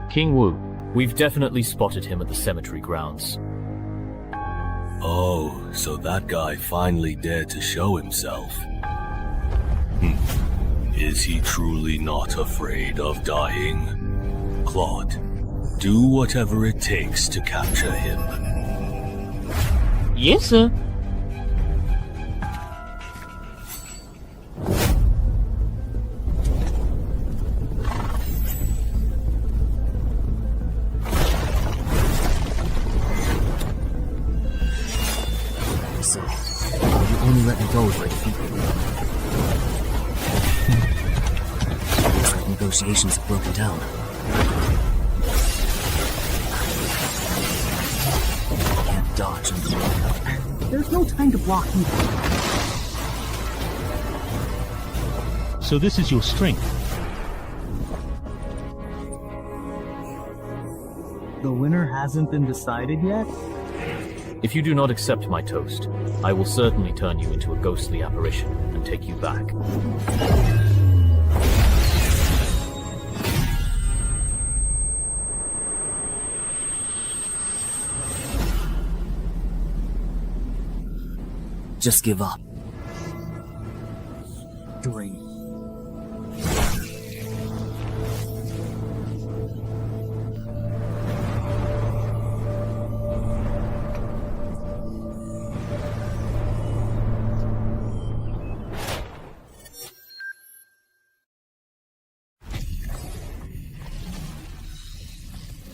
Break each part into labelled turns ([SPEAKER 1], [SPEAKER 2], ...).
[SPEAKER 1] King Wu. We've definitely spotted him at the cemetery grounds.
[SPEAKER 2] Oh, so that guy finally dared to show himself. Is he truly not afraid of dying? Claude, do whatever it takes to capture him.
[SPEAKER 1] Yes, sir.
[SPEAKER 3] So, you only let me go if I defeat you. Looks like negotiations have broken down. I can't dodge under the cover.
[SPEAKER 4] There's no time to block you.
[SPEAKER 5] So this is your strength.
[SPEAKER 4] The winner hasn't been decided yet?
[SPEAKER 1] If you do not accept my toast, I will certainly turn you into a ghostly apparition and take you back.
[SPEAKER 3] Just give up.
[SPEAKER 4] Great.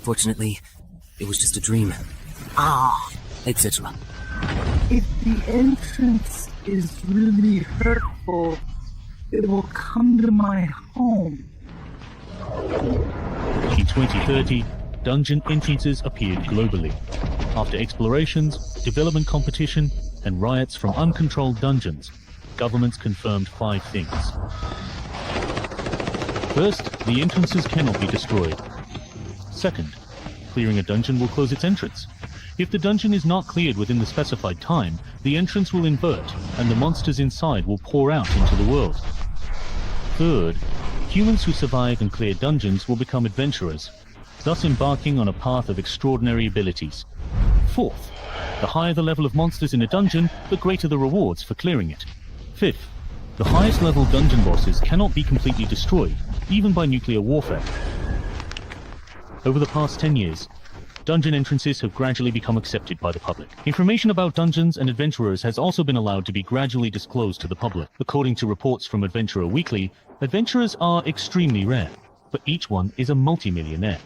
[SPEAKER 3] Fortunately, it was just a dream, etc.
[SPEAKER 4] If the entrance is really hurtful, it will come to my home.
[SPEAKER 5] In 2030, dungeon entrances appeared globally. After explorations, development competition, and riots from uncontrolled dungeons, governments confirmed 5 things. First, the entrances cannot be destroyed. Second, clearing a dungeon will close its entrance. If the dungeon is not cleared within the specified time, the entrance will invert, and the monsters inside will pour out into the world. Third, humans who survive and clear dungeons will become adventurers, thus embarking on a path of extraordinary abilities. Fourth, the higher the level of monsters in a dungeon, the greater the rewards for clearing it. Fifth, the highest level dungeon bosses cannot be completely destroyed, even by nuclear warfare. Over the past 10 years, dungeon entrances have gradually become accepted by the public. Information about dungeons and adventurers has also been allowed to be gradually disclosed to the public. According to reports from Adventurer Weekly, adventurers are extremely rare, but each one is a multi-millionaire.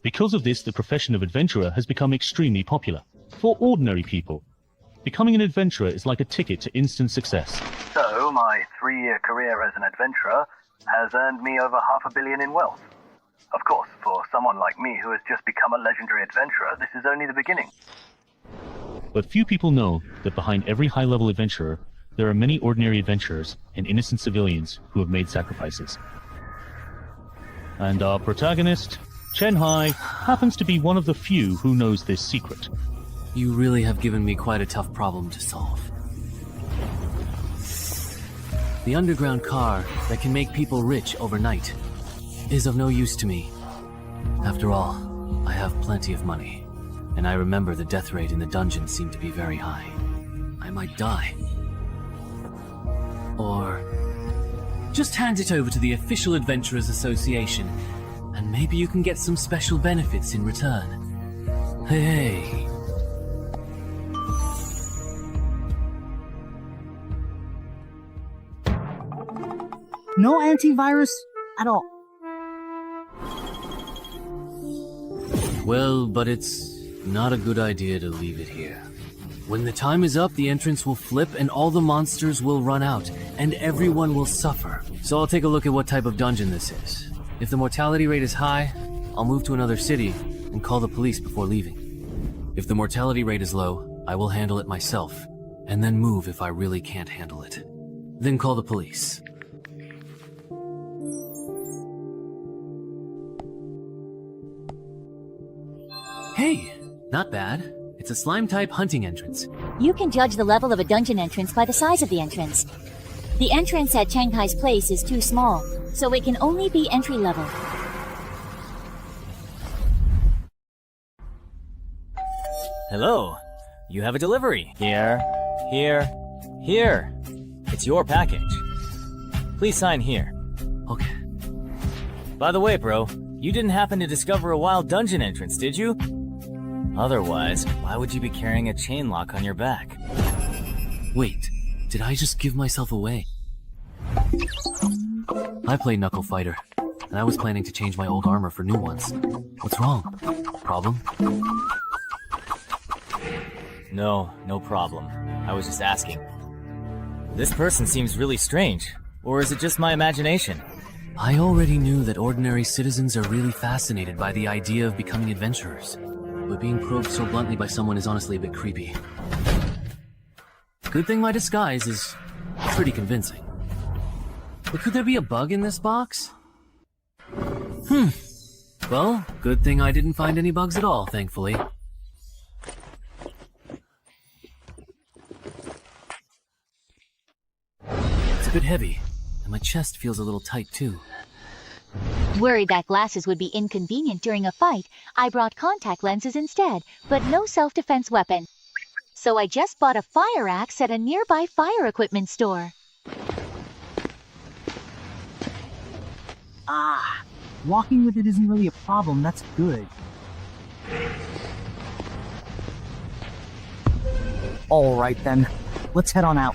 [SPEAKER 5] Because of this, the profession of adventurer has become extremely popular. For ordinary people, becoming an adventurer is like a ticket to instant success.
[SPEAKER 6] So, my 3-year career as an adventurer has earned me over $500 million in wealth. Of course, for someone like me who has just become a legendary adventurer, this is only the beginning.
[SPEAKER 5] But few people know that behind every high-level adventurer, there are many ordinary adventurers and innocent civilians who have made sacrifices. And our protagonist, Chen Hai, happens to be one of the few who knows this secret.
[SPEAKER 3] You really have given me quite a tough problem to solve. The underground car that can make people rich overnight is of no use to me. After all, I have plenty of money, and I remember the death rate in the dungeon seemed to be very high. I might die. Or just hand it over to the official Adventurers Association, and maybe you can get some special benefits in return. Hey.
[SPEAKER 4] No antivirus at all.
[SPEAKER 3] Well, but it's not a good idea to leave it here. When the time is up, the entrance will flip and all the monsters will run out, and everyone will suffer. So I'll take a look at what type of dungeon this is. If the mortality rate is high, I'll move to another city and call the police before leaving. If the mortality rate is low, I will handle it myself, and then move if I really can't handle it. Then call the police. Hey, not bad. It's a slime-type hunting entrance.
[SPEAKER 7] You can judge the level of a dungeon entrance by the size of the entrance. The entrance at Shanghai's place is too small, so it can only be entry level.
[SPEAKER 8] Hello. You have a delivery. Here. It's your package. Please sign here.
[SPEAKER 3] Okay.
[SPEAKER 8] By the way, bro, you didn't happen to discover a wild dungeon entrance, did you? Otherwise, why would you be carrying a chain lock on your back?
[SPEAKER 3] Wait, did I just give myself away? I play Knuckle Fighter, and I was planning to change my old armor for new ones. What's wrong? Problem?
[SPEAKER 8] No problem. I was just asking. This person seems really strange, or is it just my imagination?
[SPEAKER 3] I already knew that ordinary citizens are really fascinated by the idea of becoming adventurers, but being probed so bluntly by someone is honestly a bit creepy. Good thing my disguise is pretty convincing. But could there be a bug in this box? Well, good thing I didn't find any bugs at all, thankfully. It's a bit heavy, and my chest feels a little tight too.
[SPEAKER 7] Worried that glasses would be inconvenient during a fight, I brought contact lenses instead, but no self-defense weapon. So I just bought a fire axe at a nearby fire equipment store.
[SPEAKER 4] Walking with it isn't really a problem, that's good. Alright then, let's head on out.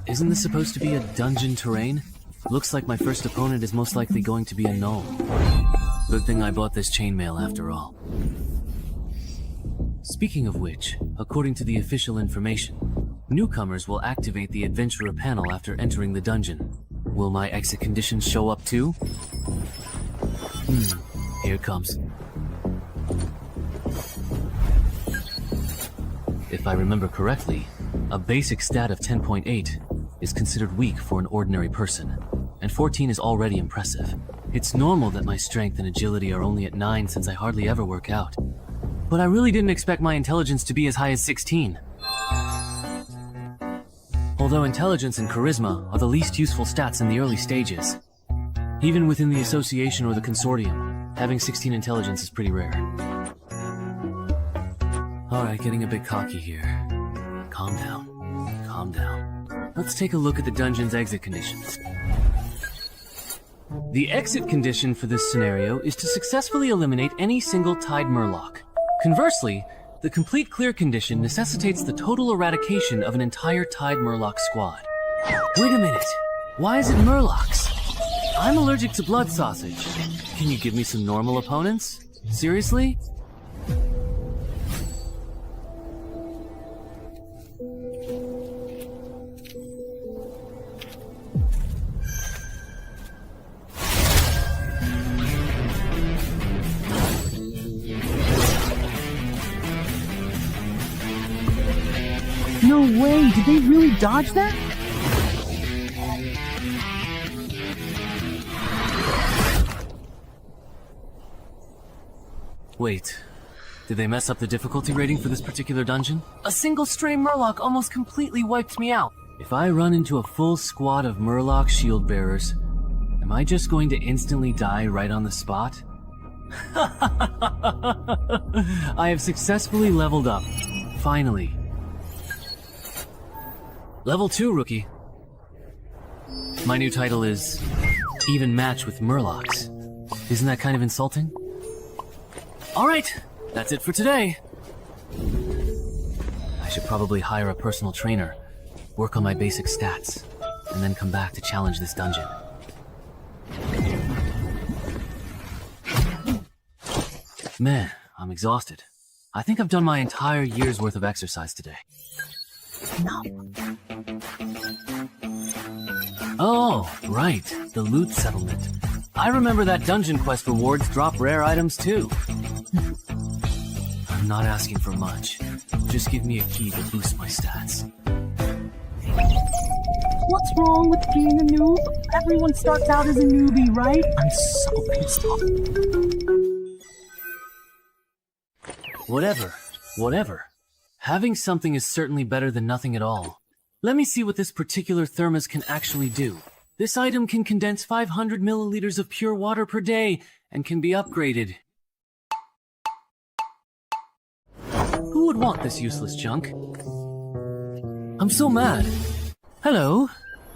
[SPEAKER 3] Isn't this supposed to be a dungeon terrain? Looks like my first opponent is most likely going to be a gnome. Good thing I bought this chainmail after all. Speaking of which, according to the official information, newcomers will activate the adventurer panel after entering the dungeon. Will my exit conditions show up too? Here it comes. If I remember correctly, a basic stat of 10.8 is considered weak for an ordinary person, and 14 is already impressive. It's normal that my strength and agility are only at 9 since I hardly ever work out. But I really didn't expect my intelligence to be as high as 16. Although intelligence and charisma are the least useful stats in the early stages. Even within the association or the consortium, having 16 intelligence is pretty rare. Alright, getting a bit cocky here. Calm down. Calm down. Let's take a look at the dungeon's exit conditions. The exit condition for this scenario is to successfully eliminate any single tied murloc. Conversely, the complete clear condition necessitates the total eradication of an entire tied murloc squad. Wait a minute. Why is it murlocs? I'm allergic to blood sausage. Can you give me some normal opponents? Seriously?
[SPEAKER 4] No way, did they really dodge that?
[SPEAKER 3] Wait, did they mess up the difficulty rating for this particular dungeon? A single stray murloc almost completely wiped me out. If I run into a full squad of murloc shield bearers, am I just going to instantly die right on the spot? I have successfully leveled up. Finally. Level 2, rookie. My new title is Even Match with Murlocs. Isn't that kind of insulting? Alright, that's it for today. I should probably hire a personal trainer, work on my basic stats, and then come back to challenge this dungeon. Man, I'm exhausted. I think I've done my entire year's worth of exercise today.
[SPEAKER 4] No.
[SPEAKER 3] Oh, right, the loot settlement. I remember that dungeon quest rewards drop rare items too. I'm not asking for much. Just give me a key to boost my stats.
[SPEAKER 4] What's wrong with being a noob? Everyone starts out as a newbie, right? I'm so pissed off.
[SPEAKER 3] Whatever. Having something is certainly better than nothing at all. Let me see what this particular thermos can actually do. This item can condense 500 milliliters of pure water per day and can be upgraded. Who would want this useless junk? I'm so mad. Hello.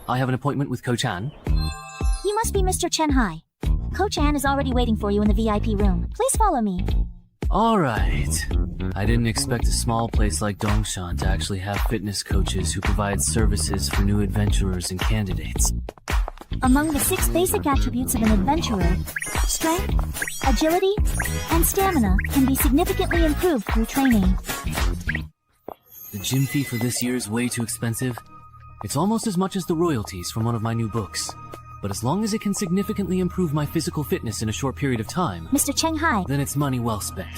[SPEAKER 3] I have an appointment with Coach Ann.
[SPEAKER 9] You must be Mr. Chen Hai. Coach Ann is already waiting for you in the VIP room. Please follow me.
[SPEAKER 3] Alright. I didn't expect a small place like Dongshan to actually have fitness coaches who provide services for new adventurers and candidates.
[SPEAKER 9] Among the 6 basic attributes of an adventurer, strength, agility, and stamina can be significantly improved through training.
[SPEAKER 3] The gym fee for this year is way too expensive. It's almost as much as the royalties from one of my new books. But as long as it can significantly improve my physical fitness in a short period of time,
[SPEAKER 9] Mr. Cheng Hai.
[SPEAKER 3] then it's money well spent.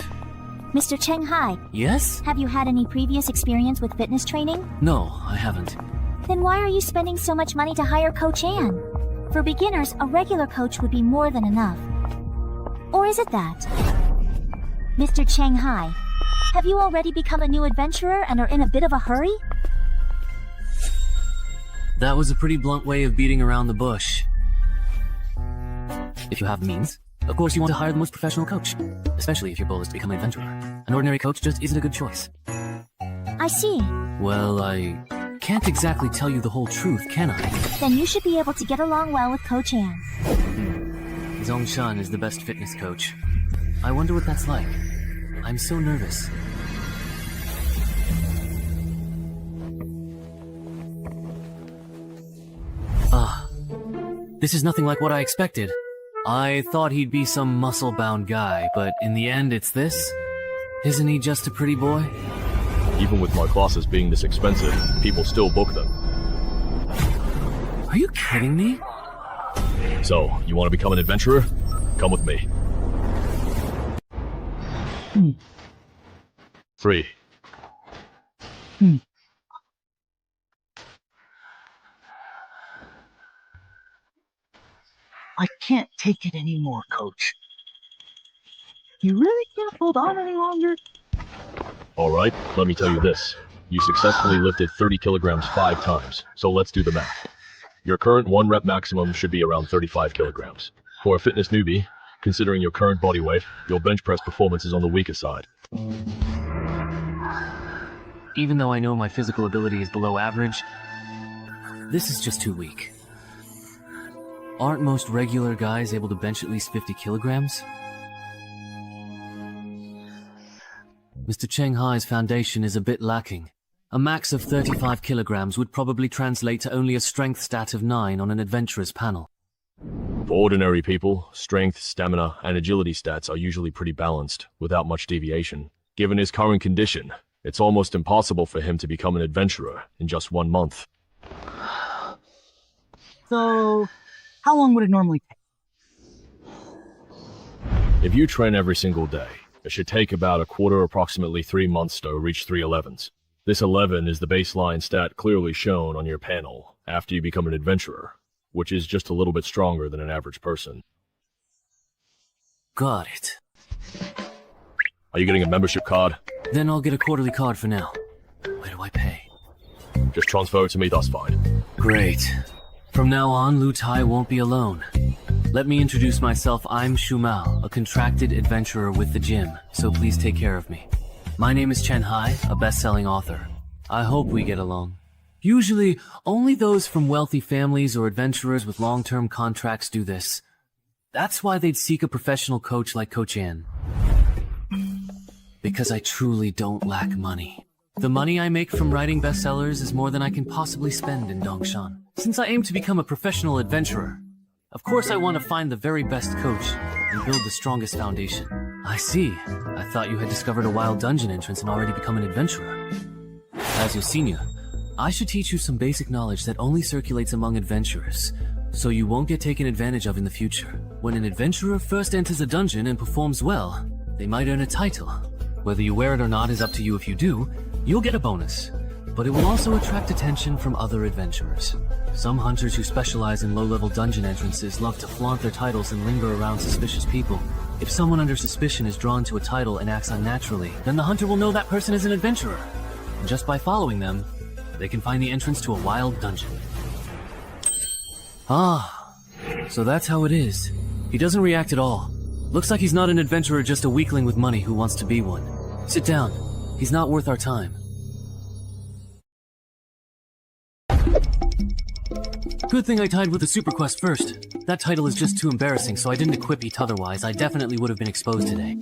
[SPEAKER 9] Mr. Cheng Hai,
[SPEAKER 3] Yes?
[SPEAKER 9] have you had any previous experience with fitness training?
[SPEAKER 3] No, I haven't.
[SPEAKER 9] Then why are you spending so much money to hire Coach Ann? For beginners, a regular coach would be more than enough. Or is it that? Mr. Cheng Hai, have you already become a new adventurer and are in a bit of a hurry?
[SPEAKER 3] That was a pretty blunt way of beating around the bush. If you have the means, of course you want to hire the most professional coach, especially if your goal is to become an adventurer. An ordinary coach just isn't a good choice.
[SPEAKER 9] I see.
[SPEAKER 3] Well, I can't exactly tell you the whole truth, can I?
[SPEAKER 9] Then you should be able to get along well with Coach Ann.
[SPEAKER 3] Dongshan is the best fitness coach. I wonder what that's like. I'm so nervous. This is nothing like what I expected. I thought he'd be some muscle-bound guy, but in the end it's this? Isn't he just a pretty boy?
[SPEAKER 1] Even with my classes being this expensive, people still book them.
[SPEAKER 3] Are you kidding me?
[SPEAKER 1] So, you want to become an adventurer? Come with me. Free.
[SPEAKER 4] I can't take it anymore, Coach. You really can't hold on any longer?
[SPEAKER 1] Alright, let me tell you this. You successfully lifted 30 kilograms 5 times, so let's do the math. Your current 1 rep maximum should be around 35 kilograms. For a fitness newbie, considering your current body weight, your bench press performance is on the weaker side.
[SPEAKER 3] Even though I know my physical ability is below average, this is just too weak. Aren't most regular guys able to bench at least 50 kilograms? Mr. Cheng Hai's foundation is a bit lacking. A max of 35 kilograms would probably translate to only a strength stat of 9 on an adventurer's panel.
[SPEAKER 1] For ordinary people, strength, stamina, and agility stats are usually pretty balanced, without much deviation. Given his current condition, it's almost impossible for him to become an adventurer in just 1 month.
[SPEAKER 4] So, how long would it normally take?
[SPEAKER 1] If you train every single day, it should take about approximately 3 months to reach 311s. This 11 is the baseline stat clearly shown on your panel after you become an adventurer, which is just a little bit stronger than an average person.
[SPEAKER 3] Got it.
[SPEAKER 1] Are you getting a membership card?
[SPEAKER 3] Then I'll get a quarterly card for now. Where do I pay?
[SPEAKER 1] Just transfer it to me, that's fine.
[SPEAKER 3] Great. From now on, Lu Tai won't be alone. Let me introduce myself. I'm Shu Mao, a contracted adventurer with the gym, so please take care of me. My name is Chen Hai, a best-selling author. I hope we get along. Usually, only those from wealthy families or adventurers with long-term contracts do this. That's why they'd seek a professional coach like Coach Ann. Because I truly don't lack money. The money I make from writing bestsellers is more than I can possibly spend in Dongshan. Since I aim to become a professional adventurer, of course I want to find the very best coach and build the strongest foundation. I see. I thought you had discovered a wild dungeon entrance and already become an adventurer. As your senior, I should teach you some basic knowledge that only circulates among adventurers, so you won't get taken advantage of in the future. When an adventurer first enters a dungeon and performs well, they might earn a title. Whether you wear it or not is up to you. If you do, you'll get a bonus, but it will also attract attention from other adventurers. Some hunters who specialize in low-level dungeon entrances love to flaunt their titles and linger around suspicious people. If someone under suspicion is drawn to a title and acts unnaturally, then the hunter will know that person is an adventurer. And just by following them, they can find the entrance to a wild dungeon. Ah, so that's how it is. He doesn't react at all. Looks like he's not an adventurer, just a weakling with money who wants to be one. Sit down. He's not worth our time. Good thing I tied with the super quest first. That title is just too embarrassing, so I didn't equip it, otherwise I definitely would have been exposed today.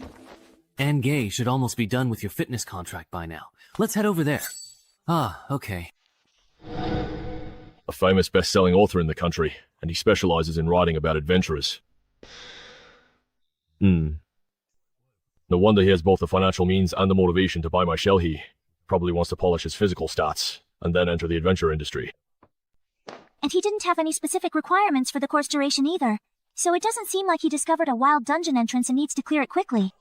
[SPEAKER 3] And Gay should almost be done with your fitness contract by now. Let's head over there. Ah, okay.
[SPEAKER 1] A famous best-selling author in the country, and he specializes in writing about adventurers. No wonder he has both the financial means and the motivation to buy my shell. He probably wants to polish his physical stats, and then enter the adventure industry.
[SPEAKER 9] And he didn't have any specific requirements for the course duration either, so it doesn't seem like he discovered a wild dungeon entrance and needs to clear it quickly.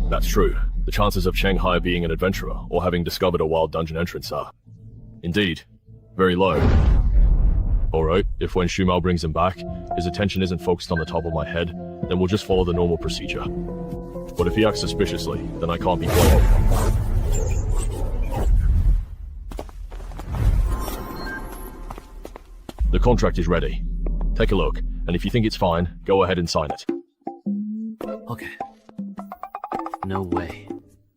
[SPEAKER 1] That's true. The chances of Shanghai being an adventurer or having discovered a wild dungeon entrance are, indeed, very low. Alright, if when Shumao brings him back, his attention isn't focused on the top of my head, then we'll just follow the normal procedure. But if he acts suspiciously, then I can't be quiet. The contract is ready. Take a look, and if you think it's fine, go ahead and sign it.
[SPEAKER 3] Okay. No way.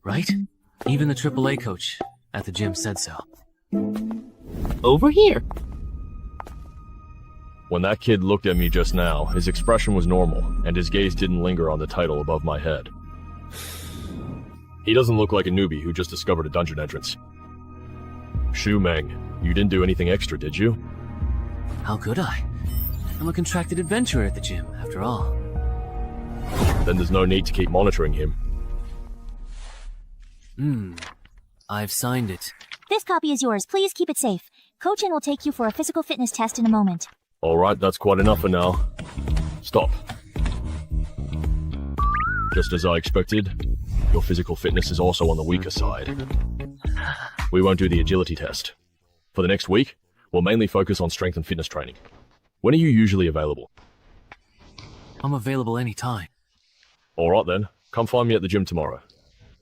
[SPEAKER 3] Right? Even the AAA coach at the gym said so.
[SPEAKER 10] Over here.
[SPEAKER 1] When that kid looked at me just now, his expression was normal, and his gaze didn't linger on the title above my head. He doesn't look like a newbie who just discovered a dungeon entrance. Shu Meng, you didn't do anything extra, did you?
[SPEAKER 3] How could I? I'm a contracted adventurer at the gym, after all.
[SPEAKER 1] Then there's no need to keep monitoring him.
[SPEAKER 3] I've signed it.
[SPEAKER 9] This copy is yours. Please keep it safe. Coach N will take you for a physical fitness test in a moment.
[SPEAKER 1] Alright, that's quite enough for now. Stop. Just as I expected, your physical fitness is also on the weaker side. We won't do the agility test. For the next week, we'll mainly focus on strength and fitness training. When are you usually available?
[SPEAKER 3] I'm available anytime.
[SPEAKER 1] Alright then, come find me at the gym tomorrow.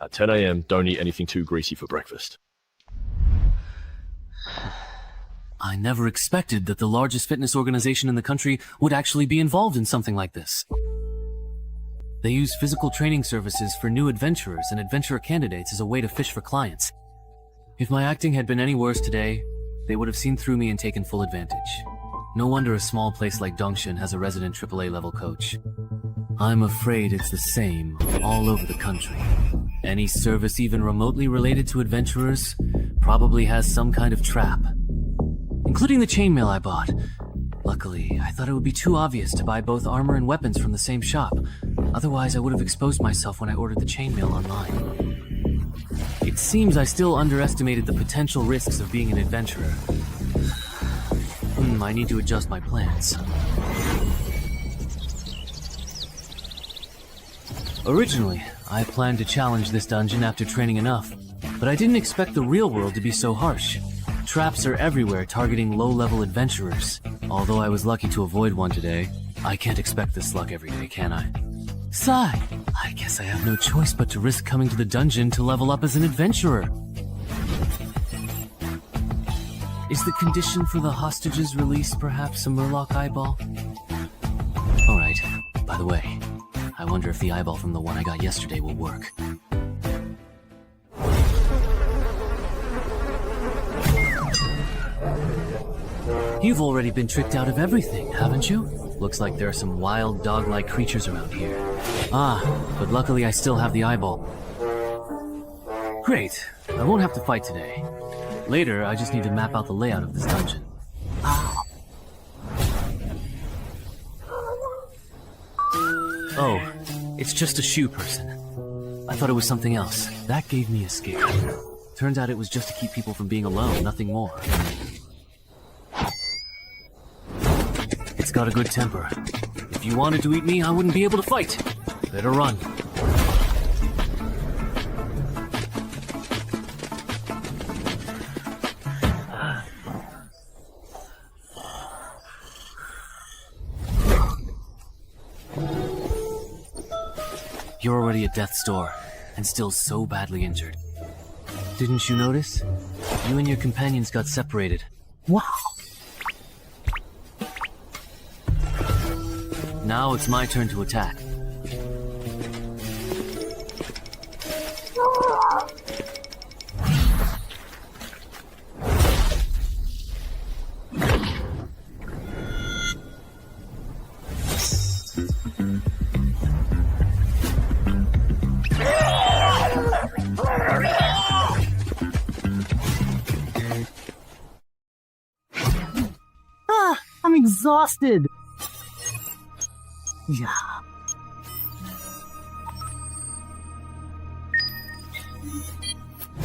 [SPEAKER 1] At 10 AM, don't eat anything too greasy for breakfast.
[SPEAKER 3] I never expected that the largest fitness organization in the country would actually be involved in something like this. They use physical training services for new adventurers and adventurer candidates as a way to fish for clients. If my acting had been any worse today, they would have seen through me and taken full advantage. No wonder a small place like Dongshan has a resident AAA level coach. I'm afraid it's the same all over the country. Any service even remotely related to adventurers probably has some kind of trap. Including the chainmail I bought. Luckily, I thought it would be too obvious to buy both armor and weapons from the same shop. Otherwise, I would have exposed myself when I ordered the chainmail online. It seems I still underestimated the potential risks of being an adventurer. I need to adjust my plans. Originally, I planned to challenge this dungeon after training enough, but I didn't expect the real world to be so harsh. Traps are everywhere targeting low-level adventurers. Although I was lucky to avoid one today, I can't expect this luck every day, can I? Sigh, I guess I have no choice but to risk coming to the dungeon to level up as an adventurer. Is the condition for the hostage's release perhaps a murloc eyeball? Alright, by the way, I wonder if the eyeball from the one I got yesterday will work. You've already been tricked out of everything, haven't you? Looks like there are some wild dog-like creatures around here. Ah, but luckily I still have the eyeball. Great, I won't have to fight today. Later, I just need to map out the layout of this dungeon. Oh, it's just a shoe person. I thought it was something else. That gave me a scare. Turns out it was just to keep people from being alone, nothing more. It's got a good temper. If you wanted to eat me, I wouldn't be able to fight. Better run. You're already at death's door, and still so badly injured. Didn't you notice? You and your companions got separated.
[SPEAKER 4] Wow.
[SPEAKER 3] Now it's my turn to attack.
[SPEAKER 4] I'm exhausted. Yeah.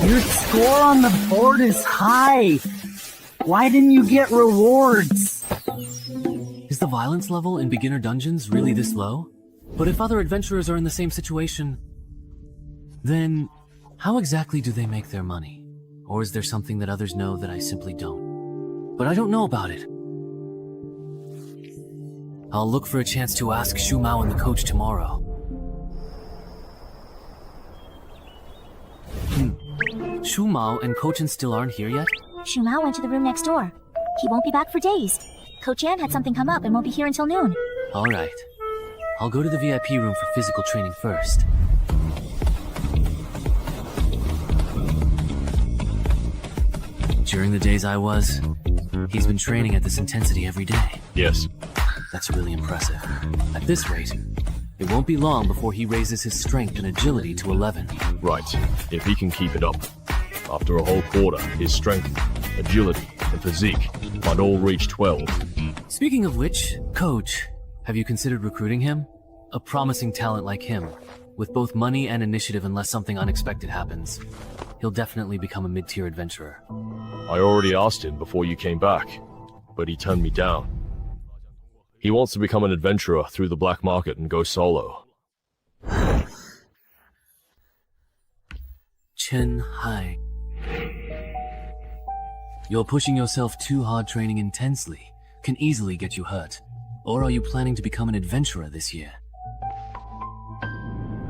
[SPEAKER 4] Your score on the board is high. Why didn't you get rewards?
[SPEAKER 3] Is the violence level in beginner dungeons really this low? But if other adventurers are in the same situation, then how exactly do they make their money? Or is there something that others know that I simply don't? But I don't know about it. I'll look for a chance to ask Shu Mao and the coach tomorrow. Shu Mao and Coach still aren't here yet?
[SPEAKER 9] Shu Mao went to the room next door. He won't be back for days. Coach Ann had something come up and won't be here until noon.
[SPEAKER 3] Alright. I'll go to the VIP room for physical training first. During the days he's been training at this intensity every day.
[SPEAKER 1] Yes.
[SPEAKER 3] That's really impressive. At this rate, it won't be long before he raises his strength and agility to 11.
[SPEAKER 1] Right. If he can keep it up. After a whole quarter, his strength, agility, and physique might all reach 12.
[SPEAKER 3] Speaking of which, Coach, have you considered recruiting him? A promising talent like him, with both money and initiative unless something unexpected happens. He'll definitely become a mid-tier adventurer.
[SPEAKER 1] I already asked him before you came back, but he turned me down. He wants to become an adventurer through the black market and go solo.
[SPEAKER 3] Chen Hai. You're pushing yourself too hard. Training intensely can easily get you hurt. Or are you planning to become an adventurer this year?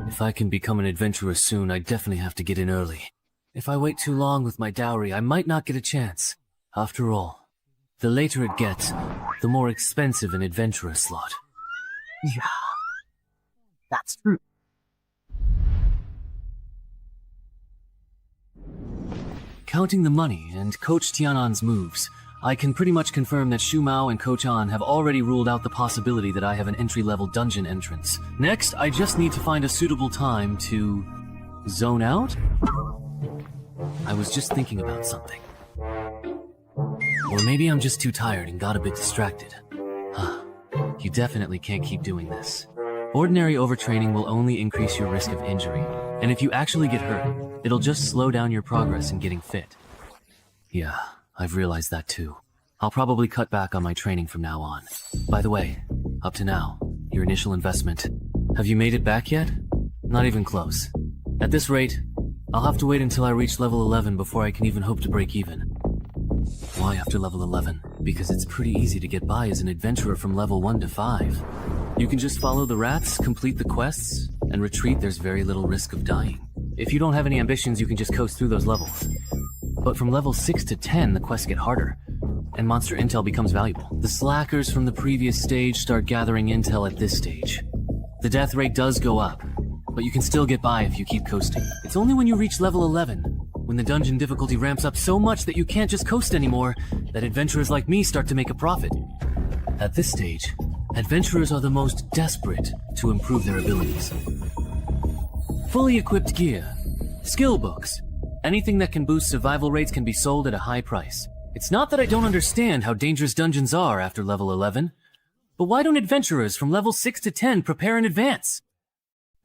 [SPEAKER 3] If I can become an adventurer soon, I definitely have to get in early. If I wait too long with my dowry, I might not get a chance. After all, the later it gets, the more expensive an adventurer slot.
[SPEAKER 4] Yeah. That's true.
[SPEAKER 3] Counting the money and Coach Tianan's moves, I can pretty much confirm that Shu Mao and Coach An have already ruled out the possibility that I have an entry-level dungeon entrance. Next, I just need to find a suitable time to zone out? I was just thinking about something. Or maybe I'm just too tired and got a bit distracted. You definitely can't keep doing this. Ordinary overtraining will only increase your risk of injury, and if you actually get hurt, it'll just slow down your progress in getting fit. Yeah, I've realized that too. I'll probably cut back on my training from now on. By the way, up to now, your initial investment. Have you made it back yet? Not even close. At this rate, I'll have to wait until I reach level 11 before I can even hope to break even. Why after level 11? Because it's pretty easy to get by as an adventurer from level 1 to 5. You can just follow the rats, complete the quests, and retreat. There's very little risk of dying. If you don't have any ambitions, you can just coast through those levels. But from level 6 to 10, the quests get harder, and monster intel becomes valuable. The slackers from the previous stage start gathering intel at this stage. The death rate does go up, but you can still get by if you keep coasting. It's only when you reach level 11, when the dungeon difficulty ramps up so much that you can't just coast anymore, that adventurers like me start to make a profit. At this stage, adventurers are the most desperate to improve their abilities. Fully equipped gear, skill books, anything that can boost survival rates can be sold at a high price. It's not that I don't understand how dangerous dungeons are after level 11, but why don't adventurers from level 6 to 10 prepare in advance?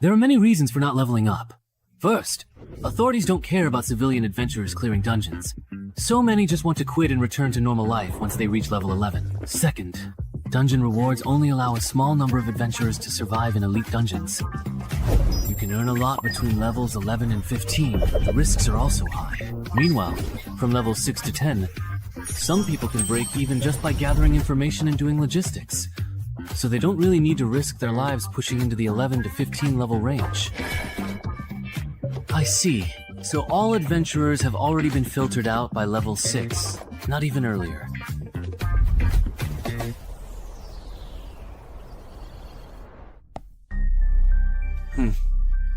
[SPEAKER 3] There are many reasons for not leveling up. First, authorities don't care about civilian adventurers clearing dungeons. So many just want to quit and return to normal life once they reach level 11. Second, dungeon rewards only allow a small number of adventurers to survive in elite dungeons. You can earn a lot between levels 11 and 15, but the risks are also high. Meanwhile, from levels 6 to 10, some people can break even just by gathering information and doing logistics. so they don't really need to risk their lives pushing into the 11 to 15 level range. I see. So all adventurers have already been filtered out by level 6, not even earlier.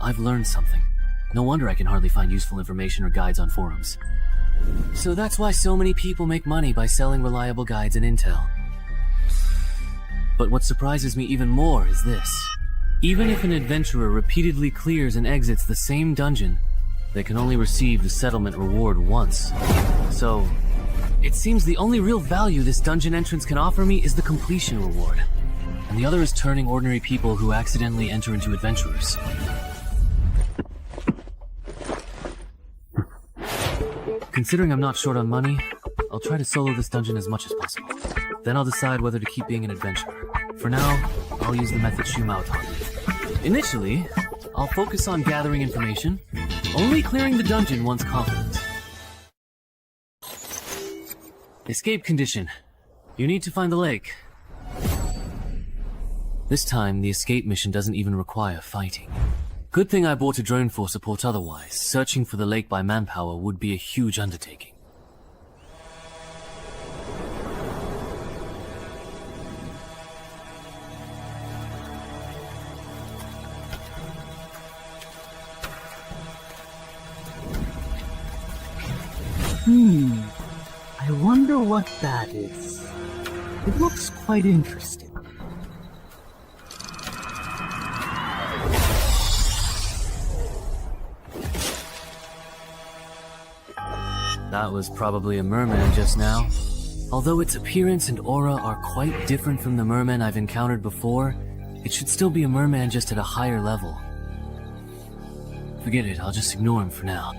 [SPEAKER 3] I've learned something. No wonder I can hardly find useful information or guides on forums. So that's why so many people make money by selling reliable guides and intel. But what surprises me even more is this. Even if an adventurer repeatedly clears and exits the same dungeon, they can only receive the settlement reward once. So, it seems the only real value this dungeon entrance can offer me is the completion reward. And the other is turning ordinary people who accidentally enter into adventurers. Considering I'm not short on money, I'll try to solo this dungeon as much as possible. Then I'll decide whether to keep being an adventurer. For now, I'll use the method Shumao taught me. Initially, I'll focus on gathering information, only clearing the dungeon once confident. Escape condition. You need to find the lake. This time, the escape mission doesn't even require fighting. Good thing I bought a drone for support, otherwise searching for the lake by manpower would be a huge undertaking.
[SPEAKER 4] I wonder what that is. It looks quite interesting.
[SPEAKER 3] That was probably a merman just now. Although its appearance and aura are quite different from the mermen I've encountered before, it should still be a merman just at a higher level. Forget it, I'll just ignore him for now.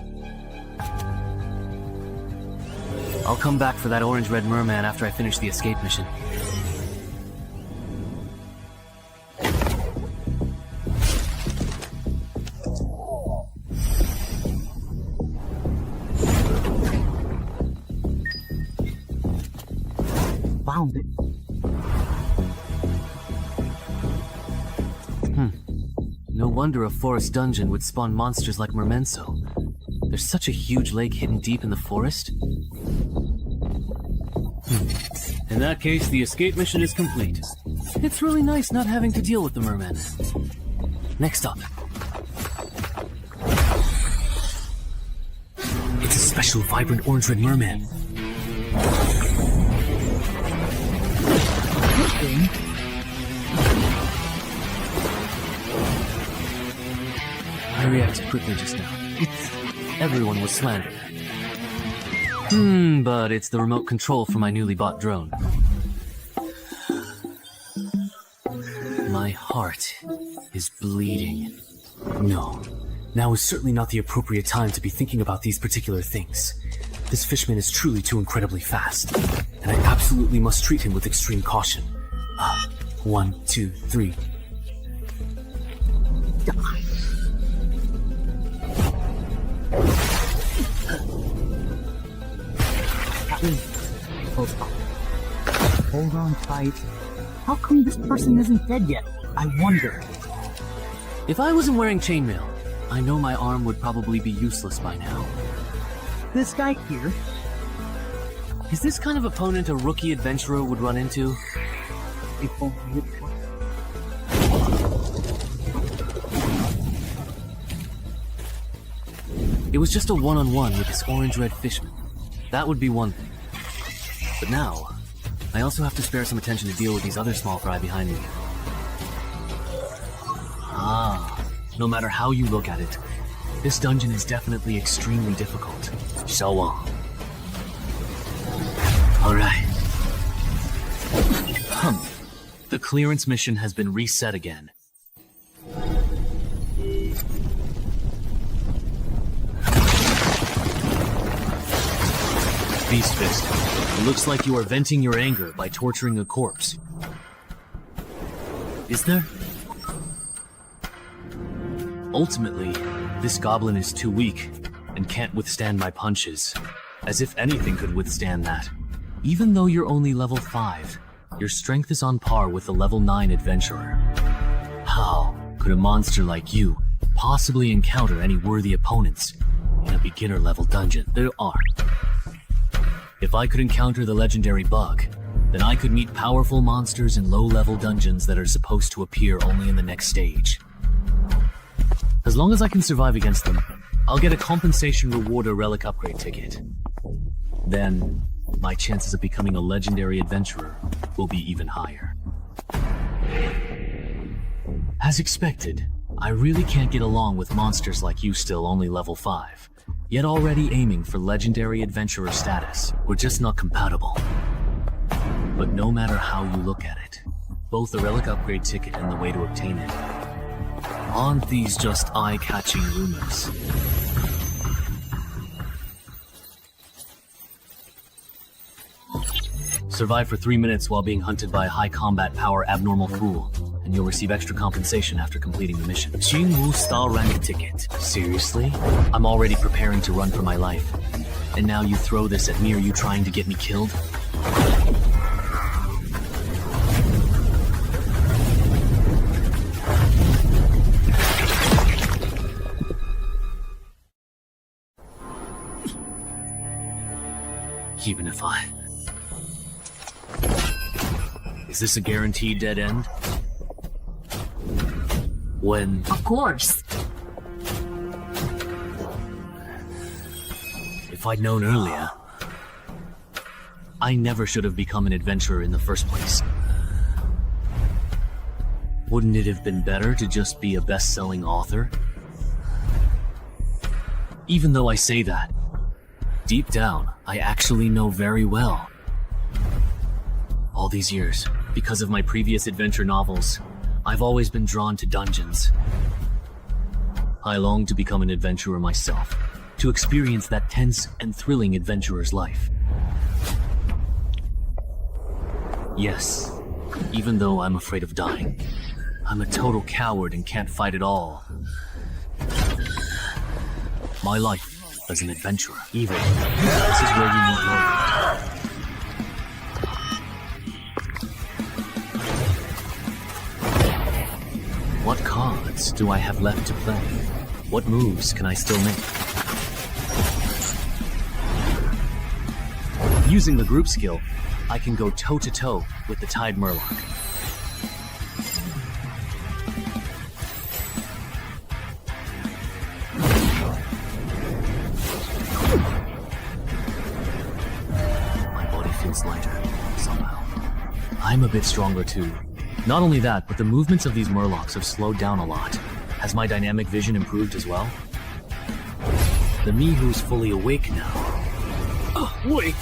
[SPEAKER 3] I'll come back for that orange-red merman after I finish the escape mission.
[SPEAKER 4] Found it.
[SPEAKER 3] No wonder a forest dungeon would spawn monsters like mermenso. There's such a huge lake hidden deep in the forest. In that case, the escape mission is complete. It's really nice not having to deal with the mermen. Next up. It's a special vibrant orange-red merman. I reacted quickly just now. Everyone was slandered. But it's the remote control for my newly bought drone. My heart is bleeding. No, now is certainly not the appropriate time to be thinking about these particular things. This fisherman is truly too incredibly fast, and I absolutely must treat him with extreme caution. 1, 2, 3.
[SPEAKER 4] Hold on tight. How come this person isn't dead yet? I wonder.
[SPEAKER 3] If I wasn't wearing chainmail, I know my arm would probably be useless by now.
[SPEAKER 4] This guy here.
[SPEAKER 3] Is this kind of opponent a rookie adventurer would run into?
[SPEAKER 4] If only it was.
[SPEAKER 3] It was just a one-on-one with this orange-red fisherman. That would be one thing. But now, I also have to spare some attention to deal with these other small fry behind me. No matter how you look at it, this dungeon is definitely extremely difficult. So on. Alright. The clearance mission has been reset again. Beast Fist, it looks like you are venting your anger by torturing a corpse. Is there? Ultimately, this goblin is too weak and can't withstand my punches. As if anything could withstand that. Even though you're only level 5, Your strength is on par with a level 9 adventurer. How could a monster like you possibly encounter any worthy opponents in a beginner-level dungeon? There are. If I could encounter the legendary bug, then I could meet powerful monsters in low-level dungeons that are supposed to appear only in the next stage. As long as I can survive against them, I'll get a compensation reward or relic upgrade ticket. Then, my chances of becoming a legendary adventurer will be even higher. As expected, I really can't get along with monsters like you still only level 5, yet already aiming for legendary adventurer status. We're just not compatible. But no matter how you look at it, both the relic upgrade ticket and the way to obtain it, aren't these just eye-catching rumors? Survive for 3 minutes while being hunted by a high combat power abnormal fool, and you'll receive extra compensation after completing the mission. Jinwu Star Rank ticket. Seriously? I'm already preparing to run for my life. And now you throw this at me? Are you trying to get me killed? Even if I... Is this a guaranteed dead end? When...
[SPEAKER 11] Of course.
[SPEAKER 3] If I'd known earlier, I never should have become an adventurer in the first place. Wouldn't it have been better to just be a best-selling author? Even though I say that, deep down, I actually know very well. All these years, because of my previous adventure novels, I've always been drawn to dungeons. I long to become an adventurer myself, to experience that tense and thrilling adventurer's life. Yes, even though I'm afraid of dying, I'm a total coward and can't fight at all. My life as an adventurer, evil. This is where you need more. What cards do I have left to play? What moves can I still make? Using the group skill, I can go toe-to-toe with the Tide Murloc. My body feels lighter, somehow. I'm a bit stronger too. Not only that, but the movements of these Murlocs have slowed down a lot. Has my dynamic vision improved as well? The me who's fully awake now. Wait!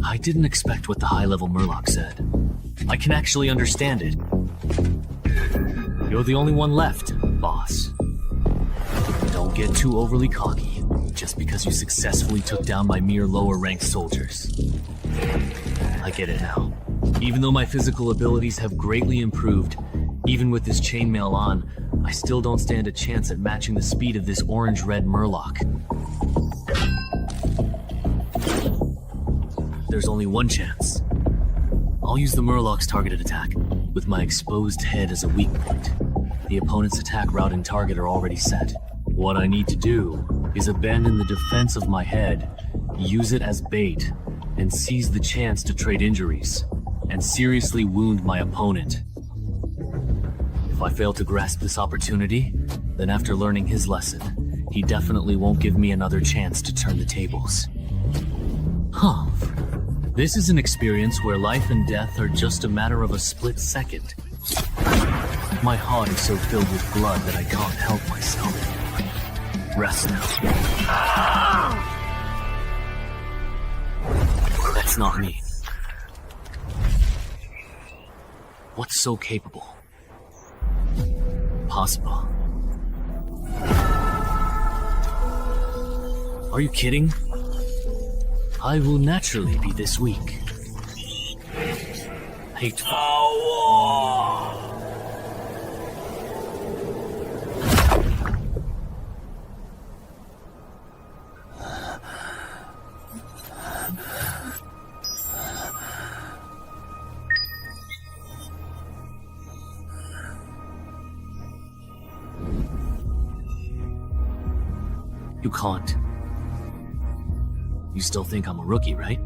[SPEAKER 3] I didn't expect what the high-level Murloc said. I can actually understand it. You're the only one left, boss. Don't get too overly cocky, just because you successfully took down my mere lower-ranked soldiers. I get it now. Even though my physical abilities have greatly improved, even with this chainmail on, I still don't stand a chance at matching the speed of this orange-red Murloc. There's only one chance. I'll use the Murloc's targeted attack, with my exposed head as a weak point. The opponent's attack route and target are already set. What I need to do is abandon the defense of my head, use it as bait, and seize the chance to trade injuries, and seriously wound my opponent. If I fail to grasp this opportunity, then after learning his lesson, he definitely won't give me another chance to turn the tables. Huh. This is an experience where life and death are just a matter of a split second. My heart is so filled with blood that I can't help myself. Rest now. That's not me. What's so capable? Possible. Are you kidding? I will naturally be this weak. Hateful. You can't. You still think I'm a rookie, right?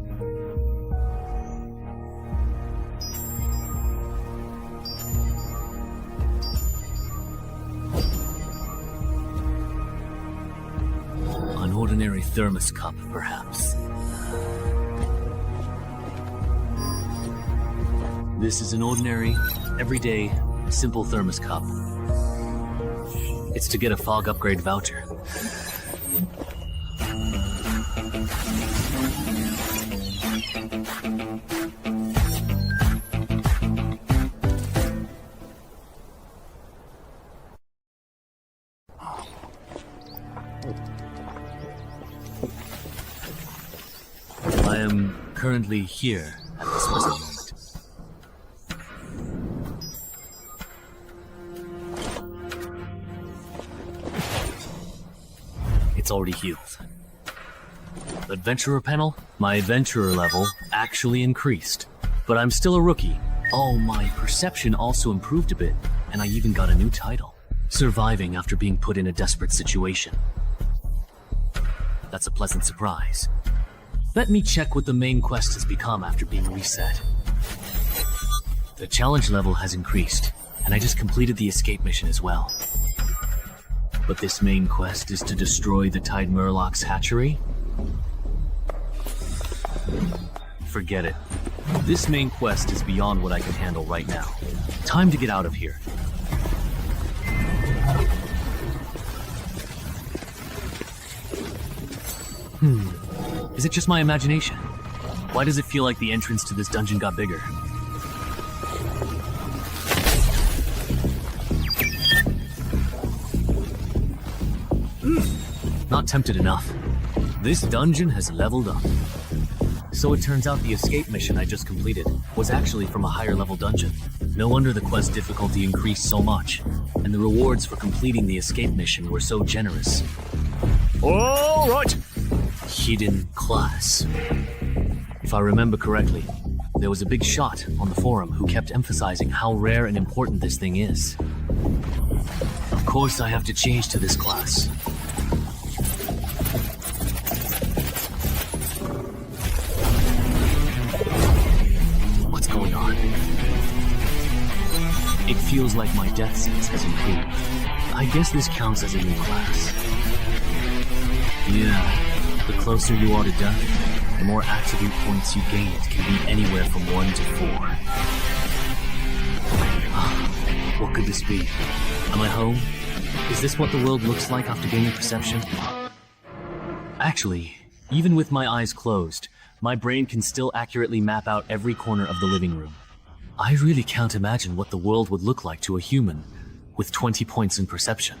[SPEAKER 3] An ordinary thermos cup, perhaps. This is an ordinary, everyday, simple thermos cup. It's to get a fog upgrade voucher. I am currently here at this present moment. It's already healed. Adventurer panel? My adventurer level actually increased. But I'm still a rookie. Oh, my perception also improved a bit, and I even got a new title. Surviving after being put in a desperate situation. That's a pleasant surprise. Let me check what the main quest has become after being reset. The challenge level has increased, and I just completed the escape mission as well. But this main quest is to destroy the Tide Murloc's hatchery? Forget it. This main quest is beyond what I can handle right now. Time to get out of here. Is it just my imagination? Why does it feel like the entrance to this dungeon got bigger? Not tempted enough. This dungeon has leveled up. So it turns out the escape mission I just completed was actually from a higher level dungeon. No wonder the quest difficulty increased so much, and the rewards for completing the escape mission were so generous. All right! Hidden class. If I remember correctly, there was a big shot on the forum who kept emphasizing how rare and important this thing is. Of course I have to change to this class. What's going on? It feels like my death sense has improved. I guess this counts as a new class. Yeah. The closer you are to death, the more attribute points you gain. It can be anywhere from 1 to 4. What could this be? Am I home? Is this what the world looks like after gaining perception? Actually, even with my eyes closed, my brain can still accurately map out every corner of the living room. I really can't imagine what the world would look like to a human with 20 points in perception.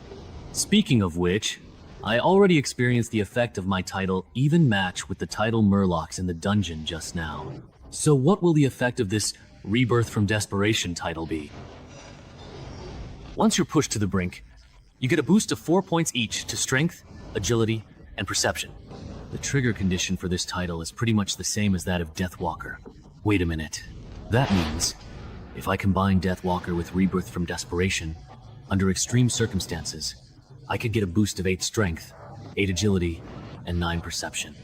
[SPEAKER 3] Speaking of which, I already experienced the effect of my title even match with the title Murlocs in the dungeon just now. So what will the effect of this Rebirth from Desperation title be? Once you're pushed to the brink, you get a boost of 4 points each to Strength, Agility, and Perception. The trigger condition for this title is pretty much the same as that of Deathwalker. Wait a minute. That means, if I combine Deathwalker with Rebirth from Desperation, under extreme circumstances, I could get a boost of 8 Strength, 8 Agility, and 9 Perception.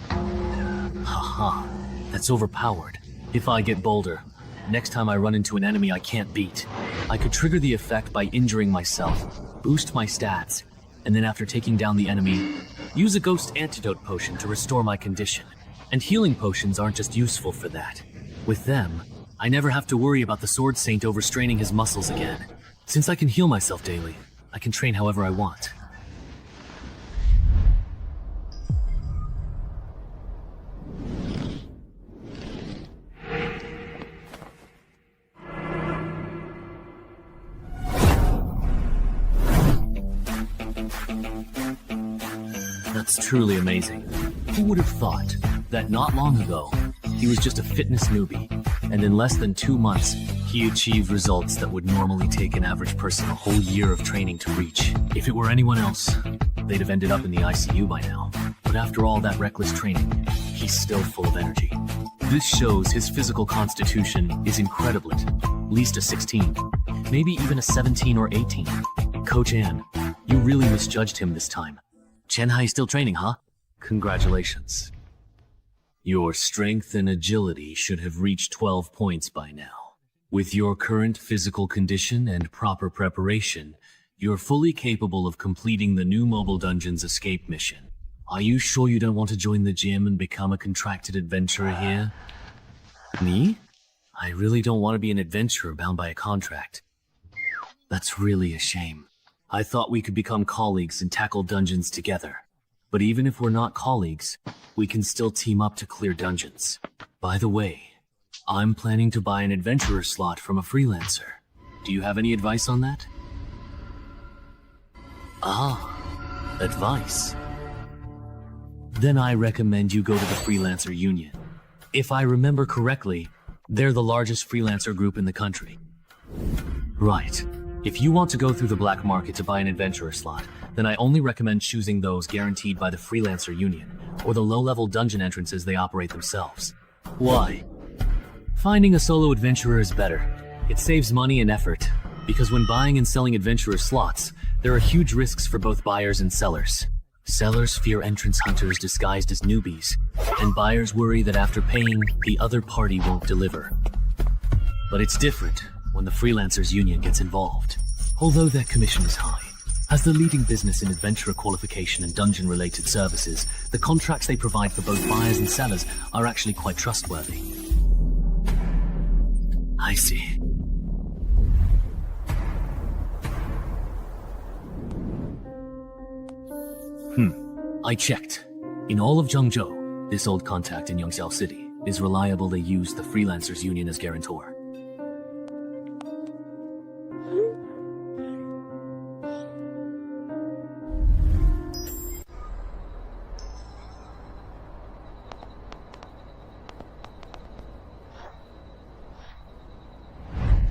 [SPEAKER 3] Haha, that's overpowered. If I get bolder, next time I run into an enemy I can't beat, I could trigger the effect by injuring myself, boost my stats, and then after taking down the enemy, use a ghost antidote potion to restore my condition. And healing potions aren't just useful for that. With them, I never have to worry about the Sword Saint overstraining his muscles again. Since I can heal myself daily, I can train however I want. That's truly amazing. Who would have thought that not long ago, he was just a fitness newbie, and in less than 2 months, he achieved results that would normally take an average person a whole year of training to reach. If it were anyone else, they'd have ended up in the ICU by now. But after all that reckless training, he's still full of energy. This shows his physical constitution is incredible. At least a 16, maybe even a 17 or 18. Coach Ann, you really misjudged him this time. Chen still training, huh? Congratulations. Your strength and agility should have reached 12 points by now. With your current physical condition and proper preparation, you're fully capable of completing the new Mobile Dungeon's escape mission. Are you sure you don't want to join the gym and become a contracted adventurer here? Me? I really don't want to be an adventurer bound by a contract. That's really a shame. I thought we could become colleagues and tackle dungeons together. But even if we're not colleagues, we can still team up to clear dungeons. By the way, I'm planning to buy an adventurer slot from a freelancer. Do you have any advice on that? Ah, advice. Then I recommend you go to the Freelancer Union. If I remember correctly, they're the largest freelancer group in the country. Right. If you want to go through the black market to buy an adventurer slot, then I only recommend choosing those guaranteed by the Freelancer Union, or the low-level dungeon entrances they operate themselves. Why? Finding a solo adventurer is better. It saves money and effort, because when buying and selling adventurer slots, there are huge risks for both buyers and sellers. Sellers fear entrance hunters disguised as newbies, and buyers worry that after paying, the other party won't deliver. But it's different when the Freelancers Union gets involved. Although their commission is high, as the leading business in adventurer qualification and dungeon-related services, the contracts they provide for both buyers and sellers are actually quite trustworthy. I see. I checked. In all of Zhengzhou, this old contact in Yongxiao City is reliable. They use the Freelancers Union as guarantor.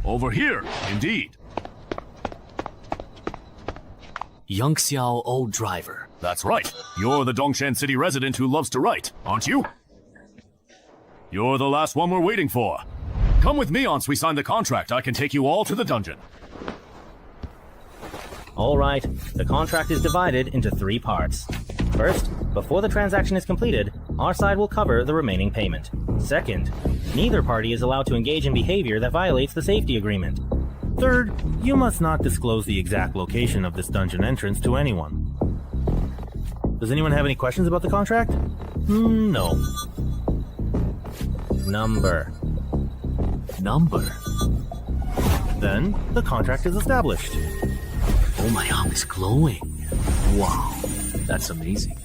[SPEAKER 2] Over here, indeed.
[SPEAKER 3] Yongxiao Old Driver.
[SPEAKER 2] That's right. You're the Dongshan City resident who loves to write, aren't you? You're the last one we're waiting for. Come with me once we sign the contract. I can take you all to the dungeon.
[SPEAKER 10] Alright, the contract is divided into 3 parts. First, before the transaction is completed, our side will cover the remaining payment. Second, neither party is allowed to engage in behavior that violates the safety agreement. Third, you must not disclose the exact location of this dungeon entrance to anyone. Does anyone have any questions about the contract? No. Number. Then, the contract is established.
[SPEAKER 3] Oh, my arm is glowing. Wow, that's amazing.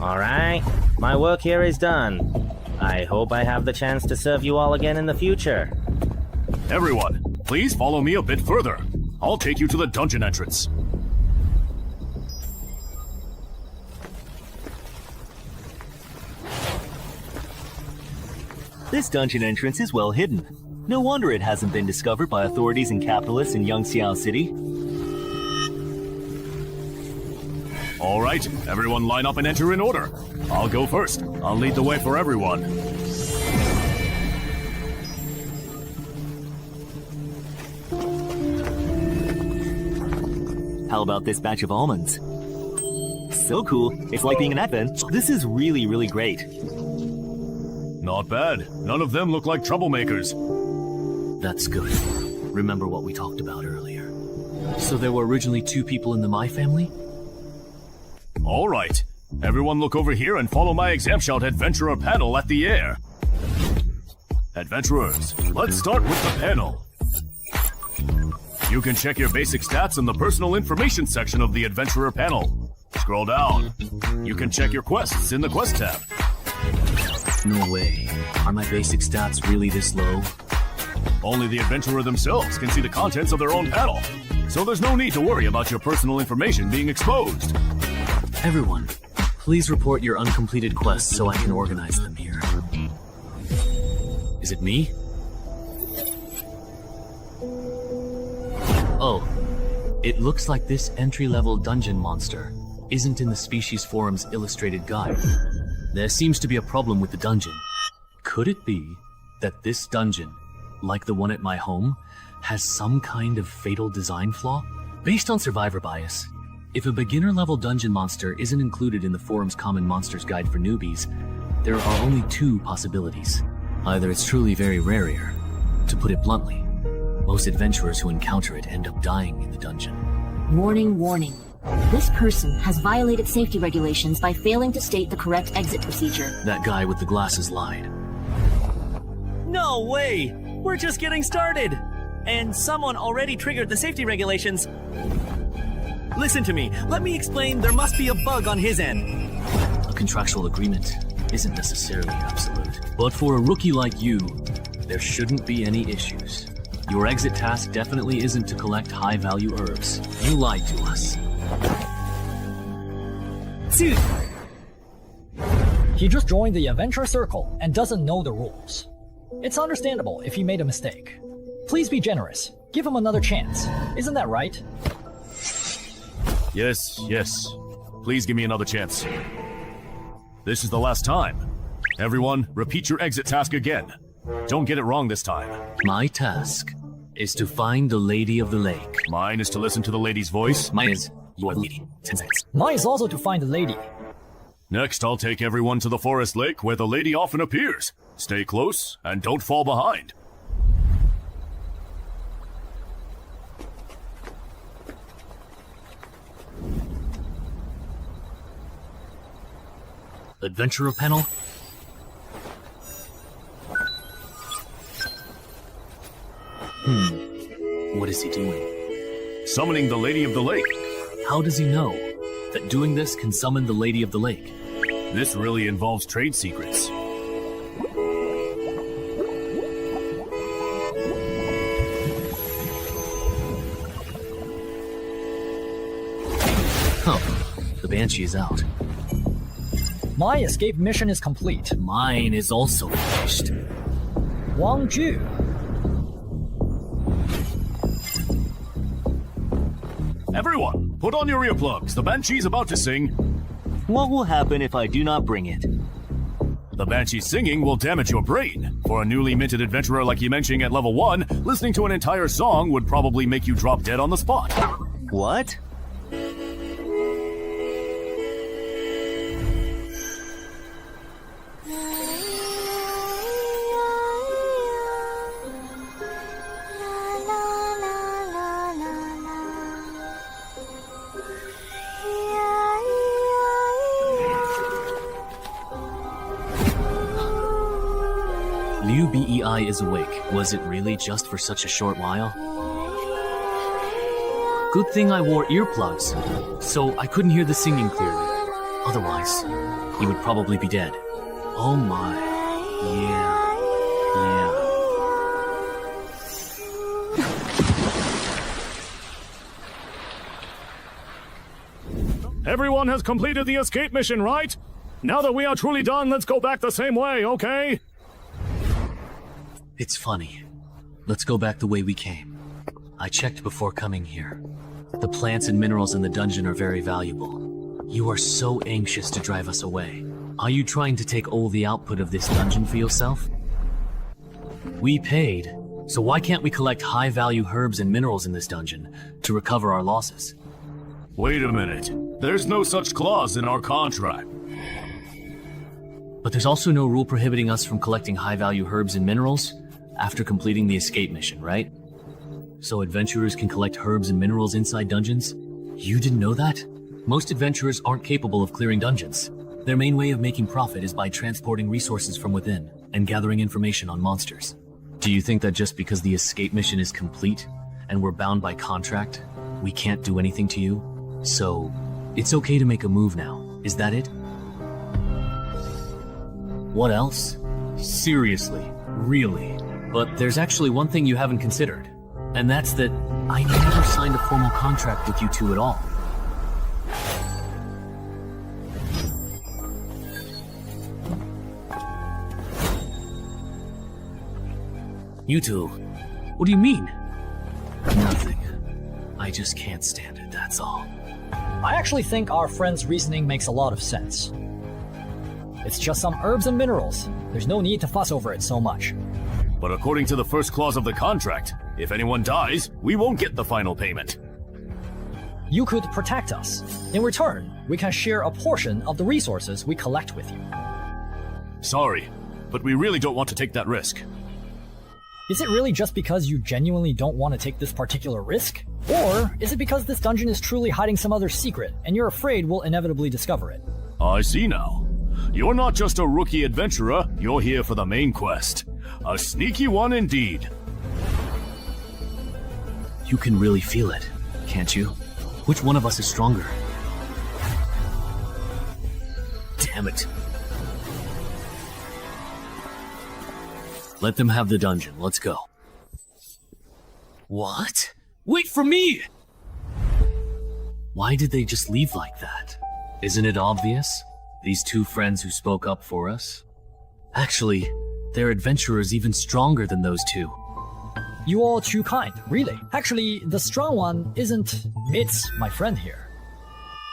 [SPEAKER 10] Alright, my work here is done. I hope I have the chance to serve you all again in the future.
[SPEAKER 2] Everyone, please follow me a bit further. I'll take you to the dungeon entrance.
[SPEAKER 11] This dungeon entrance is well hidden. No wonder it hasn't been discovered by authorities and capitalists in Yongxiao City.
[SPEAKER 2] All right, everyone line up and enter in order. I'll go first. I'll lead the way for everyone.
[SPEAKER 11] How about this batch of almonds? So cool. It's like being an advent. This is really, really great.
[SPEAKER 2] Not bad. None of them look like troublemakers.
[SPEAKER 3] That's good. Remember what we talked about earlier. So there were originally 2 people in the My family?
[SPEAKER 2] All right. Everyone look over here and follow my exam shout adventurer panel at the air. Adventurers, let's start with the panel. You can check your basic stats in the personal information section of the adventurer panel. Scroll down. You can check your quests in the quest tab.
[SPEAKER 3] No way. Are my basic stats really this low?
[SPEAKER 2] Only the adventurer themselves can see the contents of their own panel. So there's no need to worry about your personal information being exposed.
[SPEAKER 3] Everyone, please report your uncompleted quests so I can organize them here. Is it me? Oh, it looks like this entry-level dungeon monster isn't in the Species Forum's illustrated guide. There seems to be a problem with the dungeon. Could it be that this dungeon, like the one at my home, has some kind of fatal design flaw? Based on survivor bias, If a beginner-level dungeon monster isn't included in the forum's Common Monsters Guide for newbies, there are only two possibilities. Either it's truly very rare here. To put it bluntly, most adventurers who encounter it end up dying in the dungeon.
[SPEAKER 12] Warning, warning. This person has violated safety regulations by failing to state the correct exit procedure.
[SPEAKER 3] That guy with the glasses lied.
[SPEAKER 11] No way! We're just getting started! And someone already triggered the safety regulations. Listen to me. Let me explain. There must be a bug on his end.
[SPEAKER 3] A contractual agreement isn't necessarily absolute. But for a rookie like you, there shouldn't be any issues. Your exit task definitely isn't to collect high-value herbs. You lied to us.
[SPEAKER 13] Dude! He just joined the adventure circle and doesn't know the rules. It's understandable if he made a mistake. Please be generous. Give him another chance. Isn't that right?
[SPEAKER 2] Yes, yes. Please give me another chance. This is the last time. Everyone, repeat your exit task again. Don't get it wrong this time.
[SPEAKER 3] My task is to find the Lady of the Lake.
[SPEAKER 2] Mine is to listen to the lady's voice.
[SPEAKER 3] Mine is, you are the lady. 10 seconds.
[SPEAKER 13] Mine is also to find the lady.
[SPEAKER 2] Next, I'll take everyone to the forest lake where the lady often appears. Stay close and don't fall behind.
[SPEAKER 3] Adventurer panel? What is he doing?
[SPEAKER 2] Summoning the Lady of the Lake.
[SPEAKER 3] How does he know that doing this can summon the Lady of the Lake?
[SPEAKER 2] This really involves trade secrets.
[SPEAKER 3] The Banshee is out.
[SPEAKER 13] My escape mission is complete.
[SPEAKER 3] Mine is also finished.
[SPEAKER 13] Wang Ju.
[SPEAKER 2] Everyone, put on your earplugs. The Banshee's about to sing.
[SPEAKER 11] What will happen if I do not bring it?
[SPEAKER 2] The Banshee singing will damage your brain. For a newly minted adventurer like Yimenching at level 1, listening to an entire song would probably make you drop dead on the spot.
[SPEAKER 11] What?
[SPEAKER 3] Liu Bei is awake. Was it really just for such a short while? Good thing I wore earplugs, so I couldn't hear the singing clearly. Otherwise, he would probably be dead. Oh my. Yeah.
[SPEAKER 2] Everyone has completed the escape mission, right? Now that we are truly done, let's go back the same way, okay?
[SPEAKER 3] It's funny. Let's go back the way we came. I checked before coming here. The plants and minerals in the dungeon are very valuable. You are so anxious to drive us away. Are you trying to take all the output of this dungeon for yourself? We paid, so why can't we collect high-value herbs and minerals in this dungeon to recover our losses?
[SPEAKER 2] Wait a minute. There's no such clause in our contract.
[SPEAKER 3] But there's also no rule prohibiting us from collecting high-value herbs and minerals after completing the escape mission, right? So adventurers can collect herbs and minerals inside dungeons? You didn't know that? Most adventurers aren't capable of clearing dungeons. Their main way of making profit is by transporting resources from within and gathering information on monsters. Do you think that just because the escape mission is complete and we're bound by contract, we can't do anything to you? So, it's okay to make a move now, is that it? What else? Seriously, really. But there's actually one thing you haven't considered, and that's that I never signed a formal contract with you two at all. You two, what do you mean? Nothing. I just can't stand it, that's all.
[SPEAKER 13] I actually think our friend's reasoning makes a lot of sense. It's just some herbs and minerals. There's no need to fuss over it so much.
[SPEAKER 2] But according to the first clause of the contract, if anyone dies, we won't get the final payment.
[SPEAKER 13] you could protect us. In return, we can share a portion of the resources we collect with you.
[SPEAKER 2] Sorry, but we really don't want to take that risk.
[SPEAKER 13] Is it really just because you genuinely don't want to take this particular risk? Or is it because this dungeon is truly hiding some other secret and you're afraid we'll inevitably discover it?
[SPEAKER 2] I see now. You're not just a rookie adventurer, you're here for the main quest. A sneaky one indeed.
[SPEAKER 3] You can really feel it, can't you? Which one of us is stronger? Damn it. Let them have the dungeon. Let's go. What? Wait for me! Why did they just leave like that? Isn't it obvious? These two friends who spoke up for us? Actually, their adventurers even stronger than those two.
[SPEAKER 13] You all too kind, really. Actually, the strong one isn't... It's my friend here.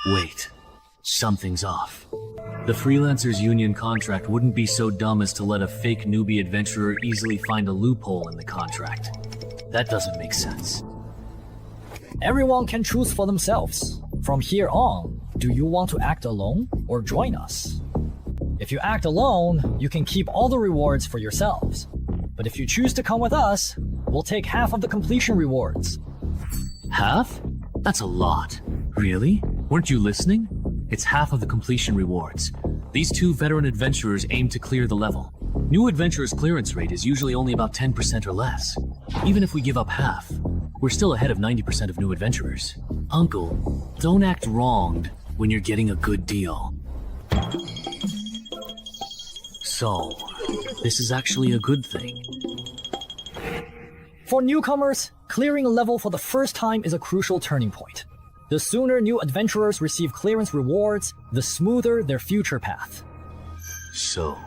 [SPEAKER 3] Wait. Something's off. The Freelancers Union contract wouldn't be so dumb as to let a fake newbie adventurer easily find a loophole in the contract. That doesn't make sense.
[SPEAKER 13] Everyone can choose for themselves. From here on, do you want to act alone or join us? If you act alone, you can keep all the rewards for yourselves. But if you choose to come with us, we'll take half of the completion rewards.
[SPEAKER 3] Half? That's a lot. Really? Weren't you listening? It's half of the completion rewards. These two veteran adventurers aim to clear the level. New adventurers' clearance rate is usually only about 10% or less. Even if we give up half, we're still ahead of 90% of new adventurers. Uncle, don't act wronged when you're getting a good deal. So, this is actually a good thing.
[SPEAKER 13] For newcomers, clearing a level for the first time is a crucial turning point. The sooner new adventurers receive clearance rewards, the smoother their future path.
[SPEAKER 3] So,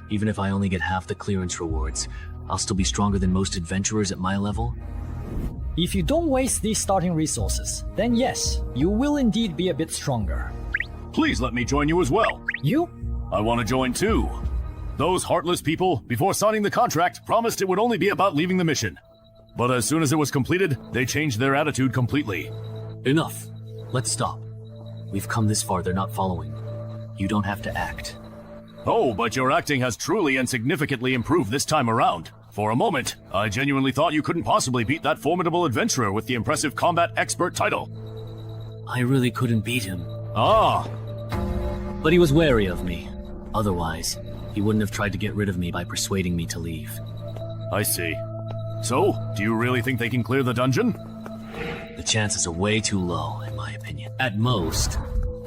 [SPEAKER 3] even if I only get half the clearance rewards, I'll still be stronger than most adventurers at my level?
[SPEAKER 13] If you don't waste these starting resources, then yes, you will indeed be a bit stronger.
[SPEAKER 2] Please let me join you as well.
[SPEAKER 13] You?
[SPEAKER 2] I want to join too. Those heartless people, before signing the contract, promised it would only be about leaving the mission. But as soon as it was completed, they changed their attitude completely.
[SPEAKER 3] Enough. Let's stop. We've come this far, they're not following. You don't have to act.
[SPEAKER 2] Oh, but your acting has truly and significantly improved this time around. For a moment, I genuinely thought you couldn't possibly beat that formidable adventurer with the impressive combat expert title.
[SPEAKER 3] I really couldn't beat him.
[SPEAKER 2] Ah!
[SPEAKER 3] But he was wary of me. Otherwise, he wouldn't have tried to get rid of me by persuading me to leave.
[SPEAKER 2] I see. So, do you really think they can clear the dungeon?
[SPEAKER 3] The chances are way too low, in my opinion. At most,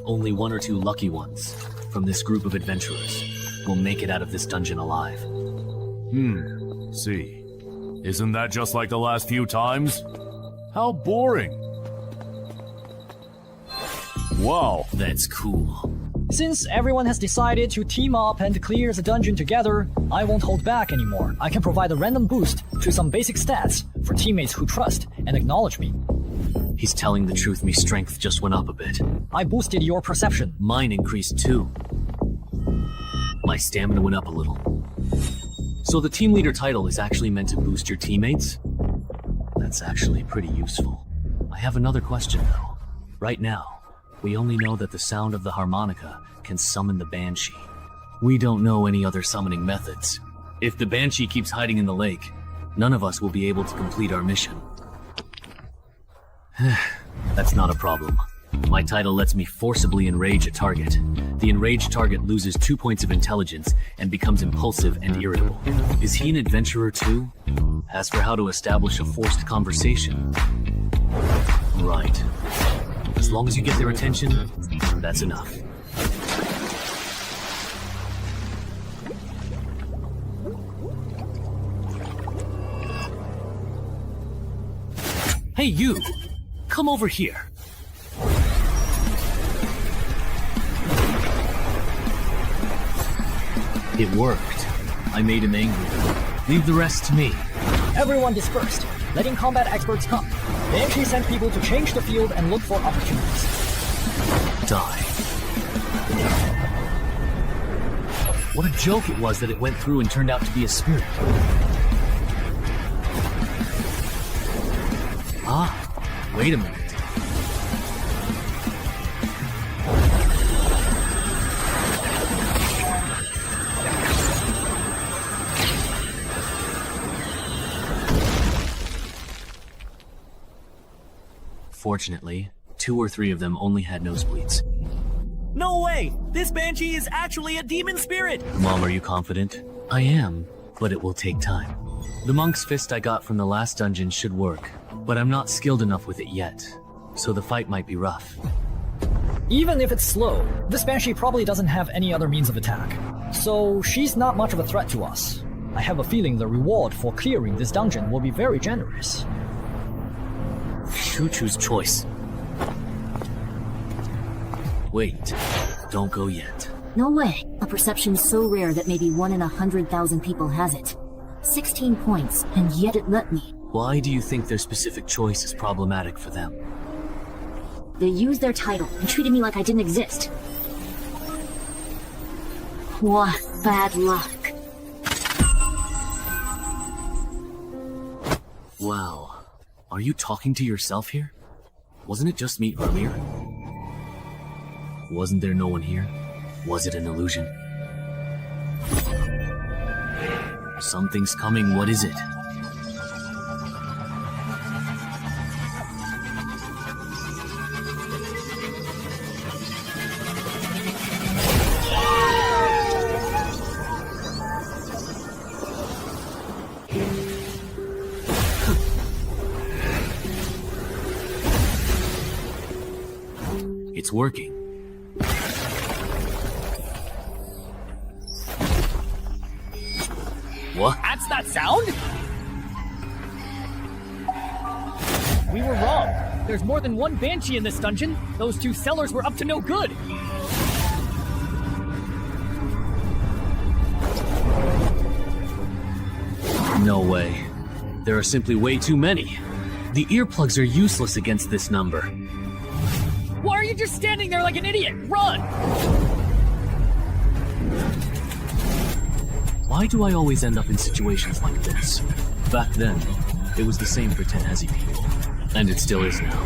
[SPEAKER 3] only one or two lucky ones from this group of adventurers will make it out of this dungeon alive.
[SPEAKER 2] See. Isn't that just like the last few times? How boring. Wow.
[SPEAKER 3] That's cool.
[SPEAKER 13] Since everyone has decided to team up and clear the dungeon together, I won't hold back anymore. I can provide a random boost to some basic stats for teammates who trust and acknowledge me.
[SPEAKER 3] He's telling the truth, my strength just went up a bit.
[SPEAKER 13] I boosted your perception.
[SPEAKER 3] Mine increased too. My stamina went up a little. So the team leader title is actually meant to boost your teammates? That's actually pretty useful. I have another question though. Right now, we only know that the sound of the harmonica can summon the Banshee. We don't know any other summoning methods. If the Banshee keeps hiding in the lake, none of us will be able to complete our mission. That's not a problem. My title lets me forcibly enrage a target. The enraged target loses 2 points of intelligence and becomes impulsive and irritable. Is he an adventurer too? As for how to establish a forced conversation... Right. As long as you get their attention, that's enough. Hey you! Come over here. It worked. I made him angry. Leave the rest to me.
[SPEAKER 13] Everyone dispersed, letting combat experts come. Banshee sent people to change the field and look for opportunities.
[SPEAKER 3] Die. What a joke it was that it went through and turned out to be a spirit. Ah, wait a minute. Fortunately, 2 or 3 of them only had nosebleeds.
[SPEAKER 11] No way! This Banshee is actually a demon spirit!
[SPEAKER 3] Mom, are you confident? I am, but it will take time. The monk's fist I got from the last dungeon should work, but I'm not skilled enough with it yet, so the fight might be rough.
[SPEAKER 13] Even if it's slow, this Banshee probably doesn't have any other means of attack, so she's not much of a threat to us. I have a feeling the reward for clearing this dungeon will be very generous.
[SPEAKER 3] Choo-choo's choice. Wait, don't go yet.
[SPEAKER 12] No way. A perception so rare that maybe 1 in 100,000 people has it. 16 points, and yet it let me.
[SPEAKER 3] Why do you think their specific choice is problematic for them?
[SPEAKER 12] They used their title and treated me like I didn't exist. What bad luck.
[SPEAKER 3] Wow. Are you talking to yourself here? Wasn't it just me earlier? Wasn't there no one here? Was it an illusion? Something's coming, what is it? It's working. What?
[SPEAKER 11] That's that sound? We were wrong. There's more than one Banshee in this dungeon. Those 2 sellers were up to no good.
[SPEAKER 3] No way. There are simply way too many. The earplugs are useless against this number.
[SPEAKER 11] Why are you just standing there like an idiot? Run!
[SPEAKER 3] Why do I always end up in situations like this? Back then, it was the same for Tenhezi people. And it still is now.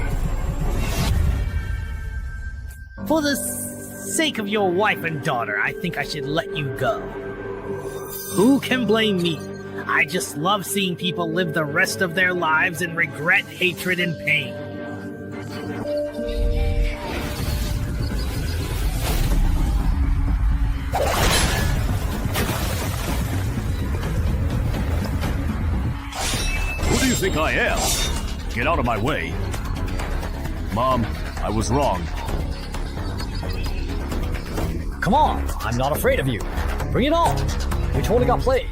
[SPEAKER 11] For the sake of your wife and daughter, I think I should let you go. Who can blame me? I just love seeing people live the rest of their lives in regret, hatred, and pain.
[SPEAKER 2] Who do you think I am? Get out of my way. Mom, I was wrong.
[SPEAKER 13] Come on, I'm not afraid of you. Bring it on. We totally got played.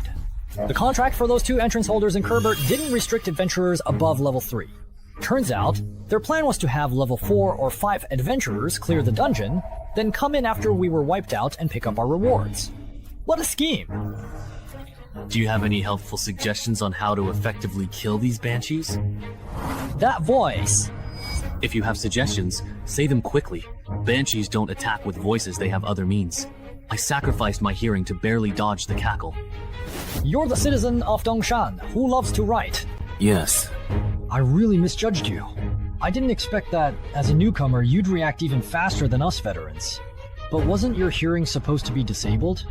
[SPEAKER 13] The contract for those 2 entrance holders in Kerbert didn't restrict adventurers above level 3. Turns out, their plan was to have level 4 or 5 adventurers clear the dungeon, then come in after we were wiped out and pick up our rewards. What a scheme!
[SPEAKER 3] Do you have any helpful suggestions on how to effectively kill these banshees?
[SPEAKER 13] That voice!
[SPEAKER 3] If you have suggestions, say them quickly. Banshees don't attack with voices, they have other means. I sacrificed my hearing to barely dodge the cackle.
[SPEAKER 13] You're the citizen of Dongshan who loves to write.
[SPEAKER 3] Yes.
[SPEAKER 13] I really misjudged you. I didn't expect that, as a newcomer, you'd react even faster than us veterans. But wasn't your hearing supposed to be disabled?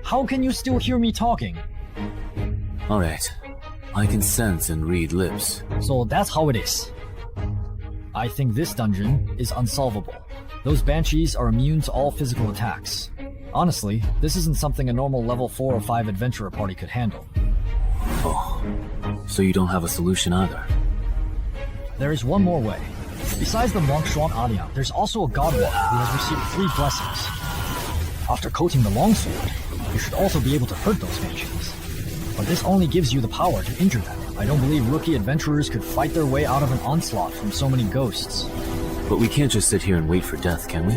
[SPEAKER 13] How can you still hear me talking?
[SPEAKER 3] Alright. I can sense and read lips.
[SPEAKER 13] So that's how it is. I think this dungeon is unsolvable. Those banshees are immune to all physical attacks. Honestly, this isn't something a normal level 4 or 5 adventurer party could handle.
[SPEAKER 3] Oh, so you don't have a solution either?
[SPEAKER 13] There is one more way. Besides the monk Shuan Alia, there's also a godwalker who has received 3 blessings. After coating the longsword, you should also be able to hurt those banshees. But this only gives you the power to injure them. I don't believe rookie adventurers could fight their way out of an onslaught from so many ghosts.
[SPEAKER 3] But we can't just sit here and wait for death, can we?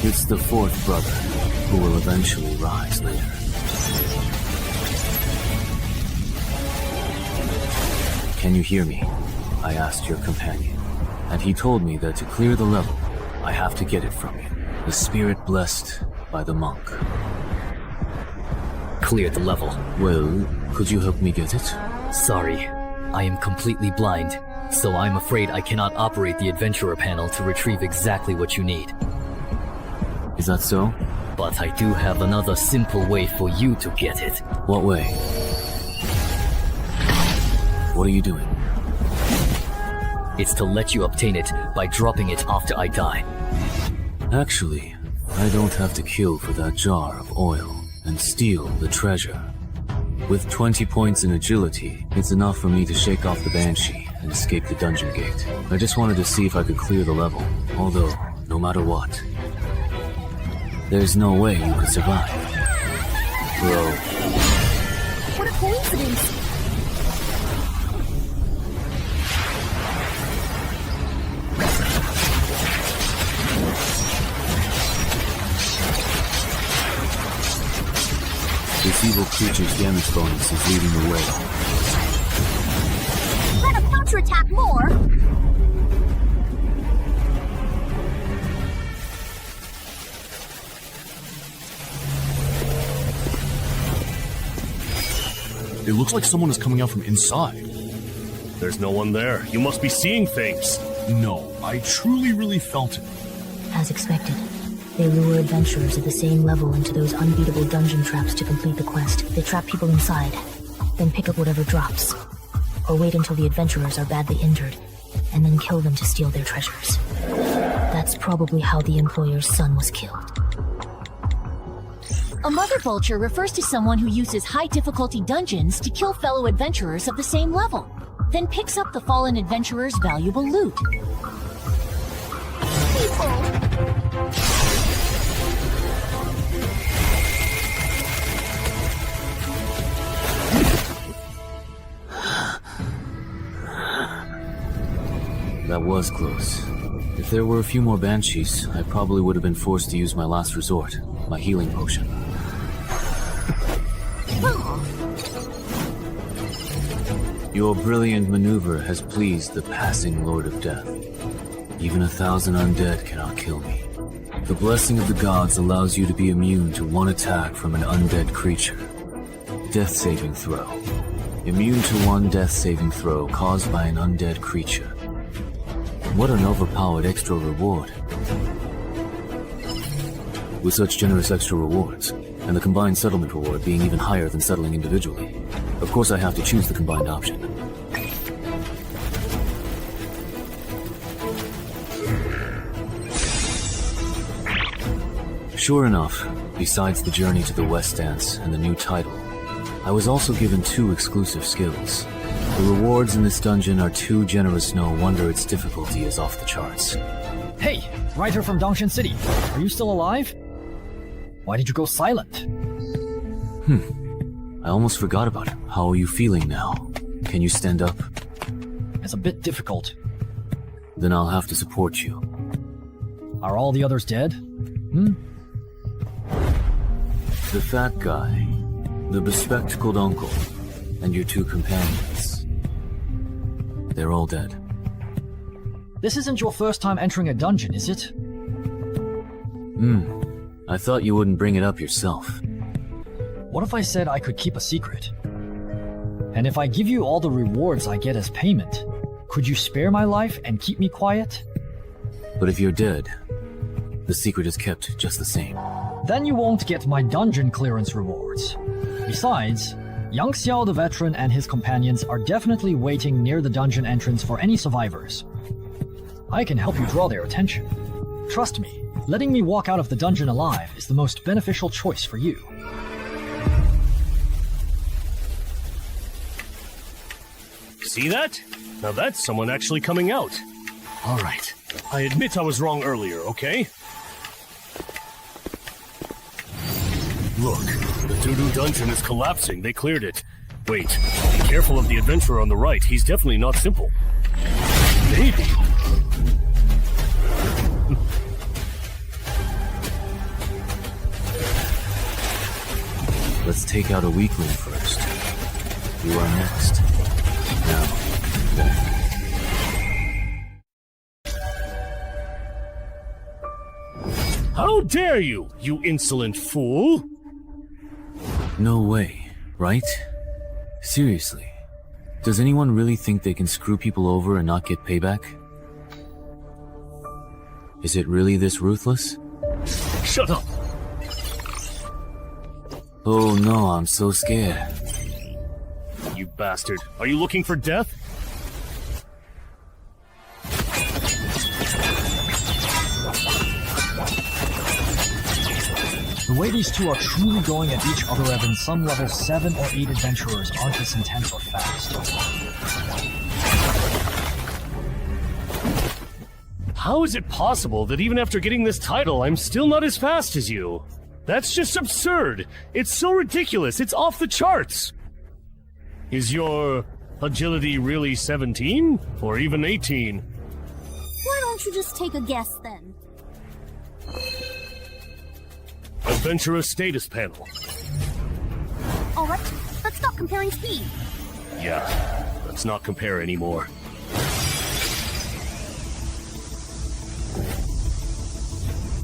[SPEAKER 3] It's the 4th brother, who will eventually rise later. Can you hear me? I asked your companion, and he told me that to clear the level, I have to get it from you. The spirit blessed by the monk.
[SPEAKER 11] Clear the level.
[SPEAKER 3] Well, could you help me get it?
[SPEAKER 11] Sorry, I am completely blind, so I'm afraid I cannot operate the adventurer panel to retrieve exactly what you need.
[SPEAKER 3] Is that so?
[SPEAKER 11] But I do have another simple way for you to get it.
[SPEAKER 3] What way? What are you doing?
[SPEAKER 11] It's to let you obtain it by dropping it after I die.
[SPEAKER 3] Actually, I don't have to kill for that jar of oil and steal the treasure. With 20 points in agility, it's enough for me to shake off the Banshee and escape the dungeon gate. I just wanted to see if I could clear the level, although, no matter what, there's no way you could survive. Bro.
[SPEAKER 9] What a coincidence!
[SPEAKER 3] This evil creature's damage bonus is leading the way.
[SPEAKER 9] Let him counterattack more!
[SPEAKER 1] It looks like someone is coming out from inside.
[SPEAKER 2] There's no one there. You must be seeing things.
[SPEAKER 1] No, I truly really felt it.
[SPEAKER 12] As expected, they lure adventurers at the same level into those unbeatable dungeon traps to complete the quest. They trap people inside, then pick up whatever drops. Or wait until the adventurers are badly injured, and then kill them to steal their treasures. That's probably how the employer's son was killed.
[SPEAKER 9] A mother vulture refers to someone who uses high-difficulty dungeons to kill fellow adventurers of the same level, then picks up the fallen adventurer's valuable loot.
[SPEAKER 3] That was close. If there were a few more Banshees, I probably would have been forced to use my last resort, my healing potion. Your brilliant maneuver has pleased the passing Lord of Death. Even 1,000 undead cannot kill me. The blessing of the gods allows you to be immune to one attack from an undead creature. Death saving throw. Immune to one death saving throw caused by an undead creature. What an overpowered extra reward. With such generous extra rewards, and the combined settlement reward being even higher than settling individually, of course I have to choose the combined option. Sure enough, besides the journey to the West Dance and the new title, I was also given 2 exclusive skills. The rewards in this dungeon are too generous, no wonder its difficulty is off the charts.
[SPEAKER 13] Hey, writer from Dongshan City, are you still alive? Why did you go silent?
[SPEAKER 3] I almost forgot about it. How are you feeling now? Can you stand up?
[SPEAKER 13] It's a bit difficult.
[SPEAKER 3] Then I'll have to support you.
[SPEAKER 13] Are all the others dead?
[SPEAKER 3] The fat guy, the bespectacled uncle, and your 2 companions. They're all dead.
[SPEAKER 13] This isn't your first time entering a dungeon, is it?
[SPEAKER 3] I thought you wouldn't bring it up yourself.
[SPEAKER 13] What if I said I could keep a secret? And if I give you all the rewards I get as payment, could you spare my life and keep me quiet?
[SPEAKER 3] But if you're dead, the secret is kept just the same.
[SPEAKER 13] Then you won't get my dungeon clearance rewards. Besides, Yang Xiao the veteran and his companions are definitely waiting near the dungeon entrance for any survivors. I can help you draw their attention. Trust me, letting me walk out of the dungeon alive is the most beneficial choice for you.
[SPEAKER 2] See that? Now that's someone actually coming out. All right. I admit I was wrong earlier, okay? Look, the doo-doo dungeon is collapsing. They cleared it. Wait, be careful of the adventurer on the right. He's definitely not simple. Maybe.
[SPEAKER 3] Let's take out a weakling first. You are next. Now, then.
[SPEAKER 2] How dare you, you insolent fool!
[SPEAKER 3] No way, right? Seriously. Does anyone really think they can screw people over and not get payback? Is it really this ruthless?
[SPEAKER 2] Shut up!
[SPEAKER 3] Oh no, I'm so scared.
[SPEAKER 2] You bastard. Are you looking for death?
[SPEAKER 13] The way these two are truly going at each other, even some level 7 or 8 adventurers aren't this intense or fast.
[SPEAKER 2] How is it possible that even after getting this title, I'm still not as fast as you? That's just absurd. It's so ridiculous. It's off the charts. Is your agility really 17? Or even 18?
[SPEAKER 9] Why don't you just take a guess then?
[SPEAKER 2] Adventurer status panel.
[SPEAKER 9] Alright, let's stop comparing speed.
[SPEAKER 2] Yeah, let's not compare anymore.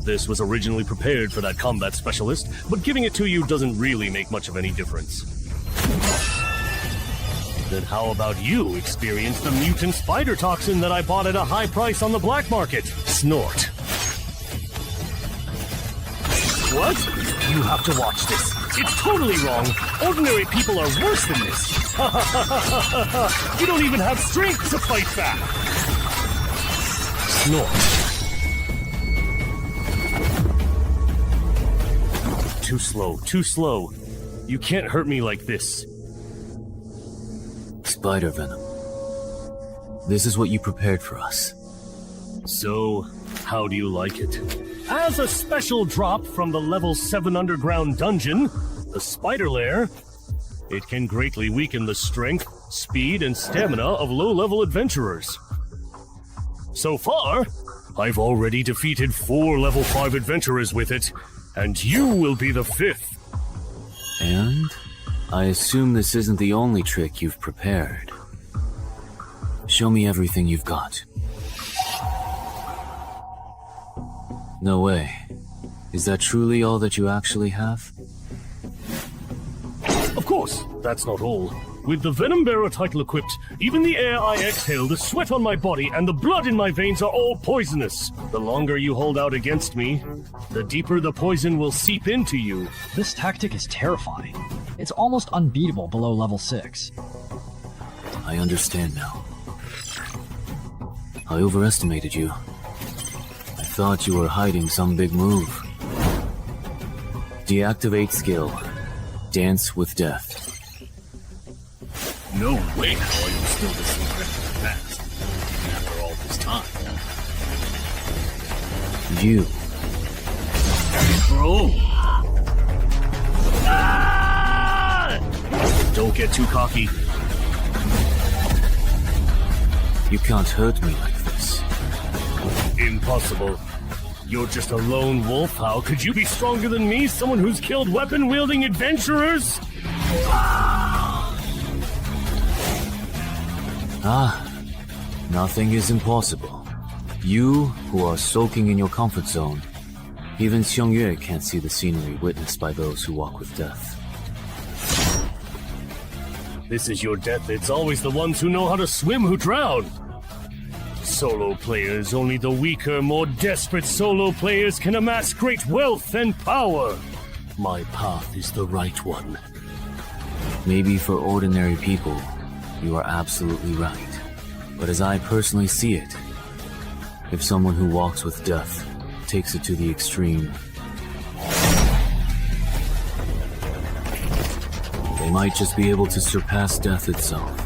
[SPEAKER 2] This was originally prepared for that combat specialist, but giving it to you doesn't really make much of any difference. Then how about you experience the mutant spider toxin that I bought at a high price on the black market? Snort. What? You have to watch this. It's totally wrong. Ordinary people are worse than this. You don't even have strength to fight back. Snort. Too slow, too slow. You can't hurt me like this.
[SPEAKER 3] Spider venom. This is what you prepared for us.
[SPEAKER 2] So, how do you like it? As a special drop from the level 7 underground dungeon, the Spider Lair, it can greatly weaken the strength, speed, and stamina of low-level adventurers. So far, I've already defeated 4 level 5 adventurers with it, and you will be the 5th.
[SPEAKER 3] And I assume this isn't the only trick you've prepared. Show me everything you've got. No way. Is that truly all that you actually have?
[SPEAKER 2] Of course, that's not all. With the Venom Bearer title equipped, even the air I exhale, the sweat on my body, and the blood in my veins are all poisonous. The longer you hold out against me, the deeper the poison will seep into you.
[SPEAKER 13] This tactic is terrifying. It's almost unbeatable below level 6.
[SPEAKER 3] I understand now. I overestimated you. I thought you were hiding some big move. Deactivate skill. Dance with death.
[SPEAKER 2] No way how are you still this incredibly fast after all this time.
[SPEAKER 3] You.
[SPEAKER 2] Bro! Ah! Don't get too cocky.
[SPEAKER 3] You can't hurt me like this.
[SPEAKER 2] Impossible. You're just a lone wolf. How could you be stronger than me? Someone who's killed weapon-wielding adventurers?
[SPEAKER 3] Nothing is impossible. You, who are soaking in your comfort zone, even Xiangyue can't see the scenery witnessed by those who walk with death.
[SPEAKER 2] This is your death. It's always the ones who know how to swim who drown. Solo players, only the weaker, more desperate solo players can amass great wealth and power. My path is the right one.
[SPEAKER 3] Maybe for ordinary people, you are absolutely right. But as I personally see it, if someone who walks with death takes it to the extreme, they might just be able to surpass death itself.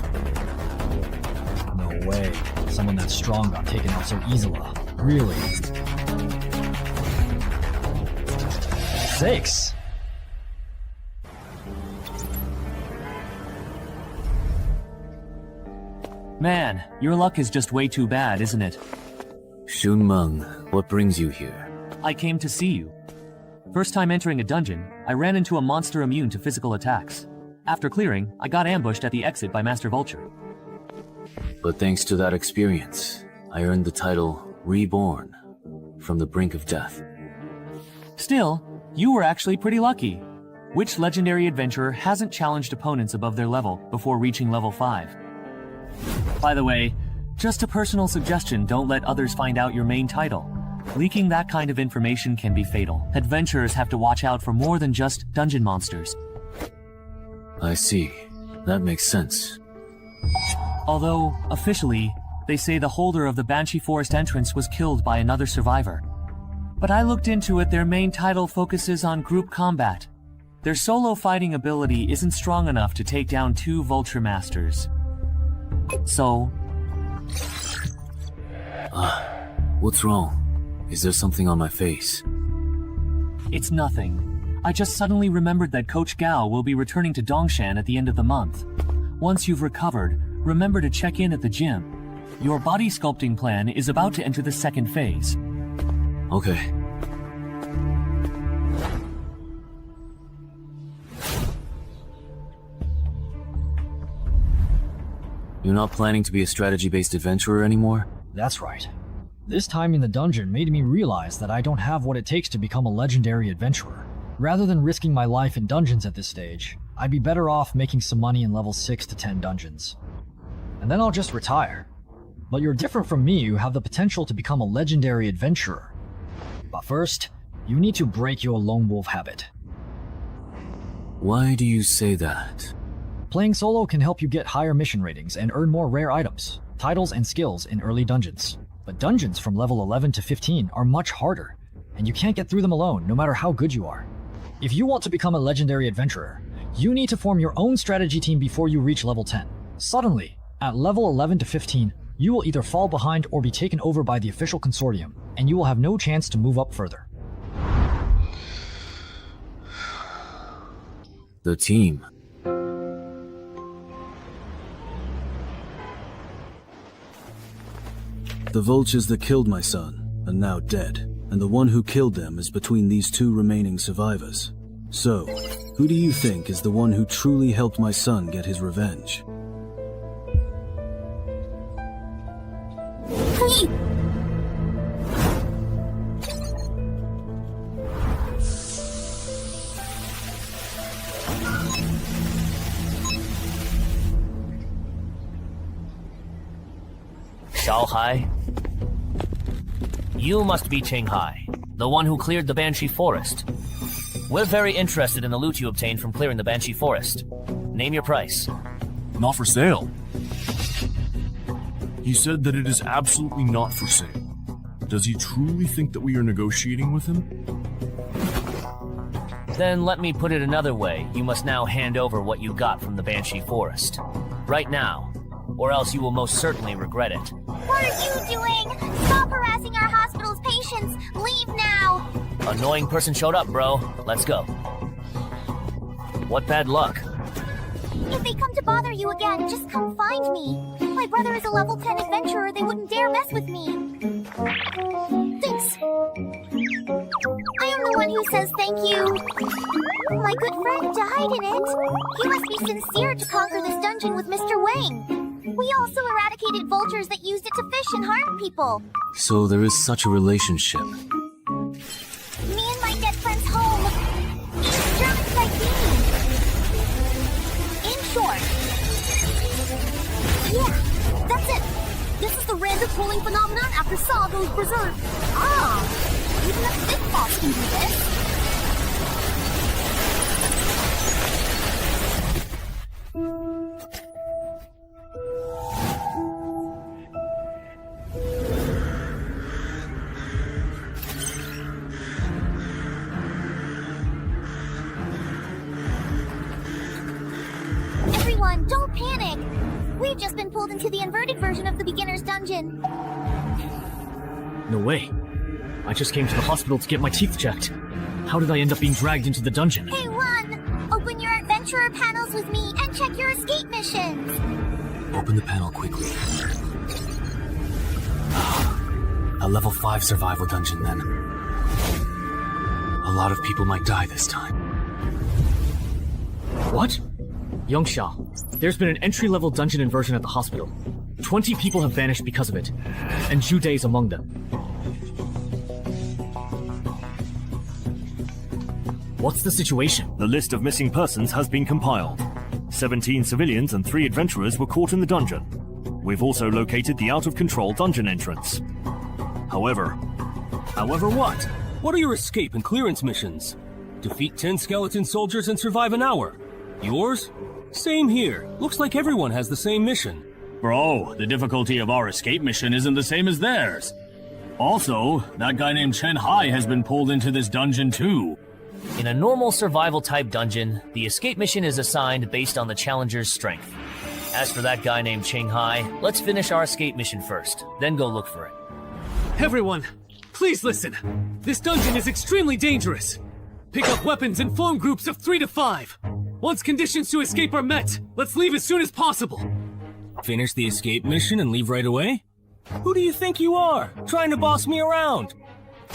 [SPEAKER 13] No way. Someone that strong got taken out so easily. Really? 6.
[SPEAKER 3] Man, your luck is just way too bad, isn't it? Shunmeng, what brings you here?
[SPEAKER 14] I came to see you. First time entering a dungeon, I ran into a monster immune to physical attacks. After clearing, I got ambushed at the exit by Master Vulture.
[SPEAKER 3] But thanks to that experience, I earned the title Reborn, from the brink of death.
[SPEAKER 14] Still, you were actually pretty lucky. Which legendary adventurer hasn't challenged opponents above their level before reaching level 5? By the way, just a personal suggestion, don't let others find out your main title. Leaking that kind of information can be fatal. Adventurers have to watch out for more than just dungeon monsters.
[SPEAKER 3] I see. That makes sense.
[SPEAKER 14] Although, officially, they say the holder of the Banshee Forest entrance was killed by another survivor. But I looked into it, their main title focuses on group combat. Their solo fighting ability isn't strong enough to take down 2 vulture masters. So...
[SPEAKER 3] What's wrong? Is there something on my face?
[SPEAKER 14] It's nothing. I just suddenly remembered that Coach Gao will be returning to Dongshan at the end of the month. Once you've recovered, remember to check in at the gym. Your body sculpting plan is about to enter the second phase.
[SPEAKER 3] Okay. You're not planning to be a strategy-based adventurer anymore?
[SPEAKER 13] That's right. This time in the dungeon made me realize that I don't have what it takes to become a legendary adventurer. Rather than risking my life in dungeons at this stage, I'd be better off making some money in level 6 to 10 dungeons. And then I'll just retire. But you're different from me, you have the potential to become a legendary adventurer. But first, you need to break your lone wolf habit.
[SPEAKER 3] Why do you say that?
[SPEAKER 13] Playing solo can help you get higher mission ratings and earn more rare items, titles, and skills in early dungeons. But dungeons from level 11 to 15 are much harder, and you can't get through them alone, no matter how good you are. If you want to become a legendary adventurer, you need to form your own strategy team before you reach level 10. Suddenly, at level 11 to 15, you will either fall behind or be taken over by the official consortium, and you will have no chance to move up further.
[SPEAKER 3] The team. The vultures that killed my son are now dead, and the one who killed them is between these 2 remaining survivors. So, who do you think is the one who truly helped my son get his revenge?
[SPEAKER 8] Hai? You must be Hai, the one who cleared the Banshee Forest. We're very interested in the loot you obtained from clearing the Banshee Forest. Name your price.
[SPEAKER 2] Not for sale. He said that it is absolutely not for sale. Does he truly think that we are negotiating with him?
[SPEAKER 8] Then let me put it another way. You must now hand over what you got from the Banshee Forest. Right now, or else you will most certainly regret it.
[SPEAKER 9] What are you doing? Stop harassing our hospital's patients! Leave now!
[SPEAKER 8] Annoying person showed up, bro. Let's go. What bad luck.
[SPEAKER 9] If they come to bother you again, just come find me. My brother is a level 10 adventurer, they wouldn't dare mess with me. Thanks. I am the one who says thank you. My good friend died in it. You must be sincere to conquer this dungeon with Mr. Wang. We also eradicated vultures that used it to fish and harm people.
[SPEAKER 3] So there is such a relationship.
[SPEAKER 9] Me and my dead friend's home. Each like me. In short. Yeah, that's it. This is the random pooling phenomenon after Saw goes berserk. Ah, even a thick boss can do this. Don't panic! We've just been pulled into the inverted version of the beginner's dungeon.
[SPEAKER 11] No way. I just came to the hospital to get my teeth checked. How did I end up being dragged into the dungeon?
[SPEAKER 9] Hey, run! Open your adventurer panels with me and check your escape missions!
[SPEAKER 3] Open the panel quickly. A level 5 survival dungeon, then. A lot of people might die this time.
[SPEAKER 11] What? Youngsha, there's been an entry-level dungeon inversion at the hospital. 20 people have vanished because of it, and Jude is among them. What's the situation?
[SPEAKER 2] The list of missing persons has been compiled. 17 civilians and 3 adventurers were caught in the dungeon. We've also located the out-of-control dungeon entrance. However,
[SPEAKER 15] However, what? What are your escape and clearance missions? Defeat 10 skeleton soldiers and survive an hour. Yours? Same here. Looks like everyone has the same mission.
[SPEAKER 2] Bro, the difficulty of our escape mission isn't the same as theirs. Also, that guy named Chen Hai has been pulled into this dungeon too.
[SPEAKER 8] In a normal survival-type dungeon, the escape mission is assigned based on the challenger's strength. As for that guy named Cheng Hai, let's finish our escape mission first, then go look for it.
[SPEAKER 3] Everyone, please listen. This dungeon is extremely dangerous. Pick up weapons and form groups of 3 to 5. Once conditions to escape are met, let's leave as soon as possible.
[SPEAKER 15] Finish the escape mission and leave right away? Who do you think you are, trying to boss me around?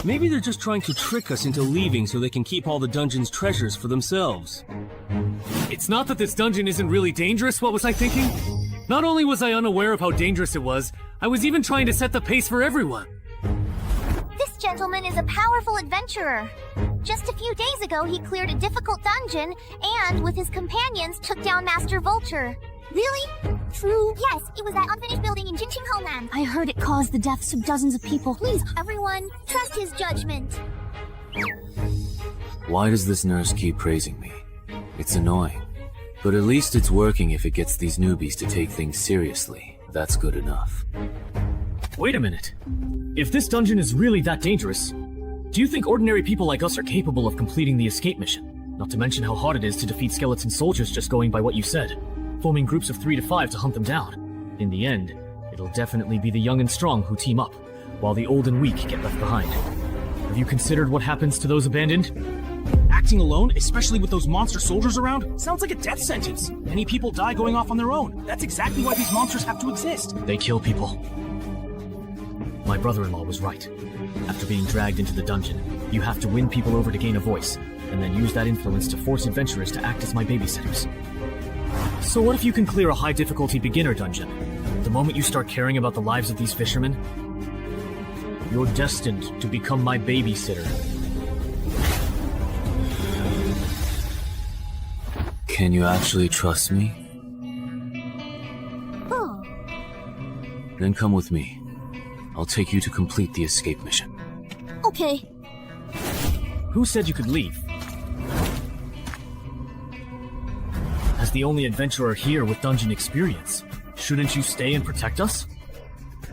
[SPEAKER 15] Maybe they're just trying to trick us into leaving so they can keep all the dungeon's treasures for themselves.
[SPEAKER 3] It's not that this dungeon isn't really dangerous, what was I thinking? Not only was I unaware of how dangerous it was, I was even trying to set the pace for everyone.
[SPEAKER 9] This gentleman is a powerful adventurer. Just a few days ago, he cleared a difficult dungeon and, with his companions, took down Master Vulture. Really? True? Yes, it was that unfinished building in Jinqing Homeland. I heard it caused the deaths of dozens of people. Please, everyone, trust his judgment.
[SPEAKER 3] Why does this nurse keep praising me? It's annoying. But at least it's working if it gets these newbies to take things seriously. That's good enough.
[SPEAKER 11] Wait a minute. If this dungeon is really that dangerous, do you think ordinary people like us are capable of completing the escape mission? Not to mention how hard it is to defeat skeleton soldiers just going by what you said. Forming groups of 3 to 5 to hunt them down. In the end, it'll definitely be the young and strong who team up, while the old and weak get left behind. Have you considered what happens to those abandoned?
[SPEAKER 16] Acting alone, especially with those monster soldiers around, sounds like a death sentence. Many people die going off on their own. That's exactly why these monsters have to exist.
[SPEAKER 11] They kill people. My brother-in-law was right. After being dragged into the dungeon, you have to win people over to gain a voice, and then use that influence to force adventurers to act as my babysitters. So what if you can clear a high-difficulty beginner dungeon? The moment you start caring about the lives of these fishermen, you're destined to become my babysitter.
[SPEAKER 3] Can you actually trust me?
[SPEAKER 9] Oh.
[SPEAKER 3] Then come with me. I'll take you to complete the escape mission.
[SPEAKER 9] Okay.
[SPEAKER 11] Who said you could leave? As the only adventurer here with dungeon experience, shouldn't you stay and protect us?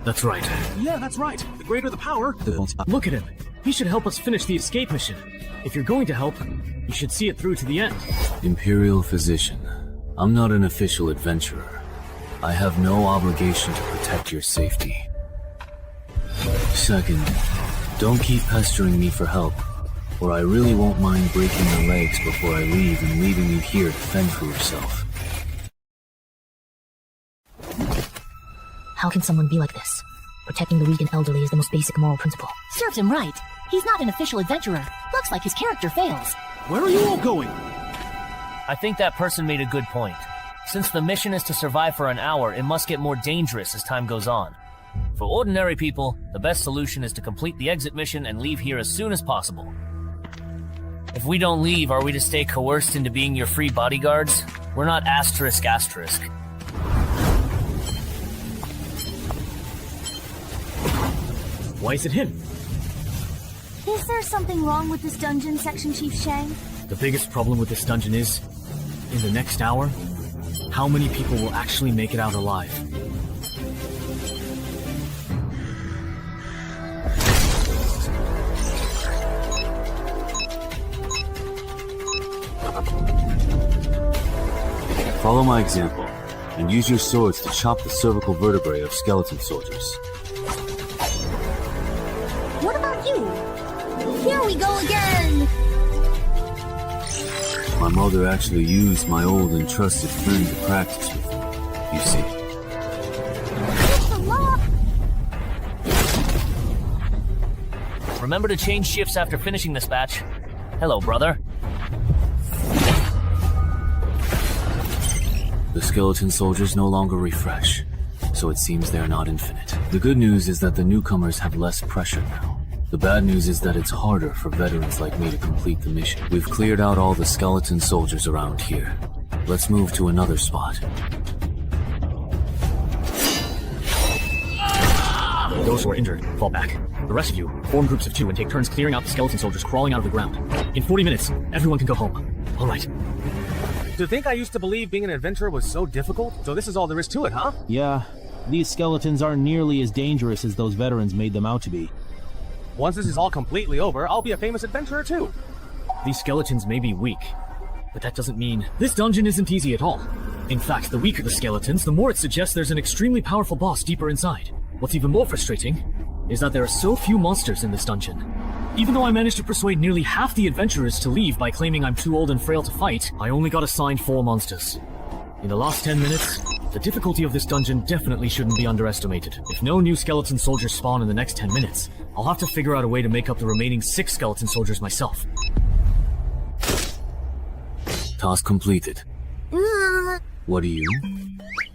[SPEAKER 11] That's right.
[SPEAKER 16] Yeah, that's right. The greater the power...
[SPEAKER 11] Look at him. He should help us finish the escape mission. If you're going to help, you should see it through to the end.
[SPEAKER 3] Imperial Physician, I'm not an official adventurer. I have no obligation to protect your safety. Second, don't keep pestering me for help, or I really won't mind breaking your legs before I leave and leaving you here to fend for yourself.
[SPEAKER 12] How can someone be like this? Protecting the weak and elderly is the most basic moral principle.
[SPEAKER 17] Serves him right. He's not an official adventurer. Looks like his character fails.
[SPEAKER 16] Where are you all going?
[SPEAKER 8] I think that person made a good point. Since the mission is to survive for an hour, it must get more dangerous as time goes on. For ordinary people, the best solution is to complete the exit mission and leave here as soon as possible. If we don't leave, are we to stay coerced into being your free bodyguards? We're not asterisk.
[SPEAKER 11] Why is it him?
[SPEAKER 9] Is there something wrong with this dungeon, Section Chief Shang?
[SPEAKER 11] The biggest problem with this dungeon is, in the next hour, how many people will actually make it out alive?
[SPEAKER 3] Follow my example, and use your swords to chop the cervical vertebrae of skeleton soldiers.
[SPEAKER 9] What about you? Here we go again!
[SPEAKER 3] My mother actually used my old and trusted friend to practice with me, you see.
[SPEAKER 8] Remember to change shifts after finishing this batch. Hello, brother.
[SPEAKER 3] The skeleton soldiers no longer refresh, so it seems they're not infinite. The good news is that the newcomers have less pressure now. The bad news is that it's harder for veterans like me to complete the mission. We've cleared out all the skeleton soldiers around here. Let's move to another spot.
[SPEAKER 11] Those who are injured, fall back. The rest of you, form groups of 2 and take turns clearing out the skeleton soldiers crawling out of the ground. In 40 minutes, everyone can go home. All right.
[SPEAKER 16] To think I used to believe being an adventurer was so difficult, so this is all there is to it, huh?
[SPEAKER 18] Yeah, these skeletons aren't nearly as dangerous as those veterans made them out to be.
[SPEAKER 16] Once this is all completely over, I'll be a famous adventurer too.
[SPEAKER 11] These skeletons may be weak, but that doesn't mean this dungeon isn't easy at all. In fact, the weaker the skeletons, the more it suggests there's an extremely powerful boss deeper inside. What's even more frustrating is that there are so few monsters in this dungeon. Even though I managed to persuade nearly half the adventurers to leave by claiming I'm too old and frail to fight, I only got assigned 4 monsters. In the last 10 minutes, the difficulty of this dungeon definitely shouldn't be underestimated. If no new skeleton soldiers spawn in the next 10 minutes, I'll have to figure out a way to make up the remaining 6 skeleton soldiers myself.
[SPEAKER 3] Task completed. What do you?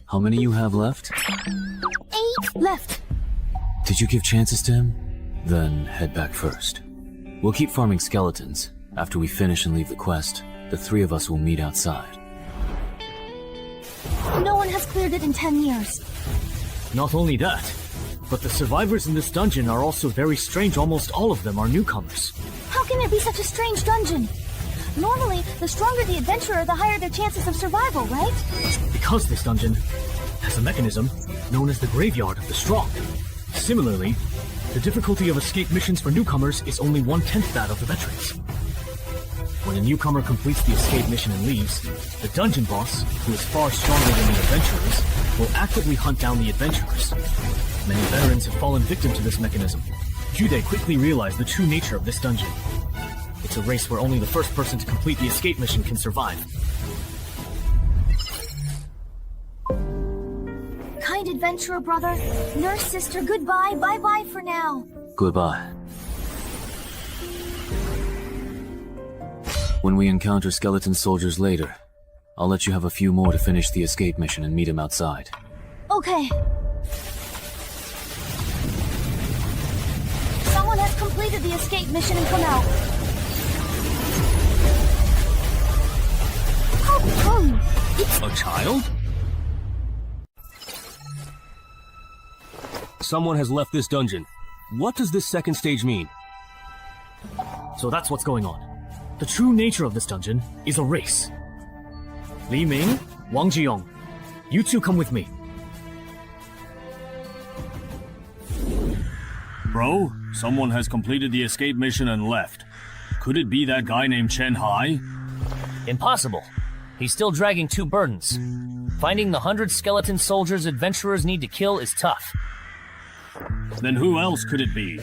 [SPEAKER 3] How many you have left?
[SPEAKER 17] 8 left.
[SPEAKER 3] Did you give chances to him? Then head back first. We'll keep farming skeletons. After we finish and leave the quest, the 3 of us will meet outside.
[SPEAKER 17] No one has cleared it in 10 years.
[SPEAKER 11] Not only that, but the survivors in this dungeon are also very strange. Almost all of them are newcomers.
[SPEAKER 17] How can it be such a strange dungeon? Normally, the stronger the adventurer, the higher their chances of survival, right?
[SPEAKER 11] Because this dungeon has a mechanism known as the Graveyard of the Strong. Similarly, the difficulty of escape missions for newcomers is only 1/10 that of the veterans. When a newcomer completes the escape mission and leaves, the dungeon boss, who is far stronger than the adventurers, will actively hunt down the adventurers. Many veterans have fallen victim to this mechanism. Jude quickly realized the true nature of this dungeon. It's a race where only the first person to complete the escape mission can survive.
[SPEAKER 17] Kind adventurer brother, nurse sister, goodbye, bye-bye for now.
[SPEAKER 3] Goodbye. When we encounter skeleton soldiers later, I'll let you have a few more to finish the escape mission and meet him outside.
[SPEAKER 17] Okay. Someone has completed the escape mission and come out. How come? It's
[SPEAKER 15] A child? Someone has left this dungeon. What does this second stage mean?
[SPEAKER 11] So that's what's going on. The true nature of this dungeon is a race. Li Ming, Wang Jiyong, you 2 come with me.
[SPEAKER 2] Bro, someone has completed the escape mission and left. Could it be that guy named Chen Hai?
[SPEAKER 8] Impossible. He's still dragging 2 burdens. Finding the 100 skeleton soldiers adventurers need to kill is tough.
[SPEAKER 2] Then who else could it be?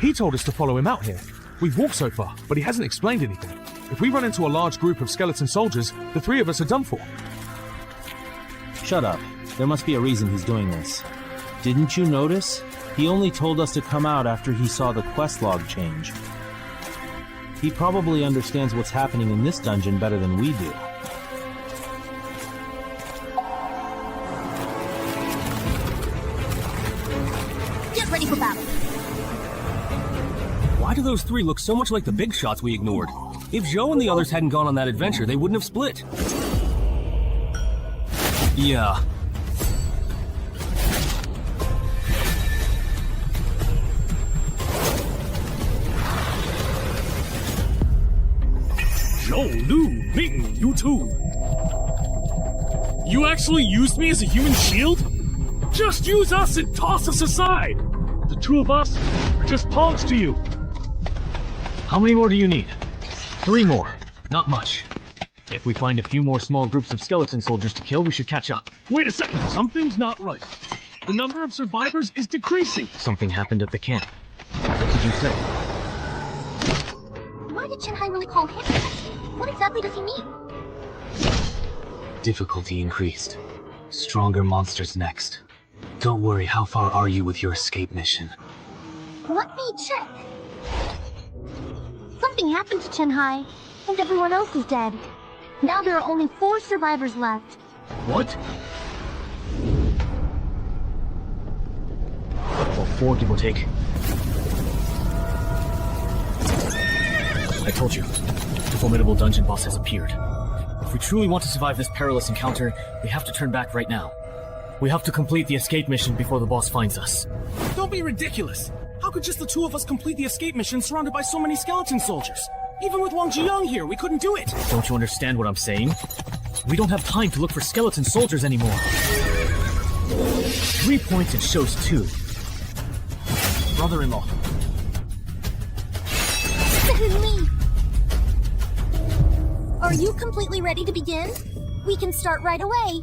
[SPEAKER 16] He told us to follow him out here. We've walked so far, but he hasn't explained anything. If we run into a large group of skeleton soldiers, the 3 of us are done for.
[SPEAKER 18] Shut up. There must be a reason he's doing this. Didn't you notice? He only told us to come out after he saw the quest log change. He probably understands what's happening in this dungeon better than we do.
[SPEAKER 17] get ready for battle.
[SPEAKER 15] Why do those 3 look so much like the big shots we ignored? If Zhou and the others hadn't gone on that adventure, they wouldn't have split. Yeah.
[SPEAKER 19] Zhou, Lu, Ming, you too. You actually used me as a human shield? Just use us and toss us aside. The 2 of us are just pawns to you.
[SPEAKER 11] How many more do you need? 3 more. Not much. If we find a few more small groups of skeleton soldiers to kill, we should catch up.
[SPEAKER 19] Wait a second, something's not right. The number of survivors is decreasing.
[SPEAKER 11] Something happened at the camp. What did you say?
[SPEAKER 17] Why did Chen Hai really call him that? What exactly does he mean?
[SPEAKER 3] Difficulty increased. Stronger monsters next. Don't worry, how far are you with your escape mission?
[SPEAKER 17] Let me check. Something happened to Chen Hai, and everyone else is dead. Now there are only 4 survivors left.
[SPEAKER 11] What? Well, 4 give or take. I told you, the formidable dungeon boss has appeared. If we truly want to survive this perilous encounter, we have to turn back right now. We have to complete the escape mission before the boss finds us.
[SPEAKER 16] Don't be ridiculous! How could just the two of us complete the escape mission surrounded by so many skeleton soldiers? Even with Wang Jiyoung here, we couldn't do it!
[SPEAKER 11] Don't you understand what I'm saying? We don't have time to look for skeleton soldiers anymore. 3 points and shows 2. Brother-in-law.
[SPEAKER 17] Are you completely ready to begin? We can start right away.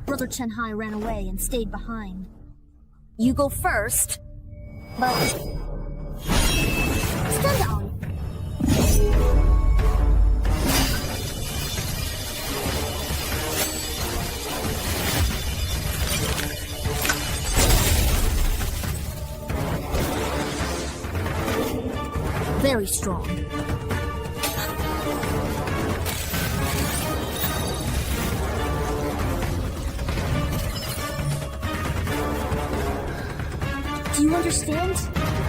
[SPEAKER 17] Brother Chen Hai ran away and stayed behind. You go first, but stand down. Very strong. Do you understand?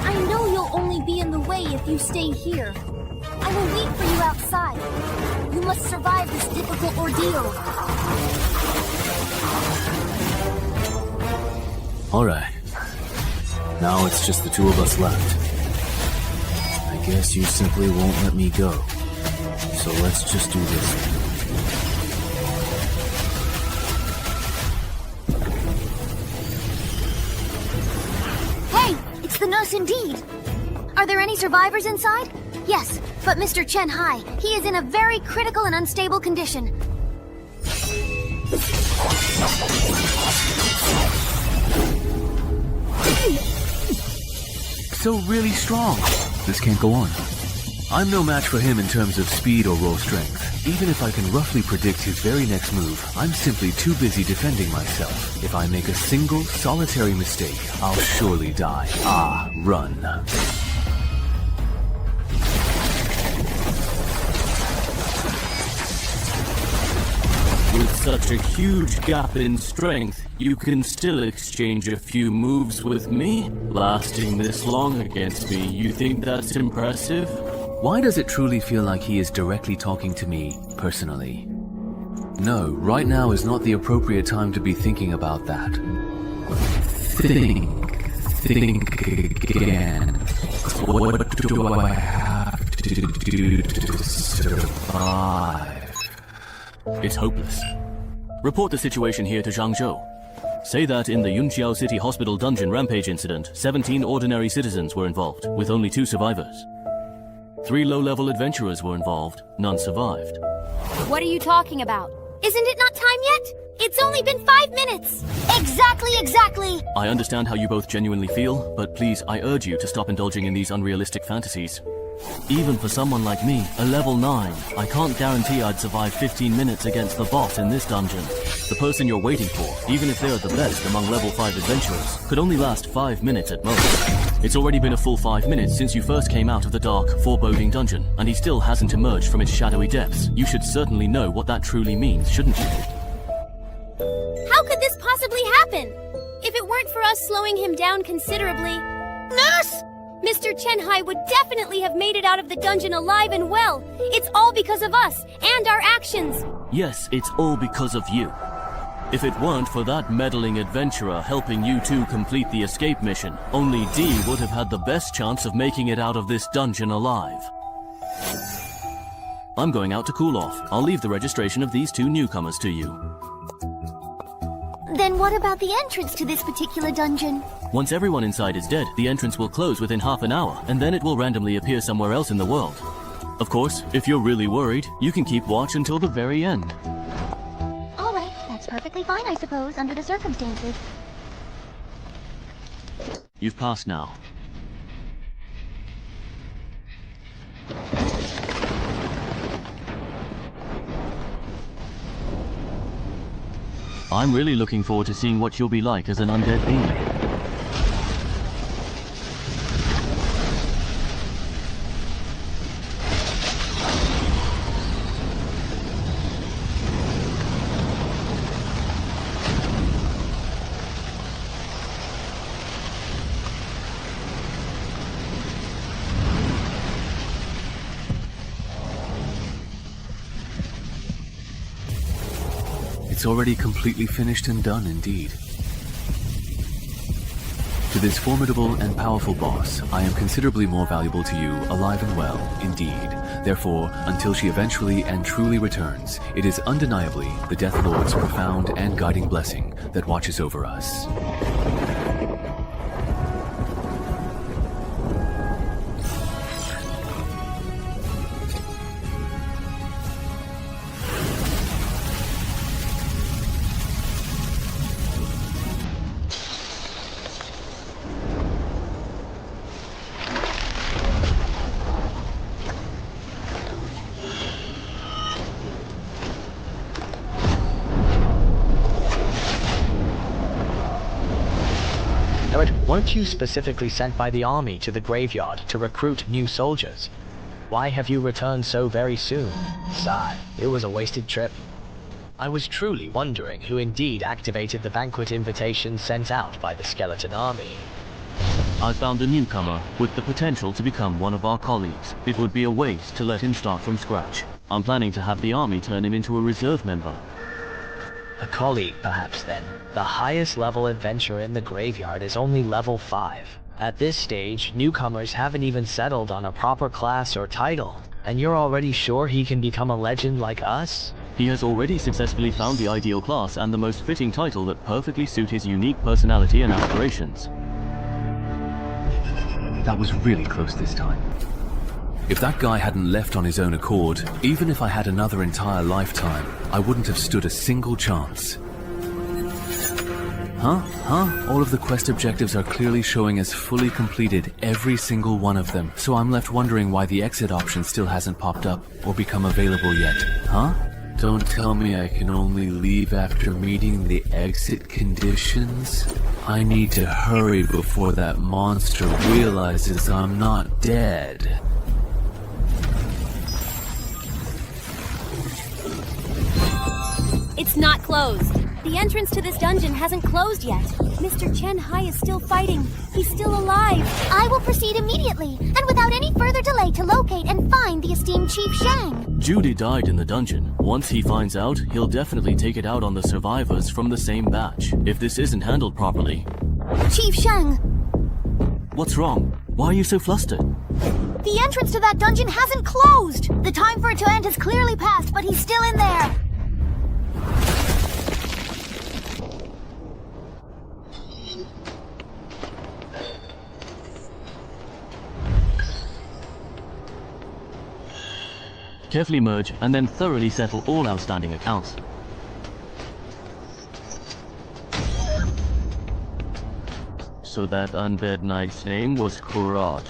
[SPEAKER 17] I know you'll only be in the way if you stay here. I will wait for you outside. You must survive this difficult ordeal.
[SPEAKER 3] Alright. Now it's just the two of us left. I guess you simply won't let me go. So let's just do this.
[SPEAKER 17] Hey, it's the nurse indeed. Are there any survivors inside? Yes, but Mr. Chen Hai, he is in a very critical and unstable condition.
[SPEAKER 3] So really strong. This can't go on. I'm no match for him in terms of speed or raw strength. Even if I can roughly predict his very next move, I'm simply too busy defending myself. If I make a single, solitary mistake, I'll surely die. Run.
[SPEAKER 15] With such a huge gap in strength, you can still exchange a few moves with me? Lasting this long against me, you think that's impressive?
[SPEAKER 3] Why does it truly feel like he is directly talking to me, personally? No, right now is not the appropriate time to be thinking about that. Think again. What do I have to do to survive?
[SPEAKER 15] It's hopeless. Report the situation here to Zhangzhou. Say that in the Yunqiao City Hospital dungeon rampage incident, 17 ordinary citizens were involved, with only 2 survivors. 3 low-level adventurers were involved, none survived.
[SPEAKER 17] What are you talking about? Isn't it not time yet? It's only been 5 minutes! Exactly!
[SPEAKER 15] I understand how you both genuinely feel, but please, I urge you to stop indulging in these unrealistic fantasies. Even for someone like me, a level 9, I can't guarantee I'd survive 15 minutes against the boss in this dungeon. The person you're waiting for, even if they're the best among level 5 adventurers, could only last 5 minutes at most. It's already been a full 5 minutes since you first came out of the dark, foreboding dungeon, and he still hasn't emerged from its shadowy depths. You should certainly know what that truly means, shouldn't you?
[SPEAKER 17] How could this possibly happen? If it weren't for us slowing him down considerably... Nurse! Mr. Chen Hai would definitely have made it out of the dungeon alive and well. It's all because of us and our actions.
[SPEAKER 15] Yes, it's all because of you. If it weren't for that meddling adventurer helping you two complete the escape mission, only D would have had the best chance of making it out of this dungeon alive. I'm going out to cool off. I'll leave the registration of these 2 newcomers to you.
[SPEAKER 17] Then what about the entrance to this particular dungeon?
[SPEAKER 15] Once everyone inside is dead, the entrance will close within half an hour, and then it will randomly appear somewhere else in the world. Of course, if you're really worried, you can keep watch until the very end.
[SPEAKER 17] Alright, that's perfectly fine, I suppose, under the circumstances.
[SPEAKER 15] You've passed now. I'm really looking forward to seeing what you'll be like as an undead being.
[SPEAKER 3] It's already completely finished and done indeed. To this formidable and powerful boss, I am considerably more valuable to you, alive and well, indeed. Therefore, until she eventually and truly returns, it is undeniably the Death Lord's profound and guiding blessing that watches over us.
[SPEAKER 20] Weren't you specifically sent by the army to the graveyard to recruit new soldiers? Why have you returned so very soon? Sigh, it was a wasted trip. I was truly wondering who indeed activated the banquet invitation sent out by the skeleton army.
[SPEAKER 14] I found a newcomer with the potential to become one of our colleagues. It would be a waste to let him start from scratch. I'm planning to have the army turn him into a reserve member.
[SPEAKER 20] A colleague, perhaps, then. The highest level adventurer in the graveyard is only level 5. At this stage, newcomers haven't even settled on a proper class or title. And you're already sure he can become a legend like us?
[SPEAKER 14] He has already successfully found the ideal class and the most fitting title that perfectly suit his unique personality and aspirations.
[SPEAKER 3] That was really close this time. If that guy hadn't left on his own accord, even if I had another entire lifetime, I wouldn't have stood a single chance. Huh? All of the quest objectives are clearly showing as fully completed, every single one of them, so I'm left wondering why the exit option still hasn't popped up or become available yet. Huh? Don't tell me I can only leave after meeting the exit conditions? I need to hurry before that monster realizes I'm not dead.
[SPEAKER 17] It's not closed. The entrance to this dungeon hasn't closed yet. Mr. Chen Hai is still fighting. He's still alive.
[SPEAKER 9] I will proceed immediately, and without any further delay, to locate and find the esteemed Chief Shang.
[SPEAKER 14] Judy died in the dungeon. Once he finds out, he'll definitely take it out on the survivors from the same batch. If this isn't handled properly...
[SPEAKER 9] Chief Shang!
[SPEAKER 14] What's wrong? Why are you so flustered?
[SPEAKER 9] The entrance to that dungeon hasn't closed! The time for it to end has clearly passed, but he's still in there!
[SPEAKER 14] Carefully merge and then thoroughly settle all outstanding accounts. So that undead knight's name was Kurat.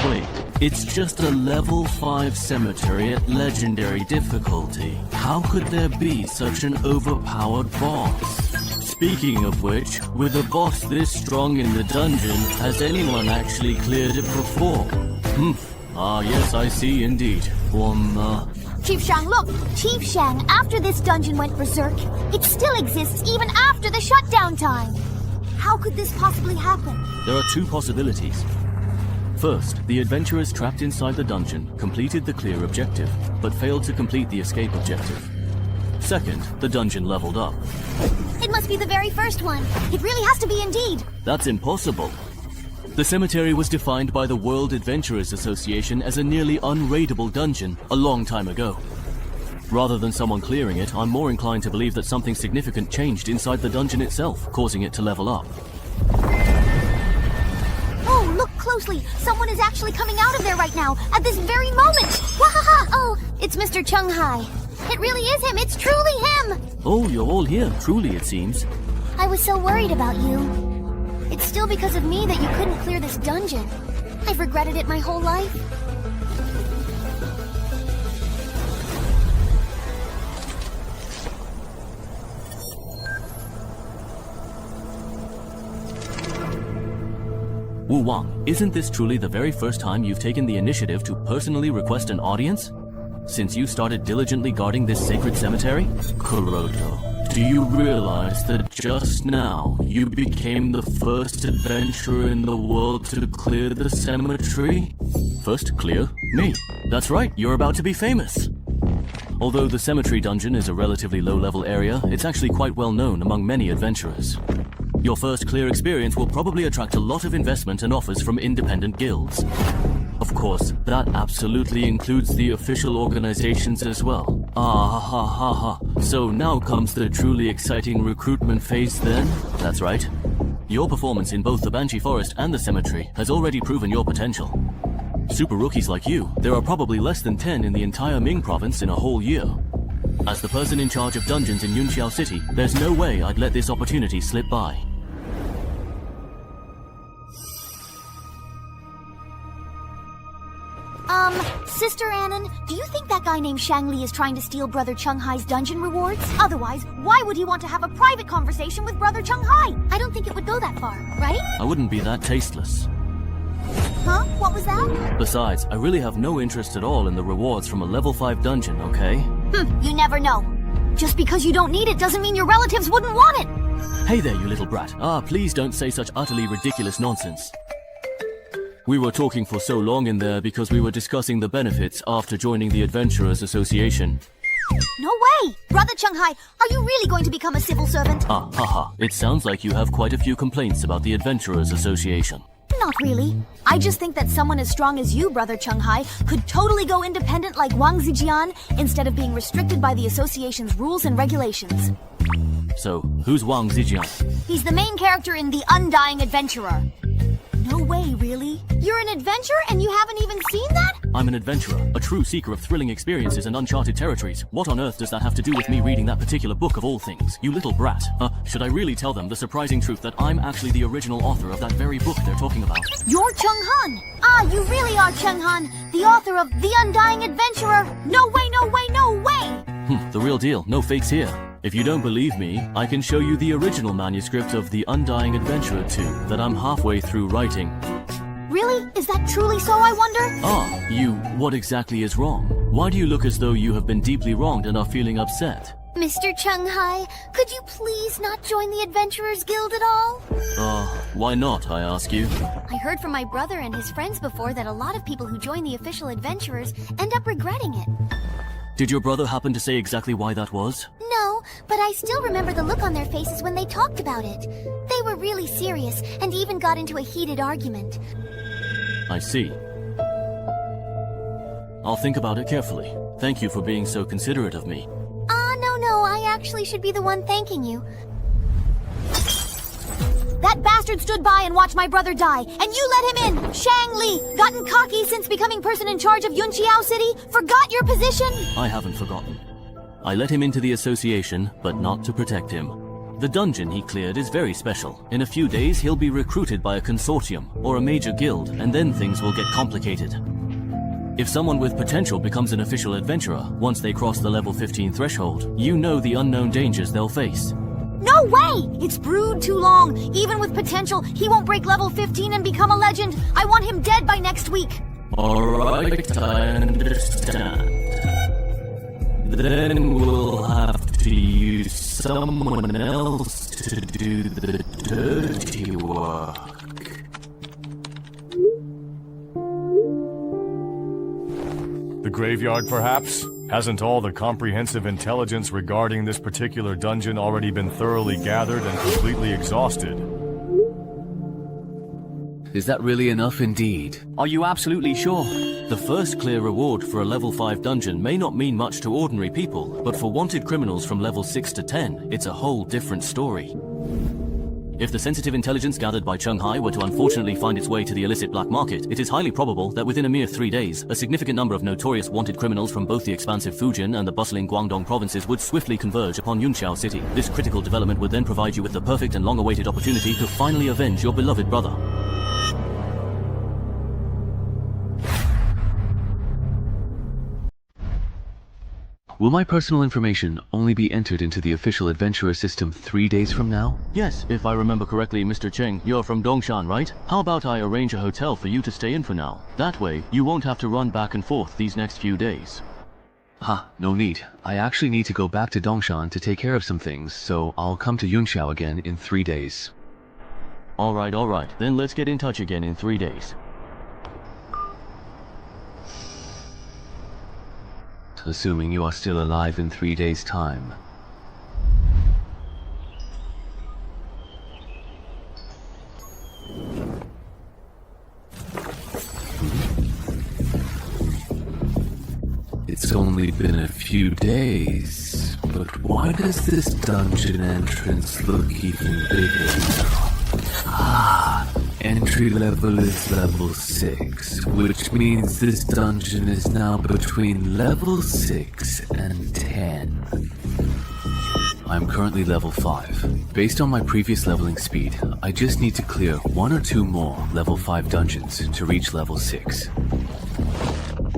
[SPEAKER 14] Wait, it's just a level 5 cemetery at legendary difficulty. How could there be such an overpowered boss? Speaking of which, with a boss this strong in the dungeon, has anyone actually cleared it before? Ah, yes, I see indeed.
[SPEAKER 9] Chief Shang, look! Chief Shang, after this dungeon went berserk, it still exists even after the shutdown time! How could this possibly happen?
[SPEAKER 14] There are two possibilities. First, the adventurers trapped inside the dungeon completed the clear objective, but failed to complete the escape objective. Second, the dungeon leveled up.
[SPEAKER 9] It must be the very first one. It really has to be indeed.
[SPEAKER 14] That's impossible. The cemetery was defined by the World Adventurers Association as a nearly unraidable dungeon a long time ago. Rather than someone clearing it, I'm more inclined to believe that something significant changed inside the dungeon itself, causing it to level up.
[SPEAKER 9] Oh, look closely! Someone is actually coming out of there right now, at this very moment! Wahaha! Oh, it's Mr. Chung Hai. It really is him! It's truly him!
[SPEAKER 14] Oh, you're all here, truly it seems.
[SPEAKER 9] I was so worried about you. It's still because of me that you couldn't clear this dungeon. I've regretted it my whole life.
[SPEAKER 14] Wu Wang, isn't this truly the very first time you've taken the initiative to personally request an audience? Since you started diligently guarding this sacred cemetery? Kuroto, do you realize that just now you became the first adventurer in the world to clear the cemetery? First clear? Me. That's right, you're about to be famous.
[SPEAKER 3] Although the cemetery dungeon is a relatively low-level area, it's actually quite well known among many adventurers. Your first clear experience will probably attract a lot of investment and offers from independent guilds. Of course, that absolutely includes the official organizations as well. Ah ha ha ha. So now comes the truly exciting recruitment phase then? That's right. Your performance in both the Banshee Forest and the cemetery has already proven your potential. Super rookies like you, there are probably less than 10 in the entire Ming province in a whole year. As the person in charge of dungeons in Yunqiao City, there's no way I'd let this opportunity slip by.
[SPEAKER 9] Sister Annan, do you think that guy named Shangli is trying to steal Brother Chung Hai's dungeon rewards? Otherwise, why would he want to have a private conversation with Brother Chung Hai? I don't think it would go that far, right?
[SPEAKER 3] I wouldn't be that tasteless.
[SPEAKER 9] Huh? What was that?
[SPEAKER 3] Besides, I really have no interest at all in the rewards from a level 5 dungeon, okay?
[SPEAKER 9] You never know. Just because you don't need it doesn't mean your relatives wouldn't want it!
[SPEAKER 3] Hey there, you little brat. Please don't say such utterly ridiculous nonsense. We were talking for so long in there because we were discussing the benefits after joining the Adventurers Association.
[SPEAKER 9] No way! Brother Chung Hai, are you really going to become a civil servant?
[SPEAKER 3] Haha. It sounds like you have quite a few complaints about the Adventurers Association.
[SPEAKER 9] Not really. I just think that someone as strong as you, Brother Chung Hai, could totally go independent like Wang Zijian instead of being restricted by the association's rules and regulations.
[SPEAKER 3] So, who's Wang Zijian?
[SPEAKER 9] He's the main character in The Undying Adventurer. No way, really? You're an adventurer and you haven't even seen that?
[SPEAKER 3] I'm an adventurer, a true seeker of thrilling experiences and uncharted territories. What on earth does that have to do with me reading that particular book of all things? You little brat. Should I really tell them the surprising truth that I'm actually the original author of that very book they're talking about?
[SPEAKER 9] You're Chung Han! You really are Chung Han, the author of The Undying Adventurer! No way, no way, no way!
[SPEAKER 3] The real deal, no fakes here. If you don't believe me, I can show you the original manuscript of The Undying Adventurer 2 that I'm halfway through writing.
[SPEAKER 9] Really? Is that truly so, I wonder?
[SPEAKER 3] What exactly is wrong? Why do you look as though you have been deeply wronged and are feeling upset?
[SPEAKER 17] Mr. Chung Hai, could you please not join the Adventurers Guild at all?
[SPEAKER 3] Why not, I ask you?
[SPEAKER 17] I heard from my brother and his friends before that a lot of people who join the official adventurers end up regretting it.
[SPEAKER 3] Did your brother happen to say exactly why that was?
[SPEAKER 17] No, but I still remember the look on their faces when they talked about it. They were really serious and even got into a heated argument.
[SPEAKER 3] I see. I'll think about it carefully. Thank you for being so considerate of me.
[SPEAKER 17] No, I actually should be the one thanking you.
[SPEAKER 9] That bastard stood by and watched my brother die, and you let him in! Shang Li, gotten cocky since becoming person in charge of Yunqiao City? Forgot your position?
[SPEAKER 3] I haven't forgotten. I let him into the association, but not to protect him. The dungeon he cleared is very special. In a few days, he'll be recruited by a consortium or a major guild, and then things will get complicated. If someone with potential becomes an official adventurer, once they cross the level 15 threshold, you know the unknown dangers they'll face.
[SPEAKER 9] No way! It's brewed too long. Even with potential, he won't break level 15 and become a legend. I want him dead by next week.
[SPEAKER 3] Alright, I understand. Then we'll have to use someone else to do the dirty work.
[SPEAKER 2] The graveyard, perhaps? Hasn't all the comprehensive intelligence regarding this particular dungeon already been thoroughly gathered and completely exhausted?
[SPEAKER 3] Is that really enough indeed? Are you absolutely sure? The first clear reward for a level 5 dungeon may not mean much to ordinary people, but for wanted criminals from level 6 to 10, it's a whole different story. If the sensitive intelligence gathered by Chung Hai were to unfortunately find its way to the illicit black market, it is highly probable that within a mere 3 days, a significant number of notorious wanted criminals from both the expansive Fujian and the bustling Guangdong provinces would swiftly converge upon Yunqiao City. This critical development would then provide you with the perfect and long-awaited opportunity to finally avenge your beloved brother.
[SPEAKER 21] Will my personal information only be entered into the official adventurer system 3 days from now?
[SPEAKER 3] Yes, if I remember correctly, Mr. Cheng, you're from Dongshan, right? How about I arrange a hotel for you to stay in for now? That way, you won't have to run back and forth these next few days.
[SPEAKER 21] No need. I actually need to go back to Dongshan to take care of some things, so I'll come to Yunqiao again in 3 days.
[SPEAKER 3] Alright. Then let's get in touch again in 3 days.
[SPEAKER 21] assuming you are still alive in 3 days' time. It's only been a few days, but why does this dungeon entrance look even bigger now? Entry level is level 6, which means this dungeon is now between level 6 and 10. I'm currently level 5. Based on my previous leveling speed, I just need to clear 1 or 2 more level 5 dungeons to reach level 6.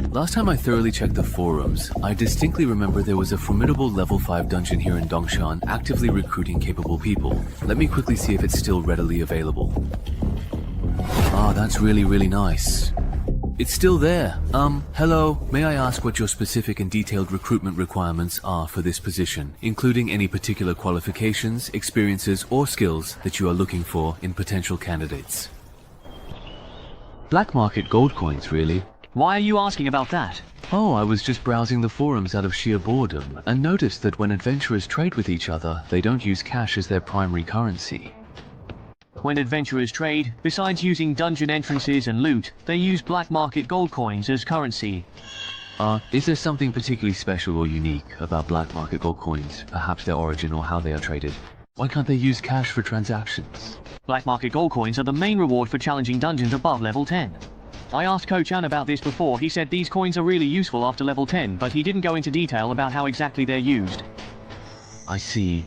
[SPEAKER 21] Last time I thoroughly checked the forums, I distinctly remember there was a formidable level 5 dungeon here in Dongshan actively recruiting capable people. Let me quickly see if it's still readily available. Ah, that's really nice. It's still there. Hello, may I ask what your specific and detailed recruitment requirements are for this position, including any particular qualifications, experiences, or skills that you are looking for in potential candidates? Black market gold coins, really.
[SPEAKER 14] Why are you asking about that?
[SPEAKER 21] Oh, I was just browsing the forums out of sheer boredom, and noticed that when adventurers trade with each other, they don't use cash as their primary currency.
[SPEAKER 14] When adventurers trade, besides using dungeon entrances and loot, they use black market gold coins as currency.
[SPEAKER 21] Is there something particularly special or unique about black market gold coins, perhaps their origin or how they are traded? Why can't they use cash for transactions?
[SPEAKER 14] Black market gold coins are the main reward for challenging dungeons above level 10. I asked Ko-chan about this before. He said these coins are really useful after level 10, but he didn't go into detail about how exactly they're used.
[SPEAKER 21] I see.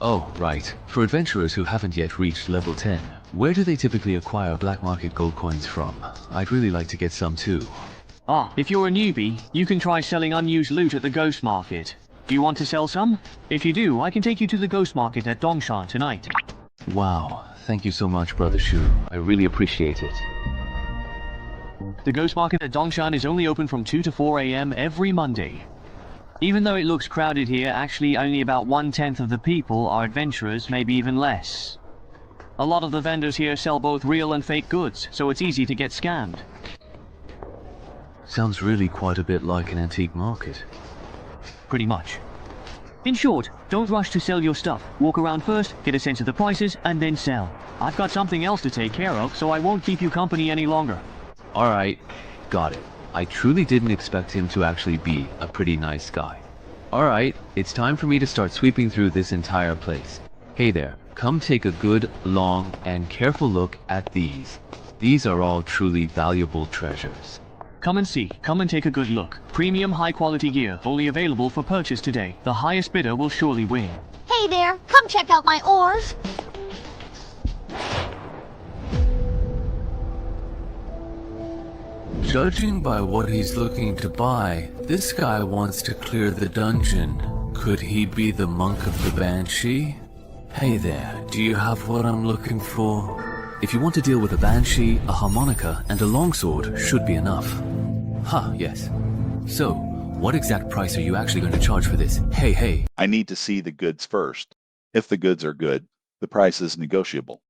[SPEAKER 21] Oh, right. For adventurers who haven't yet reached level 10, where do they typically acquire black market gold coins from? I'd really like to get some too.
[SPEAKER 14] If you're a newbie, you can try selling unused loot at the Ghost Market. Do you want to sell some? If you do, I can take you to the Ghost Market at Dongshan tonight.
[SPEAKER 21] Wow, thank you so much, Brother Shu. I really appreciate it.
[SPEAKER 14] The Ghost Market at Dongshan is only open from 2 to 4 AM every Monday. Even though it looks crowded here, actually only about 1/10 of the people are adventurers, maybe even less. A lot of the vendors here sell both real and fake goods, so it's easy to get scammed.
[SPEAKER 21] Sounds really quite a bit like an antique market.
[SPEAKER 14] Pretty much. In short, don't rush to sell your stuff. Walk around first, get a sense of the prices, and then sell. I've got something else to take care of, so I won't keep you company any longer.
[SPEAKER 21] Alright, got it. I truly didn't expect him to actually be a pretty nice guy. Alright, it's time for me to start sweeping through this entire place. Hey there, come take a good, long, and careful look at these. These are all truly valuable treasures.
[SPEAKER 14] Come and see, come and take a good look. Premium high quality gear, only available for purchase today. The highest bidder will surely win.
[SPEAKER 7] Hey there, come check out my ores.
[SPEAKER 21] Judging by what he's looking to buy, this guy wants to clear the dungeon. Could he be the monk of the Banshee? Hey there, do you have what I'm looking for? If you want to deal with a Banshee, a harmonica, and a longsword should be enough. Yes. So, what exact price are you actually going to charge for this? Hey.
[SPEAKER 6] I need to see the goods first. If the goods are good, the price is negotiable.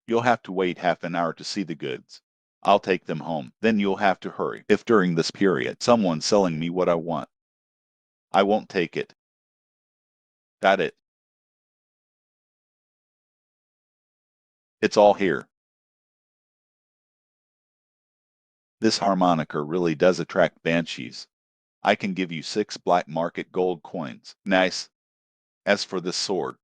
[SPEAKER 6] You'll have to wait half an hour to see the goods. I'll take them home. Then you'll have to hurry. If during this period someone's selling me what I want, I won't take it. Got it? It's all here. This harmonica really does attract banshees. I can give you 6 black market gold coins. Nice. As for this sword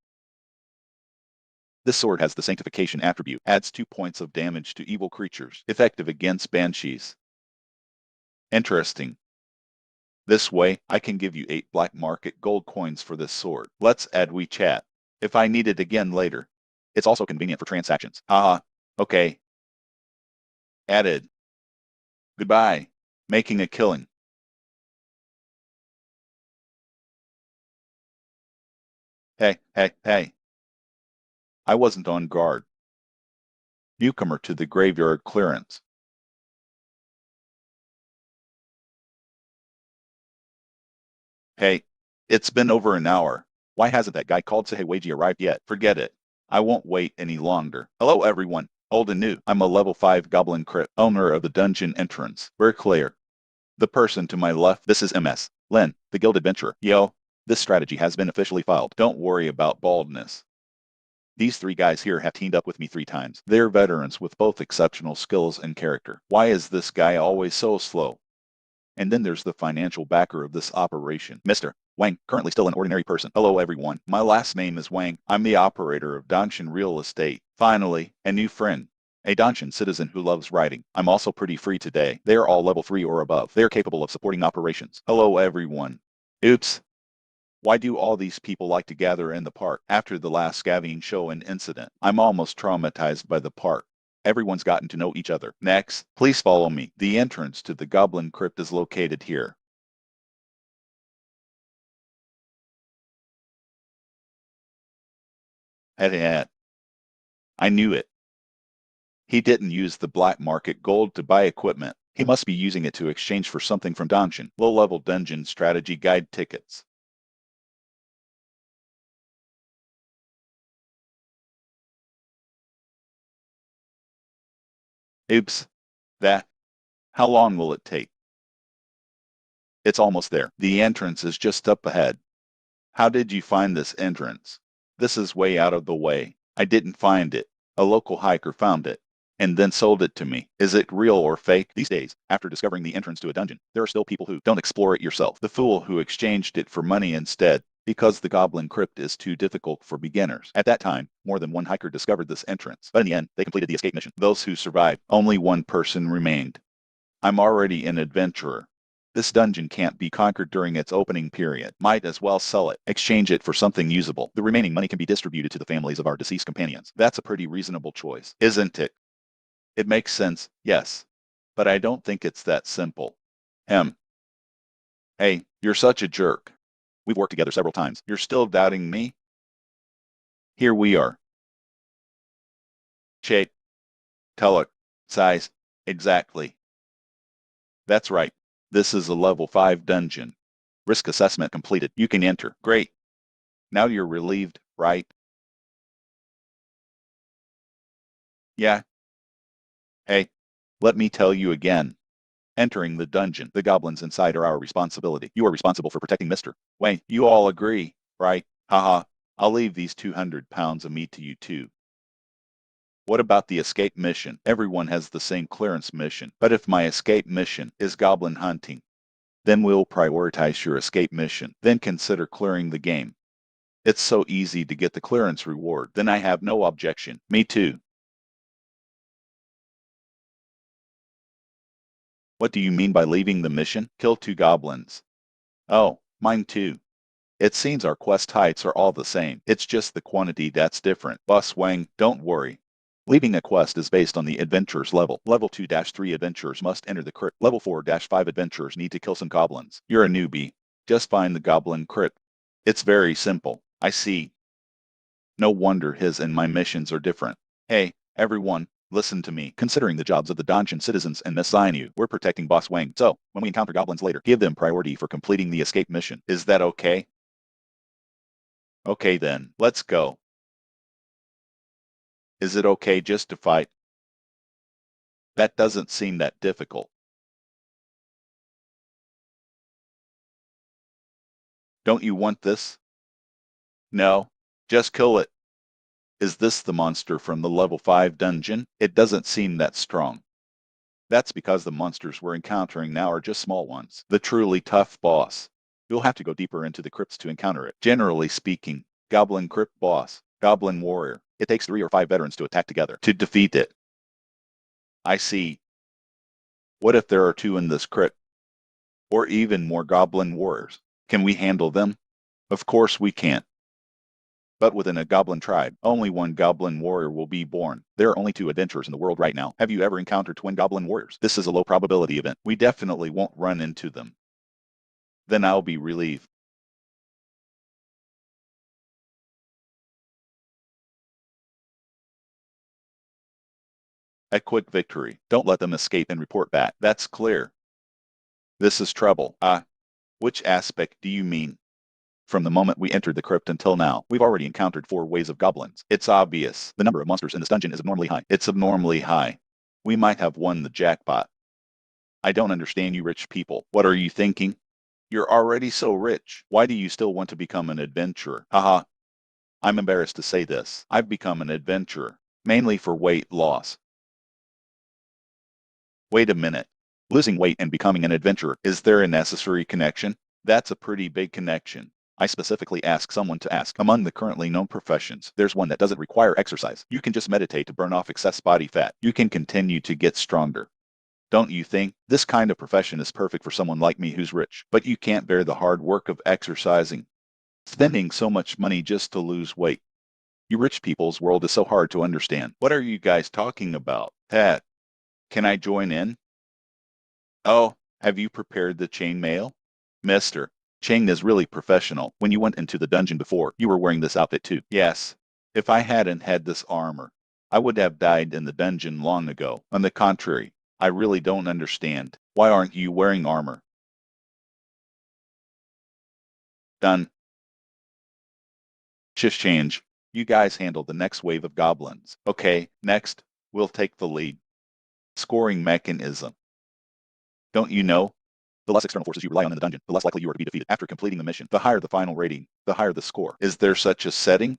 [SPEAKER 6] has the sanctification attribute, adds 2 points of damage to evil creatures, effective against banshees. Interesting. This way, I can give you 8 black market gold coins for this sword. Let's add WeChat. If I need it again later. It's also convenient for transactions. Okay. Added. Goodbye. Making a killing. Hey. I wasn't on guard. Newcomer to the graveyard clearance. Hey, it's been over an hour. Why hasn't that guy called Sahewaji arrived yet? Forget it. I won't wait any longer. Hello everyone, old and new. I'm a level 5 goblin crypt, owner of the dungeon entrance. We're clear. The person to my left, this is MS. Len, the guild adventurer. Yo, this strategy has been officially filed. Don't worry about baldness. These three guys here have teamed up with me 3 times. They're veterans with both exceptional skills and character. Why is this guy always so slow? And then there's the financial backer of this operation, Mr. Wang, currently still an ordinary person. Hello everyone, my last name is Wang. I'm the operator of Dongshan Real Estate. Finally, a new friend. A Dongshan citizen who loves writing. I'm also pretty free today. They are all level 3 or above. They are capable of supporting operations. Hello everyone. Oops. Why do all these people like to gather in the park after the last scavenging show and incident? I'm almost traumatized by the park. Everyone's gotten to know each other. Next, please follow me. The entrance to the goblin crypt is located here. Head. I knew it. He didn't use the black market gold to buy equipment. He must be using it to exchange for something from Dongshan. Low-level dungeon strategy guide tickets. Oops. How long will it take? It's almost there. The entrance is just up ahead. How did you find this entrance? This is way out of the way. I didn't find it. A local hiker found it and then sold it to me. Is it real or fake? These days, after discovering the entrance to a dungeon, there are still people who don't explore it yourself. The fool who exchanged it for money instead, because the goblin crypt is too difficult for beginners. At that time, more than one hiker discovered this entrance, but in the end, they completed the escape mission. Those who survived, only one person remained. I'm already an adventurer. This dungeon can't be conquered during its opening period. Might as well sell it. Exchange it for something usable. The remaining money can be distributed to the families of our deceased companions. That's a pretty reasonable choice, isn't it? It makes sense, yes. But I don't think it's that simple. Hey, you're such a jerk. We've worked together several times. You're still doubting me? Here we are. Shape. Color. Size. Exactly. That's right. This is a level 5 dungeon. Risk assessment completed. You can enter. Great. Now you're relieved, right? Yeah. Hey, let me tell you again. Entering the dungeon, the goblins inside are our responsibility. You are responsible for protecting Mr. Wayne. You all agree, right? Haha. I'll leave these 200 pounds of meat to you too. What about the escape mission? Everyone has the same clearance mission. But if my escape mission is goblin hunting, then we'll prioritize your escape mission. Then consider clearing the game. It's so easy to get the clearance reward. Then I have no objection. Me too. What do you mean by leaving the mission? Kill 2 goblins. Oh, mine too. It seems our quest heights are all the same. It's just the quantity that's different. Boss Wang, don't worry. Leaving a quest is based on the adventurer's level. Level 2-3 adventurers must enter the crypt. Level 4-5 adventurers need to kill some goblins. You're a newbie. Just find the goblin crypt. It's very simple. I see. No wonder his and my missions are different. Hey, everyone, listen to me. Considering the jobs of the Dongshan citizens and assign you, we're protecting Boss Wang. So, when we encounter goblins later, give them priority for completing the escape mission. Is that okay? Okay then, let's go. Is it okay just to fight? That doesn't seem that difficult. Don't you want this? No, just kill it. Is this the monster from the level 5 dungeon? It doesn't seem that strong. That's because the monsters we're encountering now are just small ones. The truly tough boss. You'll have to go deeper into the crypts to encounter it. Generally speaking, goblin crypt boss, goblin warrior. It takes 3 or 5 veterans to attack together to defeat it. I see. What if there are 2 in this crypt? Or even more goblin warriors? Can we handle them? Of course we can't. But within a goblin tribe, only 1 goblin warrior will be born. There are only 2 adventurers in the world right now. Have you ever encountered twin goblin warriors? This is a low probability event. We definitely won't run into them. Then I'll be relieved. A quick victory. Don't let them escape and report back. That's clear. This is trouble. Which aspect do you mean? From the moment we entered the crypt until now, we've already encountered 4 waves of goblins. It's obvious. The number of monsters in this dungeon is abnormally high. It's abnormally high. We might have won the jackpot. I don't understand you rich people. What are you thinking? You're already so rich. Why do you still want to become an adventurer? Haha. I'm embarrassed to say this. I've become an adventurer, mainly for weight loss. Wait a minute. Losing weight and becoming an adventurer, is there a necessary connection? That's a pretty big connection. I specifically asked someone to ask. Among the currently known professions, there's one that doesn't require exercise. You can just meditate to burn off excess body fat. You can continue to get stronger. Don't you think? This kind of profession is perfect for someone like me who's rich, but you can't bear the hard work of exercising. Spending so much money just to lose weight. You rich people's world is so hard to understand. What are you guys talking about? Pat, can I join in? Oh, have you prepared the chain mail? Mister, Chang is really professional. When you went into the dungeon before, you were wearing this outfit too. Yes. If I hadn't had this armor, I would have died in the dungeon long ago. On the contrary, I really don't understand. Why aren't you wearing armor? Done. Shift change. You guys handle the next wave of goblins. Okay, next, we'll take the lead. Scoring mechanism. Don't you know? The less external forces you rely on in the dungeon, the less likely you are to be defeated. After completing the mission, the higher the final rating, the higher the score. Is there such a setting?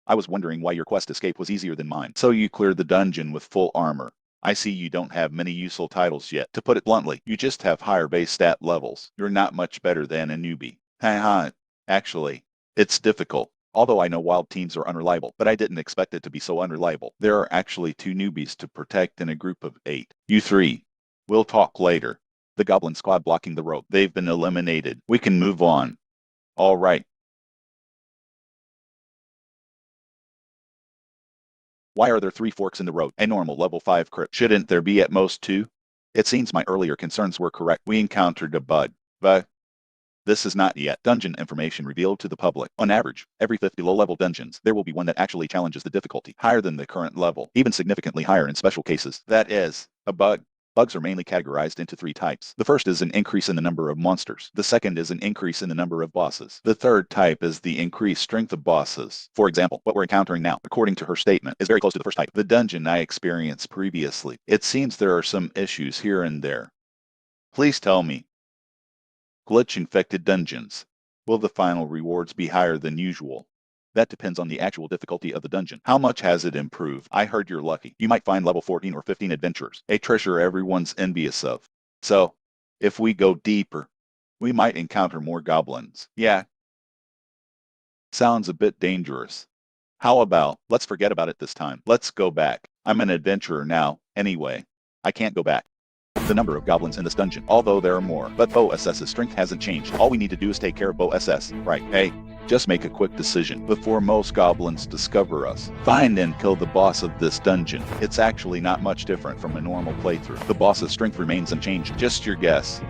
[SPEAKER 6] I was wondering why your quest escape was easier than mine. So you cleared the dungeon with full armor. I see you don't have many useful titles yet. To put it bluntly, you just have higher base stat levels. You're not much better than a newbie. Haha. Actually, it's difficult. Although I know wild teams are unreliable, but I didn't expect it to be so unreliable. There are actually 2 newbies to protect in a group of 8. You 3. We'll talk later. The goblin squad blocking the road. They've been eliminated. We can move on. All right. Why are there 3 forks in the road? A normal level 5 crypt. Shouldn't there be at most 2? It seems my earlier concerns were correct. We encountered a bug. But this is not yet dungeon information revealed to the public. On average, every 5th below level dungeons, there will be one that actually challenges the difficulty higher than the current level, even significantly higher in special cases. That is, a bug. Bugs are mainly categorized into 3 types. The first is an increase in the number of monsters. The second is an increase in the number of bosses. The third type is the increased strength of bosses. For example, what we're encountering now, according to her statement, is very close to the first type. The dungeon I experienced previously. It seems there are some issues here and there. Please tell me. Glitch-infected dungeons. Will the final rewards be higher than usual? That depends on the actual difficulty of the dungeon. How much has it improved? I heard you're lucky. You might find level 14 or 15 adventurers, a treasure everyone's envious of. So, if we go deeper, we might encounter more goblins. Yeah. Sounds a bit dangerous. How about, let's forget about it this time. Let's go back. I'm an adventurer now, anyway. I can't go back. The number of goblins in this dungeon, although there are more, but Bo SS's strength hasn't changed. All we need to do is take care of Bo SS, right? Hey, just make a quick decision before most goblins discover us. Find and kill the boss of this dungeon. It's actually not much different from a normal playthrough. The boss's strength remains unchanged. Just your guess.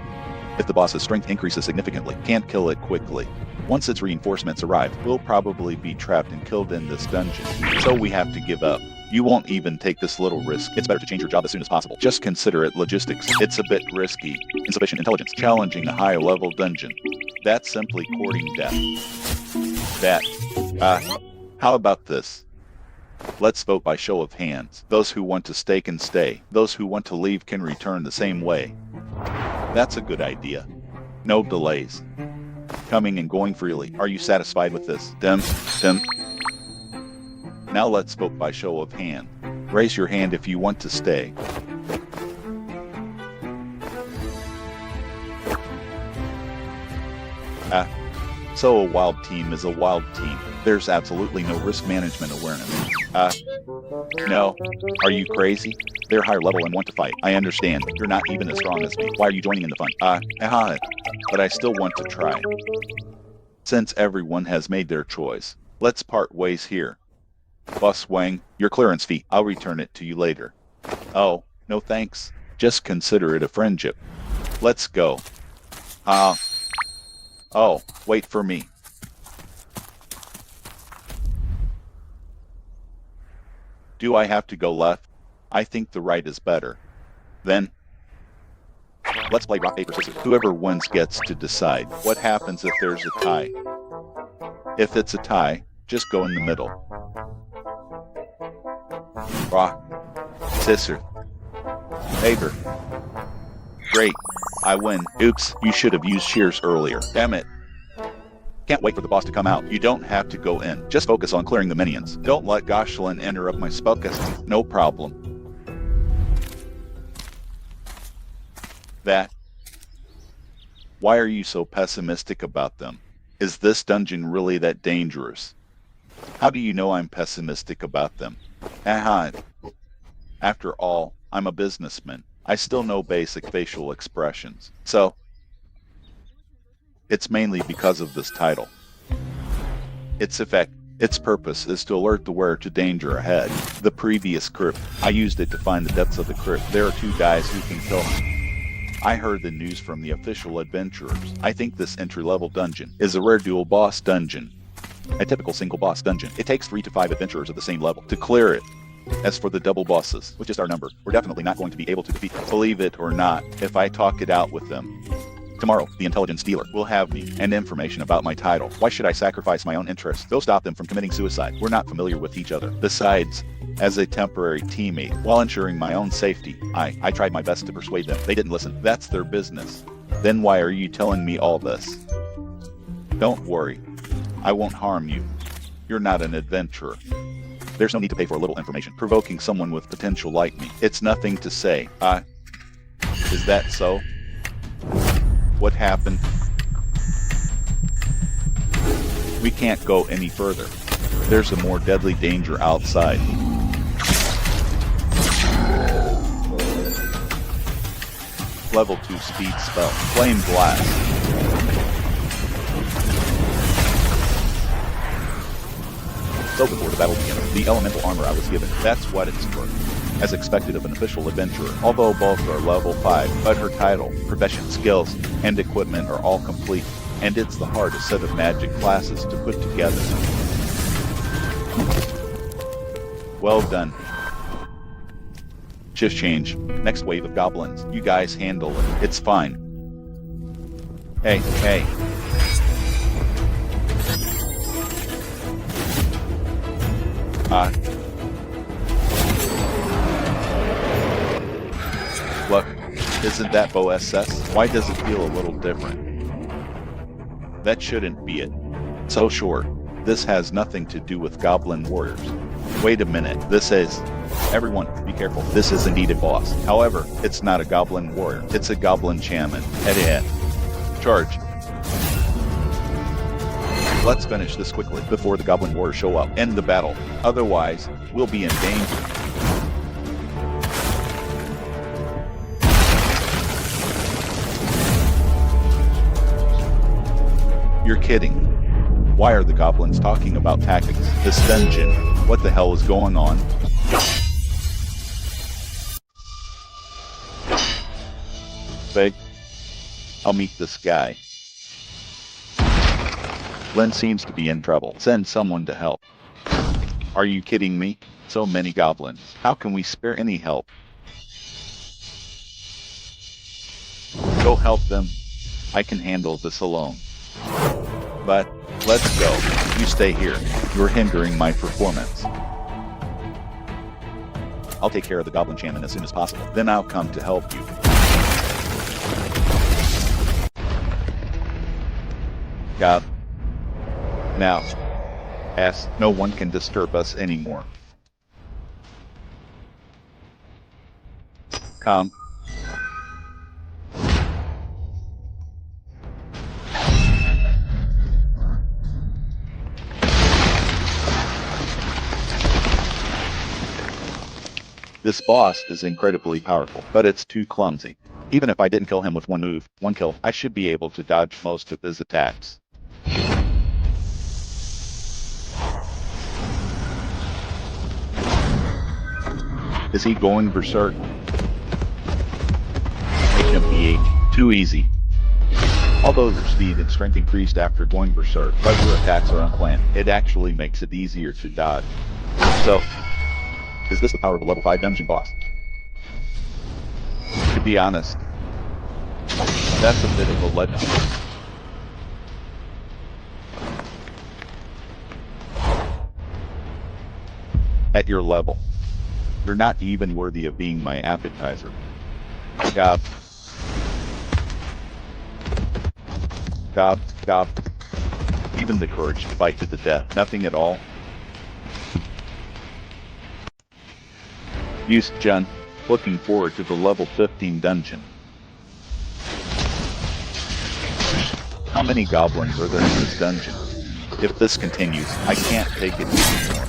[SPEAKER 6] If the boss's strength increases significantly, can't kill it quickly. Once its reinforcements arrive, we'll probably be trapped and killed in this dungeon. So we have to give up. You won't even take this little risk. It's better to change your job as soon as possible. Just consider it logistics. It's a bit risky. Insufficient intelligence. Challenging a high-level dungeon. That's simply courting death. How about this? Let's vote by show of hands. Those who want to stay can stay. Those who want to leave can return the same way. That's a good idea. No delays. Coming and going freely. Are you satisfied with this? Dem. Now let's vote by show of hand. Raise your hand if you want to stay. So a wild team is a wild team. There's absolutely no risk management awareness. No. Are you crazy? They're higher level and want to fight. I understand. You're not even as strong as me. Why are you joining in the fun? But I still want to try. Since everyone has made their choice, let's part ways here. Boss Wang, your clearance fee. I'll return it to you later. Oh, no thanks. Just consider it a friendship. Let's go. Oh, wait for me. Do I have to go left? I think the right is better. Then, let's play rock, paper, scissors. Whoever wins gets to decide. What happens if there's a tie? If it's a tie, just go in the middle. Rock, scissors. Favor. Great. I win. Oops, you should have used shears earlier. Damn it. Can't wait for the boss to come out. You don't have to go in. Just focus on clearing the minions. Don't let Goblin interrupt my spellcasting. No problem. That. Why are you so pessimistic about them? Is this dungeon really that dangerous? How do you know I'm pessimistic about them? Aha. After all, I'm a businessman. I still know basic facial expressions. So, it's mainly because of this title. Its effect, its purpose is to alert the wearer to danger ahead. The previous crypt, I used it to find the depths of the crypt. There are 2 guys who can kill me. I heard the news from the official adventurers. I think this entry-level dungeon is a rare dual boss dungeon. A typical single boss dungeon. It takes 3 to 5 adventurers of the same level to clear it. As for the double bosses, which is our number, we're definitely not going to be able to defeat them. Believe it or not, if I talk it out with them. Tomorrow, the intelligence dealer will have me and information about my title. Why should I sacrifice my own interests? Go stop them from committing suicide. We're not familiar with each other. Besides, as a temporary teammate, while ensuring my own safety, I tried my best to persuade them. They didn't listen. That's their business. Then why are you telling me all this? Don't worry. I won't harm you. You're not an adventurer. There's no need to pay for a little information. Provoking someone with potential like me. It's nothing to say. Is that so? What happened? We can't go any further. There's a more deadly danger outside. Level 2 speed spell. Flame Blast. So before the battle began, the elemental armor I was given, that's what it's for. As expected of an official adventurer, although both are level 5, but her title, profession, skills, and equipment are all complete, and it's the hardest set of magic classes to put together. Well done. Shift change. Next wave of goblins. You guys handle it. It's fine. Hey. Look, isn't that Bo SS? Why does it feel a little different? That shouldn't be it. So sure, this has nothing to do with goblin warriors. Wait a minute, this is... Everyone, be careful. This is indeed a boss. However, it's not a goblin warrior. It's a goblin shaman. Head. Charge. Let's finish this quickly before the goblin warriors show up. End the battle. Otherwise, we'll be in danger. You're kidding. Why are the goblins talking about tactics? This dungeon. What the hell is going on? Big. I'll meet this guy. Len seems to be in trouble. Send someone to help. Are you kidding me? So many goblins. How can we spare any help? Go help them. I can handle this alone. But, let's go. You stay here. You're hindering my performance. I'll take care of the goblin shaman as soon as possible. Then I'll come to help you. God. Now. No one can disturb us anymore. Come. This boss is incredibly powerful, but it's too clumsy. Even if I didn't kill him with one move, one kill, I should be able to dodge most of his attacks. Is he going berserk? HMPH. Too easy. Although their speed and strength increased after going berserk, but your attacks are unplanned. It actually makes it easier to dodge. So, is this the power of a level 5 dungeon boss? To be honest, that's a bit of a letdown. At your level, you're not even worthy of being my appetizer. Gob. Gob, gob. Even the courage to fight to the death. Nothing at all. Use Jun. Looking forward to the level 15 dungeon. How many goblins are there in this dungeon? If this continues, I can't take it anymore.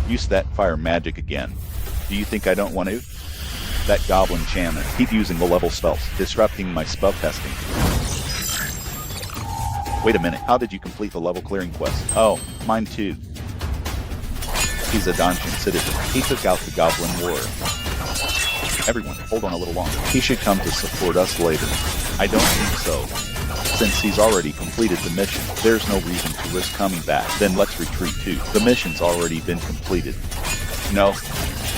[SPEAKER 6] Use that fire magic again. Do you think I don't want to? That goblin shaman. Keep using the level spells, disrupting my spell testing. Wait a minute, how did you complete the level clearing quest? Oh, mine too. He's a Dongshan citizen. He took out the goblin warrior. Everyone, hold on a little longer. He should come to support us later. I don't think so. Since he's already completed the mission, there's no reason to risk coming back. Then let's retreat too. The mission's already been completed. No,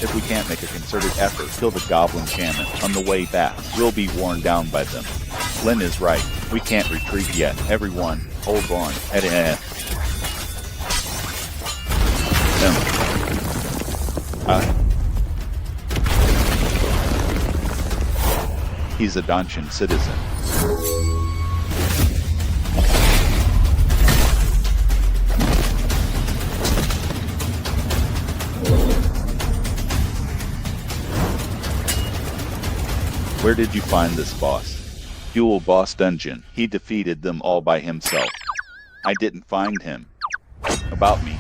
[SPEAKER 6] if we can't make a concerted effort, kill the goblin shaman on the way back. We'll be worn down by them. Lynn is right. We can't retreat yet. Everyone, hold on. He's a Dongshan citizen. Where did you find this boss? Dual boss dungeon. He defeated them all by himself. I didn't find him. About me.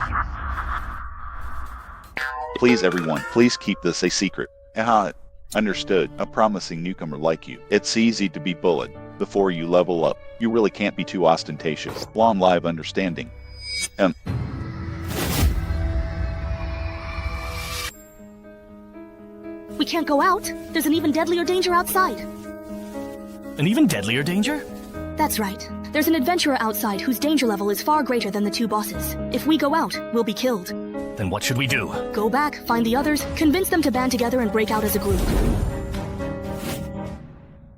[SPEAKER 6] Please everyone, please keep this a secret. Understood. A promising newcomer like you. It's easy to be bullied. Before you level up, you really can't be too ostentatious. Long live understanding.
[SPEAKER 5] We can't go out. There's an even deadlier danger outside.
[SPEAKER 16] An even deadlier danger?
[SPEAKER 5] That's right. There's an adventurer outside whose danger level is far greater than the two bosses. If we go out, we'll be killed.
[SPEAKER 16] Then what should we do?
[SPEAKER 5] Go back, find the others, convince them to band together and break out as a group.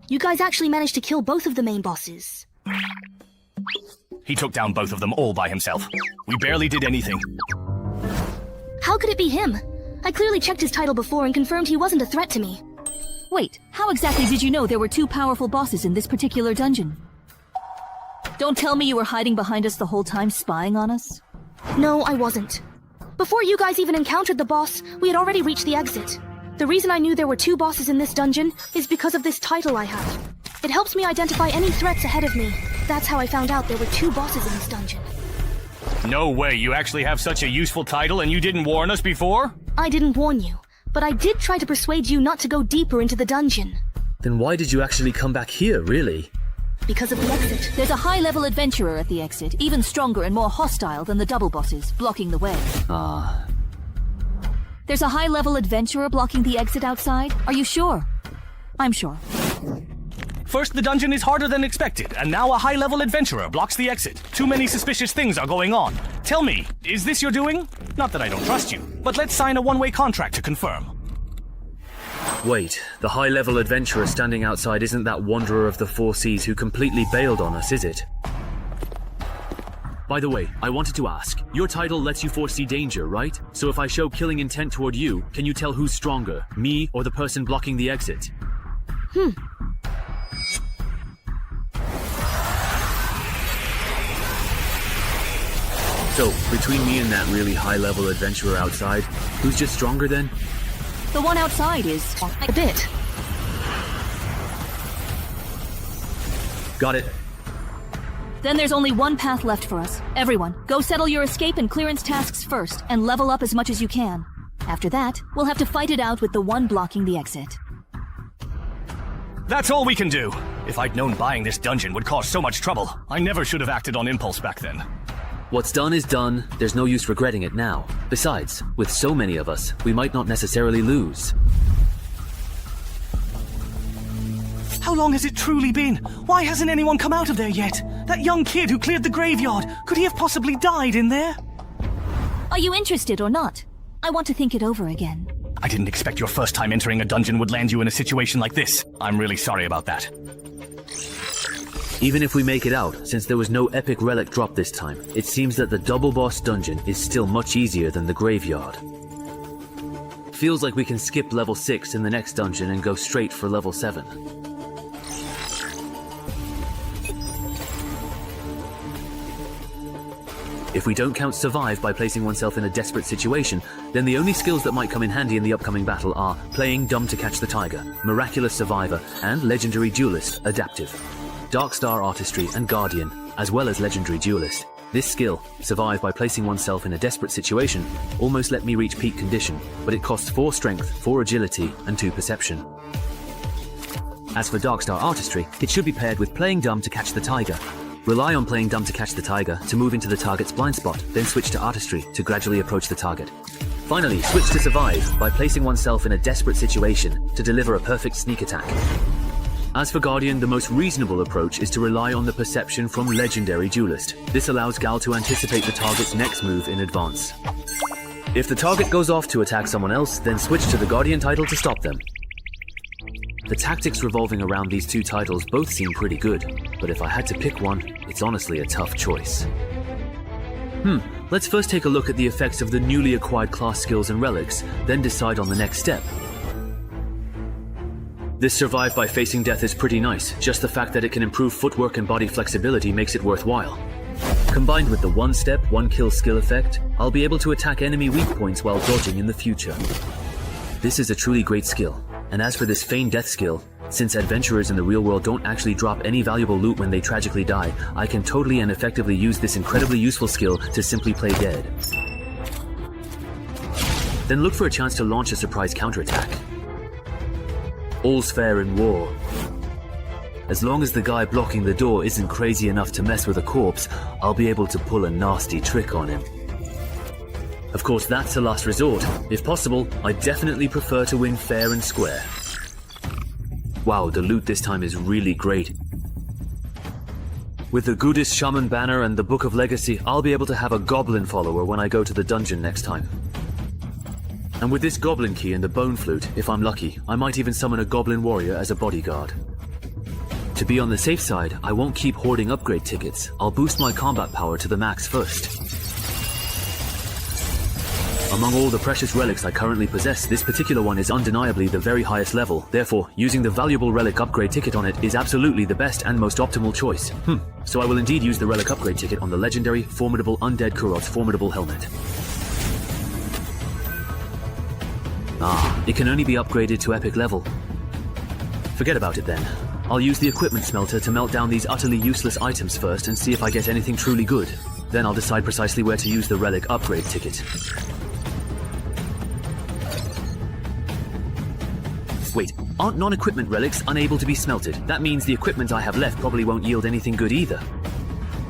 [SPEAKER 5] You guys actually managed to kill both of the main bosses.
[SPEAKER 16] He took down both of them all by himself. We barely did anything.
[SPEAKER 5] How could it be him? I clearly checked his title before and confirmed he wasn't a threat to me.
[SPEAKER 22] Wait, how exactly did you know there were two powerful bosses in this particular dungeon? Don't tell me you were hiding behind us the whole time, spying on us?
[SPEAKER 5] No, I wasn't. Before you guys even encountered the boss, we had already reached the exit. The reason I knew there were two bosses in this dungeon is because of this title I have. It helps me identify any threats ahead of me. That's how I found out there were two bosses in this dungeon.
[SPEAKER 16] No way, you actually have such a useful title and you didn't warn us before?
[SPEAKER 5] I didn't warn you, but I did try to persuade you not to go deeper into the dungeon.
[SPEAKER 3] Then why did you actually come back here, really?
[SPEAKER 5] Because of the exit.
[SPEAKER 22] There's a high-level adventurer at the exit, even stronger and more hostile than the double bosses, blocking the way.
[SPEAKER 3] Ah.
[SPEAKER 22] There's a high-level adventurer blocking the exit outside? Are you sure? I'm sure.
[SPEAKER 16] First, the dungeon is harder than expected, and now a high-level adventurer blocks the exit. Too many suspicious things are going on. Tell me, is this your doing? Not that I don't trust you, but let's sign a one-way contract to confirm.
[SPEAKER 3] Wait, the high-level adventurer standing outside isn't that wanderer of the four seas who completely bailed on us, is it? By the way, I wanted to ask, your title lets you foresee danger, right? So if I show killing intent toward you, can you tell who's stronger, me or the person blocking the exit? So, between me and that really high-level adventurer outside, who's just stronger then?
[SPEAKER 22] The one outside is
[SPEAKER 5] a bit.
[SPEAKER 3] Got it.
[SPEAKER 22] Then there's only one path left for us. Everyone, go settle your escape and clearance tasks first, and level up as much as you can. After that, we'll have to fight it out with the one blocking the exit.
[SPEAKER 16] That's all we can do. If I'd known buying this dungeon would cause so much trouble, I never should have acted on impulse back then.
[SPEAKER 3] What's done is done, there's no use regretting it now. Besides, with so many of us, we might not necessarily lose.
[SPEAKER 16] How long has it truly been? Why hasn't anyone come out of there yet? That young kid who cleared the graveyard, could he have possibly died in there?
[SPEAKER 22] Are you interested or not? I want to think it over again.
[SPEAKER 16] I didn't expect your first time entering a dungeon would land you in a situation like this. I'm really sorry about that.
[SPEAKER 3] Even if we make it out, since there was no epic relic drop this time, it seems that the double boss dungeon is still much easier than the graveyard. Feels like we can skip level 6 in the next dungeon and go straight for level 7. If we don't count survive by placing oneself in a desperate situation, then the only skills that might come in handy in the upcoming battle are playing dumb to catch the tiger, miraculous survivor, and legendary duelist, adaptive. Dark Star Artistry and Guardian, as well as legendary duelist. This skill, survive by placing oneself in a desperate situation, almost let me reach peak condition, but it costs 4 strength, 4 agility, and 2 perception. As for Dark Star Artistry, it should be paired with playing dumb to catch the tiger. Rely on playing dumb to catch the tiger to move into the target's blind spot, then switch to artistry to gradually approach the target. Finally, switch to survive by placing oneself in a desperate situation to deliver a perfect sneak attack. As for Guardian, the most reasonable approach is to rely on the perception from legendary duelist. This allows Gal to anticipate the target's next move in advance. If the target goes off to attack someone else, then switch to the Guardian title to stop them. The tactics revolving around these 2 titles both seem pretty good, but if I had to pick one, it's honestly a tough choice. Let's first take a look at the effects of the newly acquired class skills and relics, then decide on the next step. This survive by facing death is pretty nice, just the fact that it can improve footwork and body flexibility makes it worthwhile. Combined with the 1 step, 1 kill skill effect, I'll be able to attack enemy weak points while dodging in the future. This is a truly great skill. And as for this feigned death skill, since adventurers in the real world don't actually drop any valuable loot when they tragically die, I can totally and effectively use this incredibly useful skill to simply play dead. Then look for a chance to launch a surprise counterattack. All's fair in war. As long as the guy blocking the door isn't crazy enough to mess with a corpse, I'll be able to pull a nasty trick on him. Of course, that's a last resort. If possible, I definitely prefer to win fair and square. Wow, the loot this time is really great. With the Goodest Shaman banner and the Book of Legacy, I'll be able to have a goblin follower when I go to the dungeon next time. And with this goblin key and the bone flute, if I'm lucky, I might even summon a goblin warrior as a bodyguard. To be on the safe side, I won't keep hoarding upgrade tickets. I'll boost my combat power to the max first. Among all the precious relics I currently possess, this particular one is undeniably the very highest level. Therefore, using the valuable relic upgrade ticket on it is absolutely the best and most optimal choice. So I will indeed use the relic upgrade ticket on the legendary, formidable Undead Kurot's formidable helmet. It can only be upgraded to epic level. Forget about it then. I'll use the equipment smelter to melt down these utterly useless items first and see if I get anything truly good. Then I'll decide precisely where to use the relic upgrade ticket. Wait, aren't non-equipment relics unable to be smelted? That means the equipment I have left probably won't yield anything good either.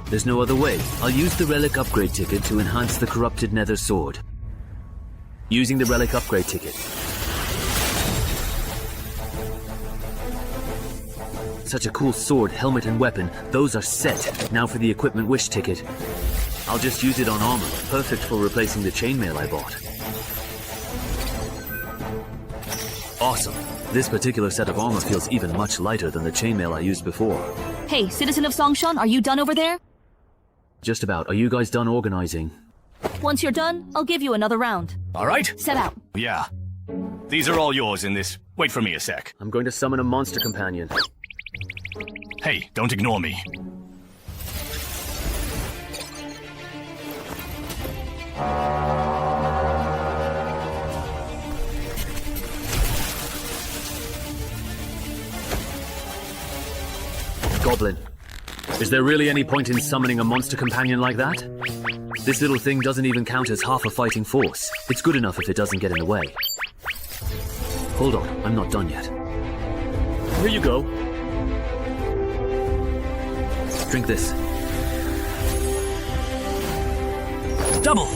[SPEAKER 3] There's no other way. I'll use the relic upgrade ticket to enhance the corrupted nether sword. Using the relic upgrade ticket. Such a cool sword, helmet, and weapon. Those are set. Now for the equipment wish ticket. I'll just use it on armor. Perfect for replacing the chainmail I bought. Awesome. This particular set of armor feels even much lighter than the chainmail I used before.
[SPEAKER 22] Hey, citizen of Dongshan, are you done over there?
[SPEAKER 3] Just about. Are you guys done organizing?
[SPEAKER 22] Once you're done, I'll give you another round.
[SPEAKER 16] All right.
[SPEAKER 22] Set out.
[SPEAKER 16] Yeah. These are all yours in this. Wait for me a sec.
[SPEAKER 3] I'm going to summon a monster companion.
[SPEAKER 16] Hey, don't ignore me.
[SPEAKER 3] Goblin. Is there really any point in summoning a monster companion like that? This little thing doesn't even count as half a fighting force. It's good enough if it doesn't get in the way. Hold on, I'm not done yet. Here you go. Drink this.
[SPEAKER 16] Double!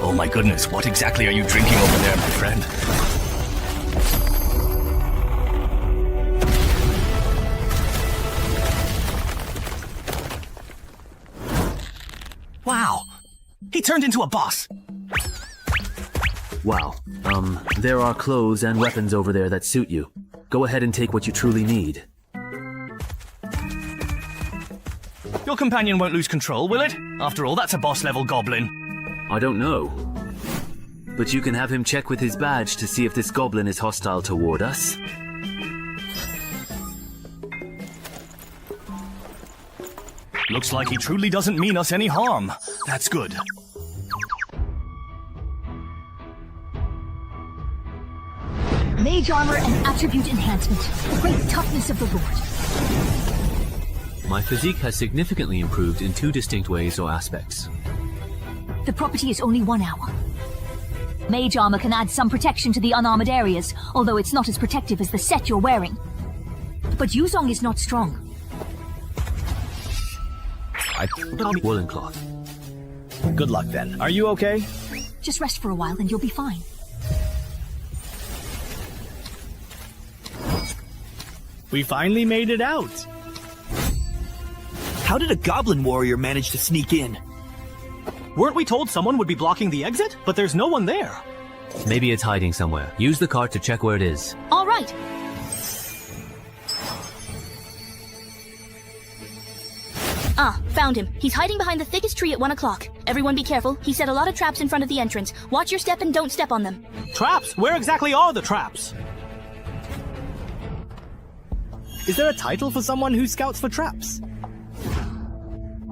[SPEAKER 16] Oh my goodness, what exactly are you drinking over there, my friend? Wow! He turned into a boss!
[SPEAKER 3] Wow. There are clothes and weapons over there that suit you. Go ahead and take what you truly need.
[SPEAKER 16] Your companion won't lose control, will it? After all, that's a boss-level goblin.
[SPEAKER 21] I don't know. But you can have him check with his badge to see if this goblin is hostile toward us.
[SPEAKER 16] Looks like he truly doesn't mean us any harm. That's good.
[SPEAKER 22] Mage armor and attribute enhancement. The great toughness of the Lord.
[SPEAKER 3] My physique has significantly improved in 2 distinct ways or aspects.
[SPEAKER 22] The property is only 1 hour. Mage armor can add some protection to the unarmored areas, although it's not as protective as the set you're wearing. But Yuzong is not strong.
[SPEAKER 3] I put on woolen cloth.
[SPEAKER 13] Good luck then. Are you okay?
[SPEAKER 22] Just rest for a while and you'll be fine.
[SPEAKER 11] We finally made it out. How did a goblin warrior manage to sneak in?
[SPEAKER 16] Weren't we told someone would be blocking the exit? But there's no one there.
[SPEAKER 3] Maybe it's hiding somewhere. Use the cart to check where it is.
[SPEAKER 22] All right.
[SPEAKER 5] Ah, found him. He's hiding behind the thickest tree at 1 o'clock. Everyone be careful. He set a lot of traps in front of the entrance. Watch your step and don't step on them.
[SPEAKER 16] Traps? Where exactly are the traps?
[SPEAKER 11] Is there a title for someone who scouts for traps?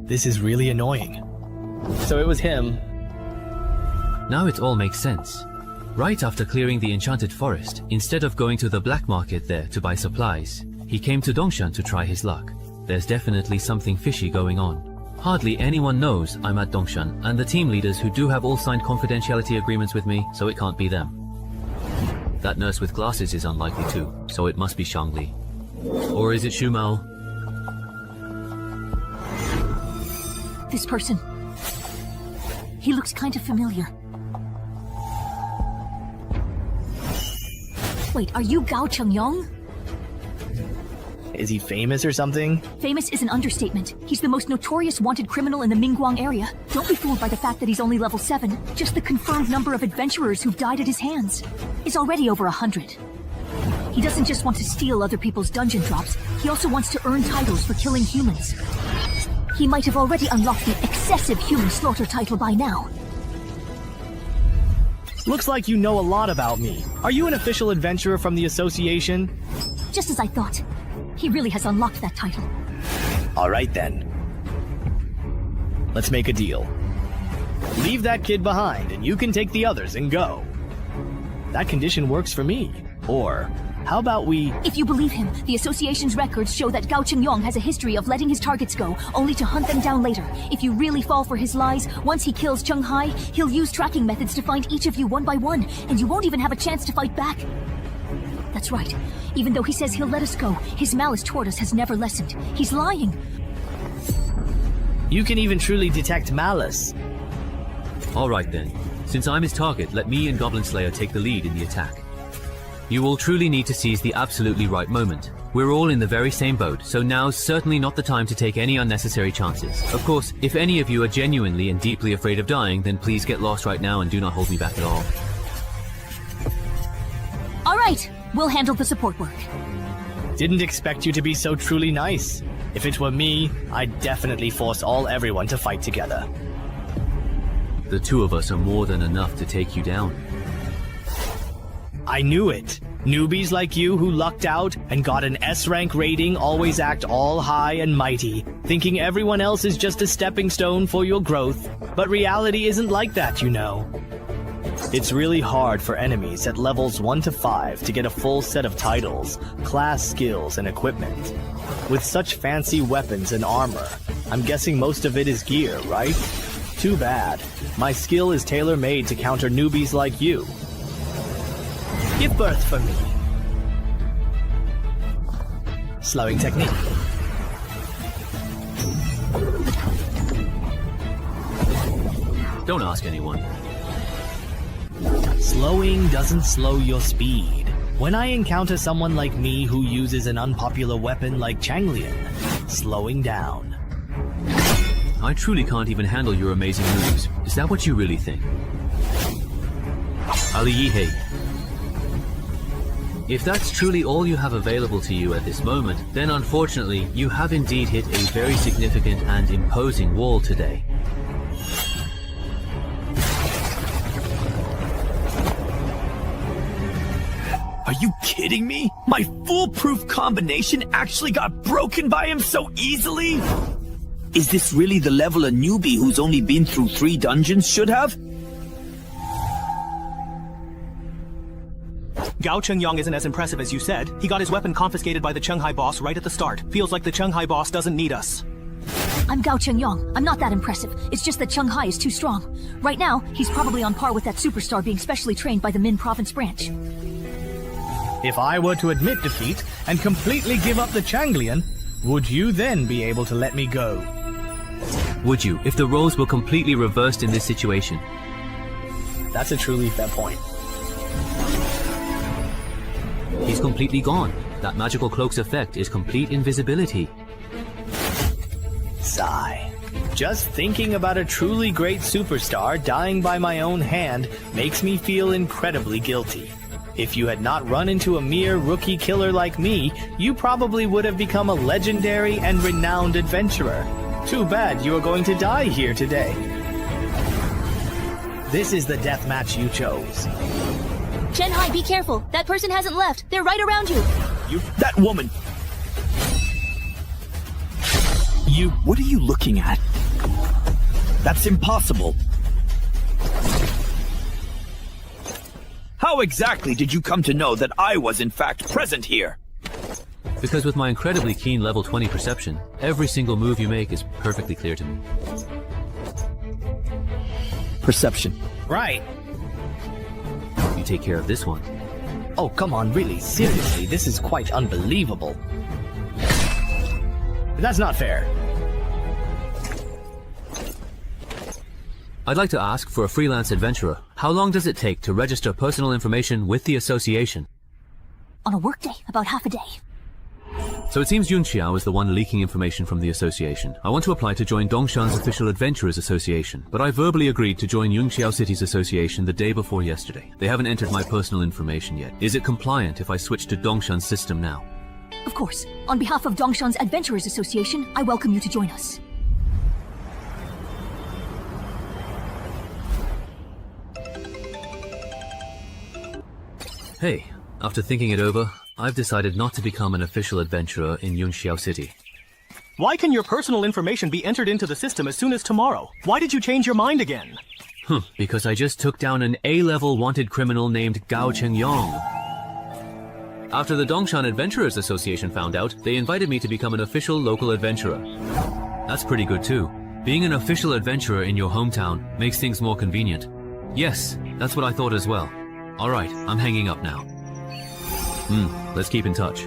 [SPEAKER 11] This is really annoying. So it was him.
[SPEAKER 3] Now it all makes sense. Right after clearing the enchanted forest, instead of going to the black market there to buy supplies, he came to Dongshan to try his luck. There's definitely something fishy going on. Hardly anyone knows I'm at Dongshan, and the team leaders who do have all signed confidentiality agreements with me, so it can't be them. That nurse with glasses is unlikely too, so it must be Shangli. Or is it Shumao?
[SPEAKER 22] This person. He looks kind of familiar. Wait, are you Gao Chengyong?
[SPEAKER 11] Is he famous or something?
[SPEAKER 22] Famous is an understatement. He's the most notorious wanted criminal in the Mingguang area. Don't be fooled by the fact that he's only level 7. Just the confirmed number of adventurers who've died at his hands is already over 100. He doesn't just want to steal other people's dungeon drops, he also wants to earn titles for killing humans. He might have already unlocked the excessive human slaughter title by now.
[SPEAKER 11] Looks like you know a lot about me. Are you an official adventurer from the association?
[SPEAKER 22] Just as I thought. He really has unlocked that title.
[SPEAKER 11] All right then. Let's make a deal. Leave that kid behind and you can take the others and go. That condition works for me. Or, how about we...
[SPEAKER 22] If you believe him, the association's records show that Gao Chengyong has a history of letting his targets go, only to hunt them down later. If you really fall for his lies, once he kills Cheng Hai, he'll use tracking methods to find each of you one by one, and you won't even have a chance to fight back. That's right. Even though he says he'll let us go, his malice toward us has never lessened. He's lying.
[SPEAKER 11] You can even truly detect malice.
[SPEAKER 3] Alright then. Since I'm his target, let me and Goblin Slayer take the lead in the attack. You will truly need to seize the absolutely right moment. We're all in the very same boat, so now's certainly not the time to take any unnecessary chances. Of course, if any of you are genuinely and deeply afraid of dying, then please get lost right now and do not hold me back at all.
[SPEAKER 22] Alright, we'll handle the support work.
[SPEAKER 11] Didn't expect you to be so truly nice. If it were me, I'd definitely force everyone to fight together.
[SPEAKER 3] The 2 of us are more than enough to take you down.
[SPEAKER 11] I knew it. Newbies like you who lucked out and got an S-rank rating always act all high and mighty, thinking everyone else is just a stepping stone for your growth. But reality isn't like that, you know. It's really hard for enemies at levels 1 to 5 to get a full set of titles, class skills, and equipment. With such fancy weapons and armor, I'm guessing most of it is gear, right? Too bad. My skill is tailor-made to counter newbies like you. Give birth for me. Slowing technique.
[SPEAKER 3] Don't ask anyone.
[SPEAKER 11] Slowing doesn't slow your speed. When I encounter someone like me who uses an unpopular weapon like Changlian, slowing down.
[SPEAKER 3] I truly can't even handle your amazing moves. Is that what you really think? Ali Yihei. If that's truly all you have available to you at this moment, then unfortunately, you have indeed hit a very significant and imposing wall today.
[SPEAKER 4] Are you kidding me? My foolproof combination actually got broken by him so easily? Is this really the level a newbie who's only been through 3 dungeons should have?
[SPEAKER 16] Gao Chengyang isn't as impressive as you said. He got his weapon confiscated by the Chenghai boss right at the start. Feels like the Chenghai boss doesn't need us.
[SPEAKER 22] I'm Gao Chengyang. I'm not that impressive. It's just that Chenghai is too strong. Right now, he's probably on par with that superstar being specially trained by the Min province branch.
[SPEAKER 16] If I were to admit defeat and completely give up the Changlian, would you then be able to let me go?
[SPEAKER 3] Would you, if the roles were completely reversed in this situation?
[SPEAKER 16] That's a truly fair point.
[SPEAKER 3] He's completely gone. That magical cloak's effect is complete invisibility.
[SPEAKER 16] Sigh. Just thinking about a truly great superstar dying by my own hand makes me feel incredibly guilty. If you had not run into a mere rookie killer like me, you probably would have become a legendary and renowned adventurer. Too bad you are going to die here today. This is the death match you chose.
[SPEAKER 5] Chenhai, be careful. That person hasn't left. They're right around you.
[SPEAKER 4] That woman! What are you looking at? That's impossible. How exactly did you come to know that I was in fact present here?
[SPEAKER 3] Because with my incredibly keen level 20 perception, every single move you make is perfectly clear to me.
[SPEAKER 4] Perception.
[SPEAKER 16] Right.
[SPEAKER 3] You take care of this one.
[SPEAKER 16] Oh, come on, really, seriously, this is quite unbelievable. That's not fair.
[SPEAKER 3] I'd like to ask, for a freelance adventurer, how long does it take to register personal information with the association?
[SPEAKER 22] On a workday, about half a day.
[SPEAKER 3] So it seems Yun Xiao is the one leaking information from the association. I want to apply to join Dongshan's official Adventurers Association, but I verbally agreed to join Yun Xiao City's association the day before yesterday. They haven't entered my personal information yet. Is it compliant if I switch to Dongshan's system now?
[SPEAKER 22] Of course. On behalf of Dongshan's Adventurers Association, I welcome you to join us.
[SPEAKER 3] Hey, after thinking it over, I've decided not to become an official adventurer in Yunxiao City.
[SPEAKER 16] Why can your personal information be entered into the system as soon as tomorrow? Why did you change your mind again?
[SPEAKER 3] Because I just took down an A-level wanted criminal named Gao Chengyang. After the Dongshan Adventurers Association found out, they invited me to become an official local adventurer. That's pretty good too. Being an official adventurer in your hometown makes things more convenient. Yes, that's what I thought as well. Alright, I'm hanging up now. Let's keep in touch.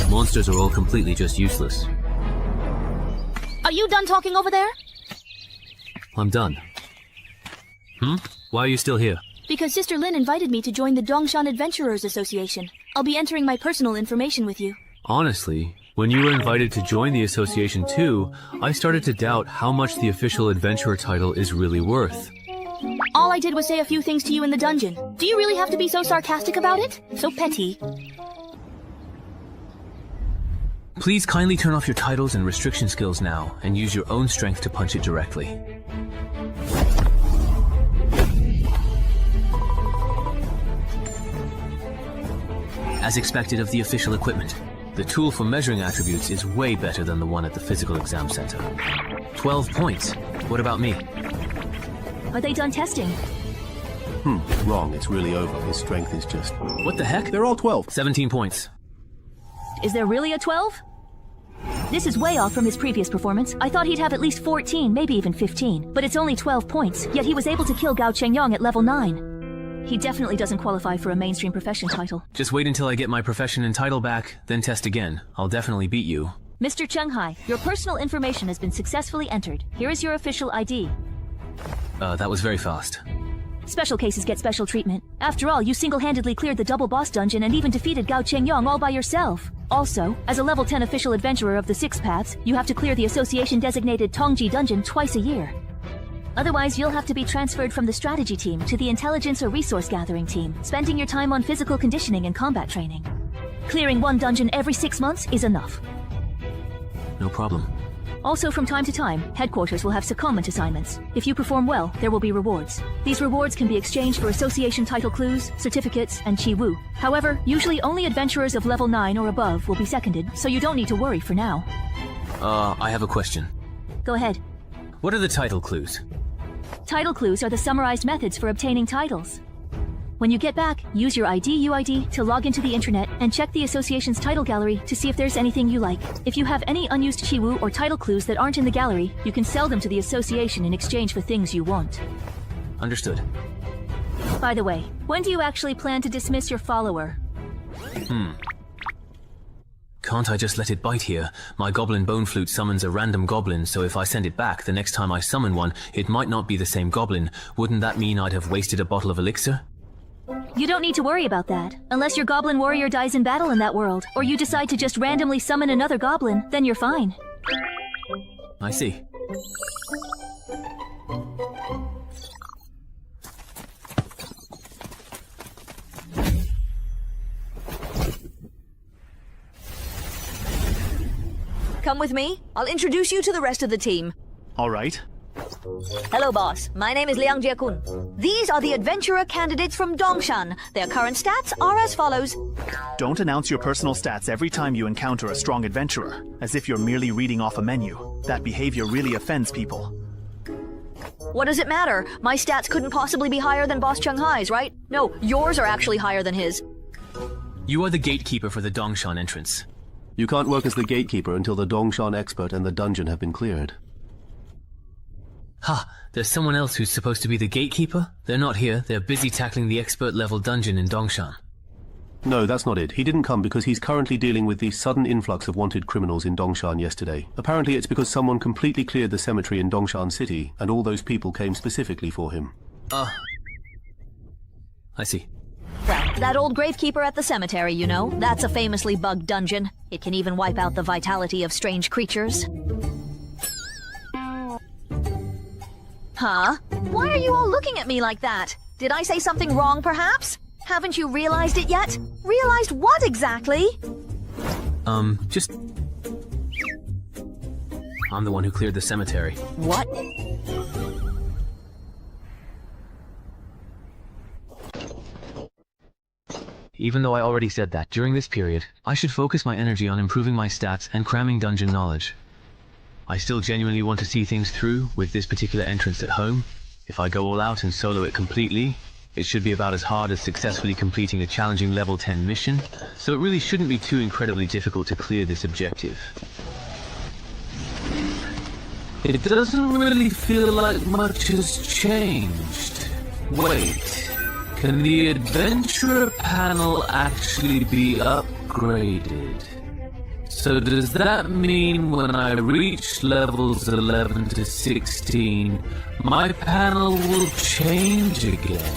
[SPEAKER 3] Monsters are all completely just useless.
[SPEAKER 5] Are you done talking over there?
[SPEAKER 3] I'm done. Why are you still here?
[SPEAKER 5] Because Sister Lin invited me to join the Dongshan Adventurers Association. I'll be entering my personal information with you.
[SPEAKER 3] Honestly, when you were invited to join the association too, I started to doubt how much the official adventurer title is really worth.
[SPEAKER 5] All I did was say a few things to you in the dungeon. Do you really have to be so sarcastic about it? So petty.
[SPEAKER 3] Please kindly turn off your titles and restriction skills now, and use your own strength to punch it directly. As expected of the official equipment, the tool for measuring attributes is way better than the one at the physical exam center. 12 points. What about me?
[SPEAKER 22] Are they done testing?
[SPEAKER 10] Wrong. It's really over. His strength is just...
[SPEAKER 3] What the heck?
[SPEAKER 10] They're all 12.
[SPEAKER 3] 17 points.
[SPEAKER 22] Is there really a 12? This is way off from his previous performance. I thought he'd have at least 14, maybe even 15. But it's only 12 points, yet he was able to kill Gao Chengyang at level 9. He definitely doesn't qualify for a mainstream profession title.
[SPEAKER 3] Just wait until I get my profession and title back, then test again. I'll definitely beat you.
[SPEAKER 22] Mr. Chenghai, your personal information has been successfully entered. Here is your official ID.
[SPEAKER 3] That was very fast.
[SPEAKER 22] Special cases get special treatment. After all, you single-handedly cleared the double boss dungeon and even defeated Gao Chengyang all by yourself. Also, as a level 10 official adventurer of the Six Paths, you have to clear the association-designated Tongji dungeon twice a year. Otherwise, you'll have to be transferred from the strategy team to the intelligence or resource gathering team, spending your time on physical conditioning and combat training. Clearing one dungeon every 6 months is enough.
[SPEAKER 3] No problem.
[SPEAKER 22] Also, from time to time, headquarters will have secondment assignments. If you perform well, there will be rewards. These rewards can be exchanged for association title clues, certificates, and chi wu. However, usually only adventurers of level 9 or above will be seconded, so you don't need to worry for now.
[SPEAKER 3] I have a question.
[SPEAKER 22] Go ahead.
[SPEAKER 3] What are the title clues?
[SPEAKER 22] Title clues are the summarized methods for obtaining titles. When you get back, use your UID to log into the intranet and check the association's title gallery to see if there's anything you like. If you have any unused Chiwu or title clues that aren't in the gallery, you can sell them to the association in exchange for things you want.
[SPEAKER 3] Understood.
[SPEAKER 22] By the way, when do you actually plan to dismiss your follower?
[SPEAKER 3] Can't I just let it bite here? My goblin bone flute summons a random goblin, so if I send it back, the next time I summon one, it might not be the same goblin. Wouldn't that mean I'd have wasted a bottle of elixir?
[SPEAKER 22] You don't need to worry about that. Unless your goblin warrior dies in battle in that world, or you decide to just randomly summon another goblin, then you're fine.
[SPEAKER 3] I see.
[SPEAKER 1] Come with me. I'll introduce you to the rest of the team.
[SPEAKER 16] All right.
[SPEAKER 1] Hello, boss. My name is Liang Jiekun. These are the adventurer candidates from Dongshan. Their current stats are as follows.
[SPEAKER 16] Don't announce your personal stats every time you encounter a strong adventurer, as if you're merely reading off a menu. That behavior really offends people.
[SPEAKER 1] What does it matter? My stats couldn't possibly be higher than Boss Cheng-Hai's, right? No, yours are actually higher than his.
[SPEAKER 3] You are the gatekeeper for the Dongshan entrance.
[SPEAKER 10] You can't work as the gatekeeper until the Dongshan expert and the dungeon have been cleared.
[SPEAKER 3] Ha! There's someone else who's supposed to be the gatekeeper? They're not here. They're busy tackling the expert-level dungeon in Dongshan.
[SPEAKER 10] No, that's not it. He didn't come because he's currently dealing with the sudden influx of wanted criminals in Dongshan yesterday. Apparently it's because someone completely cleared the cemetery in Dongshan City, and all those people came specifically for him.
[SPEAKER 3] I see.
[SPEAKER 1] Well, that old gravekeeper at the cemetery, you know, that's a famously bugged dungeon. It can even wipe out the vitality of strange creatures. Huh? Why are you all looking at me like that? Did I say something wrong, perhaps? Haven't you realized it yet? Realized what exactly?
[SPEAKER 3] Just... I'm the one who cleared the cemetery.
[SPEAKER 1] What?
[SPEAKER 3] Even though I already said that, during this period, I should focus my energy on improving my stats and cramming dungeon knowledge. I still genuinely want to see things through with this particular entrance at home. If I go all out and solo it completely, it should be about as hard as successfully completing a challenging level 10 mission, so it really shouldn't be too incredibly difficult to clear this objective. It doesn't really feel like much has changed. Wait, can the adventurer panel actually be upgraded? So does that mean when I reach levels 11 to 16, my panel will change again?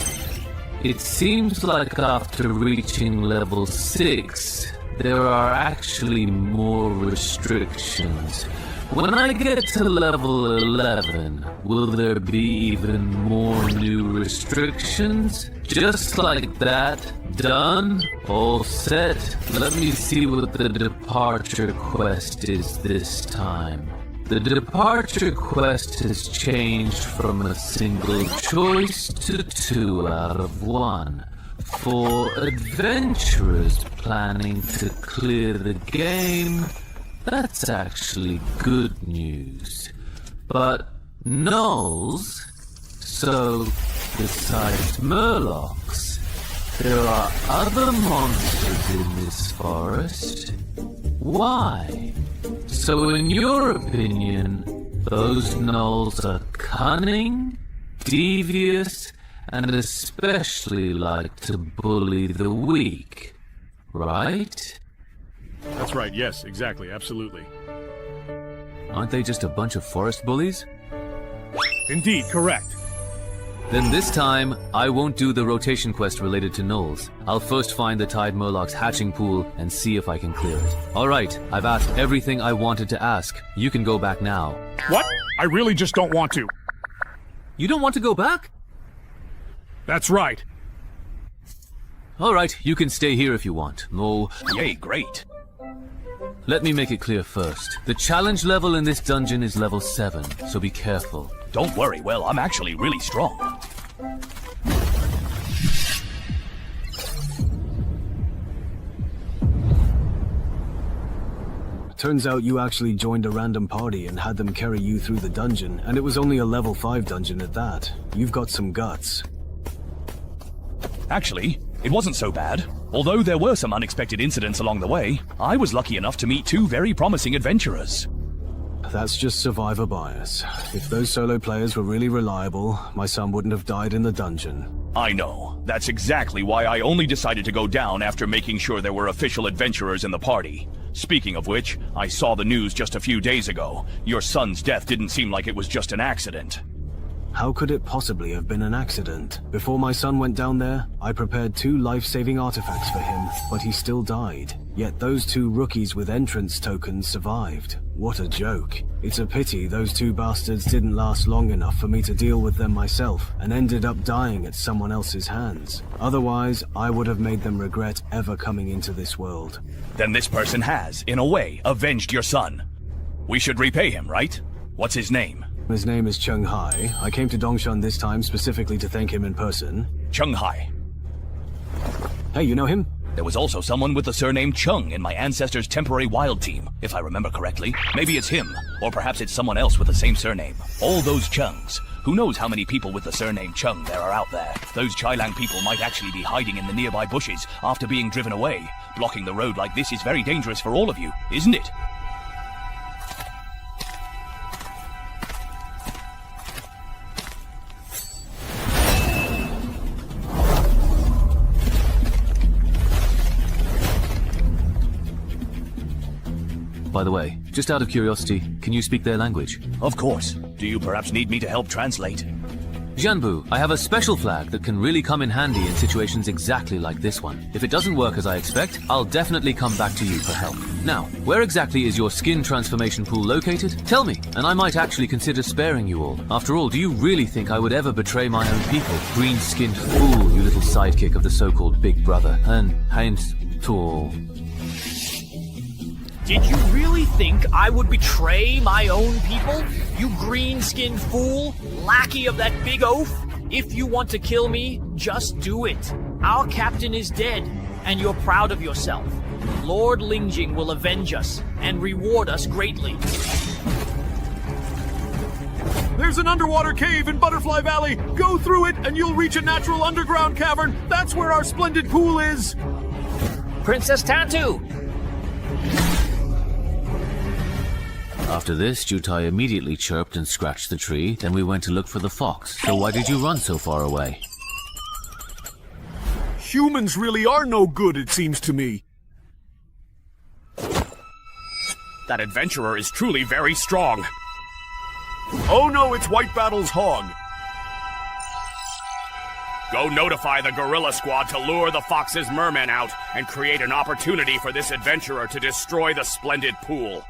[SPEAKER 3] It seems like after reaching level 6, there are actually more restrictions. When I get to level 11, will there be even more new restrictions? Just like that? Done? All set? Let me see what the departure quest is this time. The departure quest has changed from a single choice to 2 out of 1. For adventurers planning to clear the game, that's actually good news. But gnolls? So, besides murlocs, there are other monsters in this forest? Why? So in your opinion, those gnolls are cunning, devious, and especially like to bully the weak, right?
[SPEAKER 19] That's right, yes, exactly, absolutely.
[SPEAKER 3] Aren't they just a bunch of forest bullies?
[SPEAKER 19] Indeed, correct.
[SPEAKER 3] Then this time, I won't do the rotation quest related to gnolls. I'll first find the Tide Murloc's hatching pool and see if I can clear it. Alright, I've asked everything I wanted to ask. You can go back now.
[SPEAKER 19] What? I really just don't want to.
[SPEAKER 3] You don't want to go back?
[SPEAKER 19] That's right.
[SPEAKER 3] Alright, you can stay here if you want. No.
[SPEAKER 16] Yay, great.
[SPEAKER 3] Let me make it clear first. The challenge level in this dungeon is level 7, so be careful.
[SPEAKER 16] Don't worry, well, I'm actually really strong.
[SPEAKER 8] Turns out you actually joined a random party and had them carry you through the dungeon, and it was only a level 5 dungeon at that. You've got some guts.
[SPEAKER 16] Actually, it wasn't so bad. Although there were some unexpected incidents along the way, I was lucky enough to meet 2 very promising adventurers.
[SPEAKER 8] That's just survivor bias. If those solo players were really reliable, my son wouldn't have died in the dungeon.
[SPEAKER 16] I know. That's exactly why I only decided to go down after making sure there were official adventurers in the party. Speaking of which, I saw the news just a few days ago. Your son's death didn't seem like it was just an accident.
[SPEAKER 8] How could it possibly have been an accident? Before my son went down there, I prepared 2 life-saving artifacts for him, but he still died. Yet those 2 rookies with entrance tokens survived. What a joke. It's a pity those 2 bastards didn't last long enough for me to deal with them myself, and ended up dying at someone else's hands. Otherwise, I would have made them regret ever coming into this world.
[SPEAKER 16] Then this person has, in a way, avenged your son. We should repay him, right? What's his name?
[SPEAKER 8] His name is Chung Hai. I came to Dongshan this time specifically to thank him in person.
[SPEAKER 16] Chung Hai.
[SPEAKER 8] Hey, you know him?
[SPEAKER 16] There was also someone with the surname Chung in my ancestors' temporary wild team, if I remember correctly. Maybe it's him, or perhaps it's someone else with the same surname. All those Chungs. Who knows how many people with the surname Chung there are out there? Those Chailang people might actually be hiding in the nearby bushes after being driven away. Blocking the road like this is very dangerous for all of you, isn't it?
[SPEAKER 3] By the way, just out of curiosity, can you speak their language?
[SPEAKER 16] Of course. Do you perhaps need me to help translate?
[SPEAKER 3] Jianbu, I have a special flag that can really come in handy in situations exactly like this one. If it doesn't work as I expect, I'll definitely come back to you for help. Now, where exactly is your skin transformation pool located? Tell me, and I might actually consider sparing you all. After all, do you really think I would ever betray my own people? Green-skinned fool, you little sidekick of the so-called Big Brother. And Heinz Tool.
[SPEAKER 12] Did you really think I would betray my own people? You green-skinned fool, lackey of that big oaf? If you want to kill me, just do it. Our captain is dead, and you're proud of yourself. Lord Lingjing will avenge us and reward us greatly.
[SPEAKER 19] There's an underwater cave in Butterfly Valley. Go through it, and you'll reach a natural underground cavern. That's where our splendid pool is.
[SPEAKER 12] Princess Tantu!
[SPEAKER 3] After this, Jutai immediately chirped and scratched the tree, then we went to look for the fox. So why did you run so far away?
[SPEAKER 19] Humans really are no good, it seems to me.
[SPEAKER 16] That adventurer is truly very strong.
[SPEAKER 19] Oh no, it's White Battle's hog.
[SPEAKER 2] Go notify the gorilla squad to lure the fox's mermen out and create an opportunity for this adventurer to destroy the splendid pool.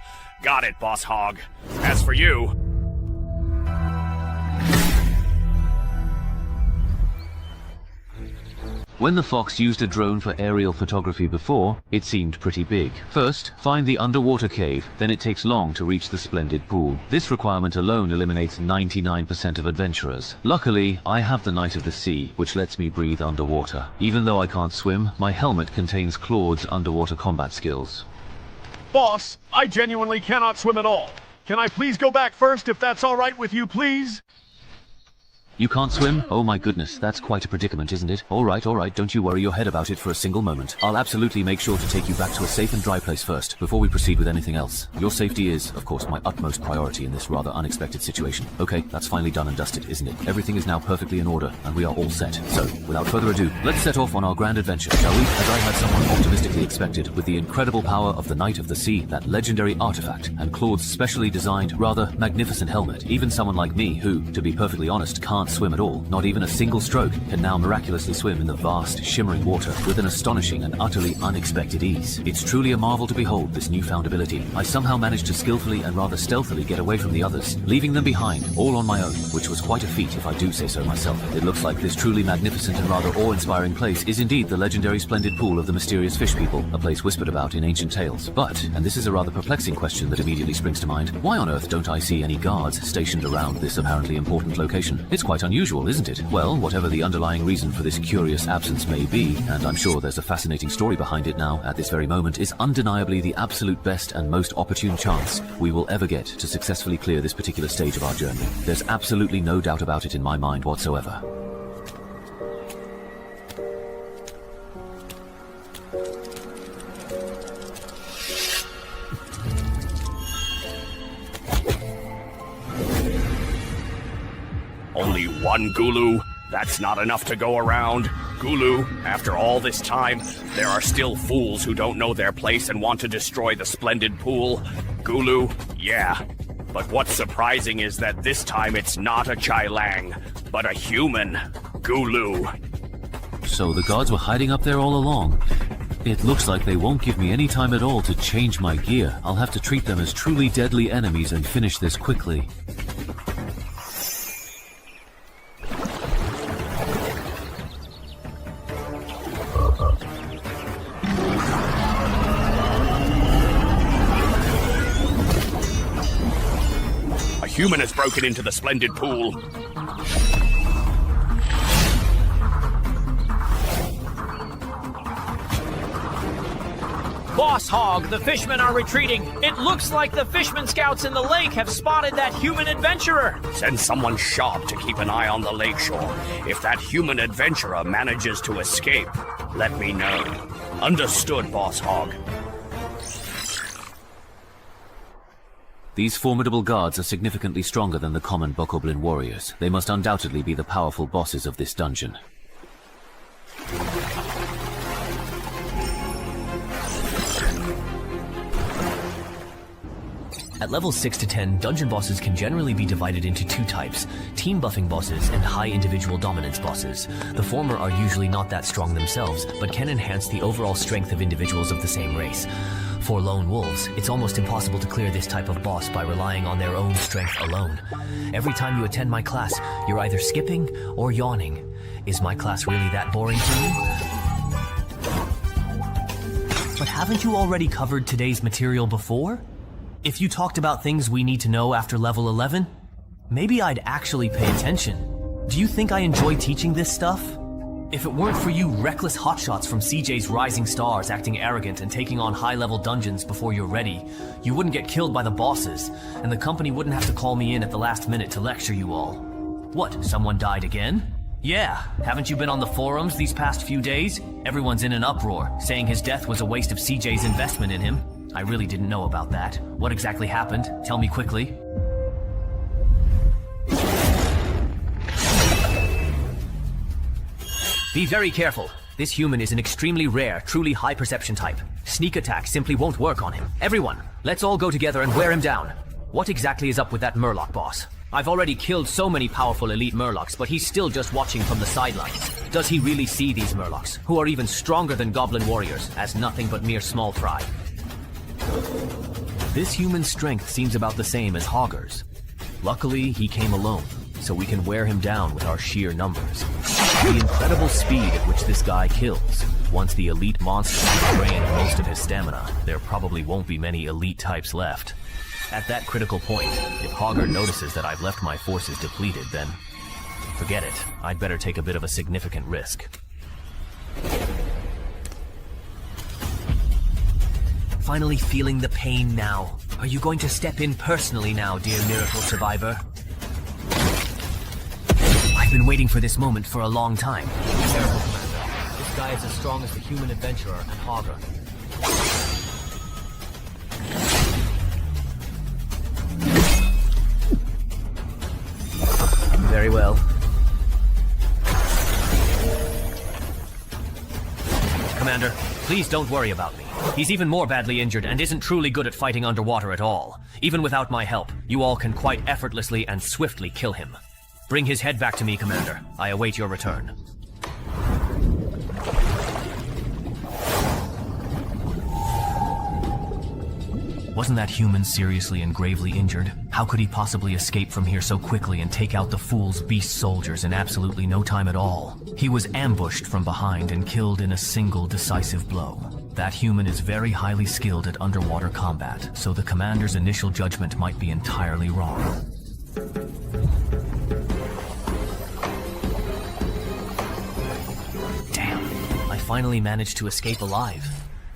[SPEAKER 2] Got it, Boss Hog. As for you...
[SPEAKER 3] When the fox used a drone for aerial photography before, it seemed pretty big. First, find the underwater cave, then it takes long to reach the splendid pool. This requirement alone eliminates 99% of adventurers. Luckily, I have the Knight of the Sea, which lets me breathe underwater. Even though I can't swim, my helmet contains Claude's underwater combat skills.
[SPEAKER 19] Boss, I genuinely cannot swim at all. Can I please go back first if that's all right with you, please?
[SPEAKER 3] You can't swim? Oh my goodness, that's quite a predicament, isn't it? Alright, don't you worry your head about it for a single moment. I'll absolutely make sure to take you back to a safe and dry place first, before we proceed with anything else. Your safety is, of course, my utmost priority in this rather unexpected situation. Okay, that's finally done and dusted, isn't it? Everything is now perfectly in order, and we are all set. So, without further ado, let's set off on our grand adventure, shall we? As I had somewhat optimistically expected, with the incredible power of the Knight of the Sea, that legendary artifact, and Claude's specially designed, rather magnificent helmet, even someone like me, who, to be perfectly honest, can't
[SPEAKER 21] swim at all, not even a single stroke, can now miraculously swim in the vast, shimmering water with an astonishing and utterly unexpected ease. It's truly a marvel to behold, this newfound ability. I somehow managed to skillfully and rather stealthily get away from the others, leaving them behind, all on my own, which was quite a feat if I do say so myself. It looks like this truly magnificent and rather awe-inspiring place is indeed the legendary splendid pool of the mysterious fish people, a place whispered about in ancient tales. But, and this is a rather perplexing question that immediately springs to mind, why on earth don't I see any guards stationed around this apparently important location? It's quite unusual, isn't it? Well, whatever the underlying reason for this curious absence may be, and I'm sure there's a fascinating story behind it now, at this very moment, is undeniably the absolute best and most opportune chance we will ever get to successfully clear this particular stage of our journey. There's absolutely no doubt about it in my mind whatsoever.
[SPEAKER 15] Only one Gulu? That's not enough to go around. Gulu, after all this time, there are still fools who don't know their place and want to destroy the splendid pool. Gulu, yeah. But what's surprising is that this time it's not a Chai Lang, but a human Gulu.
[SPEAKER 21] So the guards were hiding up there all along. It looks like they won't give me any time at all to change my gear. I'll have to treat them as truly deadly enemies and finish this quickly.
[SPEAKER 15] A human has broken into the splendid pool.
[SPEAKER 12] Boss Hog, the fishmen are retreating. It looks like the fisherman scouts in the lake have spotted that human adventurer.
[SPEAKER 15] Send someone sharp to keep an eye on the lakeshore. If that human adventurer manages to escape, let me know. Understood, Boss Hog.
[SPEAKER 21] These formidable guards are significantly stronger than the common bokoblin warriors. They must undoubtedly be the powerful bosses of this dungeon.
[SPEAKER 18] At levels 6 to 10, dungeon bosses can generally be divided into two types, team buffing bosses and high individual dominance bosses. The former are usually not that strong themselves, but can enhance the overall strength of individuals of the same race. For lone wolves, it's almost impossible to clear this type of boss by relying on their own strength alone. Every time you attend my class, you're either skipping or yawning. Is my class really that boring to you? But haven't you already covered today's material before? If you talked about things we need to know after level 11, maybe I'd actually pay attention. Do you think I enjoy teaching this stuff? If it weren't for you reckless hotshots from CJ's Rising Stars acting arrogant and taking on high-level dungeons before you're ready, you wouldn't get killed by the bosses, and the company wouldn't have to call me in at the last minute to lecture you all. What, someone died again? Yeah, haven't you been on the forums these past few days? Everyone's in an uproar, saying his death was a waste of CJ's investment in him. I really didn't know about that. What exactly happened? Tell me quickly. Be very careful. This human is an extremely rare, truly high perception type. Sneak attack simply won't work on him. Everyone, let's all go together and wear him down. What exactly is up with that murloc boss? I've already killed so many powerful elite murlocs, but he's still just watching from the sidelines. Does he really see these murlocs, who are even stronger than goblin warriors, as nothing but mere small fry? This human's strength seems about the same as Hogger's. Luckily, he came alone, so we can wear him down with our sheer numbers. The incredible speed at which this guy kills. Once the elite monster has drained most of his stamina, there probably won't be many elite types left. At that critical point, if Hogger notices that I've left my forces depleted, then forget it. I'd better take a bit of a significant risk. Finally feeling the pain now. Are you going to step in personally now, dear miracle survivor? I've been waiting for this moment for a long time. Careful, Commander. This guy is as strong as the human adventurer and Hogger. Very well. Commander, please don't worry about me. He's even more badly injured and isn't truly good at fighting underwater at all. Even without my help, you all can quite effortlessly and swiftly kill him. Bring his head back to me, Commander. I await your return. Wasn't that human seriously and gravely injured? How could he possibly escape from here so quickly and take out the fool's beast soldiers in absolutely no time at all? He was ambushed from behind and killed in a single decisive blow. That human is very highly skilled at underwater combat, so the commander's initial judgment might be entirely wrong. Damn, I finally managed to escape alive.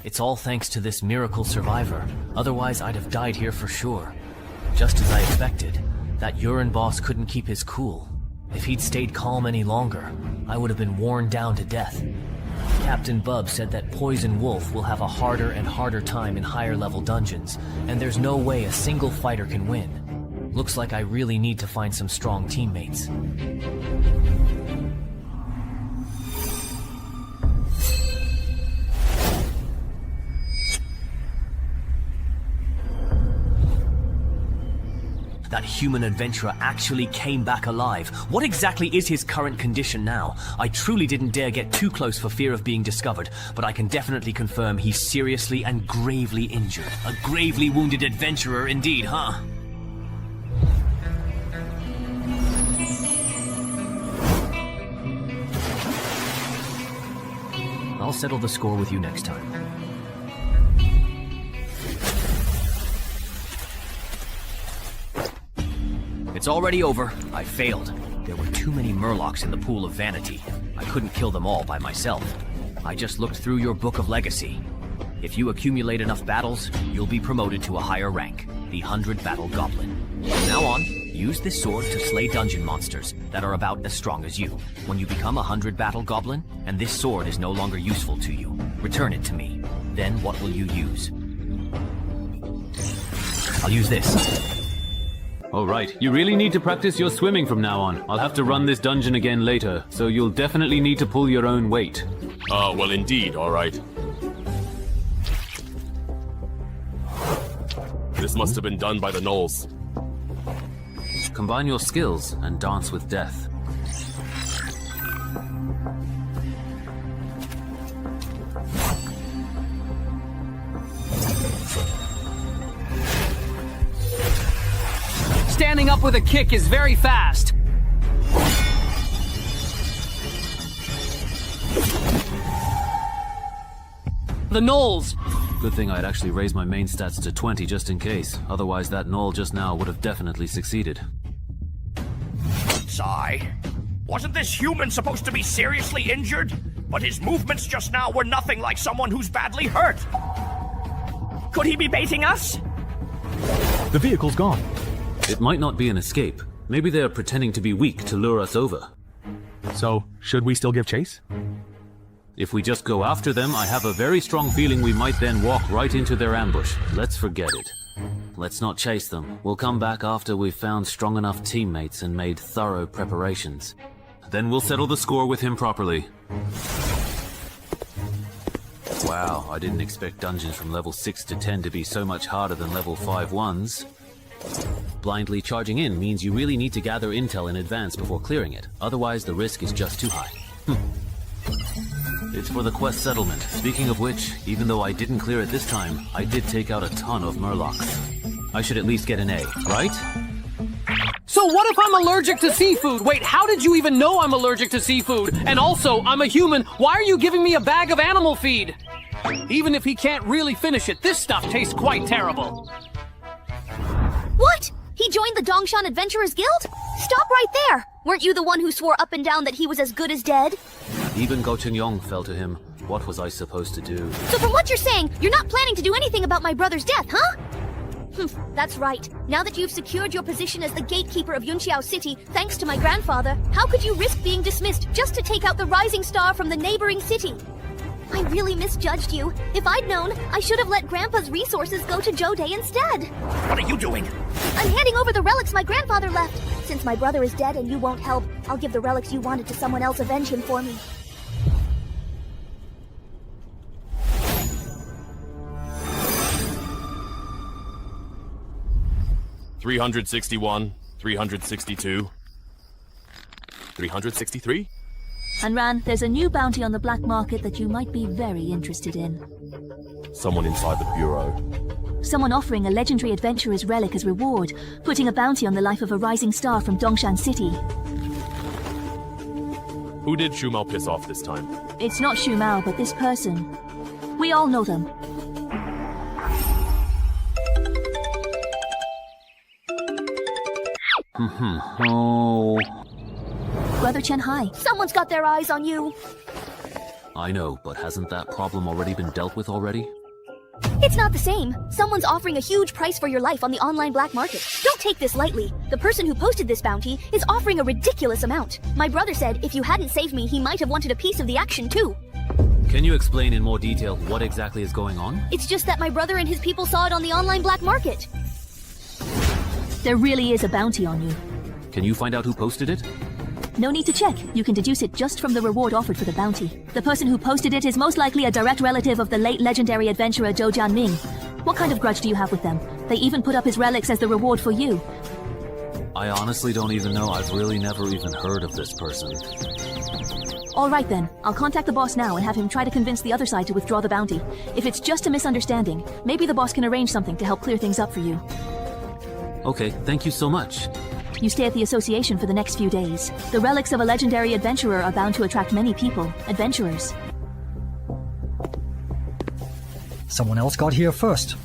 [SPEAKER 18] It's all thanks to this miracle survivor. Otherwise, I'd have died here for sure. Just as I expected, that urine boss couldn't keep his cool. If he'd stayed calm any longer, I would have been worn down to death. Captain Bub said that Poison Wolf will have a harder and harder time in higher level dungeons, and there's no way a single fighter can win. Looks like I really need to find some strong teammates. That human adventurer actually came back alive. What exactly is his current condition now? I truly didn't dare get too close for fear of being discovered, but I can definitely confirm he's seriously and gravely injured. A gravely wounded adventurer indeed, huh? I'll settle the score with you next time. It's already over. I failed. There were too many murlocs in the pool of vanity. I couldn't kill them all by myself. I just looked through your book of legacy. If you accumulate enough battles, you'll be promoted to a higher rank, the 100 Battle Goblin. From now on, use this sword to slay dungeon monsters that are about as strong as you. When you become a 100 Battle Goblin, and this sword is no longer useful to you, return it to me. Then what will you use? I'll use this.
[SPEAKER 3] Alright, you really need to practice your swimming from now on. I'll have to run this dungeon again later, so you'll definitely need to pull your own weight.
[SPEAKER 2] Well indeed, alright. This must have been done by the gnolls.
[SPEAKER 3] Combine your skills and dance with death.
[SPEAKER 11] Standing up with a kick is very fast. The gnolls.
[SPEAKER 3] Good thing I'd actually raised my main stats to 20 just in case. Otherwise that gnoll just now would have definitely succeeded.
[SPEAKER 15] Sigh. Wasn't this human supposed to be seriously injured? But his movements just now were nothing like someone who's badly hurt. Could he be baiting us?
[SPEAKER 17] The vehicle's gone.
[SPEAKER 3] It might not be an escape. Maybe they're pretending to be weak to lure us over.
[SPEAKER 17] So, should we still give chase?
[SPEAKER 3] If we just go after them, I have a very strong feeling we might then walk right into their ambush. Let's forget it. Let's not chase them. We'll come back after we've found strong enough teammates and made thorough preparations. Then we'll settle the score with him properly. Wow, I didn't expect dungeons from level 6 to 10 to be so much harder than level 5 ones. Blindly charging in means you really need to gather intel in advance before clearing it. Otherwise, the risk is just too high. It's for the quest settlement. Speaking of which, even though I didn't clear it this time, I did take out a ton of murlocs. I should at least get an A, right?
[SPEAKER 11] So what if I'm allergic to seafood? Wait, how did you even know I'm allergic to seafood? And also, I'm a human. Why are you giving me a bag of animal feed? Even if he can't really finish it, this stuff tastes quite terrible.
[SPEAKER 5] What? He joined the Dongshan Adventurers Guild? Stop right there! Weren't you the one who swore up and down that he was as good as dead?
[SPEAKER 3] Even Gochen-Yong fell to him. What was I supposed to do?
[SPEAKER 5] So from what you're saying, you're not planning to do anything about my brother's death, huh? That's right. Now that you've secured your position as the gatekeeper of Yunqiao City, thanks to my grandfather, how could you risk being dismissed just to take out the rising star from the neighboring city? I really misjudged you. If I'd known, I should have let Grandpa's resources go to Jode instead.
[SPEAKER 15] What are you doing?
[SPEAKER 5] I'm handing over the relics my grandfather left. Since my brother is dead and you won't help, I'll give the relics you wanted to someone else avenge him for me.
[SPEAKER 2] $361, $362.
[SPEAKER 9] 363?
[SPEAKER 22] And Ran, there's a new bounty on the black market that you might be very interested in.
[SPEAKER 9] Someone inside the bureau.
[SPEAKER 22] Someone offering a legendary adventurer's relic as reward, putting a bounty on the life of a rising star from Dongshan City.
[SPEAKER 9] Who did Shu Mao piss off this time?
[SPEAKER 22] It's not Shu Mao, but this person. We all know them.
[SPEAKER 21] Oh.
[SPEAKER 22] Brother Chen Hai, someone's got their eyes on you.
[SPEAKER 21] I know, but hasn't that problem already been dealt with already?
[SPEAKER 5] It's not the same. Someone's offering a huge price for your life on the online black market. Don't take this lightly. The person who posted this bounty is offering a ridiculous amount. My brother said if you hadn't saved me, he might have wanted a piece of the action too.
[SPEAKER 3] Can you explain in more detail what exactly is going on?
[SPEAKER 5] It's just that my brother and his people saw it on the online black market.
[SPEAKER 22] There really is a bounty on you.
[SPEAKER 3] Can you find out who posted it?
[SPEAKER 22] No need to check. You can deduce it just from the reward offered for the bounty. The person who posted it is most likely a direct relative of the late legendary adventurer Zhou Jianming. What kind of grudge do you have with them? They even put up his relics as the reward for you.
[SPEAKER 3] I honestly don't even know. I've really never even heard of this person.
[SPEAKER 22] All right then. I'll contact the boss now and have him try to convince the other side to withdraw the bounty. If it's just a misunderstanding, maybe the boss can arrange something to help clear things up for you.
[SPEAKER 3] Okay, thank you so much.
[SPEAKER 22] You stay at the association for the next few days. The relics of a legendary adventurer are bound to attract many people, adventurers.
[SPEAKER 13] Someone else got here first.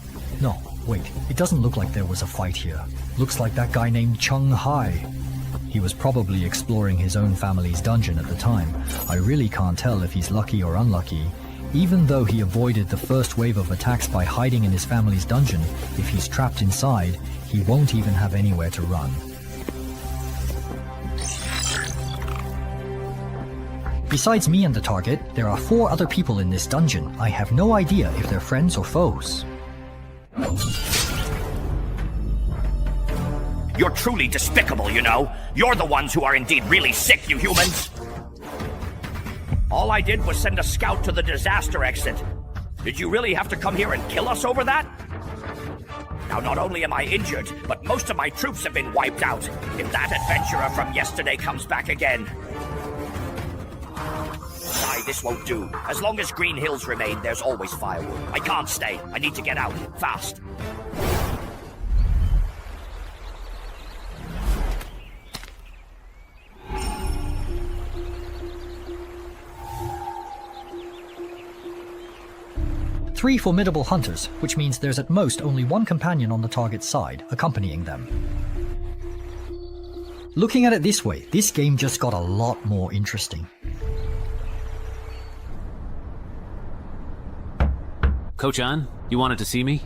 [SPEAKER 13] No, wait, it doesn't look like there was a fight here. Looks like that guy named Cheng Hai. He was probably exploring his own family's dungeon at the time. I really can't tell if he's lucky or unlucky. Even though he avoided the first wave of attacks by hiding in his family's dungeon, if he's trapped inside, he won't even have anywhere to run. Besides me and the target, there are 4 other people in this dungeon. I have no idea if they're friends or foes.
[SPEAKER 15] You're truly despicable, you know. You're the ones who are indeed really sick, you humans. All I did was send a scout to the disaster exit. Did you really have to come here and kill us over that? Now, not only am I injured, but most of my troops have been wiped out. If that adventurer from yesterday comes back again... This won't do. As long as Green Hills remain, there's always firewood. I can't stay. I need to get out. Fast.
[SPEAKER 13] Three formidable hunters, which means there's at most only one companion on the target's side, accompanying them. Looking at it this way, this game just got a lot more interesting.
[SPEAKER 3] Coach An, you wanted to see me?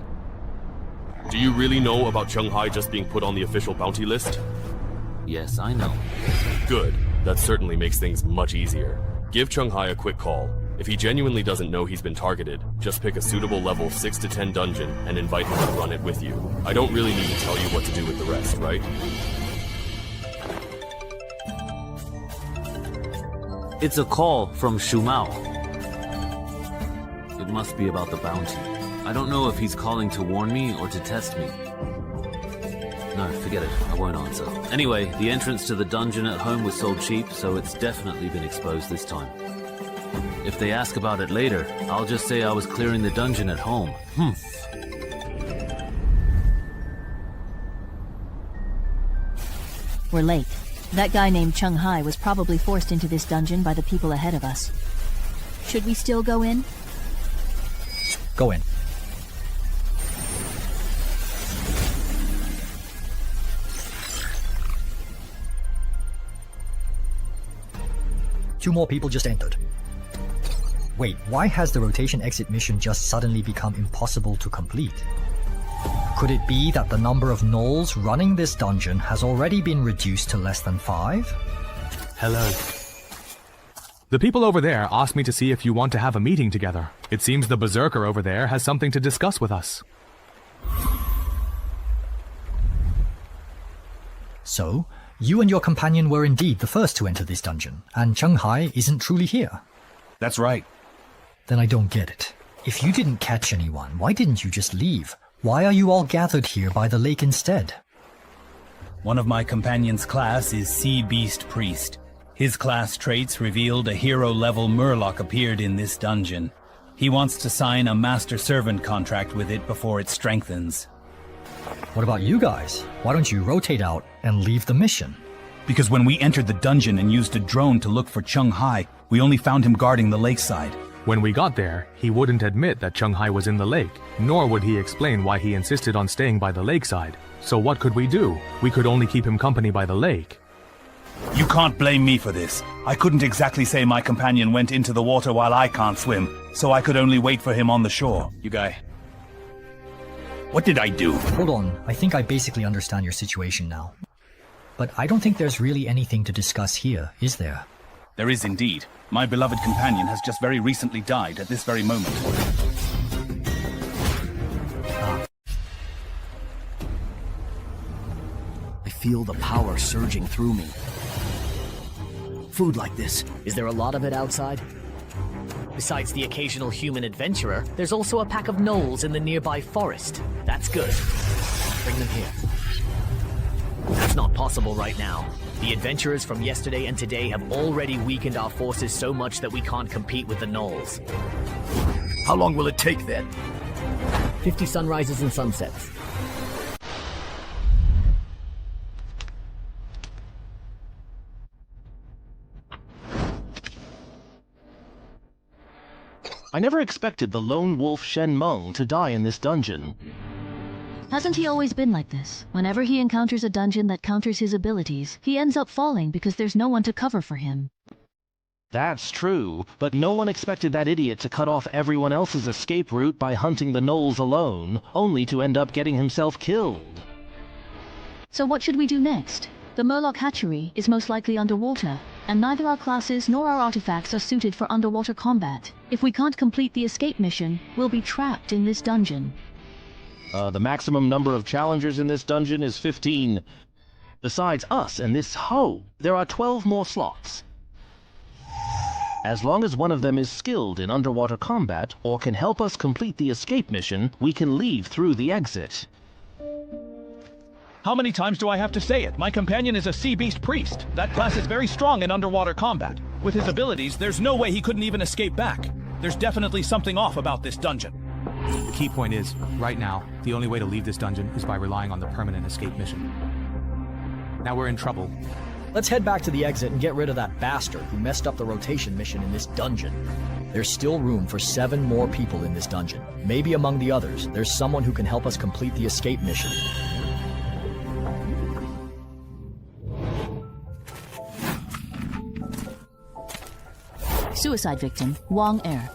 [SPEAKER 9] Do you really know about Cheng Hai just being put on the official bounty list?
[SPEAKER 3] Yes, I know.
[SPEAKER 9] Good. That certainly makes things much easier. Give Cheng Hai a quick call. If he genuinely doesn't know he's been targeted, just pick a suitable level 6 to 10 dungeon and invite him to run it with you. I don't really need to tell you what to do with the rest, right?
[SPEAKER 3] It's a call from Shu Mao. It must be about the bounty. I don't know if he's calling to warn me or to test me. No, forget it. I won't answer. Anyway, the entrance to the dungeon at home was sold cheap, so it's definitely been exposed this time. If they ask about it later, I'll just say I was clearing the dungeon at home.
[SPEAKER 22] We're late. That guy named Cheng Hai was probably forced into this dungeon by the people ahead of us. Should we still go in?
[SPEAKER 13] Go in. Two more people just entered. Wait, why has the rotation exit mission just suddenly become impossible to complete? Could it be that the number of gnolls running this dungeon has already been reduced to less than 5?
[SPEAKER 17] Hello. The people over there asked me to see if you want to have a meeting together. It seems the berserker over there has something to discuss with us.
[SPEAKER 13] So, you and your companion were indeed the first to enter this dungeon, and Cheng Hai isn't truly here.
[SPEAKER 20] That's right.
[SPEAKER 13] Then I don't get it. If you didn't catch anyone, why didn't you just leave? Why are you all gathered here by the lake instead?
[SPEAKER 20] One of my companion's class is Sea Beast Priest.
[SPEAKER 14] His class traits revealed a hero-level murloc appeared in this dungeon. He wants to sign a master-servant contract with it before it strengthens.
[SPEAKER 13] What about you guys? Why don't you rotate out and leave the mission?
[SPEAKER 4] Because when we entered the dungeon and used a drone to look for Chung Hai, we only found him guarding the lakeside.
[SPEAKER 17] When we got there, he wouldn't admit that Chung Hai was in the lake, nor would he explain why he insisted on staying by the lakeside. So what could we do? We could only keep him company by the lake.
[SPEAKER 4] You can't blame me for this. I couldn't exactly say my companion went into the water while I can't swim, so I could only wait for him on the shore. You guy. What did I do?
[SPEAKER 13] Hold on, I think I basically understand your situation now. But I don't think there's really anything to discuss here, is there?
[SPEAKER 4] There is indeed. My beloved companion has just very recently died at this very moment.
[SPEAKER 20] I feel the power surging through me. Food like this, is there a lot of it outside?
[SPEAKER 11] Besides the occasional human adventurer, there's also a pack of gnolls in the nearby forest. That's good. Bring them here. That's not possible right now. The adventurers from yesterday and today have already weakened our forces so much that we can't compete with the gnolls.
[SPEAKER 20] How long will it take then?
[SPEAKER 11] 50 sunrises and sunsets.
[SPEAKER 23] I never expected the lone wolf Shen Meng to die in this dungeon.
[SPEAKER 24] Hasn't he always been like this? Whenever he encounters a dungeon that counters his abilities, he ends up falling because there's no one to cover for him.
[SPEAKER 23] That's true, but no one expected that idiot to cut off everyone else's escape route by hunting the gnolls alone, only to end up getting himself killed.
[SPEAKER 24] So what should we do next? The murloc hatchery is most likely underwater, and neither our classes nor our artifacts are suited for underwater combat. If we can't complete the escape mission, we'll be trapped in this dungeon.
[SPEAKER 23] The maximum number of challengers in this dungeon is 15. Besides us and this hoe, there are 12 more slots. As long as one of them is skilled in underwater combat or can help us complete the escape mission, we can leave through the exit.
[SPEAKER 25] How many times do I have to say it? My companion is a sea beast priest. That class is very strong in underwater combat. With his abilities, there's no way he couldn't even escape back. There's definitely something off about this dungeon.
[SPEAKER 17] The key point is, right now, the only way to leave this dungeon is by relying on the permanent escape mission. Now we're in trouble.
[SPEAKER 13] Let's head back to the exit and get rid of that bastard who messed up the rotation mission in this dungeon. There's still room for 7 more people in this dungeon. Maybe among the others, there's someone who can help us complete the escape mission.
[SPEAKER 22] Suicide victim, Wang Er.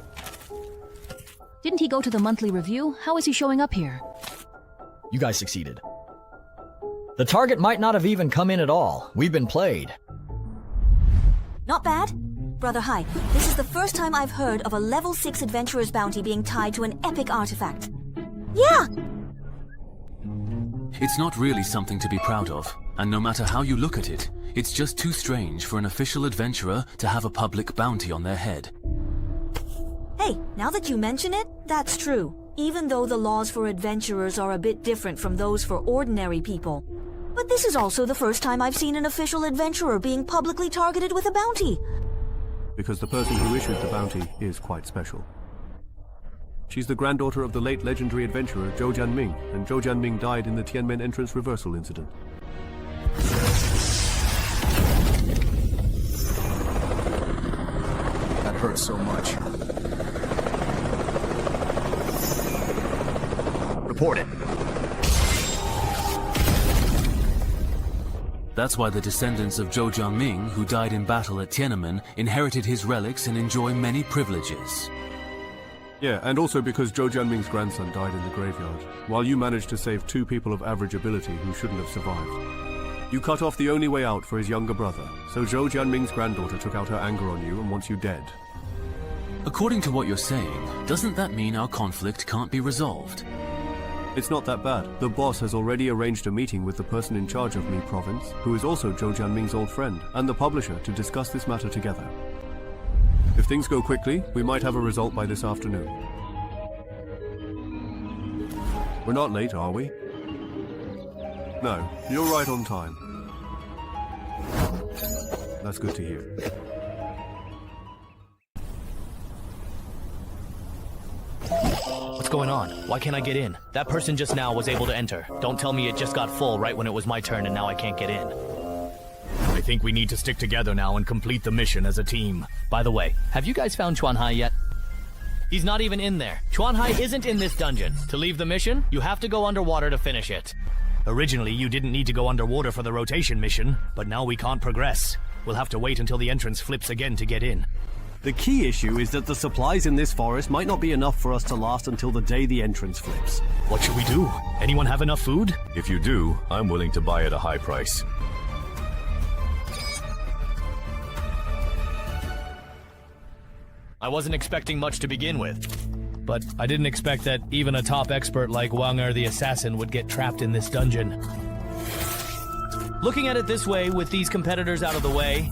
[SPEAKER 22] Didn't he go to the monthly review? How is he showing up here?
[SPEAKER 13] You guys succeeded. The target might not have even come in at all. We've been played.
[SPEAKER 1] Not bad. Brother Hai, this is the first time I've heard of a level 6 adventurer's bounty being tied to an epic artifact. Yeah!
[SPEAKER 21] It's not really something to be proud of, and no matter how you look at it, it's just too strange for an official adventurer to have a public bounty on their head.
[SPEAKER 1] Hey, now that you mention it, that's true. Even though the laws for adventurers are a bit different from those for ordinary people. But this is also the first time I've seen an official adventurer being publicly targeted with a bounty.
[SPEAKER 10] Because the person who issued the bounty is quite special. She's the granddaughter of the late legendary adventurer Zhou Jianming, and Zhou Jianming died in the Tianmen entrance reversal incident.
[SPEAKER 20] That hurts so much. Report it.
[SPEAKER 21] That's why the descendants of Zhou Jianming, who died in battle at Tiananmen, inherited his relics and enjoy many privileges.
[SPEAKER 10] Yeah, and also because Zhou Jianming's grandson died in the graveyard, while you managed to save 2 people of average ability who shouldn't have survived. You cut off the only way out for his younger brother, so Zhou Jianming's granddaughter took out her anger on you and wants you dead.
[SPEAKER 21] According to what you're saying, doesn't that mean our conflict can't be resolved?
[SPEAKER 10] It's not that bad. The boss has already arranged a meeting with the person in charge of Mi Province, who is also Zhou Jianming's old friend, and the publisher to discuss this matter together. If things go quickly, we might have a result by this afternoon. We're not late, are we? No, you're right on time.
[SPEAKER 6] That's good to hear.
[SPEAKER 18] What's going on? Why can't I get in? That person just now was able to enter. Don't tell me it just got full right when it was my turn and now I can't get in.
[SPEAKER 9] I think we need to stick together now and complete the mission as a team.
[SPEAKER 18] By the way, have you guys found Chuanhai yet? He's not even in there. Chuanhai isn't in this dungeon. To leave the mission, you have to go underwater to finish it.
[SPEAKER 9] Originally, you didn't need to go underwater for the rotation mission, but now we can't progress. We'll have to wait until the entrance flips again to get in.
[SPEAKER 6] The key issue is that the supplies in this forest might not be enough for us to last until the day the entrance flips.
[SPEAKER 9] What should we do? Anyone have enough food? If you do, I'm willing to buy at a high price.
[SPEAKER 18] I wasn't expecting much to begin with. But I didn't expect that even a top expert like Wang Er the Assassin would get trapped in this dungeon. Looking at it this way, with these competitors out of the way,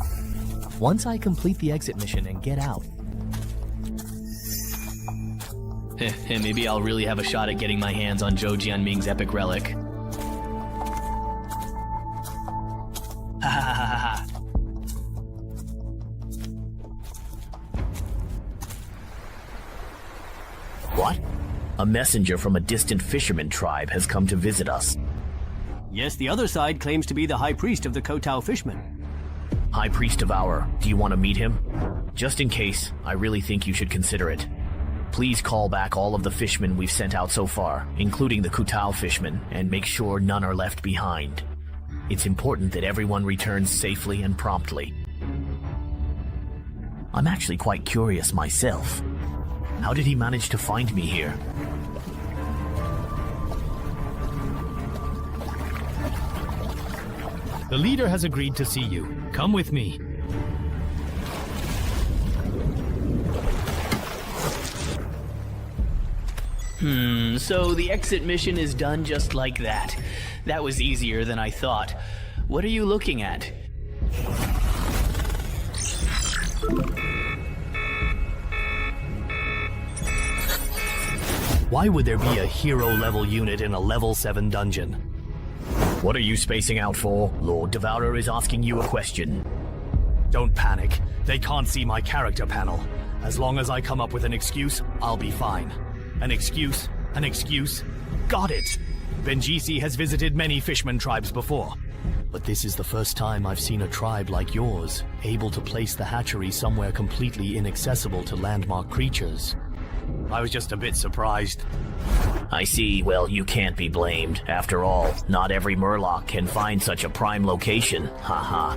[SPEAKER 18] once I complete the exit mission and get out, maybe I'll really have a shot at getting my hands on Zhou Jianming's epic relic. Ha ha ha ha ha.
[SPEAKER 7] What? A messenger from a distant fisherman tribe has come to visit us.
[SPEAKER 8] Yes, the other side claims to be the High Priest of the Kotao Fishmen.
[SPEAKER 7] High Priest of Our, do you want to meet him? Just in case, I really think you should consider it. Please call back all of the fishmen we've sent out so far, including the Kutao fishmen, and make sure none are left behind. It's important that everyone returns safely and promptly. I'm actually quite curious myself. How did he manage to find me here?
[SPEAKER 18] The leader has agreed to see you. Come with me.
[SPEAKER 7] So the exit mission is done just like that. That was easier than I thought. What are you looking at?
[SPEAKER 9] Why would there be a hero-level unit in a level 7 dungeon?
[SPEAKER 7] What are you spacing out for? Lord Devourer is asking you a question.
[SPEAKER 9] Don't panic. They can't see my character panel. As long as I come up with an excuse, I'll be fine. An excuse, an excuse. Got it! Banshee has visited many fishman tribes before. But this is the first time I've seen a tribe like yours, able to place the hatchery somewhere completely inaccessible to landmark creatures. I was just a bit surprised.
[SPEAKER 7] I see. Well, you can't be blamed. After all, not every murloc can find such a prime location. Haha.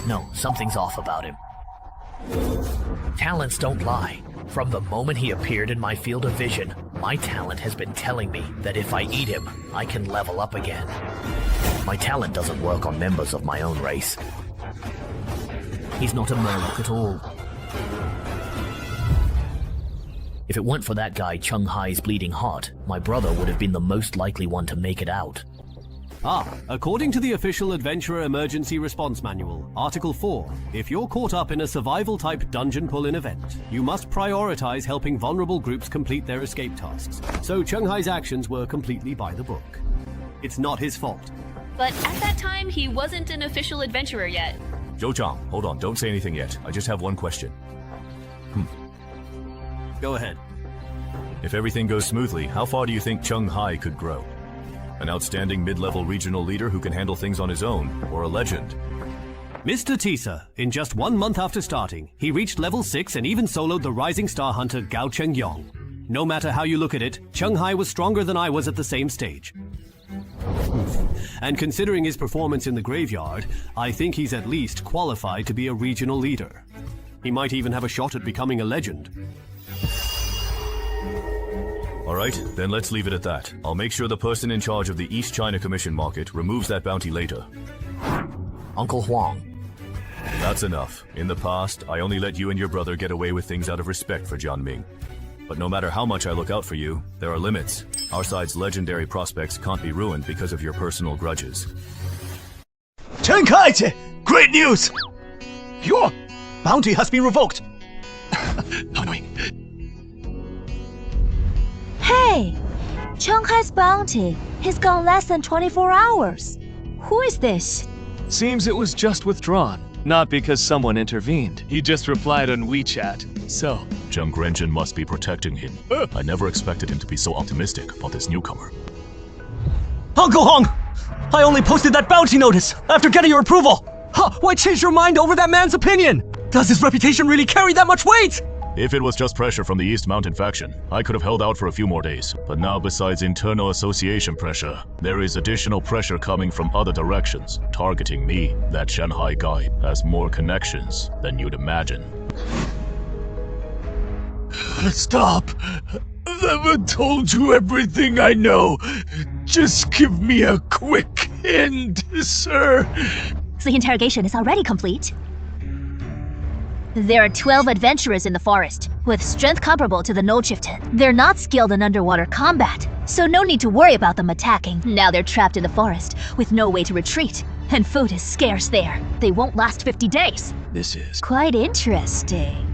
[SPEAKER 7] No, something's off about him. Talents don't lie. From the moment he appeared in my field of vision, my talent has been telling me that if I eat him, I can level up again. My talent doesn't work on members of my own race. He's not a murloc at all. If it weren't for that guy Chung Hai's bleeding heart, my brother would have been the most likely one to make it out.
[SPEAKER 6] According to the official Adventurer Emergency Response Manual, Article 4, if you're caught up in a survival-type dungeon pull-in event, you must prioritize helping vulnerable groups complete their escape tasks. So Chung Hai's actions were completely by the book. It's not his fault.
[SPEAKER 16] But at that time, he wasn't an official adventurer yet.
[SPEAKER 2] Zhou Chang, hold on, don't say anything yet. I just have one question.
[SPEAKER 6] Go ahead.
[SPEAKER 2] If everything goes smoothly, how far do you think Chung Hai could grow? An outstanding mid-level regional leader who can handle things on his own, or a legend?
[SPEAKER 6] Mr. Tisa, in just 1 month after starting, he reached level 6 and even soloed the rising star hunter Gao Chengyong. No matter how you look at it, Chung Hai was stronger than I was at the same stage. And considering his performance in the graveyard, I think he's at least qualified to be a regional leader. He might even have a shot at becoming a legend.
[SPEAKER 2] Alright, then let's leave it at that. I'll make sure the person in charge of the East China Commission Market removes that bounty later.
[SPEAKER 7] Uncle Huang.
[SPEAKER 2] That's enough. In the past, I only let you and your brother get away with things out of respect for Jianming. But no matter how much I look out for you, there are limits. Our side's legendary prospects can't be ruined because of your personal grudges.
[SPEAKER 19] Chen Kai! Great news! Your bounty has been revoked! How annoying.
[SPEAKER 26] Hey! Chung Hai's bounty has gone less than 24 hours. Who is this?
[SPEAKER 27] Seems it was just withdrawn.
[SPEAKER 3] Not because someone intervened. He just replied on WeChat. So,
[SPEAKER 2] Zheng Renjin must be protecting him. I never expected him to be so optimistic about this newcomer.
[SPEAKER 19] Uncle Hong! I only posted that bounty notice after getting your approval! Huh, why change your mind over that man's opinion? Does his reputation really carry that much weight?
[SPEAKER 2] If it was just pressure from the East Mountain faction, I could have held out for a few more days. But now, besides internal association pressure, there is additional pressure coming from other directions, targeting me. That Shanghai guy has more connections than you'd imagine.
[SPEAKER 4] Stop! I've never told you everything I know. Just give me a quick hint, sir.
[SPEAKER 22] The interrogation is already complete. There are 12 adventurers in the forest, with strength comparable to the No Chieftain. They're not skilled in underwater combat, so no need to worry about them attacking. Now they're trapped in the forest, with no way to retreat, and food is scarce there. They won't last 50 days.
[SPEAKER 3] this is
[SPEAKER 22] Quite interesting.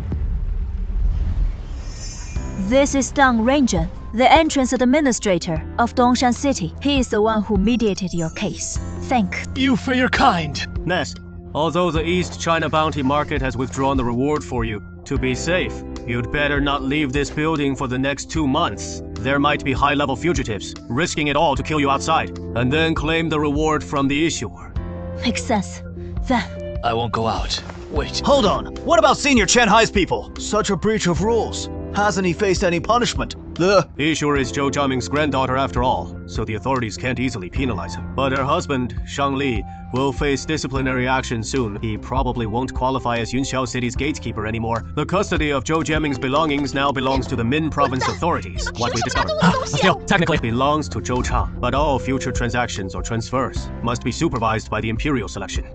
[SPEAKER 22] This is Dang Renjin, the entrance administrator of Dongshan City. He is the one who mediated your case. Thank
[SPEAKER 4] you for your kind.
[SPEAKER 6] Nest, although the East China bounty market has withdrawn the reward for you, to be safe, you'd better not leave this building for the next 2 months. There might be high-level fugitives, risking it all to kill you outside, and then claim the reward from the issuer.
[SPEAKER 22] Makes sense. Then
[SPEAKER 3] I won't go out. Wait.
[SPEAKER 19] Hold on. What about Senior Chen Hai's people? Such a breach of rules. Hasn't he faced any punishment? The
[SPEAKER 6] issuer is Zhou Jiaming's granddaughter after all, so the authorities can't easily penalize him. But her husband, Shang Li, will face disciplinary action soon. He probably won't qualify as Yunxiao City's gatekeeper anymore. The custody of Zhou Jiaming's belongings now belongs to the Min Province authorities. What we discovered still technically belongs to Zhou Chang, but all future transactions or transfers must be supervised by the Imperial selection.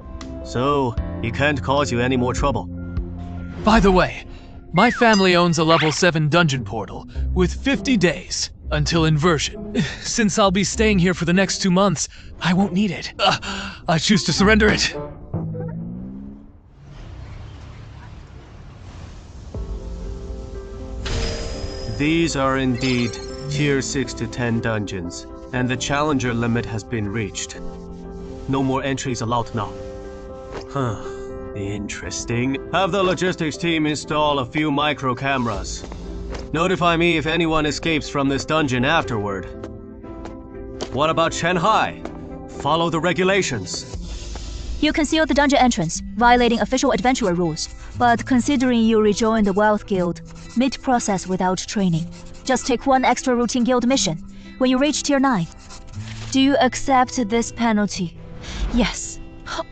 [SPEAKER 6] So, he can't cause you any more trouble.
[SPEAKER 3] By the way, my family owns a level 7 dungeon portal with 50 days until inversion. Since I'll be staying here for the next 2 months, I won't need it. I choose to surrender it.
[SPEAKER 6] These are indeed tier 6 to 10 dungeons, and the challenger limit has been reached. No more entries allowed now. Huh. Interesting. Have the logistics team install a few micro cameras. Notify me if anyone escapes from this dungeon afterward. What about Shanghai? Follow the regulations.
[SPEAKER 22] you concealed the dungeon entrance, violating official adventurer rules. But considering you rejoined the Wealth Guild mid-process without training, just take one extra routine guild mission when you reach tier 9. Do you accept this penalty? Yes.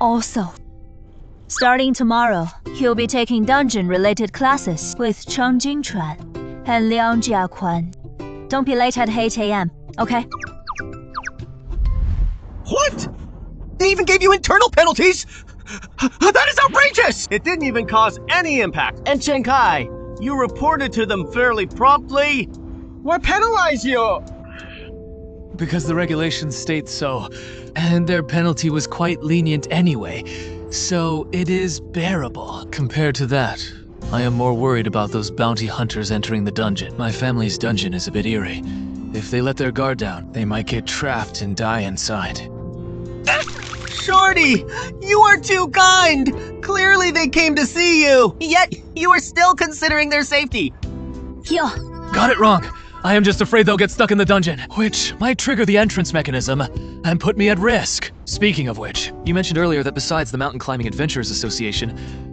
[SPEAKER 22] Also, starting tomorrow, you'll be taking dungeon-related classes with Cheng Jingchuan and Liang Jiaquan. Don't be late at 8 AM, okay?
[SPEAKER 19] What? They even gave you internal penalties? That is outrageous!
[SPEAKER 6] It didn't even cause any impact. And Chen Kai, you reported to them fairly promptly.
[SPEAKER 19] What penalized you?
[SPEAKER 3] Because the regulations state so, and their penalty was quite lenient anyway, so it is bearable. Compared to that, I am more worried about those bounty hunters entering the dungeon. My family's dungeon is a bit eerie. If they let their guard down, they might get trapped and die inside.
[SPEAKER 19] Shorty, you are too kind! Clearly they came to see you, yet you are still considering their safety.
[SPEAKER 22] Yeah.
[SPEAKER 3] Got it wrong. I am just afraid they'll get stuck in the dungeon, which might trigger the entrance mechanism and put me at risk. Speaking of which, you mentioned earlier that besides the Mountain Climbing Adventurers Association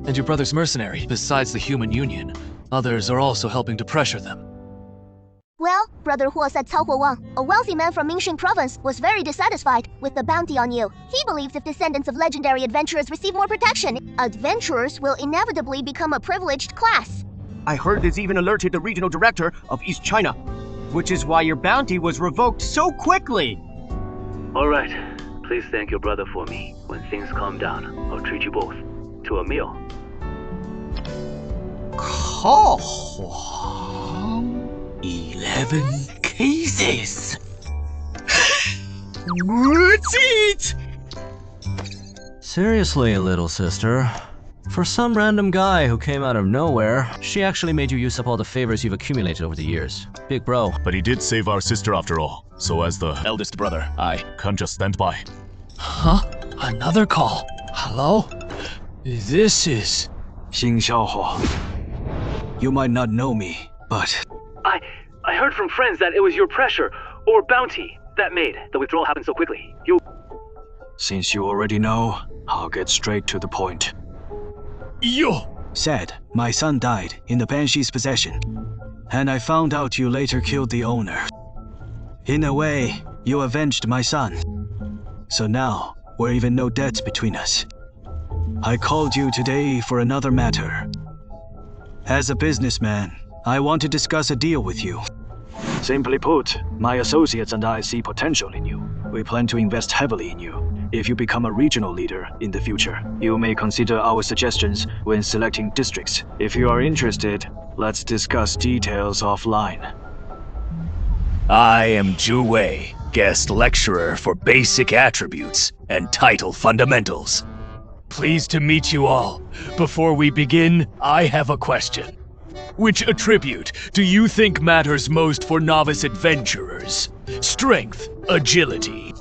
[SPEAKER 3] and your brother's mercenary, besides the Human Union, others are also helping to pressure them.
[SPEAKER 5] Well, Brother Huo said Cao Huowang, a wealthy man from Mingxing Province, was very dissatisfied with the bounty on you. He believes if descendants of legendary adventurers receive more protection, adventurers will inevitably become a privileged class.
[SPEAKER 6] I heard this even alerted the regional director of East China, which is why your bounty was revoked so quickly.
[SPEAKER 21] All right, please thank your brother for me. When things calm down, I'll treat you both to a meal.
[SPEAKER 19] Oh, 11 cases. Let's eat!
[SPEAKER 12] Seriously, little sister. For some random guy who came out of nowhere, she actually made you use up all the favors you've accumulated over the years. Big bro.
[SPEAKER 2] But he did save our sister after all. So as the eldest brother, I can't just stand by.
[SPEAKER 3] Huh? Another call. Hello? This is...
[SPEAKER 19] Xing Xiaohua. You might not know me, but...
[SPEAKER 3] I heard from friends that it was your pressure, or bounty, that made the withdrawal happen so quickly.
[SPEAKER 19] Since you already know, I'll get straight to the point. Said, my son died in the Banshee's possession, and I found out you later killed the owner. In a way, you avenged my son. So now, we're even no debts between us. I called you today for another matter. As a businessman, I want to discuss a deal with you. Simply put, my associates and I see potential in you. We plan to invest heavily in you. If you become a regional leader in the future, you may consider our suggestions when selecting districts. If you are interested, let's discuss details offline.
[SPEAKER 4] I am Zhu Wei, guest lecturer for basic attributes and title fundamentals. Pleased to meet you all. Before we begin, I have a question. Which attribute do you think matters most for novice adventurers? Strength, agility,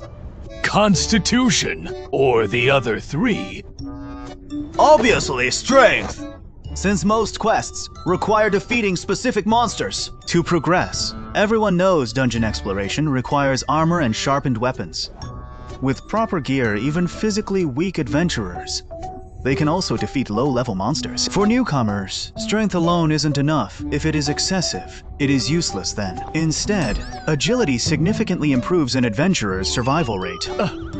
[SPEAKER 4] constitution, or the other three?
[SPEAKER 11] Obviously, strength! Since most quests require defeating specific monsters. To progress, everyone knows dungeon exploration requires armor and sharpened weapons. With proper gear, even physically weak adventurers, they can also defeat low-level monsters. For newcomers, strength alone isn't enough. If it is excessive, it is useless then. Instead, agility significantly improves an adventurer's survival rate.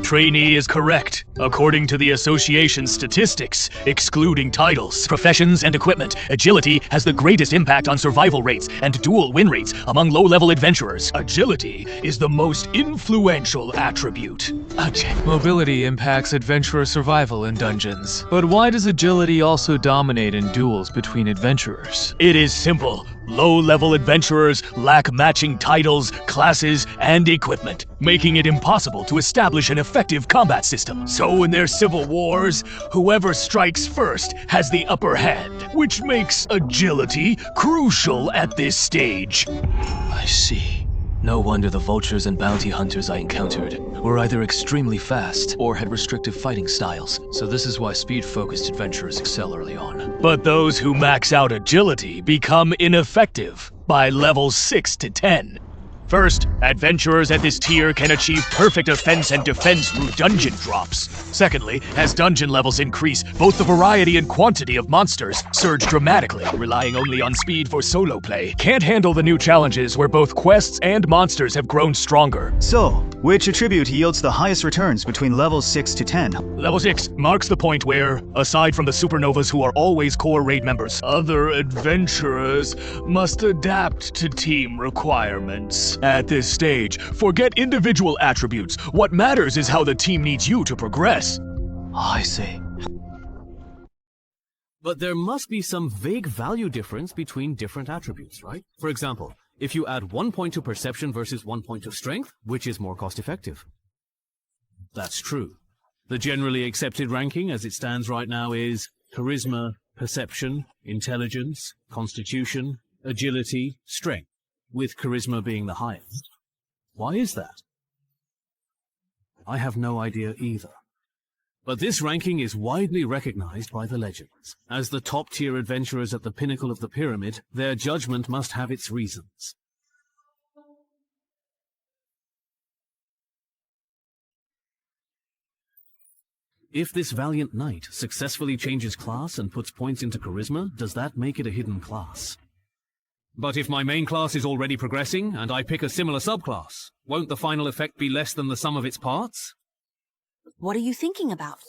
[SPEAKER 4] Trainee is correct. According to the association's statistics, excluding titles, professions, and equipment, agility has the greatest impact on survival rates and dual win rates among low-level adventurers. Agility is the most influential attribute.
[SPEAKER 3] Mobility impacts adventurer survival in dungeons. But why does agility also dominate in duels between adventurers?
[SPEAKER 4] It is simple. Low-level adventurers lack matching titles, classes, and equipment, making it impossible to establish an effective combat system. So in their civil wars, whoever strikes first has the upper hand, which makes agility crucial at this stage.
[SPEAKER 3] I see. No wonder the vultures and bounty hunters I encountered were either extremely fast or had restrictive fighting styles, so this is why speed-focused adventurers excel early on.
[SPEAKER 4] But those who max out agility become ineffective by levels 6 to 10. First, adventurers at this tier can achieve perfect offense and defense through dungeon drops. Secondly, as dungeon levels increase, both the variety and quantity of monsters surge dramatically, relying only on speed for solo play. Can't handle the new challenges where both quests and monsters have grown stronger.
[SPEAKER 11] So, which attribute yields the highest returns between levels 6 to 10?
[SPEAKER 4] Level 6 marks the point where, aside from the supernovas who are always core raid members, other adventurers must adapt to team requirements. At this stage, forget individual attributes. What matters is how the team needs you to progress.
[SPEAKER 11] I see.
[SPEAKER 6] But there must be some vague value difference between different attributes, right? For example, if you add 1 point to perception versus 1 point to strength, which is more cost-effective? That's true. The generally accepted ranking as it stands right now is charisma, perception, intelligence, constitution, agility, strength, with charisma being the highest. Why is that? I have no idea either. But this ranking is widely recognized by the legends. As the top-tier adventurers at the pinnacle of the pyramid, their judgment must have its reasons. If this valiant knight successfully changes class and puts points into charisma, does that make it a hidden class? But if my main class is already progressing, and I pick a similar subclass, won't the final effect be less than the sum of its parts?
[SPEAKER 14] What are you thinking about?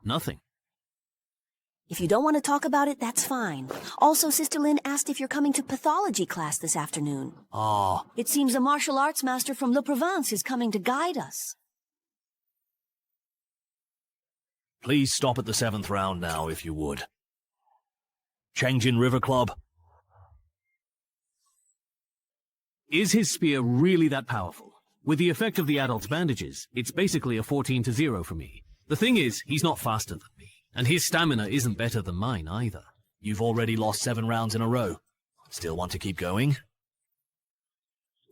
[SPEAKER 6] Nothing.
[SPEAKER 14] If you don't want to talk about it, that's fine. Also, Sister Lin asked if you're coming to pathology class this afternoon.
[SPEAKER 6] Ah.
[SPEAKER 14] It seems a martial arts master from Le Provence is coming to guide us.
[SPEAKER 7] Please stop at the 7th round now, if you would. Changjin River Club.
[SPEAKER 6] Is his spear really that powerful? With the effect of the adult's bandages, it's basically a 14-0 for me. The thing is, he's not faster than me, and his stamina isn't better than mine either.
[SPEAKER 7] You've already lost 7 rounds in a row. Still want to keep going?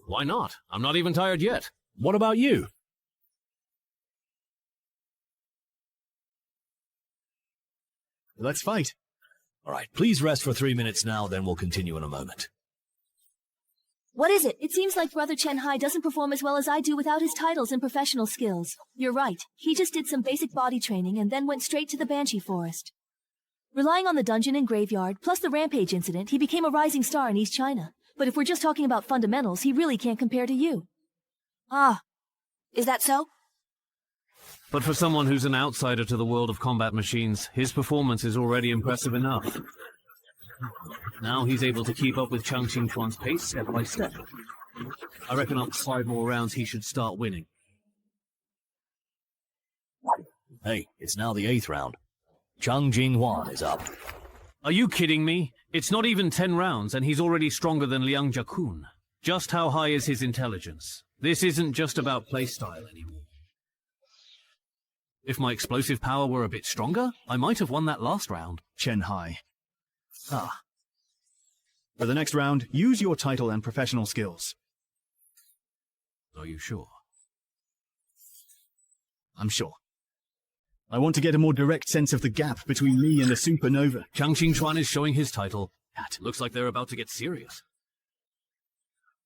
[SPEAKER 6] Why not? I'm not even tired yet.
[SPEAKER 7] What about you?
[SPEAKER 13] let's fight.
[SPEAKER 7] Alright, please rest for 3 minutes now, then we'll continue in a moment.
[SPEAKER 22] What is it? It seems like Brother Chen Hai doesn't perform as well as I do without his titles and professional skills. You're right. He just did some basic body training and then went straight to the Banshee Forest. Relying on the dungeon and graveyard, plus the rampage incident, he became a rising star in East China. But if we're just talking about fundamentals, he really can't compare to you.
[SPEAKER 1] Ah, is that so?
[SPEAKER 6] But for someone who's an outsider to the world of combat machines, his performance is already impressive enough. Now he's able to keep up with Chang Qingchuan's pace step by step. I reckon after 5 more rounds he should start winning.
[SPEAKER 7] Hey, it's now the 8th round. Chang Jinghuan is up.
[SPEAKER 6] Are you kidding me? It's not even 10 rounds and he's already stronger than Liang Jiakun. Just how high is his intelligence? This isn't just about playstyle anymore. If my explosive power were a bit stronger, I might have won that last round.
[SPEAKER 11] Chen Hai. Ah. For the next round, use your title and professional skills.
[SPEAKER 6] Are you sure?
[SPEAKER 11] I'm sure. I want to get a more direct sense of the gap between me and a supernova.
[SPEAKER 6] Chang Qingchuan is showing his title. Looks like they're about to get serious.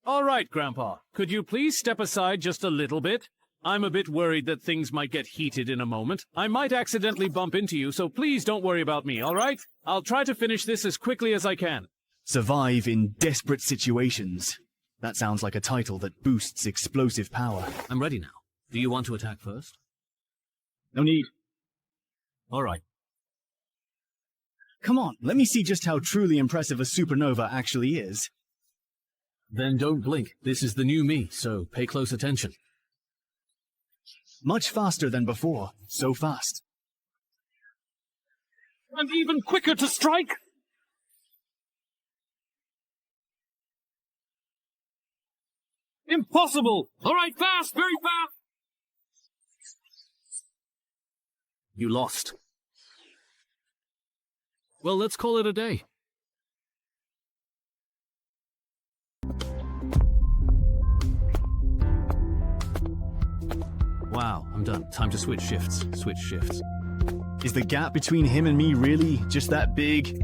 [SPEAKER 6] All right, Grandpa. Could you please step aside just a little bit? I'm a bit worried that things might get heated in a moment. I might accidentally bump into you, so please don't worry about me, all right? I'll try to finish this as quickly as I can.
[SPEAKER 11] Survive in desperate situations. That sounds like a title that boosts explosive power.
[SPEAKER 6] I'm ready now. Do you want to attack first?
[SPEAKER 11] No need.
[SPEAKER 6] All right.
[SPEAKER 11] Come on, let me see just how truly impressive a supernova actually is.
[SPEAKER 6] Then don't blink. This is the new me, so pay close attention.
[SPEAKER 11] Much faster than before. So fast.
[SPEAKER 6] And even quicker to strike! Impossible! All right, fast! Very fast! You lost. Well, let's call it a day. Wow, I'm done. Time to switch shifts. Switch shifts.
[SPEAKER 11] Is the gap between him and me really just that big?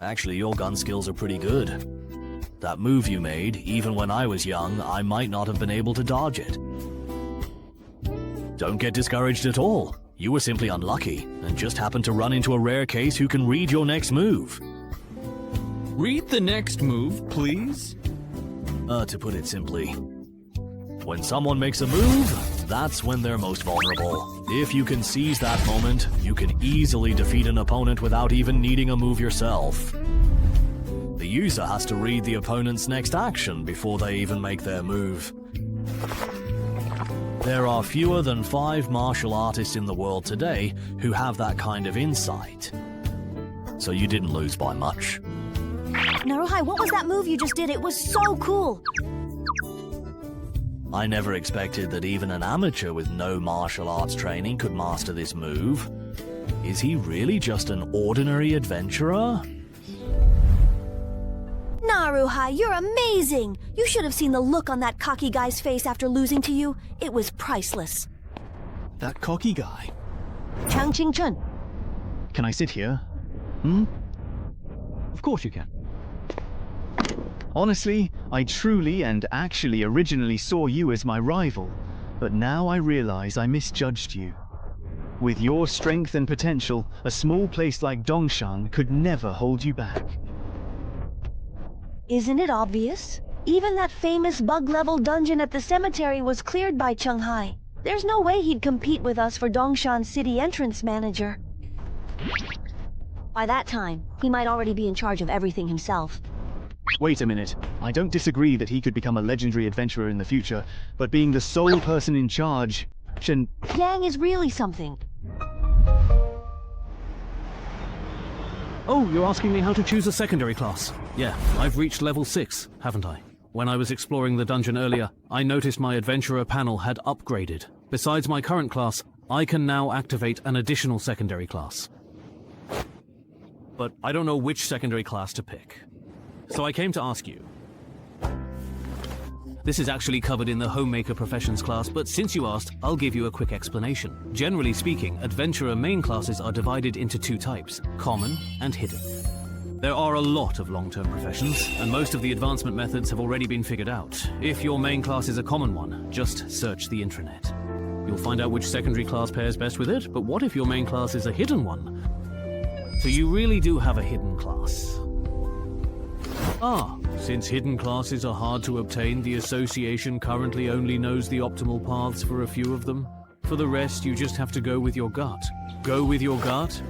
[SPEAKER 7] Actually, your gun skills are pretty good. That move you made, even when I was young, I might not have been able to dodge it. Don't get discouraged at all. You were simply unlucky, and just happened to run into a rare case who can read your next move.
[SPEAKER 15] Read the next move, please?
[SPEAKER 7] To put it simply, when someone makes a move, that's when they're most vulnerable. If you can seize that moment, you can easily defeat an opponent without even needing a move yourself. The user has to read the opponent's next action before they even make their move. There are fewer than 5 martial artists in the world today who have that kind of insight. So you didn't lose by much.
[SPEAKER 14] Naruhai, what was that move you just did? It was so cool!
[SPEAKER 7] I never expected that even an amateur with no martial arts training could master this move. Is he really just an ordinary adventurer?
[SPEAKER 14] Naruhai, you're amazing! You should have seen the look on that cocky guy's face after losing to you. It was priceless.
[SPEAKER 11] That cocky guy?
[SPEAKER 14] Chang Qingchun.
[SPEAKER 11] Can I sit here? Of course you can. Honestly, I truly and actually originally saw you as my rival, but now I realize I misjudged you. With your strength and potential, a small place like Dongshan could never hold you back.
[SPEAKER 14] Isn't it obvious? Even that famous bug-level dungeon at the cemetery was cleared by Cheng Hai. There's no way he'd compete with us for Dongshan City entrance manager. By that time, he might already be in charge of everything himself.
[SPEAKER 11] Wait a minute. I don't disagree that he could become a legendary adventurer in the future, but being the sole person in charge...
[SPEAKER 14] Yang is really something.
[SPEAKER 6] Oh, you're asking me how to choose a secondary class? Yeah, I've reached level 6, haven't I? When I was exploring the dungeon earlier, I noticed my adventurer panel had upgraded. Besides my current class, I can now activate an additional secondary class. But I don't know which secondary class to pick. So I came to ask you. This is actually covered in the Homemaker Professions class, but since you asked, I'll give you a quick explanation. Generally speaking, Adventurer main classes are divided into two types, common and hidden. There are a lot of long-term professions, and most of the advancement methods have already been figured out. If your main class is a common one, just search the intranet. You'll find out which secondary class pairs best with it, but what if your main class is a hidden one? So you really do have a hidden class. Since hidden classes are hard to obtain, the association currently only knows the optimal paths for a few of them. For the rest, you just have to go with your gut. Go with your gut?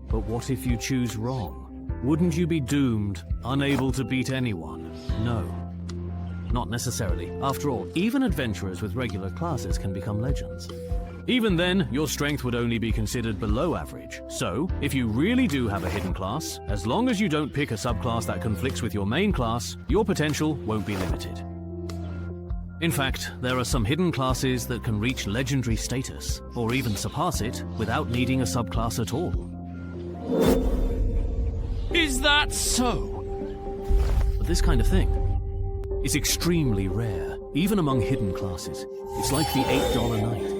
[SPEAKER 6] But what if you choose wrong? Wouldn't you be doomed, unable to beat anyone? No. Not necessarily. After all, even adventurers with regular classes can become legends. Even then, your strength would only be considered below average. So, if you really do have a hidden class, as long as you don't pick a subclass that conflicts with your main class, your potential won't be limited. In fact, there are some hidden classes that can reach legendary status, or even surpass it, without needing a subclass at all.
[SPEAKER 15] Is that so?
[SPEAKER 6] But this kind of thing is extremely rare, even among hidden classes. It's like the $8 night.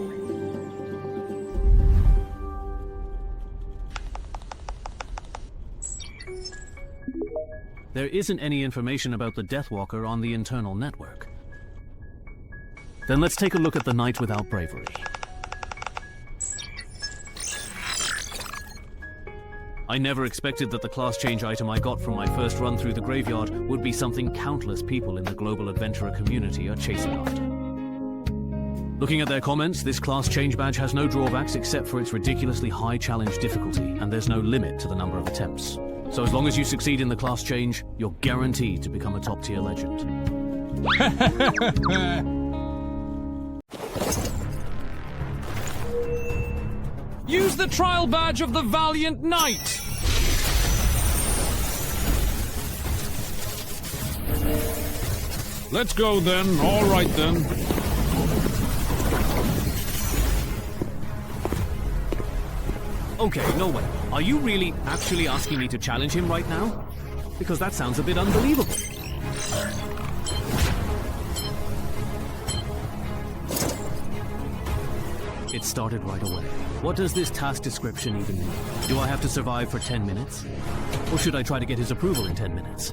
[SPEAKER 6] There isn't any information about the Deathwalker on the internal network. Then let's take a look at the Knight Without Bravery. I never expected that the class change item I got from my first run through the graveyard would be something countless people in the global adventurer community are chasing after. Looking at their comments, this class change badge has no drawbacks except for its ridiculously high challenge difficulty, and there's no limit to the number of attempts. So as long as you succeed in the class change, you're guaranteed to become a top-tier legend.
[SPEAKER 15] Use the trial badge of the Valiant Knight! Let's go then. All right then.
[SPEAKER 6] Okay, no way. Are you really actually asking me to challenge him right now? Because that sounds a bit unbelievable. It started right away. What does this task description even mean? Do I have to survive for 10 minutes? Or should I try to get his approval in 10 minutes?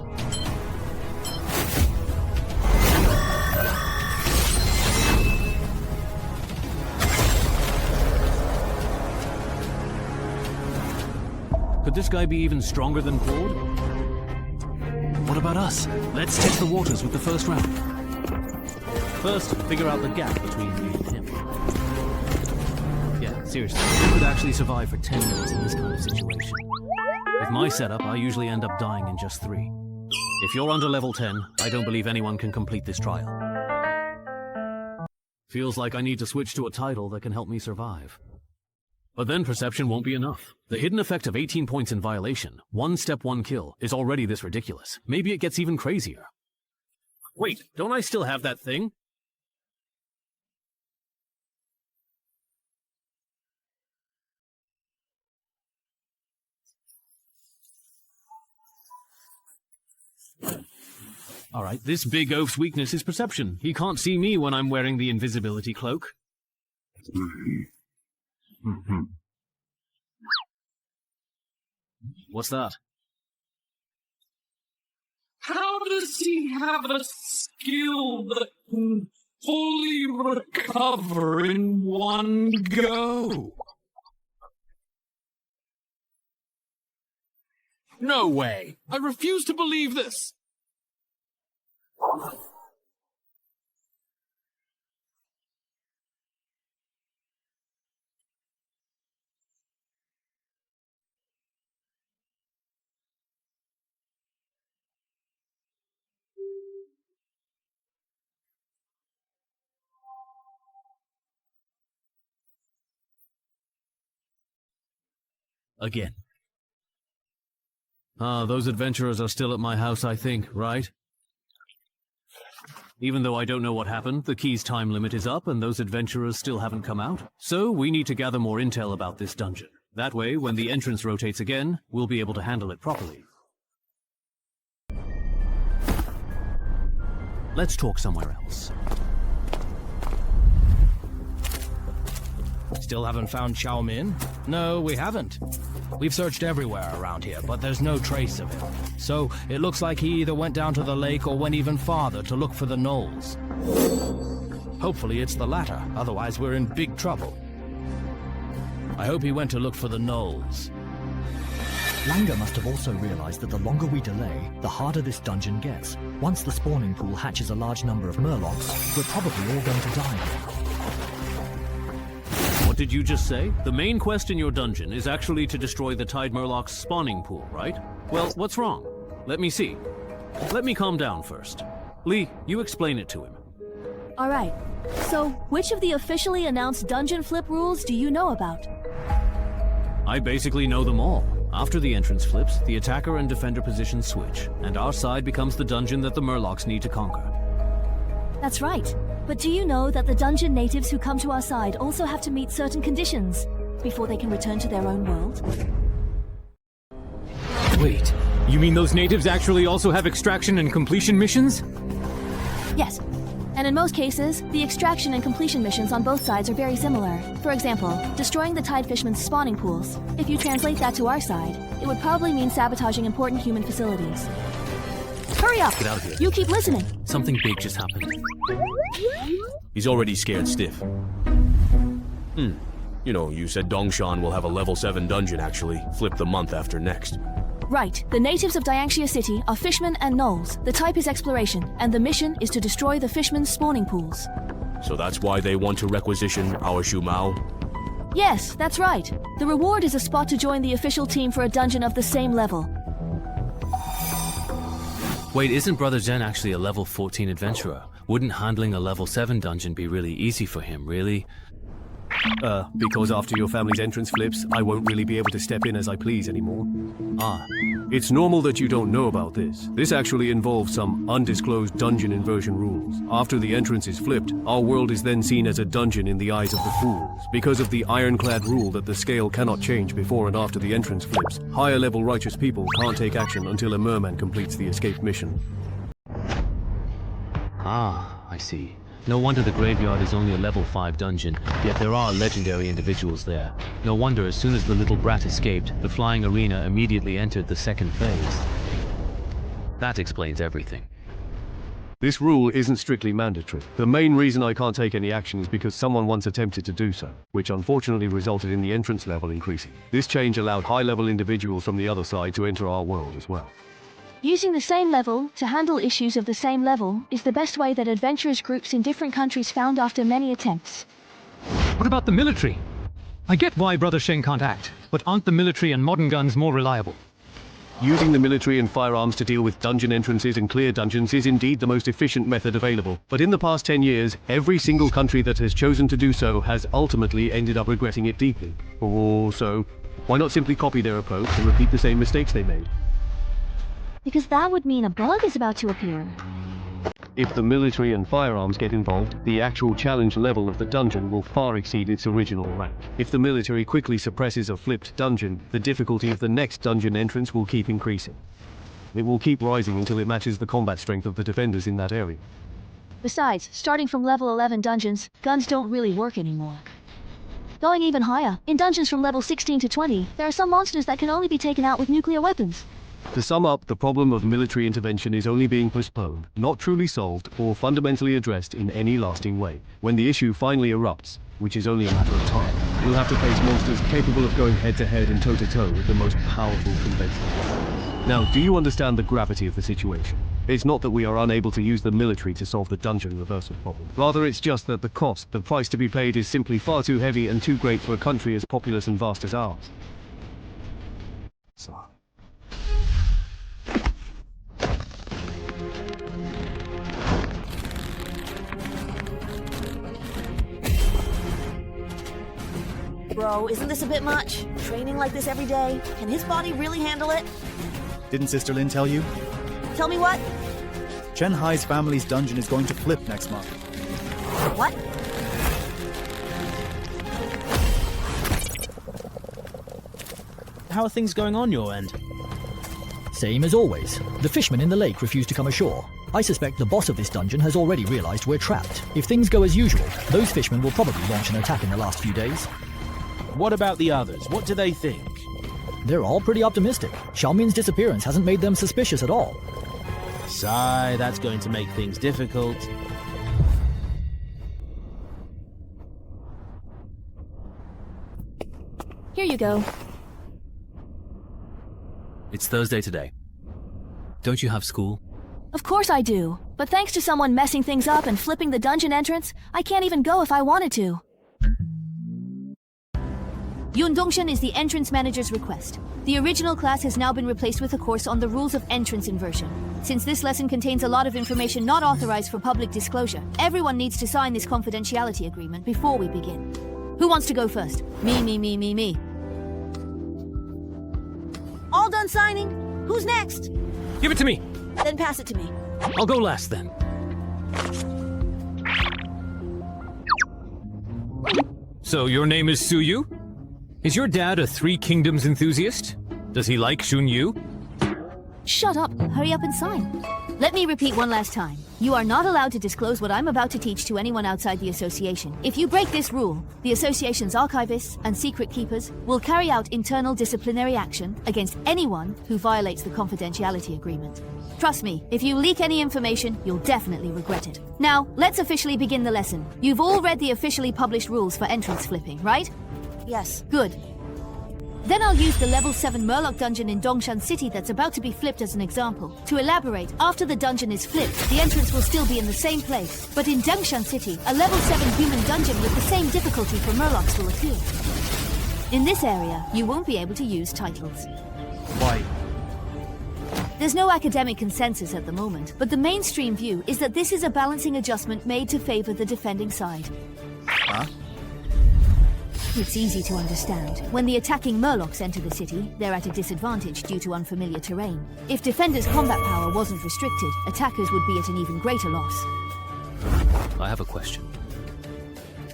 [SPEAKER 6] Could this guy be even stronger than Claude? What about us? Let's test the waters with the first round. First, figure out the gap between me and him. Yeah, seriously, who could actually survive for 10 minutes in this kind of situation? With my setup, I usually end up dying in just 3. If you're under level 10, I don't believe anyone can complete this trial. Feels like I need to switch to a title that can help me survive. But then perception won't be enough. The hidden effect of 18 points in violation, 1 step 1 kill, is already this ridiculous. Maybe it gets even crazier. Wait, don't I still have that thing? Alright, this big oaf's weakness is perception. He can't see me when I'm wearing the invisibility cloak. What's that?
[SPEAKER 15] How does he have a skill that can fully recover in one go? No way! I refuse to believe this!
[SPEAKER 6] Again. Those adventurers are still at my house, I think, right? Even though I don't know what happened, the key's time limit is up and those adventurers still haven't come out. So we need to gather more intel about this dungeon. That way, when the entrance rotates again, we'll be able to handle it properly.
[SPEAKER 8] Let's talk somewhere else.
[SPEAKER 13] Still haven't found Chow Min? No, we haven't. We've searched everywhere around here, but there's no trace of him. So it looks like he either went down to the lake or went even farther to look for the gnolls. Hopefully it's the latter, otherwise we're in big trouble. I hope he went to look for the gnolls.
[SPEAKER 17] Langer must have also realized that the longer we delay, the harder this dungeon gets. Once the spawning pool hatches a large number of murlocs, we're probably all going to die.
[SPEAKER 6] What did you just say? The main quest in your dungeon is actually to destroy the Tide Murloc's spawning pool, right? Well, what's wrong? Let me see. Let me calm down first. Lee, you explain it to him.
[SPEAKER 22] Alright, so which of the officially announced dungeon flip rules do you know about?
[SPEAKER 6] I basically know them all. After the entrance flips, the attacker and defender positions switch, and our side becomes the dungeon that the Murlocs need to conquer.
[SPEAKER 22] That's right. But do you know that the dungeon natives who come to our side also have to meet certain conditions before they can return to their own world?
[SPEAKER 20] Wait, you mean those natives actually also have extraction and completion missions?
[SPEAKER 22] Yes. And in most cases, the extraction and completion missions on both sides are very similar. For example, destroying the Tide Fishman's spawning pools. If you translate that to our side, it would probably mean sabotaging important human facilities. Hurry up!
[SPEAKER 6] Get out of here.
[SPEAKER 22] You keep listening.
[SPEAKER 6] Something big just happened. He's already scared stiff. You know, you said Dongshan will have a level 7 dungeon actually, flip the month after next.
[SPEAKER 22] Right. The natives of Dianxia City are fishmen and gnolls. The type is exploration, and the mission is to destroy the fishmen's spawning pools.
[SPEAKER 6] So that's why they want to requisition our Shumao?
[SPEAKER 22] Yes, that's right. The reward is a spot to join the official team for a dungeon of the same level.
[SPEAKER 3] Wait, isn't Brother Zen actually a level 14 adventurer? Wouldn't handling a level 7 dungeon be really easy for him, really?
[SPEAKER 10] Because after your family's entrance flips, I won't really be able to step in as I please anymore.
[SPEAKER 3] Ah.
[SPEAKER 10] It's normal that you don't know about this. This actually involves some undisclosed dungeon inversion rules. After the entrance is flipped, our world is then seen as a dungeon in the eyes of the fools. Because of the ironclad rule that the scale cannot change before and after the entrance flips, higher level righteous people can't take action until a merman completes the escape mission.
[SPEAKER 3] Ah, I see. No wonder the graveyard is only a level 5 dungeon, yet there are legendary individuals there. No wonder as soon as the little brat escaped, the flying arena immediately entered the second phase. That explains everything.
[SPEAKER 10] This rule isn't strictly mandatory. The main reason I can't take any action is because someone once attempted to do so, which unfortunately resulted in the entrance level increasing. This change allowed high-level individuals from the other side to enter our world as well.
[SPEAKER 22] Using the same level to handle issues of the same level is the best way that adventurers groups in different countries found after many attempts.
[SPEAKER 20] What about the military? I get why Brother Sheng can't act, but aren't the military and modern guns more reliable?
[SPEAKER 10] Using the military and firearms to deal with dungeon entrances and clear dungeons is indeed the most efficient method available. But in the past 10 years, every single country that has chosen to do so has ultimately ended up regretting it deeply. So, why not simply copy their approach and repeat the same mistakes they made?
[SPEAKER 22] Because that would mean a bug is about to appear.
[SPEAKER 10] If the military and firearms get involved, the actual challenge level of the dungeon will far exceed its original rank. If the military quickly suppresses a flipped dungeon, the difficulty of the next dungeon entrance will keep increasing. It will keep rising until it matches the combat strength of the defenders in that area.
[SPEAKER 22] Besides, starting from level 11 dungeons, guns don't really work anymore. Going even higher, in dungeons from level 16 to 20, there are some monsters that can only be taken out with nuclear weapons.
[SPEAKER 10] To sum up, the problem of military intervention is only being postponed, not truly solved or fundamentally addressed in any lasting way. When the issue finally erupts, which is only a matter of time, we'll have to face monsters capable of going head-to-head and toe-to-toe with the most powerful conventions. Now, do you understand the gravity of the situation? It's not that we are unable to use the military to solve the dungeon reversal problem. Rather, it's just that the price to be paid is simply far too heavy and too great for a country as populous and vast as ours. So.
[SPEAKER 1] Bro, isn't this a bit much? Training like this every day? Can his body really handle it?
[SPEAKER 23] Didn't Sister Lin tell you?
[SPEAKER 1] Tell me what?
[SPEAKER 23] Chen Hai's family's dungeon is going to flip next month.
[SPEAKER 1] What?
[SPEAKER 24] How are things going on your end?
[SPEAKER 17] Same as always. The fishermen in the lake refuse to come ashore. I suspect the boss of this dungeon has already realized we're trapped. If things go as usual, those fishermen will probably launch an attack in the last few days.
[SPEAKER 9] What about the others? What do they think?
[SPEAKER 17] They're all pretty optimistic. Xiaomin's disappearance hasn't made them suspicious at all.
[SPEAKER 9] Sigh, that's going to make things difficult.
[SPEAKER 22] Here you go.
[SPEAKER 3] It's Thursday today. Don't you have school?
[SPEAKER 22] Of course I do. But thanks to someone messing things up and flipping the dungeon entrance, I can't even go if I wanted to. Dongshan is the entrance manager's request. The original class has now been replaced with a course on the rules of entrance inversion. Since this lesson contains a lot of information not authorized for public disclosure, everyone needs to sign this confidentiality agreement before we begin. Who wants to go first? Me.
[SPEAKER 1] All done signing? Who's next?
[SPEAKER 15] Give it to me.
[SPEAKER 1] Then pass it to me.
[SPEAKER 15] I'll go last then. So your name is Suyu? Is your dad a Three Kingdoms enthusiast? Does he like Shunyu?
[SPEAKER 22] Shut up. Hurry up and sign. Let me repeat one last time. You are not allowed to disclose what I'm about to teach to anyone outside the association. If you break this rule, the association's archivists and secret keepers will carry out internal disciplinary action against anyone who violates the confidentiality agreement. Trust me, if you leak any information, you'll definitely regret it. Now, let's officially begin the lesson. You've all read the officially published rules for entrance flipping, right?
[SPEAKER 1] Yes.
[SPEAKER 22] Good. Then I'll use the level 7 murloc dungeon in Dongshan City that's about to be flipped as an example. To elaborate, after the dungeon is flipped, the entrance will still be in the same place. But in Dongshan City, a level 7 human dungeon with the same difficulty for murlocs will appear. In this area, you won't be able to use titles.
[SPEAKER 23] Why?
[SPEAKER 22] There's no academic consensus at the moment, but the mainstream view is that this is a balancing adjustment made to favor the defending side.
[SPEAKER 23] Huh?
[SPEAKER 22] It's easy to understand. When the attacking murlocs enter the city, they're at a disadvantage due to unfamiliar terrain. If defenders' combat power wasn't restricted, attackers would be at an even greater loss.
[SPEAKER 3] I have a question.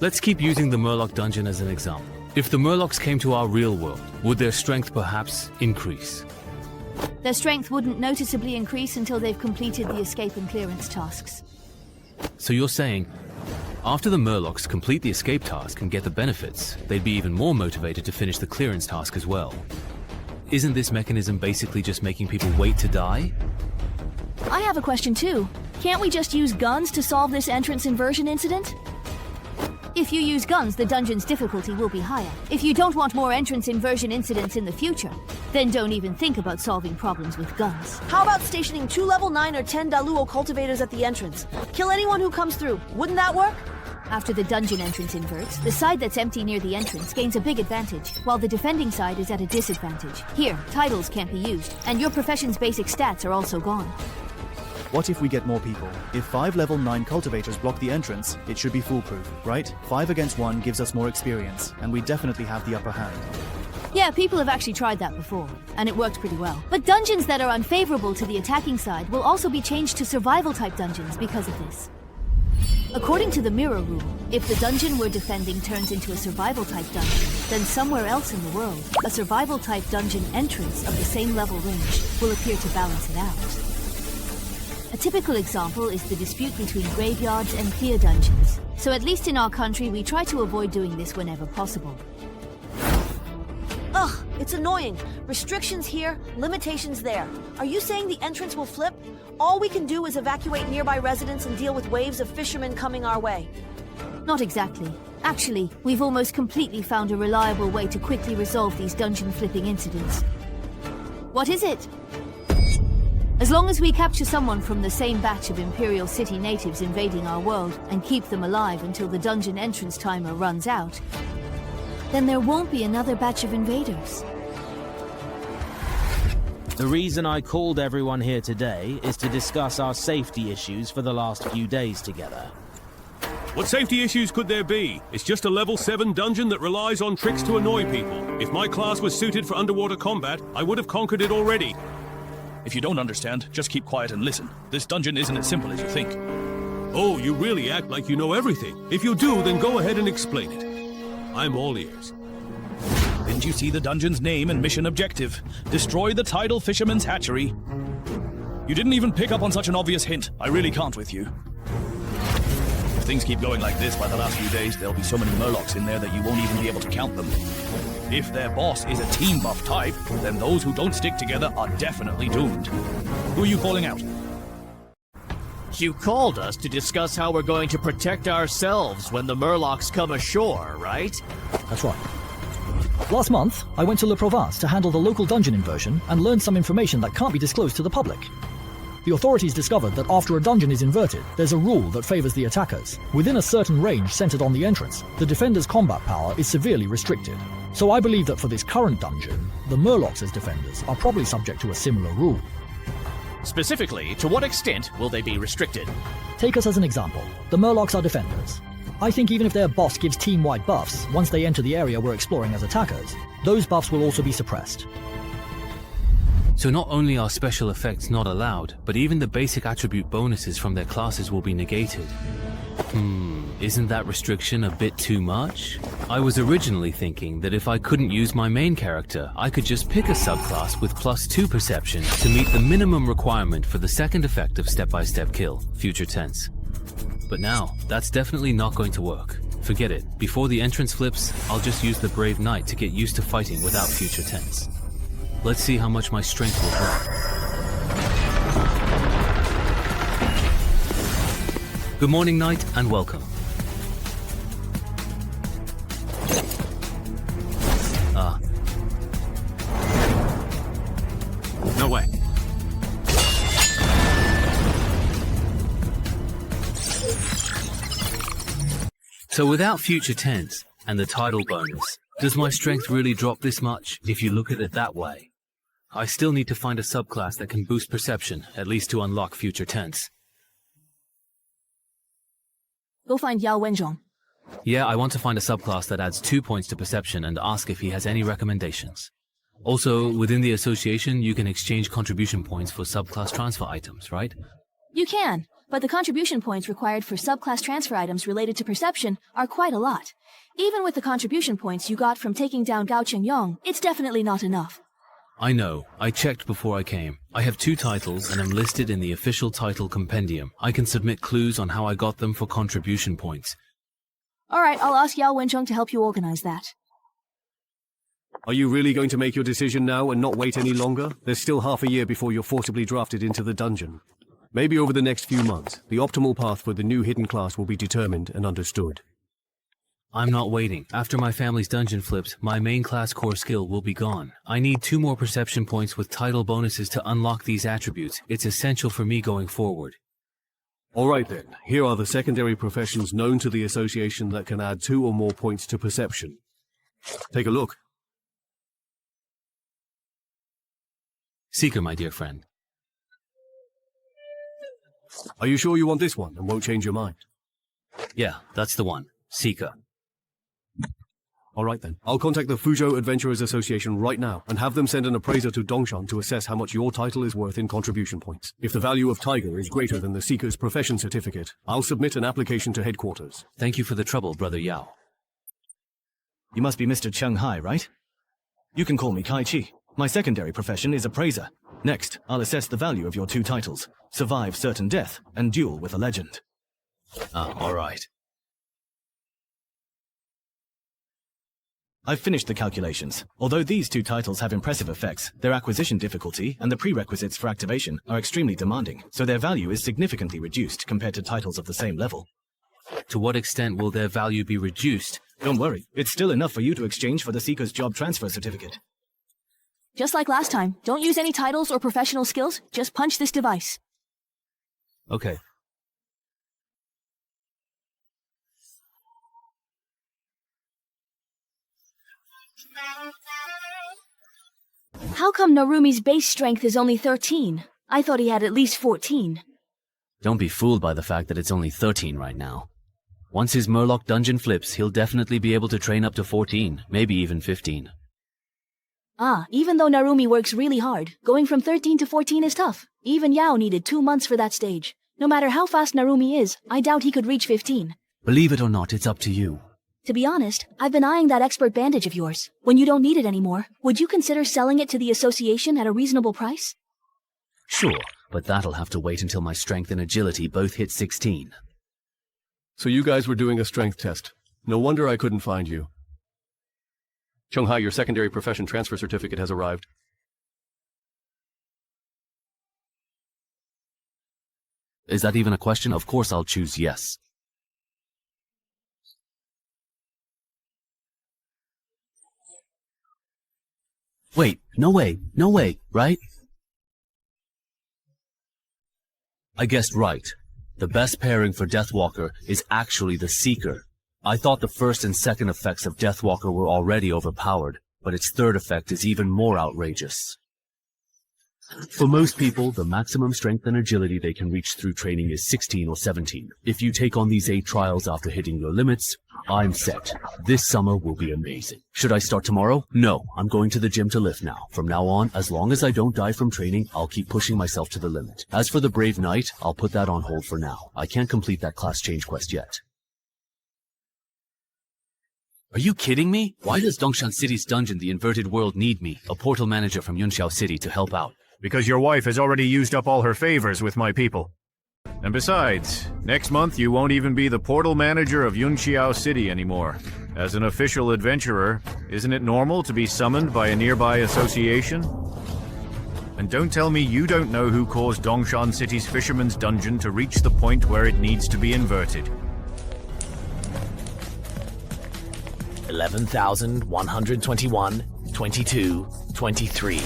[SPEAKER 3] Let's keep using the murloc dungeon as an example. If the murlocs came to our real world, would their strength perhaps increase?
[SPEAKER 22] Their strength wouldn't noticeably increase until they've completed the escape and clearance tasks.
[SPEAKER 3] So you're saying, after the murlocs complete the escape task and get the benefits, they'd be even more motivated to finish the clearance task as well. Isn't this mechanism basically just making people wait to die?
[SPEAKER 22] I have a question too. Can't we just use guns to solve this entrance inversion incident? If you use guns, the dungeon's difficulty will be higher. If you don't want more entrance inversion incidents in the future, then don't even think about solving problems with guns.
[SPEAKER 1] How about stationing 2 level 9 or 10 Daluo cultivators at the entrance? Kill anyone who comes through. Wouldn't that work?
[SPEAKER 22] After the dungeon entrance inverts, the side that's empty near the entrance gains a big advantage, while the defending side is at a disadvantage. Here, titles can't be used, and your profession's basic stats are also gone.
[SPEAKER 23] What if we get more people? If 5 level 9 cultivators block the entrance, it should be foolproof, right? 5 against 1 gives us more experience, and we definitely have the upper hand.
[SPEAKER 22] Yeah, people have actually tried that before, and it worked pretty well. But dungeons that are unfavorable to the attacking side will also be changed to survival-type dungeons because of this. According to the mirror rule, if the dungeon we're defending turns into a survival-type dungeon, then somewhere else in the world, a survival-type dungeon entrance of the same level range will appear to balance it out. A typical example is the dispute between graveyards and clear dungeons. So at least in our country, we try to avoid doing this whenever possible.
[SPEAKER 1] Ugh, it's annoying. Restrictions here, limitations there. Are you saying the entrance will flip? All we can do is evacuate nearby residents and deal with waves of fishermen coming our way.
[SPEAKER 22] Not exactly. Actually, we've almost completely found a reliable way to quickly resolve these dungeon flipping incidents. What is it? As long as we capture someone from the same batch of Imperial City natives invading our world and keep them alive until the dungeon entrance timer runs out, then there won't be another batch of invaders.
[SPEAKER 9] The reason I called everyone here today is to discuss our safety issues for the last few days together.
[SPEAKER 6] What safety issues could there be? It's just a level 7 dungeon that relies on tricks to annoy people. If my class was suited for underwater combat, I would have conquered it already.
[SPEAKER 2] If you don't understand, just keep quiet and listen. This dungeon isn't as simple as you think.
[SPEAKER 6] Oh, you really act like you know everything. If you do, then go ahead and explain it. I'm all ears.
[SPEAKER 5] Didn't you see the dungeon's name and mission objective? Destroy the tidal fisherman's hatchery. You didn't even pick up on such an obvious hint. I really can't with you. If things keep going like this by the last few days, there'll be so many murlocs in there that you won't even be able to count them. If their boss is a team buff type, then those who don't stick together are definitely doomed. Who are you calling out?
[SPEAKER 7] You called us to discuss how we're going to protect ourselves when the murlocs come ashore, right?
[SPEAKER 17] That's right. Last month, I went to Le Provence to handle the local dungeon inversion and learned some information that can't be disclosed to the public. The authorities discovered that after a dungeon is inverted, there's a rule that favors the attackers. Within a certain range centered on the entrance, the defender's combat power is severely restricted. So I believe that for this current dungeon, the murlocs as defenders are probably subject to a similar rule.
[SPEAKER 7] Specifically, to what extent will they be restricted?
[SPEAKER 17] Take us as an example. The murlocs are defenders. I think even if their boss gives team-wide buffs, once they enter the area we're exploring as attackers, those buffs will also be suppressed.
[SPEAKER 3] So not only are special effects not allowed, but even the basic attribute bonuses from their classes will be negated. Isn't that restriction a bit too much? I was originally thinking that if I couldn't use my main character, I could just pick a subclass with +2 perception to meet the minimum requirement for the second effect of step-by-step kill, future tense. But now, that's definitely not going to work. Forget it. Before the entrance flips, I'll just use the Brave Knight to get used to fighting without future tense. Let's see how much my strength will drop. Good morning, Knight, and welcome.
[SPEAKER 6] No way.
[SPEAKER 3] So without future tense and the title bonus, does my strength really drop this much if you look at it that way? I still need to find a subclass that can boost perception, at least to unlock future tense.
[SPEAKER 22] Go find Yao Wenzhong.
[SPEAKER 3] Yeah, I want to find a subclass that adds 2 points to perception and ask if he has any recommendations. Also, within the association, you can exchange contribution points for subclass transfer items, right?
[SPEAKER 22] You can, but the contribution points required for subclass transfer items related to perception are quite a lot. Even with the contribution points you got from taking down Gao Chengyong, it's definitely not enough.
[SPEAKER 3] I know. I checked before I came. I have 2 titles and am listed in the official title compendium. I can submit clues on how I got them for contribution points.
[SPEAKER 22] Alright, I'll ask Yao Wenzhong to help you organize that.
[SPEAKER 6] Are you really going to make your decision now and not wait any longer? There's still half a year before you're forcibly drafted into the dungeon. Maybe over the next few months, the optimal path for the new hidden class will be determined and understood.
[SPEAKER 3] I'm not waiting. After my family's dungeon flips, my main class core skill will be gone. I need 2 more perception points with title bonuses to unlock these attributes. It's essential for me going forward.
[SPEAKER 6] Alright then, here are the secondary professions known to the association that can add 2 or more points to perception. Take a look.
[SPEAKER 3] Seeker, my dear friend.
[SPEAKER 6] Are you sure you want this one and won't change your mind?
[SPEAKER 3] Yeah, that's the one. Seeker.
[SPEAKER 6] Alright then. I'll contact the Fuzhou Adventurers Association right now and have them send an appraiser to Dongshan to assess how much your title is worth in contribution points. If the value of Tiger is greater than the Seeker's profession certificate, I'll submit an application to headquarters.
[SPEAKER 3] Thank you for the trouble, Brother Yao.
[SPEAKER 11] You must be Mr. Cheng Hai, right? You can call me Kai Chi. My secondary profession is appraiser. Next, I'll assess the value of your 2 titles: Survive Certain Death and Duel with a Legend.
[SPEAKER 3] Alright.
[SPEAKER 11] I've finished the calculations. Although these 2 titles have impressive effects, their acquisition difficulty and the prerequisites for activation are extremely demanding, so their value is significantly reduced compared to titles of the same level.
[SPEAKER 3] To what extent will their value be reduced?
[SPEAKER 11] Don't worry, it's still enough for you to exchange for the Seeker's Job Transfer Certificate.
[SPEAKER 22] Just like last time, don't use any titles or professional skills, just punch this device.
[SPEAKER 3] Okay.
[SPEAKER 22] How come Narumi's base strength is only 13? I thought he had at least 14.
[SPEAKER 3] Don't be fooled by the fact that it's only 13 right now. Once his Murloc dungeon flips, he'll definitely be able to train up to 14, maybe even 15.
[SPEAKER 22] Even though Narumi works really hard, going from 13 to 14 is tough. Even Yao needed 2 months for that stage. No matter how fast Narumi is, I doubt he could reach 15.
[SPEAKER 3] Believe it or not, it's up to you.
[SPEAKER 22] To be honest, I've been eyeing that expert bandage of yours. When you don't need it anymore, would you consider selling it to the association at a reasonable price?
[SPEAKER 16] Sure, but that'll have to wait until my strength and agility both hit 16.
[SPEAKER 10] So you guys were doing a strength test. No wonder I couldn't find you. Chunghai, your secondary profession transfer certificate has arrived.
[SPEAKER 16] Is that even a question? Of course I'll choose yes. Wait, no way, right? I guessed right. The best pairing for Deathwalker is actually the Seeker. I thought the first and second effects of Deathwalker were already overpowered, but its third effect is even more outrageous. For most people, the maximum strength and agility they can reach through training is 16 or 17. If you take on these 8 trials after hitting your limits, I'm set. This summer will be amazing. Should I start tomorrow? No, I'm going to the gym to lift now. From now on, as long as I don't die from training, I'll keep pushing myself to the limit. As for the Brave Knight, I'll put that on hold for now. I can't complete that class change quest yet. Are you kidding me? Why does Dongshan City's dungeon, the Inverted World, need me, a portal manager from Yunxiao City, to help out?
[SPEAKER 18] Because your wife has already used up all her favors with my people. And besides, next month you won't even be the portal manager of Yunxiao City anymore. As an official adventurer, isn't it normal to be summoned by a nearby association? And don't tell me you don't know who caused Dongshan City's fisherman's dungeon to reach the point where it needs to be inverted.
[SPEAKER 7] 11,121, 22, 23.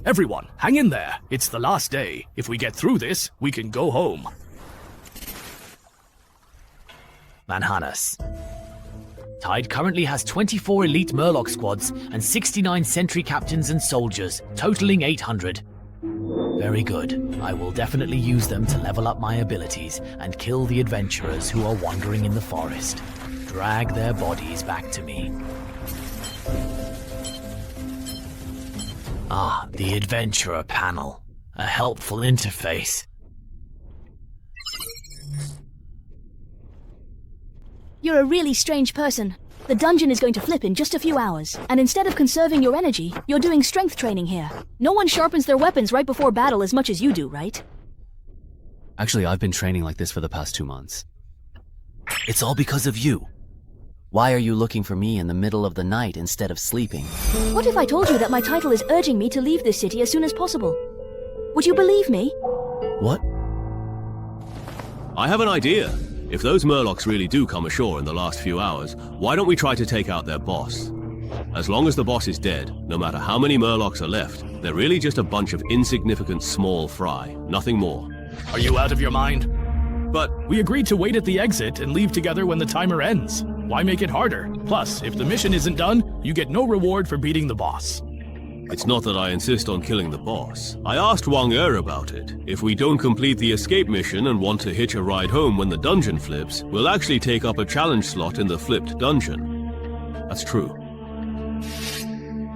[SPEAKER 5] Everyone, hang in there. It's the last day. If we get through this, we can go home.
[SPEAKER 7] Manhanas. Tide currently has 24 elite Murloc squads and 69 sentry captains and soldiers, totaling 800. Very good. I will definitely use them to level up my abilities and kill the adventurers who are wandering in the forest. Drag their bodies back to me. Ah, the Adventurer panel. A helpful interface.
[SPEAKER 22] You're a really strange person. The dungeon is going to flip in just a few hours, and instead of conserving your energy, you're doing strength training here. No one sharpens their weapons right before battle as much as you do, right?
[SPEAKER 16] Actually, I've been training like this for the past 2 months. It's all because of you. Why are you looking for me in the middle of the night instead of sleeping?
[SPEAKER 22] What if I told you that my title is urging me to leave this city as soon as possible? Would you believe me?
[SPEAKER 16] What?
[SPEAKER 10] I have an idea. If those Murlocs really do come ashore in the last few hours, why don't we try to take out their boss? As long as the boss is dead, no matter how many Murlocs are left, they're really just a bunch of insignificant small fry, nothing more.
[SPEAKER 5] Are you out of your mind? But we agreed to wait at the exit and leave together when the timer ends. Why make it harder? Plus, if the mission isn't done, you get no reward for beating the boss.
[SPEAKER 10] It's not that I insist on killing the boss. I asked Wang Er about it. If we don't complete the escape mission and want to hitch a ride home when the dungeon flips, we'll actually take up a challenge slot in the flipped dungeon. That's true.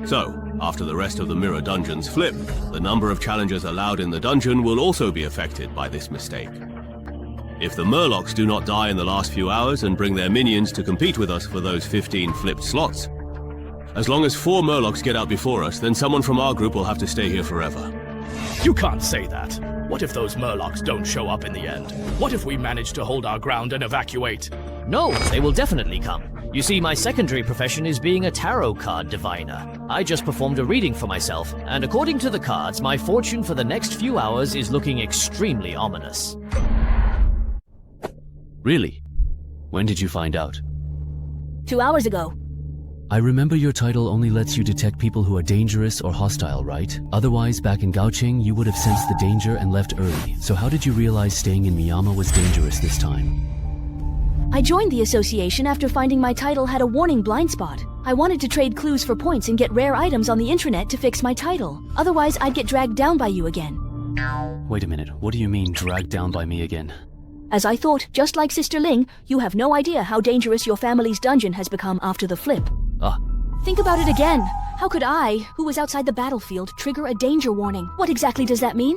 [SPEAKER 10] So, after the rest of the mirror dungeons flip, the number of challengers allowed in the dungeon will also be affected by this mistake. If the Murlocs do not die in the last few hours and bring their minions to compete with us for those 15 flipped slots, as long as 4 Murlocs get out before us, then someone from our group will have to stay here forever.
[SPEAKER 5] You can't say that. What if those Murlocs don't show up in the end? What if we manage to hold our ground and evacuate?
[SPEAKER 7] No, they will definitely come. You see, my secondary profession is being a tarot card diviner. I just performed a reading for myself, and according to the cards, my fortune for the next few hours is looking extremely ominous.
[SPEAKER 16] Really? When did you find out?
[SPEAKER 22] 2 hours ago.
[SPEAKER 16] I remember your title only lets you detect people who are dangerous or hostile, right? Otherwise, back in Gaoqing, you would have sensed the danger and left early. So how did you realize staying in Miyama was dangerous this time?
[SPEAKER 22] I joined the association after finding my title had a warning blind spot. I wanted to trade clues for points and get rare items on the intranet to fix my title. Otherwise, I'd get dragged down by you again.
[SPEAKER 16] Wait a minute, what do you mean, dragged down by me again?
[SPEAKER 22] As I thought, just like Sister Ling, you have no idea how dangerous your family's dungeon has become after the flip.
[SPEAKER 16] Ah.
[SPEAKER 22] Think about it again. How could I, who was outside the battlefield, trigger a danger warning? What exactly does that mean?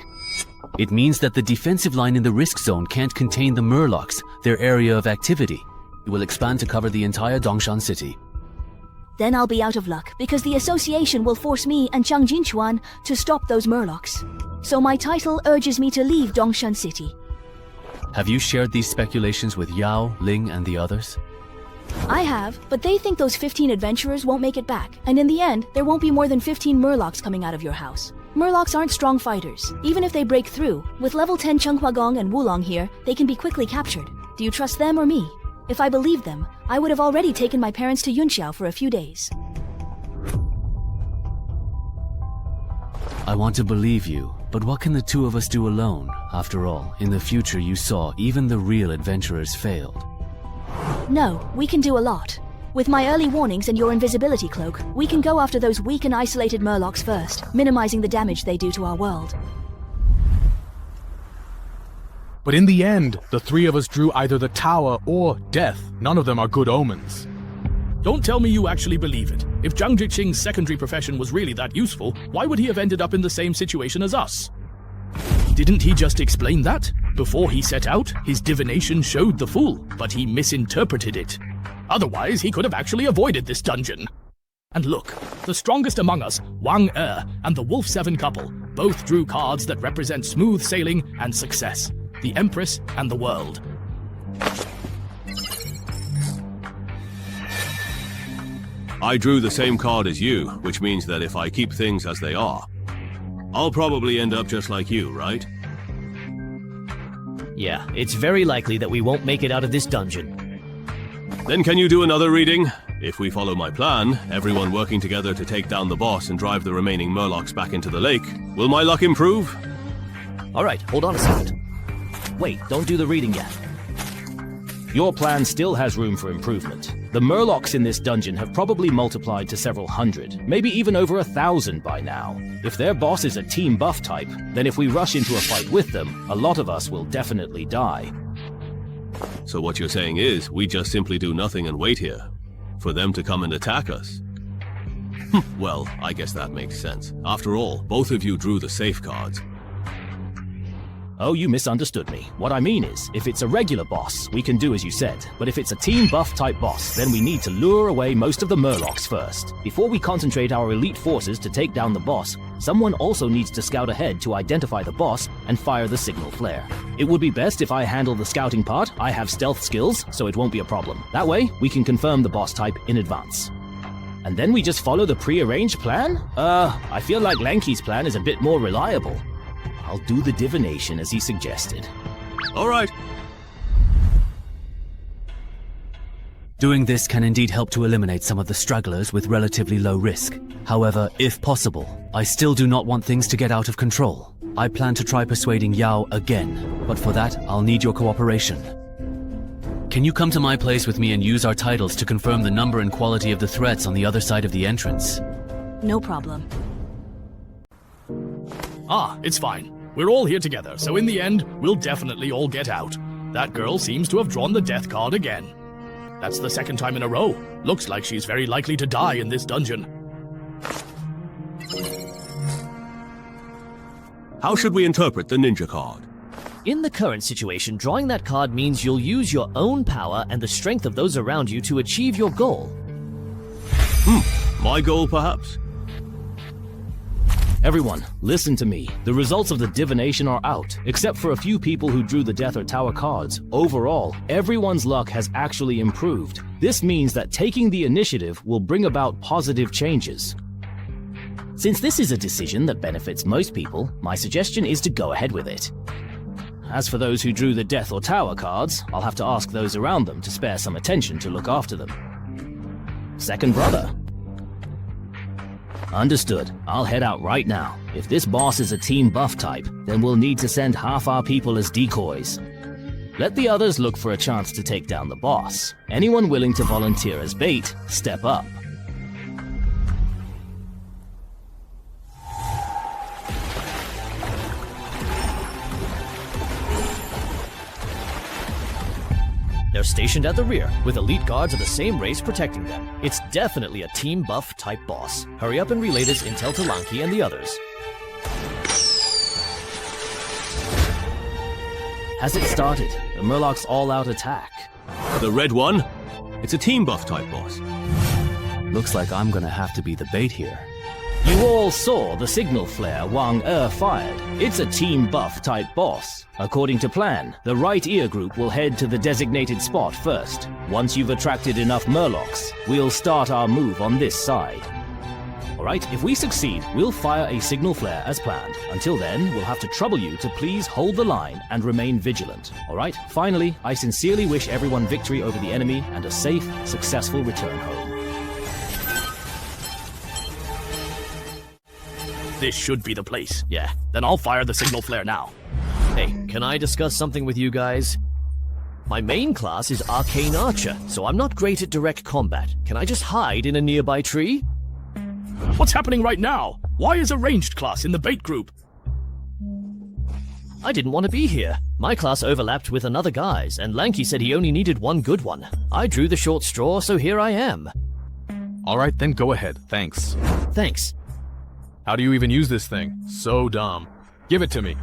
[SPEAKER 16] It means that the defensive line in the risk zone can't contain the murlocs, their area of activity. It will expand to cover the entire Dongshan city.
[SPEAKER 22] Then I'll be out of luck, because the association will force me and Chang Jinchuan to stop those murlocs. So my title urges me to leave Dongshan City.
[SPEAKER 16] Have you shared these speculations with Yao, Ling, and the others?
[SPEAKER 22] I have, but they think those 15 adventurers won't make it back, and in the end, there won't be more than 15 murlocs coming out of your house. Murlocs aren't strong fighters. Even if they break through, with level 10 Chenghua Gong and Wulong here, they can be quickly captured. Do you trust them or me? If I believed them, I would have already taken my parents to Yunxiao for a few days.
[SPEAKER 16] I want to believe you, but what can the two of us do alone? After all, in the future you saw even the real adventurers failed.
[SPEAKER 22] No, we can do a lot. With my early warnings and your invisibility cloak, we can go after those weak and isolated murlocs first, minimizing the damage they do to our world.
[SPEAKER 12] But in the end, the three of us drew either the tower or death. None of them are good omens.
[SPEAKER 5] Don't tell me you actually believe it. If Zhang Jiqing's secondary profession was really that useful, why would he have ended up in the same situation as us? Didn't he just explain that? Before he set out, his divination showed the fool, but he misinterpreted it. Otherwise, he could have actually avoided this dungeon. And look, the strongest among us, Wang Er and the Wolf 7 couple, both drew cards that represent smooth sailing and success. The Empress and the world.
[SPEAKER 10] I drew the same card as you, which means that if I keep things as they are, I'll probably end up just like you, right?
[SPEAKER 7] Yeah, it's very likely that we won't make it out of this dungeon.
[SPEAKER 10] Then can you do another reading? If we follow my plan, everyone working together to take down the boss and drive the remaining murlocs back into the lake, will my luck improve?
[SPEAKER 7] Alright, hold on a second. Wait, don't do the reading yet. Your plan still has room for improvement. The murlocs in this dungeon have probably multiplied to several hundred, maybe even over 1,000 by now. If their boss is a team buff type, then if we rush into a fight with them, a lot of us will definitely die.
[SPEAKER 10] So what you're saying is, we just simply do nothing and wait here, for them to come and attack us? Well, I guess that makes sense. After all, both of you drew the safe cards.
[SPEAKER 7] Oh, you misunderstood me. What I mean is, if it's a regular boss, we can do as you said. But if it's a team buff type boss, then we need to lure away most of the murlocs first. Before we concentrate our elite forces to take down the boss, someone also needs to scout ahead to identify the boss and fire the signal flare. It would be best if I handle the scouting part. I have stealth skills, so it won't be a problem. That way, we can confirm the boss type in advance. And then we just follow the pre-arranged plan? I feel like Lanky's plan is a bit more reliable. I'll do the divination as he suggested.
[SPEAKER 10] All right.
[SPEAKER 16] Doing this can indeed help to eliminate some of the stragglers with relatively low risk. However, if possible, I still do not want things to get out of control. I plan to try persuading Yao again, but for that, I'll need your cooperation. Can you come to my place with me and use our titles to confirm the number and quality of the threats on the other side of the entrance?
[SPEAKER 22] No problem.
[SPEAKER 5] Ah, it's fine. We're all here together, so in the end, we'll definitely all get out. That girl seems to have drawn the death card again. That's the second time in a row. Looks like she's very likely to die in this dungeon.
[SPEAKER 10] How should we interpret the ninja card?
[SPEAKER 7] In the current situation, drawing that card means you'll use your own power and the strength of those around you to achieve your goal.
[SPEAKER 10] My goal, perhaps?
[SPEAKER 7] Everyone, listen to me. The results of the divination are out, except for a few people who drew the death or tower cards. Overall, everyone's luck has actually improved. This means that taking the initiative will bring about positive changes. Since this is a decision that benefits most people, my suggestion is to go ahead with it. As for those who drew the death or tower cards, I'll have to ask those around them to spare some attention to look after them. Second brother. Understood. I'll head out right now. If this boss is a team buff type, then we'll need to send half our people as decoys. Let the others look for a chance to take down the boss. Anyone willing to volunteer as bait, step up.
[SPEAKER 4] They're stationed at the rear, with elite guards of the same race protecting them. It's definitely a team buff type boss. Hurry up and relay this intel to Lanky and the others. Has it started? The Murloc's all-out attack.
[SPEAKER 6] The red one? It's a team buff type boss.
[SPEAKER 7] Looks like I'm gonna have to be the bait here.
[SPEAKER 4] You all saw the signal flare Wang fired. It's a team buff type boss. According to plan, the right ear group will head to the designated spot first. Once you've attracted enough Murlocs, we'll start our move on this side. Alright, if we succeed, we'll fire a signal flare as planned. Until then, we'll have to trouble you to please hold the line and remain vigilant. Alright, finally, I sincerely wish everyone victory over the enemy and a safe, successful return home.
[SPEAKER 5] This should be the place. Yeah, then I'll fire the signal flare now.
[SPEAKER 4] Hey, can I discuss something with you guys? My main class is Arcane Archer, so I'm not great at direct combat. Can I just hide in a nearby tree?
[SPEAKER 5] What's happening right now? Why is a ranged class in the bait group?
[SPEAKER 4] I didn't want to be here. My class overlapped with another guy's, and Lanky said he only needed one good one. I drew the short straw, so here I am.
[SPEAKER 12] Alright, then go ahead. Thanks.
[SPEAKER 4] Thanks.
[SPEAKER 12] How do you even use this thing? So dumb. Give it to me.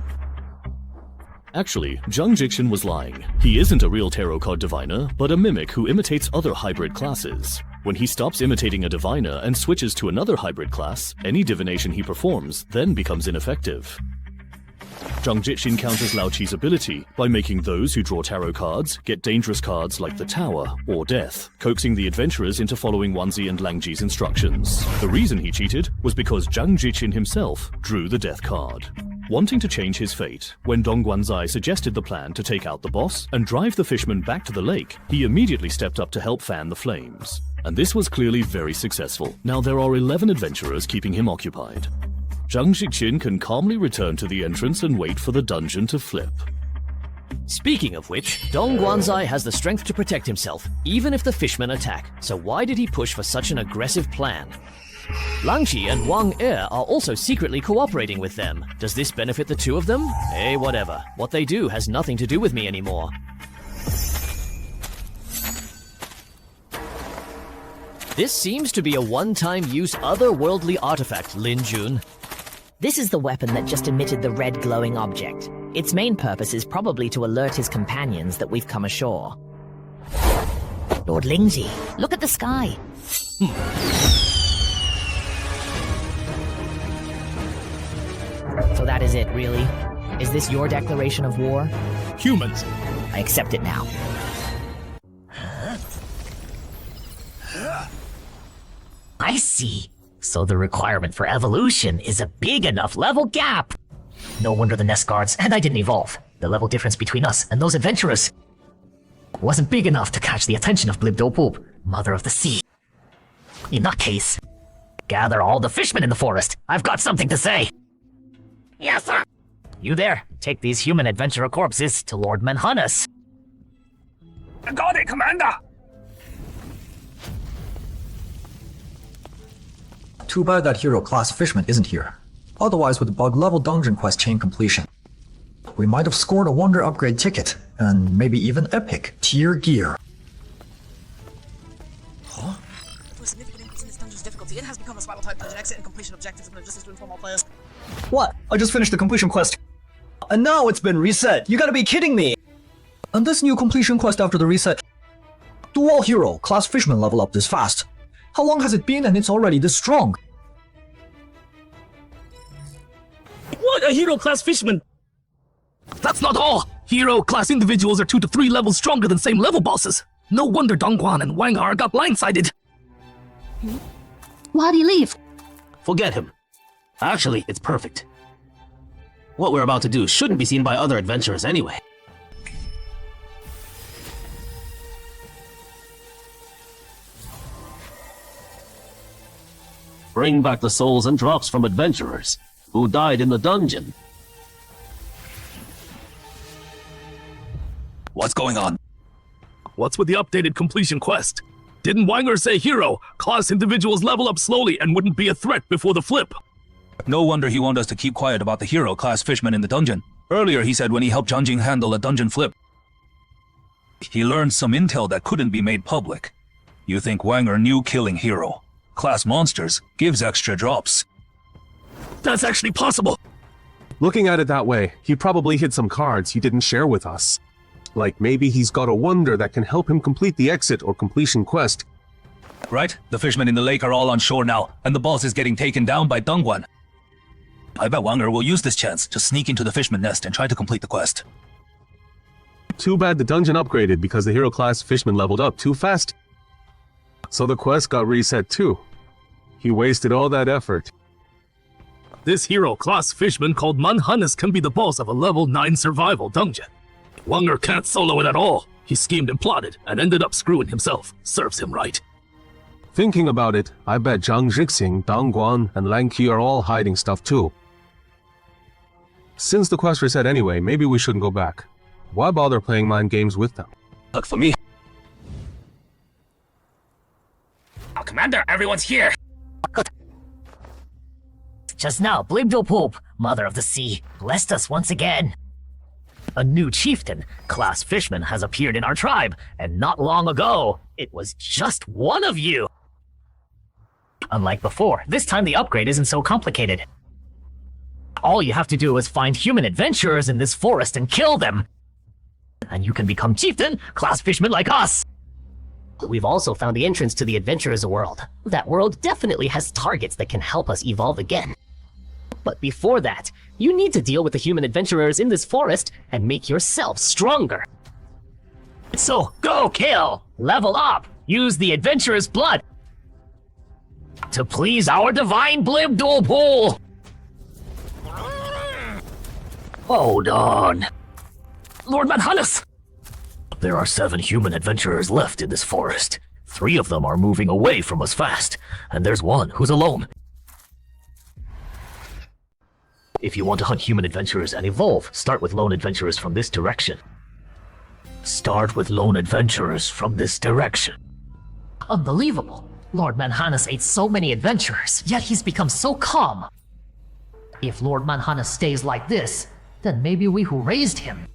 [SPEAKER 2] Actually, Zhang Jixin was lying. He isn't a real tarot card diviner, but a mimic who imitates other hybrid classes. When he stops imitating a diviner and switches to another hybrid class, any divination he performs then becomes ineffective. Zhang Jixin counters Lao Chi's ability by making those who draw tarot cards get dangerous cards like the Tower or Death, coaxing the adventurers into following Wanzi and Langji's instructions. The reason he cheated was because Zhang Jixin himself drew the Death card. Wanting to change his fate, when Dong Guanzai suggested the plan to take out the boss and drive the fisherman back to the lake, he immediately stepped up to help fan the flames. And this was clearly very successful. Now there are 11 adventurers keeping him occupied. Zhang Jixin can calmly return to the entrance and wait for the dungeon to flip.
[SPEAKER 4] Speaking of which, Dong Guanzai has the strength to protect himself, even if the fishmen attack, so why did he push for such an aggressive plan? Langqi and Wang are also secretly cooperating with them. Does this benefit the two of them? Hey, whatever. What they do has nothing to do with me anymore. This seems to be a one-time use otherworldly artifact, Lin Jun.
[SPEAKER 19] This is the weapon that just emitted the red glowing object. Its main purpose is probably to alert his companions that we've come ashore. Lord Lingzi, look at the sky. So that is it, really? Is this your declaration of war?
[SPEAKER 5] Humans.
[SPEAKER 19] I accept it now. I see. So the requirement for evolution is a big enough level gap. No wonder the nest guards and I didn't evolve. The level difference between us and those adventurers wasn't big enough to catch the attention of Blibdopoop, Mother of the Sea. In that case, gather all the fishmen in the forest. I've got something to say. Yes, sir. You there, take these human adventurer corpses to Lord Manhunus.
[SPEAKER 5] Got it, Commander!
[SPEAKER 17] Too bad that hero class fisherman isn't here. Otherwise, with the bug level dungeon quest chain completion, we might have scored a wonder upgrade ticket, and maybe even epic tier gear.
[SPEAKER 21] Huh? To a significant increase in this dungeon's difficulty, it has become a spiral type dungeon. Exit and completion objectives have been adjusted to inform all players.
[SPEAKER 17] What? I just finished the completion quest. And now it's been reset. You gotta be kidding me! And this new completion quest after the reset. Do all hero class fisherman level up this fast? How long has it been and it's already this strong?
[SPEAKER 24] What? A hero class fisherman? That's not all! Hero class individuals are 2 to 3 levels stronger than same level bosses. No wonder Dongguan and Wang Har got blindsided.
[SPEAKER 21] Why'd he leave?
[SPEAKER 24] Forget him. Actually, it's perfect. What we're about to do shouldn't be seen by other adventurers anyway. Bring back the souls and drops from adventurers who died in the dungeon.
[SPEAKER 5] What's going on? What's with the updated completion quest? Didn't Wanger say hero, class individuals level up slowly and wouldn't be a threat before the flip?
[SPEAKER 25] No wonder he wanted us to keep quiet about the hero class fisherman in the dungeon. Earlier he said when he helped Zhang Jing handle a dungeon flip, he learned some intel that couldn't be made public. You think Wanger knew killing Hero, class monsters, gives extra drops.
[SPEAKER 24] That's actually possible.
[SPEAKER 8] Looking at it that way, he probably hid some cards he didn't share with us. Like maybe he's got a wonder that can help him complete the exit or completion quest.
[SPEAKER 25] Right? The fishermen in the lake are all on shore now, and the boss is getting taken down by Dongguan. I bet Wanger will use this chance to sneak into the fisherman nest and try to complete the quest.
[SPEAKER 8] Too bad the dungeon upgraded because the hero class fisherman leveled up too fast. So the quest got reset too. He wasted all that effort.
[SPEAKER 24] This hero class fishman called Manhannes can be the boss of a level 9 survival dungeon. Wanger can't solo it at all. He schemed and plotted and ended up screwing himself. Serves him right.
[SPEAKER 8] Thinking about it, I bet Zhang Zhixing, Dang Guan, and Lang Qi are all hiding stuff too. Since the quest reset anyway, maybe we shouldn't go back. Why bother playing mind games with them?
[SPEAKER 25] Look for me.
[SPEAKER 19] Oh, Commander, everyone's here! Just now, Blibdopulp, Mother of the Sea, blessed us once again. A new chieftain, class fishman, has appeared in our tribe, and not long ago, it was just one of you. Unlike before, this time the upgrade isn't so complicated. All you have to do is find human adventurers in this forest and kill them. And you can become chieftain, class fishman like us. We've also found the entrance to the adventurers world. That world definitely has targets that can help us evolve again. But before that, you need to deal with the human adventurers in this forest and make yourself stronger. So, go kill! Level up! Use the adventurer's blood! To please our divine Blibdolpool! Hold on. Lord Manhannes! There are 7 human adventurers left in this forest. 3 of them are moving away from us fast, and there's 1 who's alone. If you want to hunt human adventurers and evolve, start with lone adventurers from this direction. Start with lone adventurers from this direction. Unbelievable! Lord Manhannes ate so many adventurers, yet he's become so calm. If Lord Manhannes stays like this, then maybe we who raised him.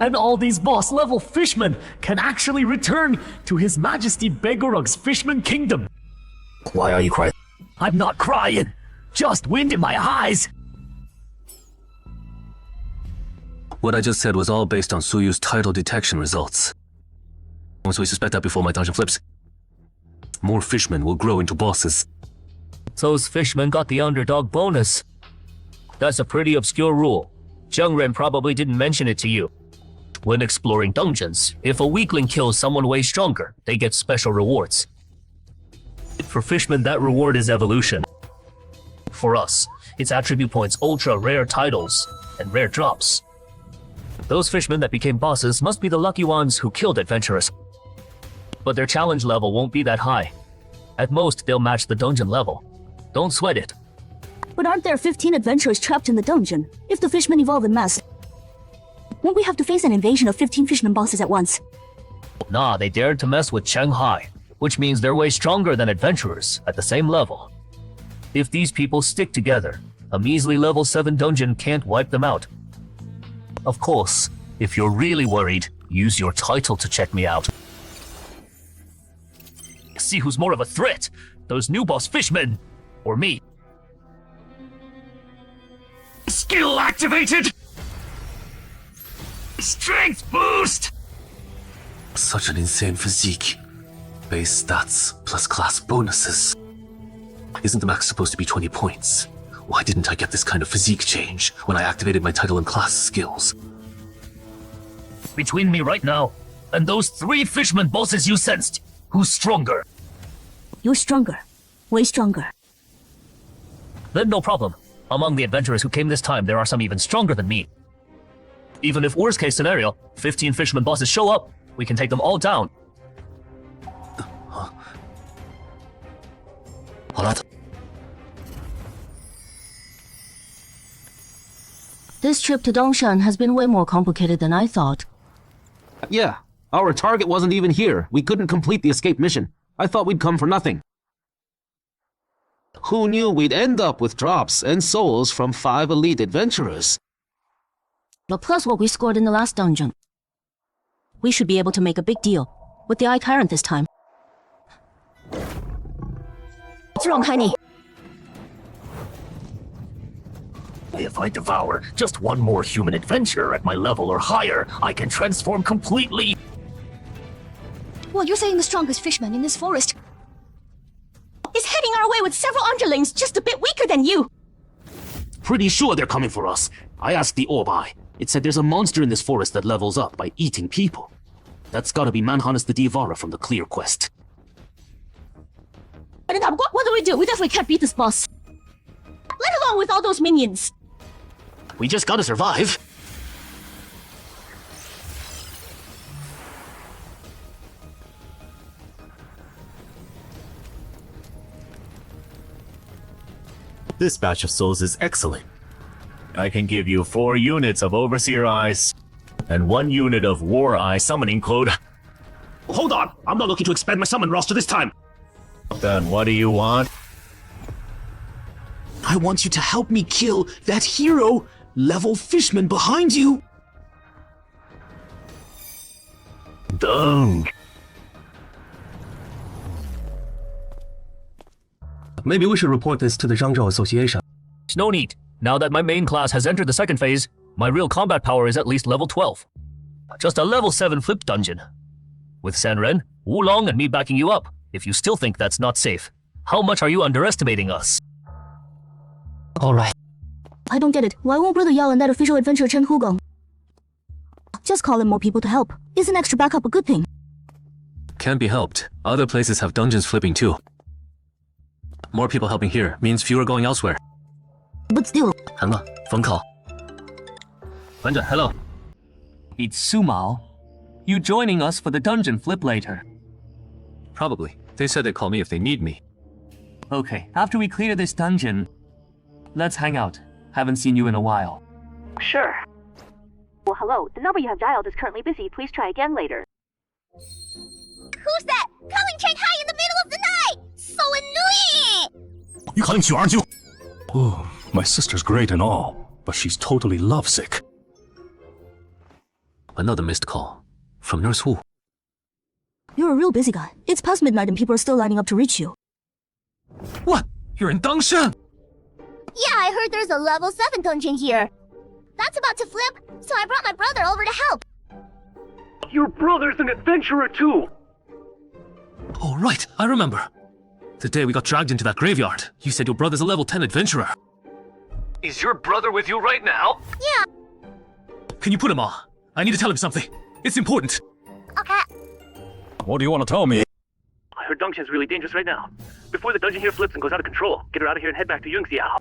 [SPEAKER 19] And all these boss-level fishmen can actually return to His Majesty Begorug's Fishman Kingdom. Why are you crying? I'm not crying! Just wind in my eyes!
[SPEAKER 16] What I just said was all based on Suyu's title detection results. Once we suspect that before my dungeon flips, more fishmen will grow into bosses.
[SPEAKER 4] Those fishmen got the underdog bonus. That's a pretty obscure rule. Zhengren probably didn't mention it to you. When exploring dungeons, if a weakling kills someone way stronger, they get special rewards. For fishmen, that reward is evolution. For us, it's attribute points, ultra rare titles, and rare drops. Those fishmen that became bosses must be the lucky ones who killed adventurers. But their challenge level won't be that high. At most, they'll match the dungeon level. Don't sweat it.
[SPEAKER 22] But aren't there 15 adventurers trapped in the dungeon? If the fishmen evolve en masse, won't we have to face an invasion of 15 fisherman bosses at once?
[SPEAKER 4] Nah, they dared to mess with Shanghai, which means they're way stronger than adventurers at the same level. If these people stick together, a measly level 7 dungeon can't wipe them out. Of course, if you're really worried, use your title to check me out. See who's more of a threat, those new boss fishmen, or me. Skill activated! Strength boost!
[SPEAKER 16] Such an insane physique. Base stats plus class bonuses. Isn't the max supposed to be 20 points? Why didn't I get this kind of physique change when I activated my title and class skills?
[SPEAKER 4] Between me right now and those 3 fisherman bosses you sensed, who's stronger?
[SPEAKER 22] You're stronger. Way stronger.
[SPEAKER 4] Then no problem. Among the adventurers who came this time, there are some even stronger than me. Even if worst case scenario, 15 fisherman bosses show up, we can take them all down.
[SPEAKER 13] This trip to Dongshan has been way more complicated than I thought.
[SPEAKER 14] Yeah, our target wasn't even here. We couldn't complete the escape mission. I thought we'd come for nothing. Who knew we'd end up with drops and souls from 5 elite adventurers?
[SPEAKER 13] Plus what we scored in the last dungeon. We should be able to make a big deal with the Eye Tyrant this time.
[SPEAKER 19] What's wrong, honey? If I devour just one more human adventurer at my level or higher, I can transform completely.
[SPEAKER 22] Well, you're saying the strongest fishman in this forest is heading our way with several underlings just a bit weaker than you.
[SPEAKER 14] Pretty sure they're coming for us. I asked the Orbai. It said there's a monster in this forest that levels up by eating people. That's gotta be Manhannes the Diavara from the Clear quest.
[SPEAKER 22] What do we do? We definitely can't beat this boss. Let alone with all those minions.
[SPEAKER 14] We just gotta survive.
[SPEAKER 7] This batch of souls is excellent. I can give you 4 units of Overseer Eyes and 1 unit of War Eye summoning code.
[SPEAKER 14] Hold on! I'm not looking to expand my summon roster this time!
[SPEAKER 7] Then what do you want?
[SPEAKER 14] I want you to help me kill that hero level fishman behind you!
[SPEAKER 7] Done.
[SPEAKER 6] Maybe we should report this to the Zhangzhou Association.
[SPEAKER 4] No need. Now that my main class has entered the second phase, my real combat power is at least level 12. Just a level 7 flip dungeon. With Sanren, Wulong, and me backing you up, if you still think that's not safe, how much are you underestimating us?
[SPEAKER 13] Alright. I don't get it. Why won't Brother Yao and that official adventurer Chen Hugong just call in more people to help? Isn't extra backup a good thing?
[SPEAKER 6] Can't be helped. Other places have dungeons flipping too. More people helping here means fewer going elsewhere.
[SPEAKER 13] But still.
[SPEAKER 6] 韩乐，冯考。班长 ，hello.
[SPEAKER 1] It's Sumao. You joining us for the dungeon flip later?
[SPEAKER 6] Probably. They said they'd call me if they need me.
[SPEAKER 1] Okay, after we clear this dungeon, let's hang out. Haven't seen you in a while.
[SPEAKER 22] Sure. Well, hello. The number you have dialed is currently busy. Please try again later.
[SPEAKER 9] Who's that? Calling Shanghai in the middle of the night! So annoying!
[SPEAKER 24] You calling Qiu Oh, my sister's great and all, but she's totally lovesick.
[SPEAKER 6] Another missed call. From Nurse Wu.
[SPEAKER 13] You're a real busy guy. It's past midnight and people are still lining up to reach you.
[SPEAKER 24] What? You're in Dongshan?
[SPEAKER 9] Yeah, I heard there's a level 7 dungeon here. That's about to flip, so I brought my brother over to help.
[SPEAKER 6] Your brother's an adventurer too! Oh, right, I remember. The day we got dragged into that graveyard, you said your brother's a level 10 adventurer. Is your brother with you right now?
[SPEAKER 9] Yeah.
[SPEAKER 6] Can you put him on? I need to tell him something. It's important.
[SPEAKER 9] Okay.
[SPEAKER 24] What do you want to tell me?
[SPEAKER 6] I heard Dongshan's really dangerous right now. Before the dungeon here flips and goes out of control, get her out of here and head back to Yungxiao.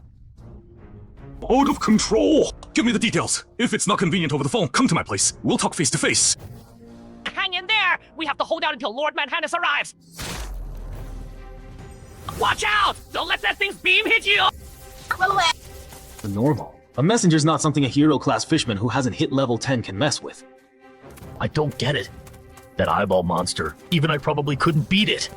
[SPEAKER 24] Out of control! Give me the details. If it's not convenient over the phone, come to my place. We'll talk face to face.
[SPEAKER 15] Hang in there! We have to hold out until Lord Manhannes arrives! Watch out! Don't let that thing's beam hit you!
[SPEAKER 14] The normal. A messenger's not something a hero-class fishman who hasn't hit level 10 can mess with.
[SPEAKER 19] I don't get it. That eyeball monster, even I probably couldn't beat it.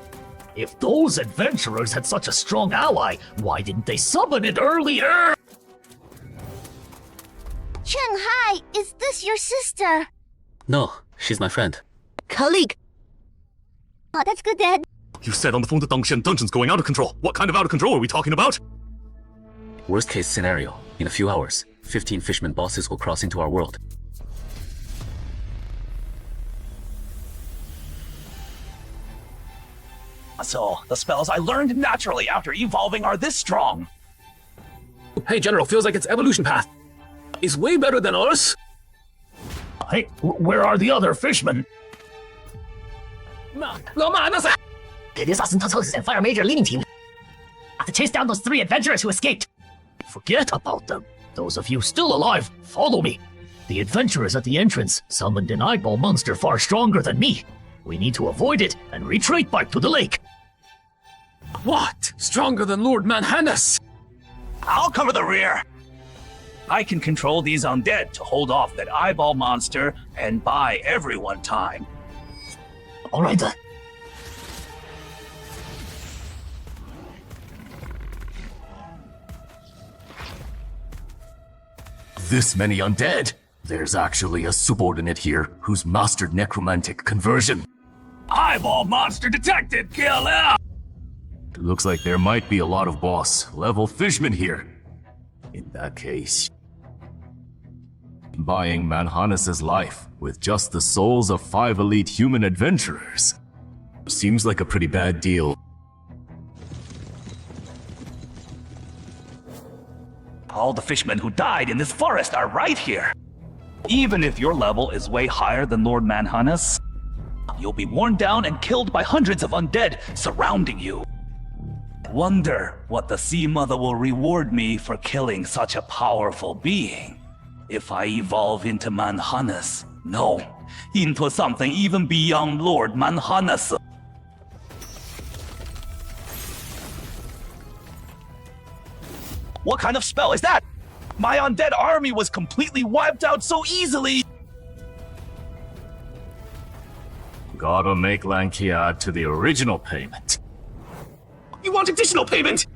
[SPEAKER 19] If those adventurers had such a strong ally, why didn't they summon it earlier?
[SPEAKER 9] Shanghai, is this your sister?
[SPEAKER 6] No, she's my friend.
[SPEAKER 9] Colleague. Oh, that's good then.
[SPEAKER 24] You said on the phone that Dongshan Dungeon's going out of control. What kind of out of control are we talking about?
[SPEAKER 6] Worst case scenario, in a few hours, 15 fisherman bosses will cross into our world.
[SPEAKER 5] So, the spells I learned naturally after evolving are this strong.
[SPEAKER 6] Hey, General, feels like its evolution path is way better than ours.
[SPEAKER 19] Hey, where are the other fishmen?
[SPEAKER 15] It is us and Fire Major leading team. Have to chase down those 3 adventurers who escaped.
[SPEAKER 19] Forget about them. Those of you still alive, follow me. The adventurers at the entrance summoned an eyeball monster far stronger than me. We need to avoid it and retreat back to the lake.
[SPEAKER 6] What? Stronger than Lord Manhannes?
[SPEAKER 5] I'll cover the rear. I can control these undead to hold off that eyeball monster and buy everyone time.
[SPEAKER 19] All right then.
[SPEAKER 7] This many undead?
[SPEAKER 2] There's actually a subordinate here who's mastered necromantic conversion.
[SPEAKER 25] Eyeball monster detected! Kill him!
[SPEAKER 2] Looks like there might be a lot of boss-level fishmen here. In that case, buying Manhannes' life with just the souls of 5 elite human adventurers seems like a pretty bad deal.
[SPEAKER 25] All the fishmen who died in this forest are right here. Even if your level is way higher than Lord Manhannes, you'll be worn down and killed by hundreds of undead surrounding you. Wonder what the Sea Mother will reward me for killing such a powerful being. If I evolve into Manhannes, no, into something even beyond Lord Manhannes. What kind of spell is that? My undead army was completely wiped out so easily!
[SPEAKER 2] Gotta make Lanky add to the original payment.
[SPEAKER 24] You want additional payment?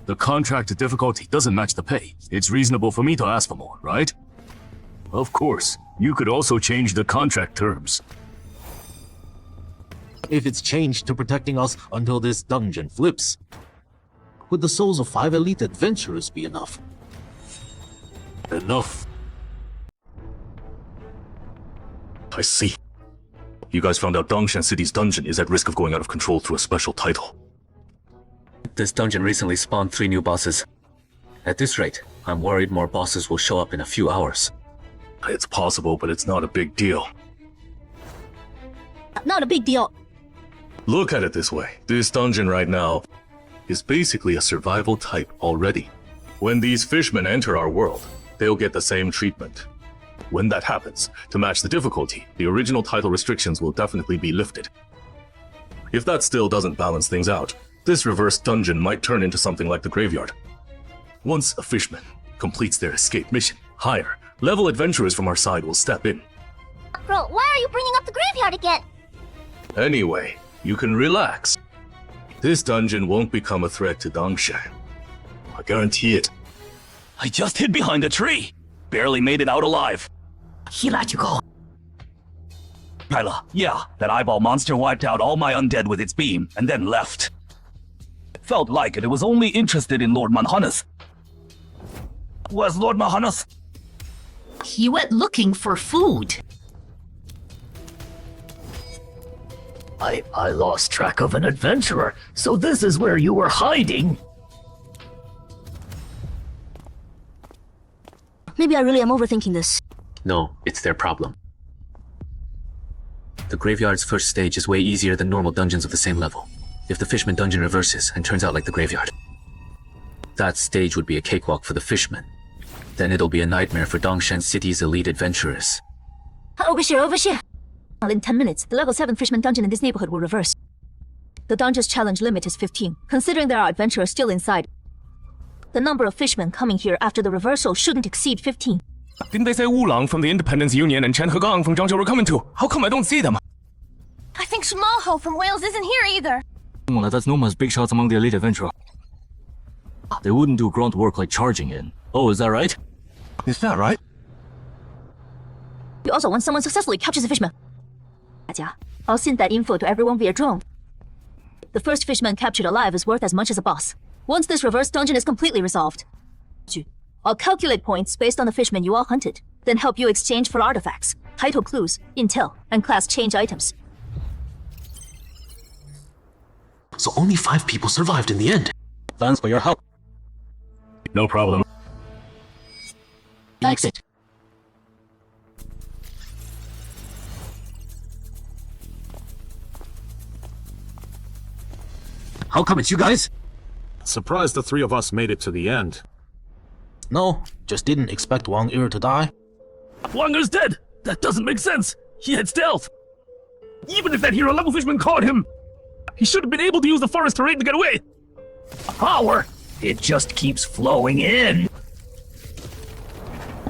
[SPEAKER 2] The contract difficulty doesn't match the pay. It's reasonable for me to ask for more, right? Of course, you could also change the contract terms.
[SPEAKER 14] If it's changed to protecting us until this dungeon flips, would the souls of 5 elite adventurers be enough?
[SPEAKER 2] Enough. I see. You guys found out Dongshan City's dungeon is at risk of going out of control through a special title.
[SPEAKER 16] This dungeon recently spawned 3 new bosses. At this rate, I'm worried more bosses will show up in a few hours.
[SPEAKER 2] It's possible, but it's not a big deal.
[SPEAKER 13] Not a big deal.
[SPEAKER 2] Look at it this way. This dungeon right now is basically a survival type already. When these fishmen enter our world, they'll get the same treatment. When that happens, to match the difficulty, the original title restrictions will definitely be lifted. If that still doesn't balance things out, this reverse dungeon might turn into something like the graveyard. Once a fishman completes their escape mission, higher level adventurers from our side will step in.
[SPEAKER 9] Bro, why are you bringing up the graveyard again?
[SPEAKER 2] Anyway, you can relax. This dungeon won't become a threat to Dongshan. I guarantee it.
[SPEAKER 25] I just hid behind a tree. Barely made it out alive.
[SPEAKER 19] He let you go.
[SPEAKER 25] Kyla, yeah, that eyeball monster wiped out all my undead with its beam and then left. Felt like it was only interested in Lord Manhannes. Where's Lord Manhannes?
[SPEAKER 19] He went looking for food. I lost track of an adventurer, so this is where you were hiding.
[SPEAKER 13] Maybe I really am overthinking this.
[SPEAKER 16] No, it's their problem. The graveyard's first stage is way easier than normal dungeons of the same level. If the fishman dungeon reverses and turns out like the graveyard, that stage would be a cakewalk for the fishmen. Then it'll be a nightmare for Dongshan City's elite adventurers.
[SPEAKER 13] Over here. In 10 minutes, the level 7 fishman dungeon in this neighborhood will reverse. The dungeon's challenge limit is 15, considering there are adventurers still inside. The number of fishmen coming here after the reversal shouldn't exceed 15.
[SPEAKER 24] Didn't they say Wu Lang from the Independence Union and Chen Hegang from Zhangzhou were coming too? How come I don't see them?
[SPEAKER 21] I think Shmaho from Wales isn't here either.
[SPEAKER 3] That's known as big shots among the elite adventurer. They wouldn't do grunt work like charging in. Oh, is that right?
[SPEAKER 24] Is that right?
[SPEAKER 13] We also want someone successfully captures a fishman. I'll send that info to everyone via drone. The first fishman captured alive is worth as much as a boss. Once this reverse dungeon is completely resolved, I'll calculate points based on the fishmen you all hunted, then help you exchange for artifacts, title clues, intel, and class change items.
[SPEAKER 14] So only 5 people survived in the end.
[SPEAKER 3] Thanks for your help.
[SPEAKER 2] No problem.
[SPEAKER 14] Exit. How come it's you guys?
[SPEAKER 12] Surprised the 3 of us made it to the end.
[SPEAKER 14] No, just didn't expect Wang Er to die.
[SPEAKER 24] Wang Er's dead! That doesn't make sense! He had stealth! Even if that hero level fishman caught him, he should have been able to use the forest terrain to get away!
[SPEAKER 19] Power! It just keeps flowing in.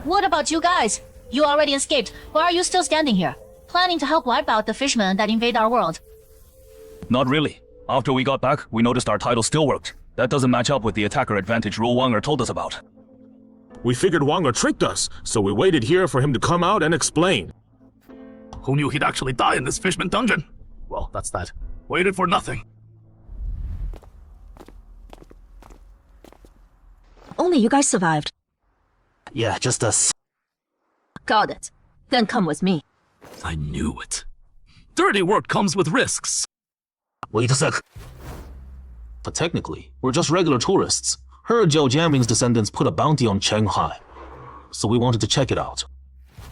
[SPEAKER 22] What about you guys? You already escaped. Why are you still standing here? Planning to help wipe out the fishmen that invade our world?
[SPEAKER 5] Not really. After we got back, we noticed our title still worked. That doesn't match up with the attacker advantage rule Wanger told us about.
[SPEAKER 24] We figured Wanger tricked us, so we waited here for him to come out and explain.
[SPEAKER 25] Who knew he'd actually die in this Fishman dungeon? Well, that's that. Waited for nothing.
[SPEAKER 13] Only you guys survived.
[SPEAKER 14] Yeah, just us.
[SPEAKER 13] Got it. Then come with me.
[SPEAKER 25] I knew it. Dirty work comes with risks.
[SPEAKER 14] Wait a sec. But technically, we're just regular tourists. Heard Zhou Jianming's descendants put a bounty on Shanghai, so we wanted to check it out.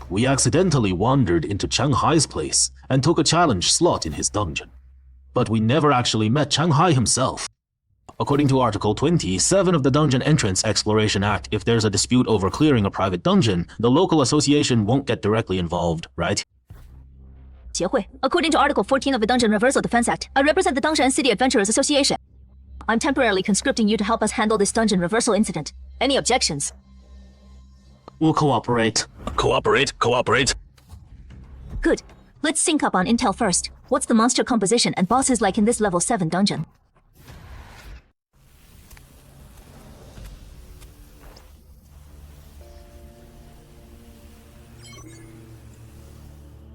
[SPEAKER 14] We accidentally wandered into Shanghai's place and took a challenge slot in his dungeon. But we never actually met Shanghai himself. According to Article 27 of the Dungeon Entrance Exploration Act, if there's a dispute over clearing a private dungeon, the local association won't get directly involved, right?
[SPEAKER 13] 协会. According to Article 14 of the Dungeon Reversal Defense Act, I represent the Dongshan City Adventurers Association. I'm temporarily conscripting you to help us handle this dungeon reversal incident. Any objections?
[SPEAKER 14] We'll cooperate.
[SPEAKER 25] Cooperate.
[SPEAKER 13] Good. Let's sync up on intel first. What's the monster composition and bosses like in this level 7 dungeon?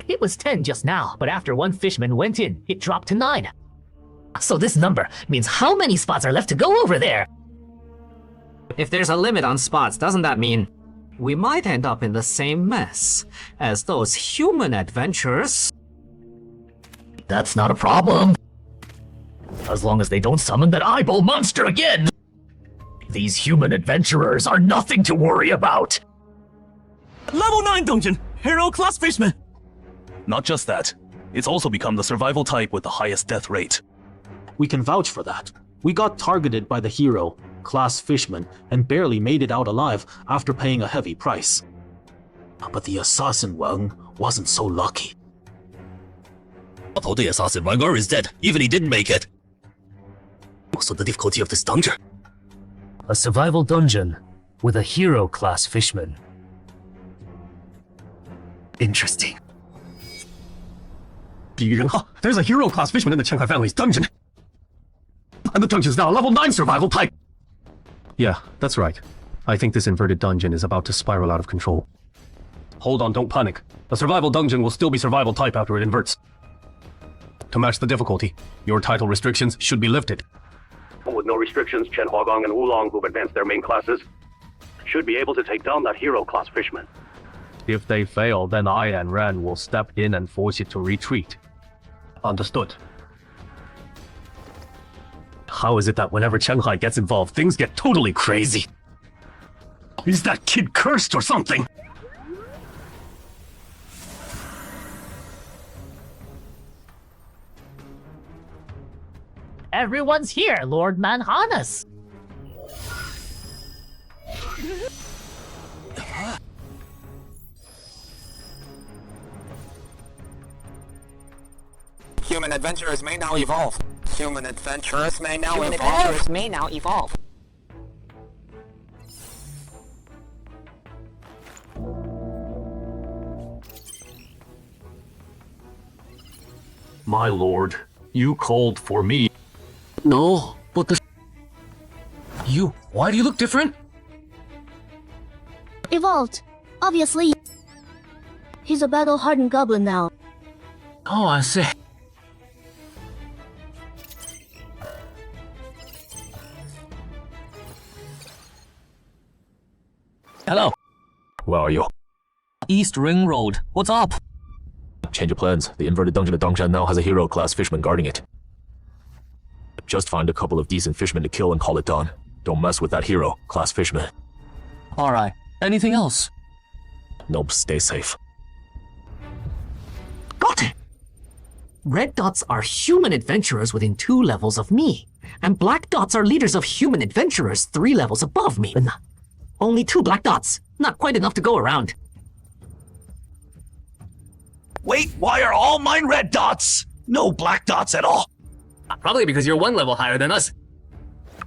[SPEAKER 19] It was 10 just now, but after one fishman went in, it dropped to 9. So this number means how many spots are left to go over there?
[SPEAKER 10] If there's a limit on spots, doesn't that mean we might end up in the same mess as those human adventurers?
[SPEAKER 19] That's not a problem. As long as they don't summon that eyeball monster again. These human adventurers are nothing to worry about.
[SPEAKER 25] Level 9 dungeon! Hero class fishman! Not just that. It's also become the survival type with the highest death rate.
[SPEAKER 14] We can vouch for that. We got targeted by the hero, class fishman, and barely made it out alive after paying a heavy price. But the assassin Wang wasn't so lucky.
[SPEAKER 25] Although the assassin Wanger is dead, even he didn't make it. So the difficulty of this dungeon?
[SPEAKER 6] A survival dungeon with a hero class fishman.
[SPEAKER 25] Interesting.
[SPEAKER 6] There's a hero class fishman in the Shanghai family's dungeon. And the dungeon's now a level 9 survival type.
[SPEAKER 11] Yeah, that's right. I think this inverted dungeon is about to spiral out of control.
[SPEAKER 6] Hold on, don't panic. The survival dungeon will still be survival type after it inverts. To match the difficulty, your title restrictions should be lifted.
[SPEAKER 18] With no restrictions, Chen Huagong and Wulong, who've advanced their main classes, should be able to take down that hero class fishman.
[SPEAKER 11] If they fail, then I and Ran will step in and force it to retreat.
[SPEAKER 6] Understood. How is it that whenever Shanghai gets involved, things get totally crazy? Is that kid cursed or something?
[SPEAKER 19] Everyone's here, Lord Manhanus.
[SPEAKER 20] Human adventurers may now evolve. Human adventurers may now evolve.
[SPEAKER 3] My lord, you called for me.
[SPEAKER 14] No, but the...
[SPEAKER 3] Why do you look different?
[SPEAKER 9] Evolved. Obviously. He's a battle-hardened goblin now.
[SPEAKER 14] Oh, I see.
[SPEAKER 3] Hello.
[SPEAKER 14] Where are you?
[SPEAKER 3] East Ring Road. What's up?
[SPEAKER 14] Change of plans. The inverted dungeon at Dongshan now has a hero class fishman guarding it. Just find a couple of decent fishmen to kill and call it done. Don't mess with that hero class fishman.
[SPEAKER 1] Alright. Anything else?
[SPEAKER 14] Nope, stay safe.
[SPEAKER 19] Got it! Red dots are human adventurers within 2 levels of me, and black dots are leaders of human adventurers 3 levels above me. Only 2 black dots. Not quite enough to go around.
[SPEAKER 25] Wait, why are all mine red dots? No black dots at all.
[SPEAKER 10] Probably because you're 1 level higher than us.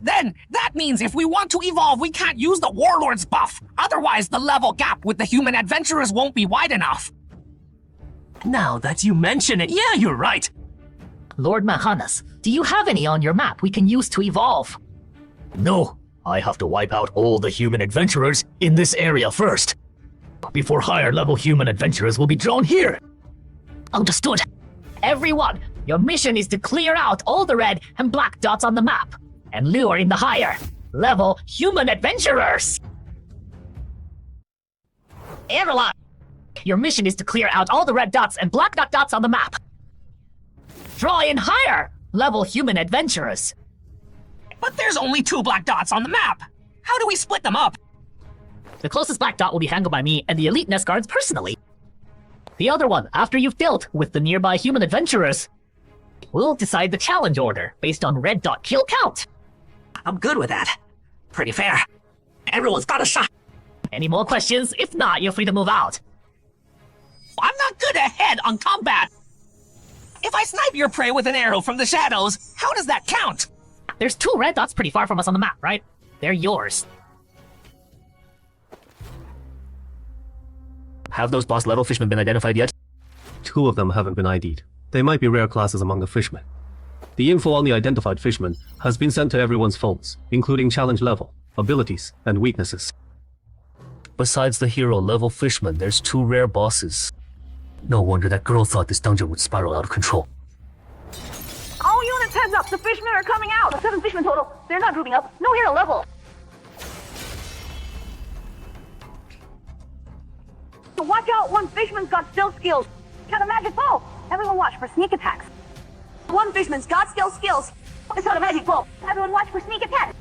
[SPEAKER 21] Then, that means if we want to evolve, we can't use the Warlord's buff. Otherwise, the level gap with the human adventurers won't be wide enough.
[SPEAKER 6] Now that you mention it, yeah, you're right.
[SPEAKER 19] Lord Mahanas, do you have any on your map we can use to evolve? No, I have to wipe out all the human adventurers in this area first, before higher level human adventurers will be drawn here.
[SPEAKER 21] Understood. Everyone, your mission is to clear out all the red and black dots on the map and lure in the higher level human adventurers. Everyone, your mission is to clear out all the red dots and black dots on the map. Draw in higher level human adventurers. But there's only 2 black dots on the map. How do we split them up? The closest black dot will be handled by me and the elite nest guards personally. The other one, after you've dealt with the nearby human adventurers, we'll decide the challenge order based on red dot kill count. I'm good with that. Pretty fair. Everyone's got a shot. Any more questions? If not, you're free to move out. I'm not good ahead on combat. If I snipe your prey with an arrow from the shadows, how does that count? There's 2 red dots pretty far from us on the map, right? They're yours.
[SPEAKER 3] Have those boss level fishmen been identified yet?
[SPEAKER 11] 2 of them haven't been ID'd. They might be rare classes among the fishmen. The info on the identified fishmen has been sent to everyone's phones, including challenge level, abilities, and weaknesses.
[SPEAKER 3] Besides the hero level fishmen, there's 2 rare bosses. No wonder that girl thought this dungeon would spiral out of control.
[SPEAKER 4] All units, heads up! The fishmen are coming out! 7 fishmen total. They're not grouping up. No hero level. So watch out! One fishman's got stealth skills. Got a magic bow. Everyone watch for sneak attacks. One fishman's got stealth skills. It's got a magic bow. Everyone watch for sneak attacks.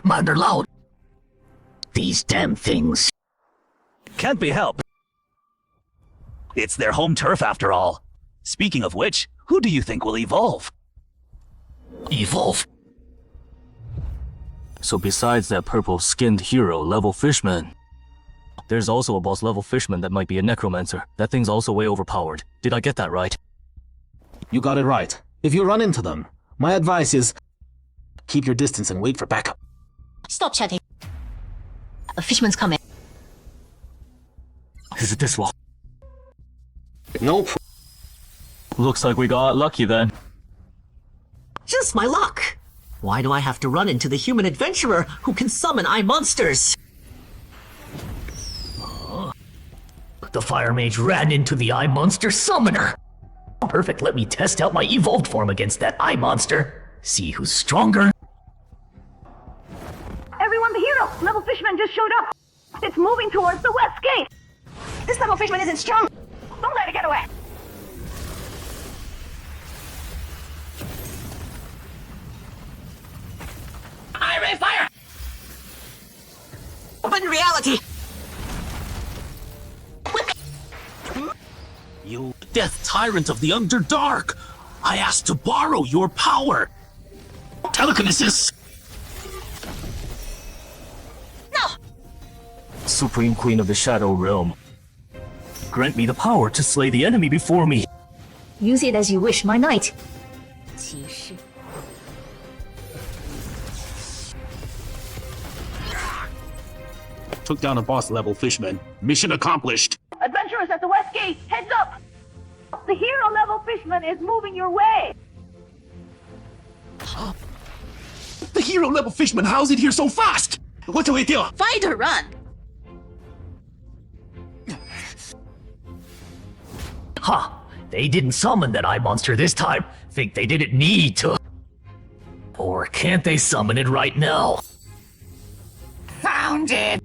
[SPEAKER 19] Murder loud. These damn things.
[SPEAKER 25] Can't be helped. It's their home turf after all. Speaking of which, who do you think will evolve?
[SPEAKER 19] Evolve?
[SPEAKER 3] So besides that purple-skinned hero level fishman, there's also a boss level fishman that might be a necromancer. That thing's also way overpowered. Did I get that right?
[SPEAKER 14] You got it right. If you run into them, my advice is keep your distance and wait for backup.
[SPEAKER 13] Stop chatting. A fisherman's coming.
[SPEAKER 3] Is it this wall?
[SPEAKER 14] Nope.
[SPEAKER 3] Looks like we got lucky then.
[SPEAKER 10] Just my luck. Why do I have to run into the human adventurer who can summon eye monsters?
[SPEAKER 19] The fire mage ran into the eye monster summoner. Perfect, let me test out my evolved form against that eye monster. See who's stronger.
[SPEAKER 4] Everyone, the hero level fishman just showed up. It's moving towards the west gate. This level fishman isn't strong. Don't let it get away.
[SPEAKER 21] Iron fire! Open reality!
[SPEAKER 24] You death tyrant of the Underdark! I asked to borrow your power! Telekinesis!
[SPEAKER 21] No!
[SPEAKER 3] Supreme Queen of the Shadow Realm, grant me the power to slay the enemy before me.
[SPEAKER 13] Use it as you wish, my knight. 骑士
[SPEAKER 24] Took down a boss level fishman. Mission accomplished.
[SPEAKER 4] Adventurers at the west gate, heads up! The hero level fishman is moving your way.
[SPEAKER 24] The hero level fishman, how's it here so fast? What do we do?
[SPEAKER 13] Fight or run?
[SPEAKER 19] Ha! They didn't summon that eye monster this time. Think they didn't need to. Or can't they summon it right now?
[SPEAKER 21] Found it!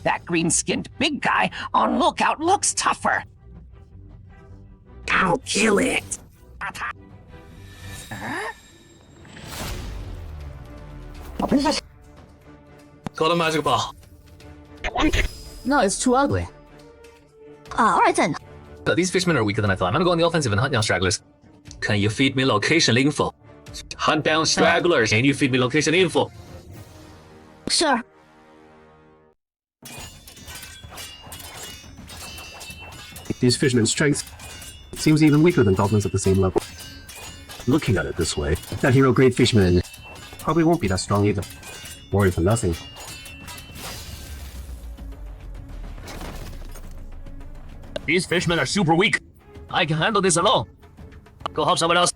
[SPEAKER 21] That green-skinned big guy on lookout looks tougher. I'll kill it.
[SPEAKER 3] Got a magic ball.
[SPEAKER 10] No, it's too ugly.
[SPEAKER 13] Alright then.
[SPEAKER 10] These fishermen are weaker than I thought. I'm gonna go on the offensive and hunt down stragglers. Can you feed me location info? Hunt down stragglers. Can you feed me location info?
[SPEAKER 13] Sure.
[SPEAKER 11] These fishermen's strength seems even weaker than goblins at the same level. Looking at it this way, that hero grade fishman probably won't be that strong either. Worry for nothing.
[SPEAKER 3] These fishmen are super weak. I can handle this alone. Go help someone else.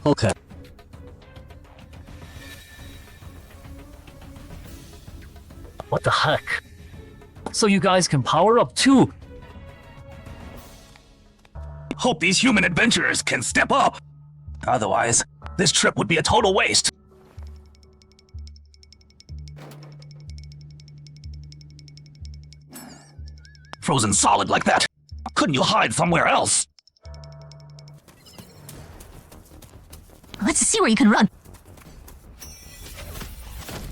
[SPEAKER 14] Okay.
[SPEAKER 3] What the heck? So you guys can power up too.
[SPEAKER 25] Hope these human adventurers can step up. Otherwise, this trip would be a total waste. Frozen solid like that. Couldn't you hide somewhere else?
[SPEAKER 13] Let's see where you can run.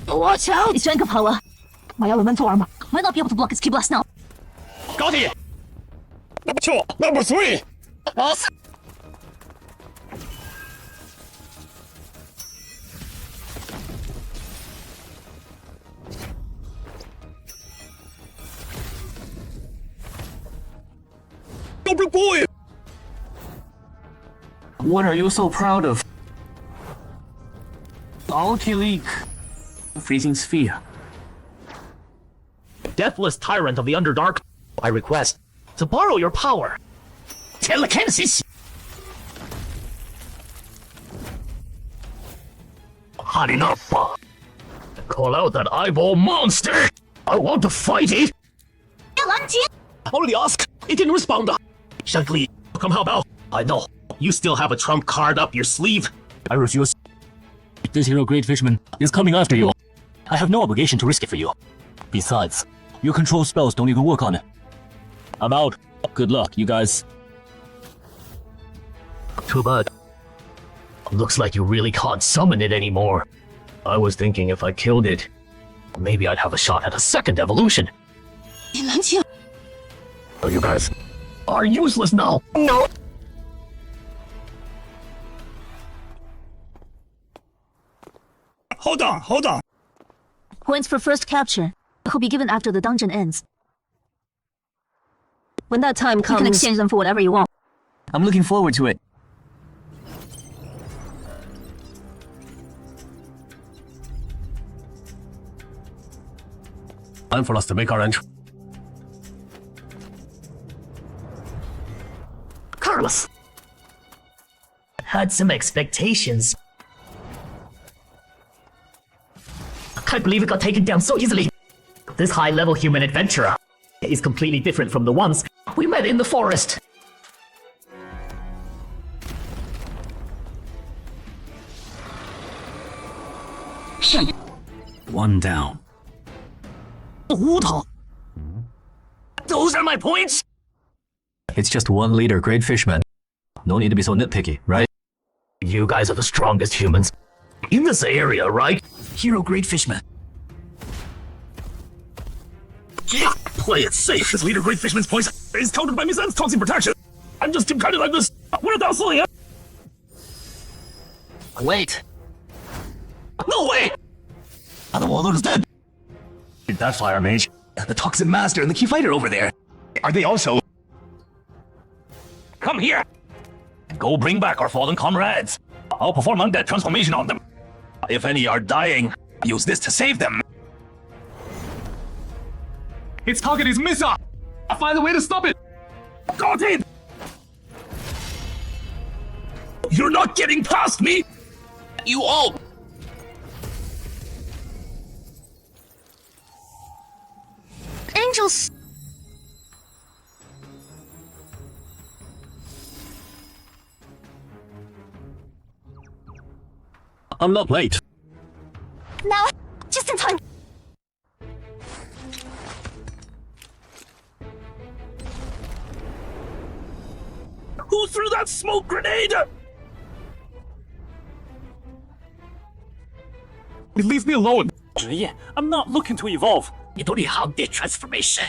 [SPEAKER 13] Watch out! It's Jenga power. My elemental armor might not be able to block its key blast now.
[SPEAKER 24] Got it! Number 2, number 3!
[SPEAKER 13] Awesome.
[SPEAKER 24] Double boy!
[SPEAKER 1] What are you so proud of? Ulti-Leak. Freezing Sphere.
[SPEAKER 19] Deathless tyrant of the Underdark, I request to borrow your power. Telekinesis! Hot enough. Call out that eyeball monster! I want to fight it! Only ask, it didn't respond. Shankly, come help out. I know, you still have a trump card up your sleeve.
[SPEAKER 3] I refuse. This hero great fisherman is coming after you. I have no obligation to risk it for you. Besides, your control spells don't even work on it. I'm out. Good luck, you guys.
[SPEAKER 19] Too bad. Looks like you really can't summon it anymore. I was thinking if I killed it, maybe I'd have a shot at a second evolution. Oh, you guys are useless now. No.
[SPEAKER 5] Hold on.
[SPEAKER 13] Points for first capture will be given after the dungeon ends. When that time comes, you can exchange them for whatever you want.
[SPEAKER 1] I'm looking forward to it.
[SPEAKER 11] Time for us to make our entry.
[SPEAKER 19] Carlos! Had some expectations. I can't believe it got taken down so easily. This high-level human adventurer is completely different from the ones we met in the forest.
[SPEAKER 25] One down.
[SPEAKER 19] Those are my points!
[SPEAKER 3] It's just 1 liter great fishman. No need to be so nitpicky, right?
[SPEAKER 19] You guys are the strongest humans in this area, right?
[SPEAKER 25] Hero great fishman.
[SPEAKER 24] Yeah, play it safe. This leader great fisherman's points is countered by Miss Anne's toxic protection. I'm just kind of like this. What are silly?
[SPEAKER 19] Wait.
[SPEAKER 25] No way! The warlord is dead.
[SPEAKER 3] That fire mage.
[SPEAKER 25] The toxin master and the key fighter over there. Are they also? Come here. Go bring back our fallen comrades. I'll perform undead transformation on them. If any are dying, use this to save them.
[SPEAKER 24] Its target is Missa! I'll find a way to stop it!
[SPEAKER 25] Got it! You're not getting past me! You all!
[SPEAKER 13] Angels!
[SPEAKER 11] I'm not late.
[SPEAKER 9] Now, just in time.
[SPEAKER 25] Who threw that smoke grenade?
[SPEAKER 24] It leaves me alone.
[SPEAKER 3] I'm not looking to evolve.
[SPEAKER 19] You don't need how this transformation.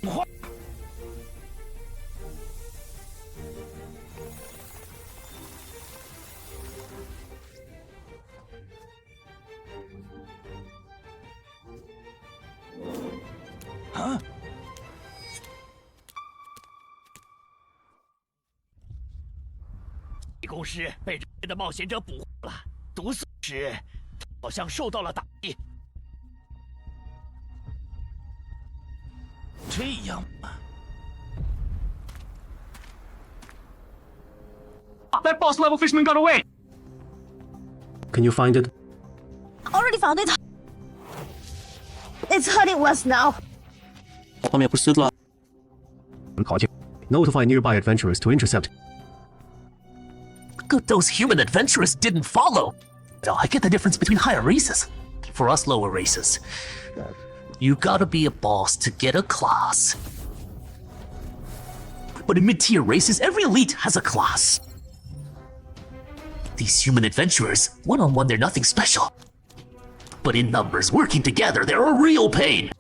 [SPEAKER 25] What? Huh?
[SPEAKER 19] 地公师被人类的冒险者捕获了，毒死时好像受到了打击。
[SPEAKER 25] 这样吗？
[SPEAKER 3] That boss level fisherman got away!
[SPEAKER 11] Can you find it?
[SPEAKER 9] Already found it. It's heading west now.
[SPEAKER 11] Notify nearby adventurers to intercept.
[SPEAKER 3] Good those human adventurers didn't follow. Now, I get the difference between higher races. For us lower races, you gotta be a boss to get a class. But in mid-tier races, every elite has a class. These human adventurers, one-on-one they're nothing special. But in numbers, working together, they're a real pain.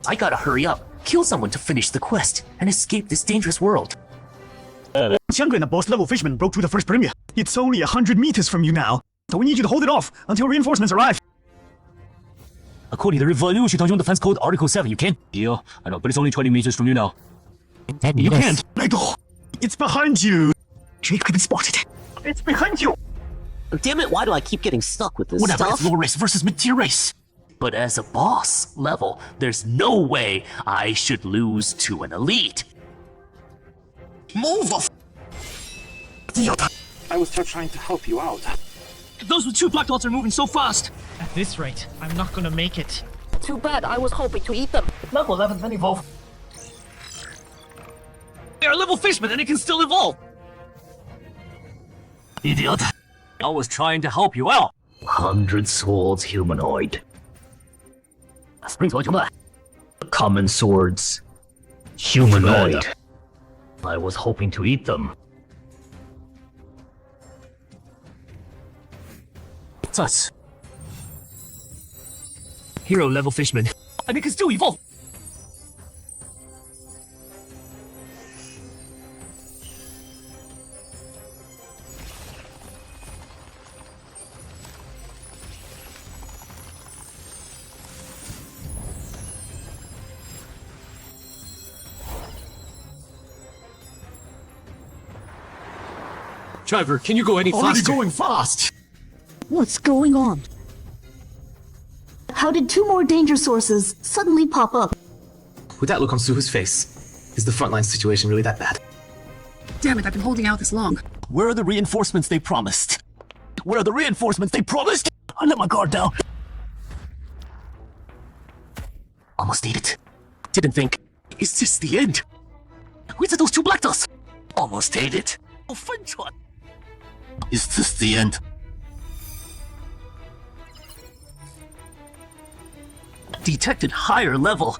[SPEAKER 3] I gotta hurry up, kill someone to finish the quest, and escape this dangerous world.
[SPEAKER 7] Xiangren, the boss level fisherman, broke through the first perimeter. It's only 100 meters from you now, so we need you to hold it off until reinforcements arrive.
[SPEAKER 3] According to the Revolution Dungeon Defense Code Article 7, you can? Yeah, I know, but it's only 20 meters from you now. You can't!
[SPEAKER 7] It's behind you! Jake could be spotted. It's behind you!
[SPEAKER 3] Damn it, why do I keep getting stuck with this stuff? It's low race versus mid-tier race. But as a boss level, there's no way I should lose to an elite. Move!
[SPEAKER 7] I was just trying to help you out.
[SPEAKER 3] Those with 2 black dots are moving so fast!
[SPEAKER 7] At this rate, I'm not gonna make it.
[SPEAKER 21] Too bad, I was hoping to eat them.
[SPEAKER 3] Level 11 then evolve. They are level fishmen and it can still evolve! Idiot. I was trying to help you out. 100 swords humanoid. Common swords. Humanoid. I was hoping to eat them. It's us. Hero level fishman. And it can still evolve. Driver, can you go any faster?
[SPEAKER 7] Already going fast!
[SPEAKER 22] What's going on? How did 2 more danger sources suddenly pop up?
[SPEAKER 8] With that look on Suho's face, is the frontline situation really that bad?
[SPEAKER 21] Damn it, I've been holding out this long.
[SPEAKER 3] Where are the reinforcements they promised? Where are the reinforcements they promised? I let my guard down. Almost ate it. Didn't think. Is this the end? Where's those 2 black dots? Almost ate it. Oh, French one. Is this the end? Detected higher level.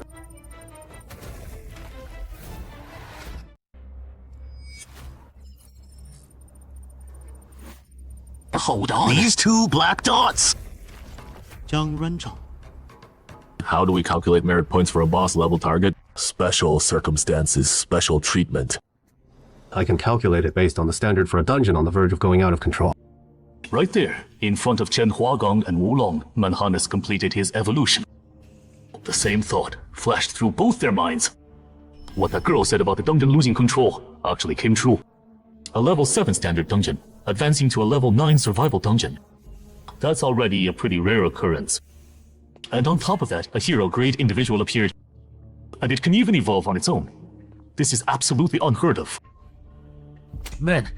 [SPEAKER 3] Hold on. These 2 black dots.
[SPEAKER 14] How do we calculate merit points for a boss level target? Special circumstances, special treatment.
[SPEAKER 11] I can calculate it based on the standard for a dungeon on the verge of going out of control.
[SPEAKER 16] Right there, in front of Chen Huagong and Wulong, Manhan has completed his evolution. The same thought flashed through both their minds. What that girl said about the dungeon losing control actually came true. A level 7 standard dungeon, advancing to a level 9 survival dungeon. That's already a pretty rare occurrence. And on top of that, a hero-grade individual appeared. And it can even evolve on its own. This is absolutely unheard of.
[SPEAKER 3] Man,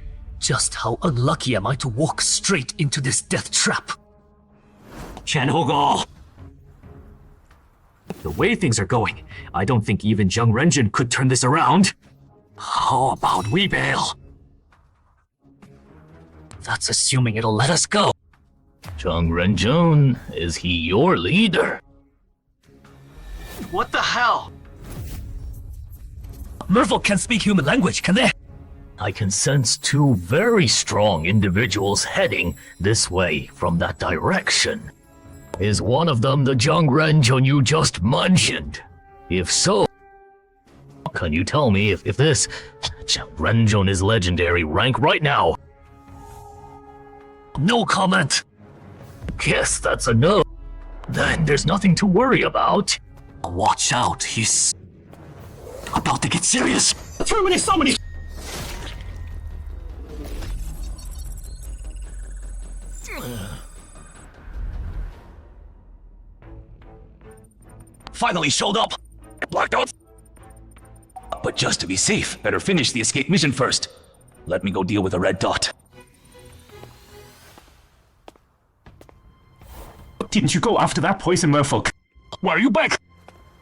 [SPEAKER 3] just how unlucky am I to walk straight into this death trap? Chen Hugo! The way things are going, I don't think even Zhang Renjun could turn this around. How about we bail? That's assuming it'll let us go.
[SPEAKER 16] Zhang Renjun, is he your leader?
[SPEAKER 3] What the hell? Merfolk can't speak human language, can they?
[SPEAKER 16] I can sense 2 very strong individuals heading this way from that direction. Is one of them the Zhang Renjun you just mentioned? If so, can you tell me if this Zhang Renjun is legendary rank right now?
[SPEAKER 3] No comment.
[SPEAKER 16] Guess that's a no. Then there's nothing to worry about.
[SPEAKER 3] Watch out, he's about to get serious. Terminate summoning! Finally showed up.
[SPEAKER 25] blacked out. But just to be safe, better finish the escape mission first. Let me go deal with the red dot.
[SPEAKER 7] Didn't you go after that poison merfolk? Why are you back?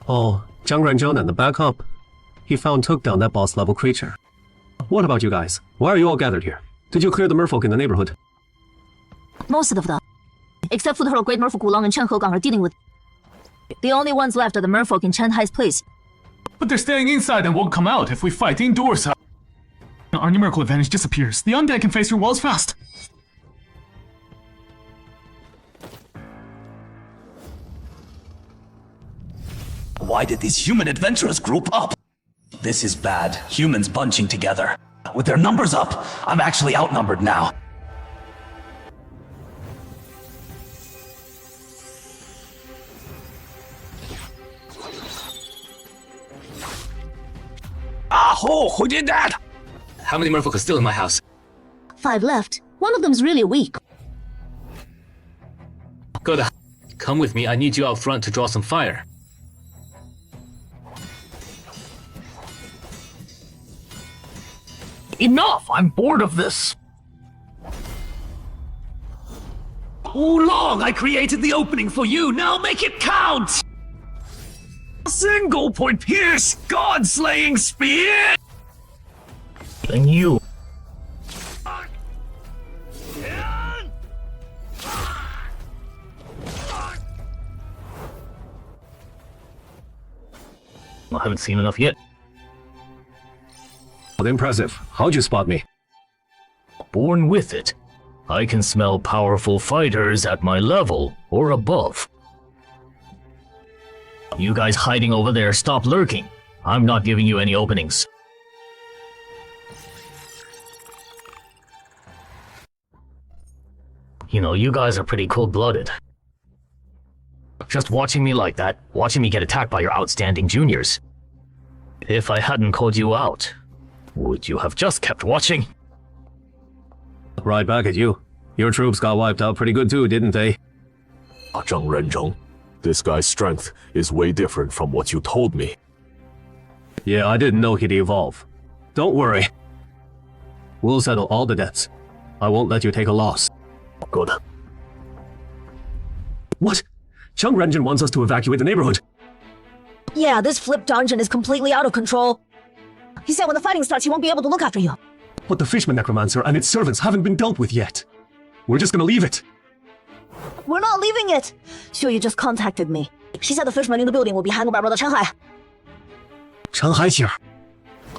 [SPEAKER 11] Oh, Zhang Renzheng and the backup. He found took down that boss level creature. What about you guys? Why are you all gathered here? Did you clear the merfolk in the neighborhood?
[SPEAKER 13] Most of them, except for the great merfolk Wulong and Chen Hegang are dealing with. The only ones left are the merfolk in Chen Hai's place.
[SPEAKER 7] But they're staying inside and won't come out if we fight indoors. Our numerical advantage disappears. The undead can face your walls fast.
[SPEAKER 25] Why did these human adventurers group up? This is bad. Humans bunching together. With their numbers up, I'm actually outnumbered now. Who did that?
[SPEAKER 8] How many merfolk are still in my house?
[SPEAKER 13] 5 left. One of them's really weak.
[SPEAKER 8] Good. Come with me, I need you out front to draw some fire.
[SPEAKER 21] Enough! I'm bored of this.
[SPEAKER 3] Oolong, I created the opening for you, now make it count! Single point pierce, god-slaying spear!
[SPEAKER 21] Then you.
[SPEAKER 14] I haven't seen enough yet.
[SPEAKER 11] Impressive. How'd you spot me?
[SPEAKER 14] Born with it. I can smell powerful fighters at my level or above. You guys hiding over there, stop lurking. I'm not giving you any openings. You know, you guys are pretty cold-blooded. Just watching me like that, watching me get attacked by your outstanding juniors. If I hadn't called you out, would you have just kept watching?
[SPEAKER 11] Right back at you. Your troops got wiped out pretty good too, didn't they?
[SPEAKER 14] Zhang Renzheng, this guy's strength is way different from what you told me.
[SPEAKER 11] Yeah, I didn't know he'd evolve. Don't worry. We'll settle all the debts. I won't let you take a loss.
[SPEAKER 14] Good.
[SPEAKER 11] What? Zhang Renzheng wants us to evacuate the neighborhood.
[SPEAKER 9] Yeah, this flip dungeon is completely out of control. He said when the fighting starts, he won't be able to look after you.
[SPEAKER 11] But the Fishman Necromancer and its servants haven't been dealt with yet. We're just gonna leave it.
[SPEAKER 9] We're not leaving it. Xiuyu just contacted me. She said the fisherman in the building will be handled by brother Chen Hai.
[SPEAKER 11] Chen Hai's here.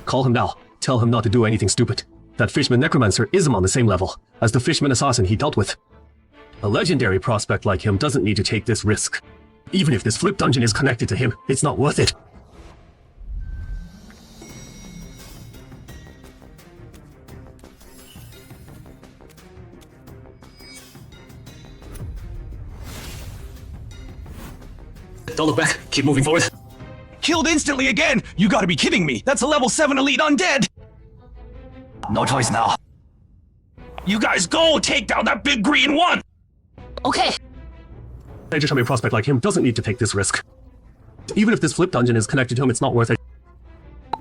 [SPEAKER 11] Call him now. Tell him not to do anything stupid. That Fishman Necromancer isn't on the same level as the Fishman Assassin he dealt with. A legendary prospect like him doesn't need to take this risk. Even if this flip dungeon is connected to him, it's not worth it.
[SPEAKER 8] Don't look back, keep moving forward.
[SPEAKER 25] Killed instantly again! You gotta be kidding me! That's a level 7 elite undead! No choice now. You guys go take down that big green one!
[SPEAKER 21] Okay.
[SPEAKER 11] A determined prospect like him doesn't need to take this risk. Even if this flip dungeon is connected to him, it's not worth it.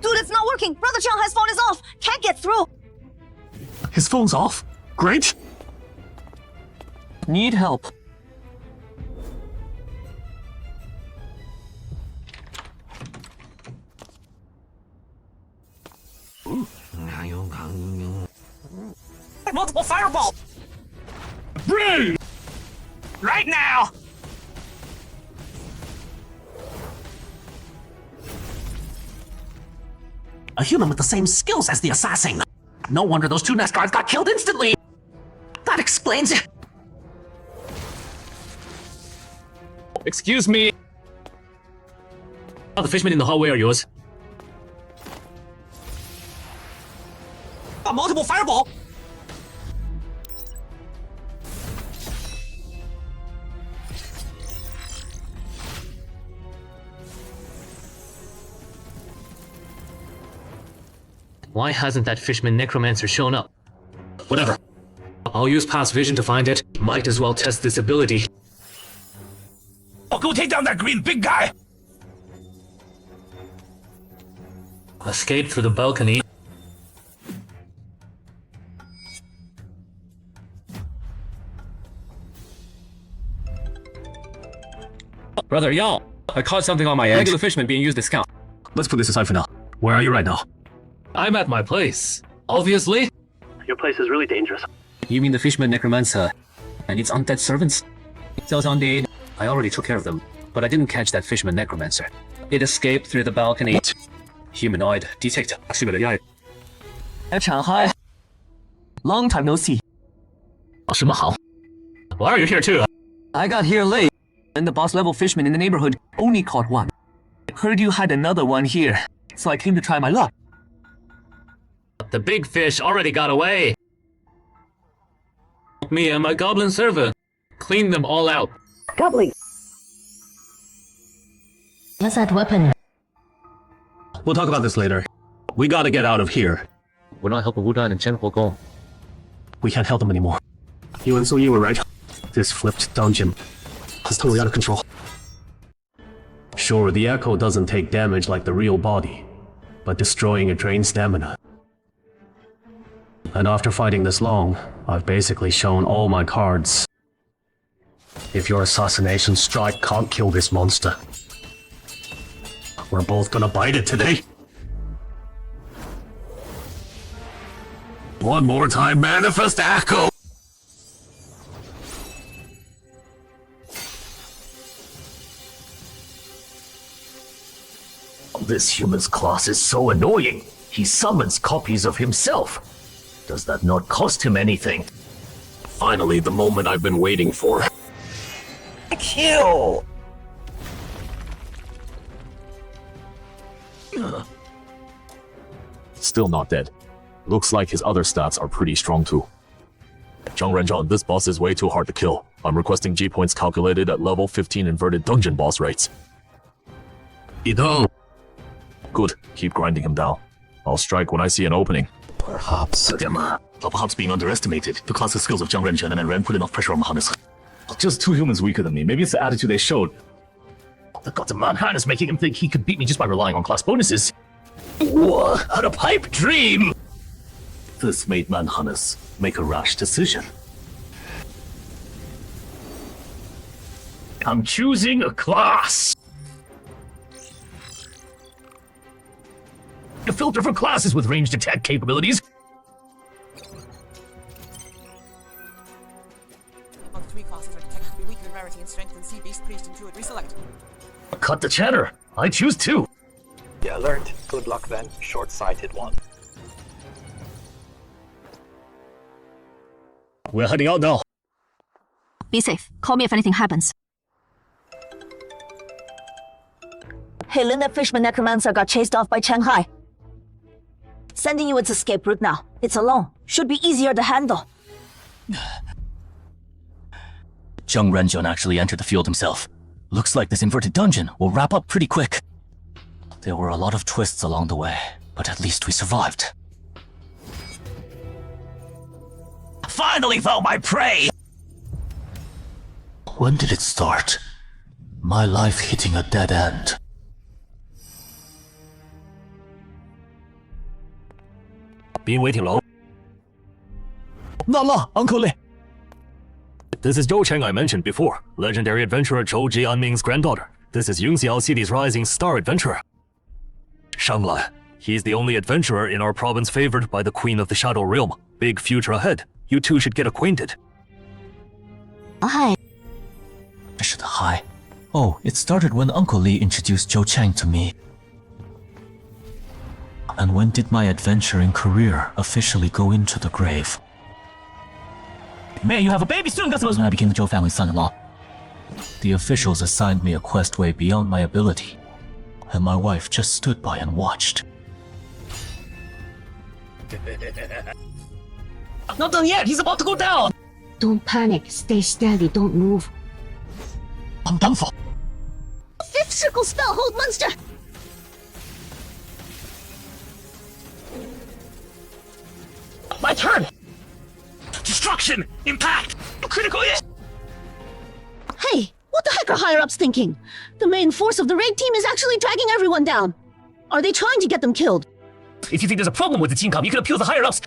[SPEAKER 9] Dude, it's not working. Brother Chen Hai's phone is off. Can't get through.
[SPEAKER 7] His phone's off. Great.
[SPEAKER 1] Need help.
[SPEAKER 20] Multiple fireball! Bring! Right now!
[SPEAKER 3] A human with the same skills as the assassin. No wonder those 2 nest guards got killed instantly. That explains it.
[SPEAKER 14] Excuse me. Oh, the fishmen in the hallway are yours.
[SPEAKER 20] A multiple fireball!
[SPEAKER 8] Why hasn't that Fishman Necromancer shown up? Whatever. I'll use past vision to find it. Might as well test this ability.
[SPEAKER 25] Oh, go take down that green big guy!
[SPEAKER 8] Escaped through the balcony.
[SPEAKER 6] Brother Yao, I caught something on my end. Regular fisherman being used as scout.
[SPEAKER 11] Let's put this aside for now. Where are you right now?
[SPEAKER 8] I'm at my place. Obviously.
[SPEAKER 18] Your place is really dangerous.
[SPEAKER 6] You mean the fisherman necromancer and its undead servants? Those undead. I already took care of them, but I didn't catch that fisherman necromancer. It escaped through the balcony.
[SPEAKER 11] What?
[SPEAKER 6] Humanoid detector.
[SPEAKER 1] Shanghai. Long time no see.
[SPEAKER 8] 什么好? Why are you here too?
[SPEAKER 1] I got here late, and the boss level fisherman in the neighborhood only caught one. Heard you had another one here, so I came to try my luck.
[SPEAKER 8] The big fish already got away. Me and my goblin servant cleaned them all out.
[SPEAKER 4] Goblin.
[SPEAKER 19] What's that weapon?
[SPEAKER 11] We'll talk about this later. We gotta get out of here.
[SPEAKER 8] We're not helping Wudan and Chen Huogong.
[SPEAKER 11] We can't help them anymore. You and Su Yi were right. This flipped dungeon is totally out of control. Sure, the echo doesn't take damage like the real body, but destroying it drains stamina. And after fighting this long, I've basically shown all my cards.
[SPEAKER 6] If your assassination strike can't kill this monster, we're both gonna bite it today.
[SPEAKER 11] One more time, manifest echo!
[SPEAKER 3] This human's class is so annoying. He summons copies of himself. Does that not cost him anything?
[SPEAKER 11] Finally, the moment I've been waiting for.
[SPEAKER 3] Kill!
[SPEAKER 14] Still not dead. Looks like his other stats are pretty strong too. Zhang Renzhan, this boss is way too hard to kill. I'm requesting G points calculated at level 15 inverted dungeon boss rates. Good, keep grinding him down. I'll strike when I see an opening.
[SPEAKER 3] Perhaps being underestimated. The classic skills of Zhang Renzhan and Ren put enough pressure on Mahannes.
[SPEAKER 5] Just 2 humans weaker than me. Maybe it's the attitude they showed.
[SPEAKER 3] The gods of Manhattan making him think he could beat me just by relying on class bonuses. What a pipe dream! This made Manhannes make a rash decision. I'm choosing a class. A filter for classes with ranged attack capabilities.
[SPEAKER 2] Among 3 classes are detected to be weaker in rarity and strength than Sea Beast, Priest, and Druid. Reselect.
[SPEAKER 3] Cut the chatter. I choose 2.
[SPEAKER 20] Yeah, learned. Good luck then, short-sighted one.
[SPEAKER 6] We're heading out now.
[SPEAKER 13] Be safe. Call me if anything happens.
[SPEAKER 9] Hey, Lin, that fisherman necromancer got chased off by Shanghai. Sending you its escape route now. It's alone. Should be easier to handle.
[SPEAKER 3] Zhang Renzhan actually entered the field himself. Looks like this inverted dungeon will wrap up pretty quick. There were a lot of twists along the way, but at least we survived. Finally found my prey! When did it start? My life hitting a dead end.
[SPEAKER 6] Been waiting long?
[SPEAKER 3] La, Uncle Li.
[SPEAKER 6] This is Zhou Cheng I mentioned before, legendary adventurer Zhou Jianming's granddaughter. This is Yungxiao City's rising star adventurer. Shanglan. He's the only adventurer in our province favored by the Queen of the Shadow Realm. Big future ahead. You two should get acquainted.
[SPEAKER 9] Hi.
[SPEAKER 3] Hi. Oh, it started when Uncle Li introduced Zhou Cheng to me. And when did my adventuring career officially go into the grave? May you have a baby soon, when I became the Zhou family's son-in-law. The officials assigned me a quest way beyond my ability, and my wife just stood by and watched. Not done yet, he's about to go down!
[SPEAKER 9] Don't panic. Stay steady. Don't move.
[SPEAKER 3] I'm done for.
[SPEAKER 9] 5th circle spell, hold monster.
[SPEAKER 3] My turn! Destruction! Impact! Critical hit!
[SPEAKER 9] Hey, what the heck are higher-ups thinking? The main force of the raid team is actually dragging everyone down. Are they trying to get them killed?
[SPEAKER 3] If you think there's a problem with the team comp, you can appeal to the higher ups.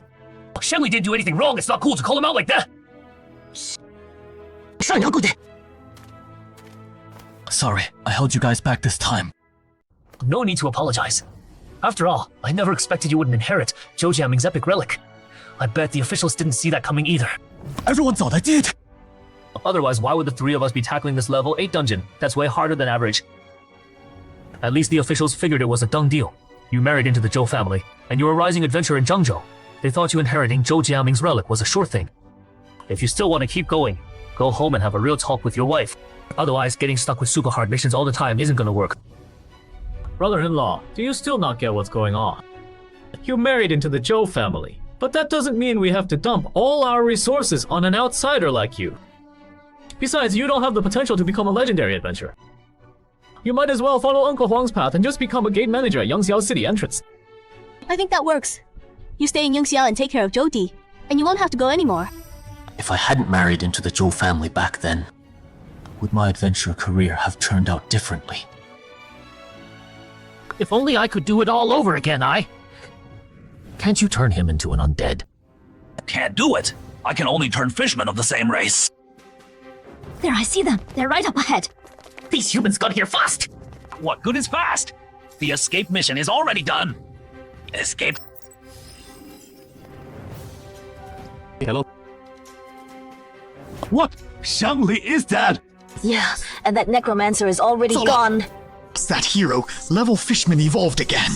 [SPEAKER 3] Shenli didn't do anything wrong. It's not cool to call him out like that.
[SPEAKER 8] Sorry, I held you guys back this time.
[SPEAKER 3] No need to apologize. After all, I never expected you wouldn't inherit Zhou Jiaming's epic relic. I bet the officials didn't see that coming either.
[SPEAKER 8] Everyone thought I did.
[SPEAKER 3] Otherwise, why would the three of us be tackling this level 8 dungeon? That's way harder than average. At least the officials figured it was a done deal. You married into the Zhou family, and you're a rising adventurer in Zhengzhou. They thought you inheriting Zhou Jiaming's relic was a sure thing. If you still want to keep going, go home and have a real talk with your wife. Otherwise, getting stuck with super hard missions all the time isn't gonna work.
[SPEAKER 10] Brother-in-law, do you still not get what's going on? You married into the Zhou family, but that doesn't mean we have to dump all our resources on an outsider like you. Besides, you don't have the potential to become a legendary adventurer. You might as well follow Uncle Huang's path and just become a gate manager at Yangxiao City entrance.
[SPEAKER 13] I think that works. You stay in Yangxiao and take care of Zhou Di, and you won't have to go anymore.
[SPEAKER 8] If I hadn't married into the Zhou family back then, would my adventure career have turned out differently?
[SPEAKER 3] If only I could do it all over again, Can't you turn him into an undead?
[SPEAKER 25] Can't do it. I can only turn fishmen of the same race.
[SPEAKER 13] There, I see them. They're right up ahead.
[SPEAKER 3] These humans got here fast.
[SPEAKER 25] What good is fast? The escape mission is already done. Escape.
[SPEAKER 11] Hello? What? Shangli is dead!
[SPEAKER 9] Yeah, and that necromancer is already gone.
[SPEAKER 7] It's that hero. Level Fishman evolved again.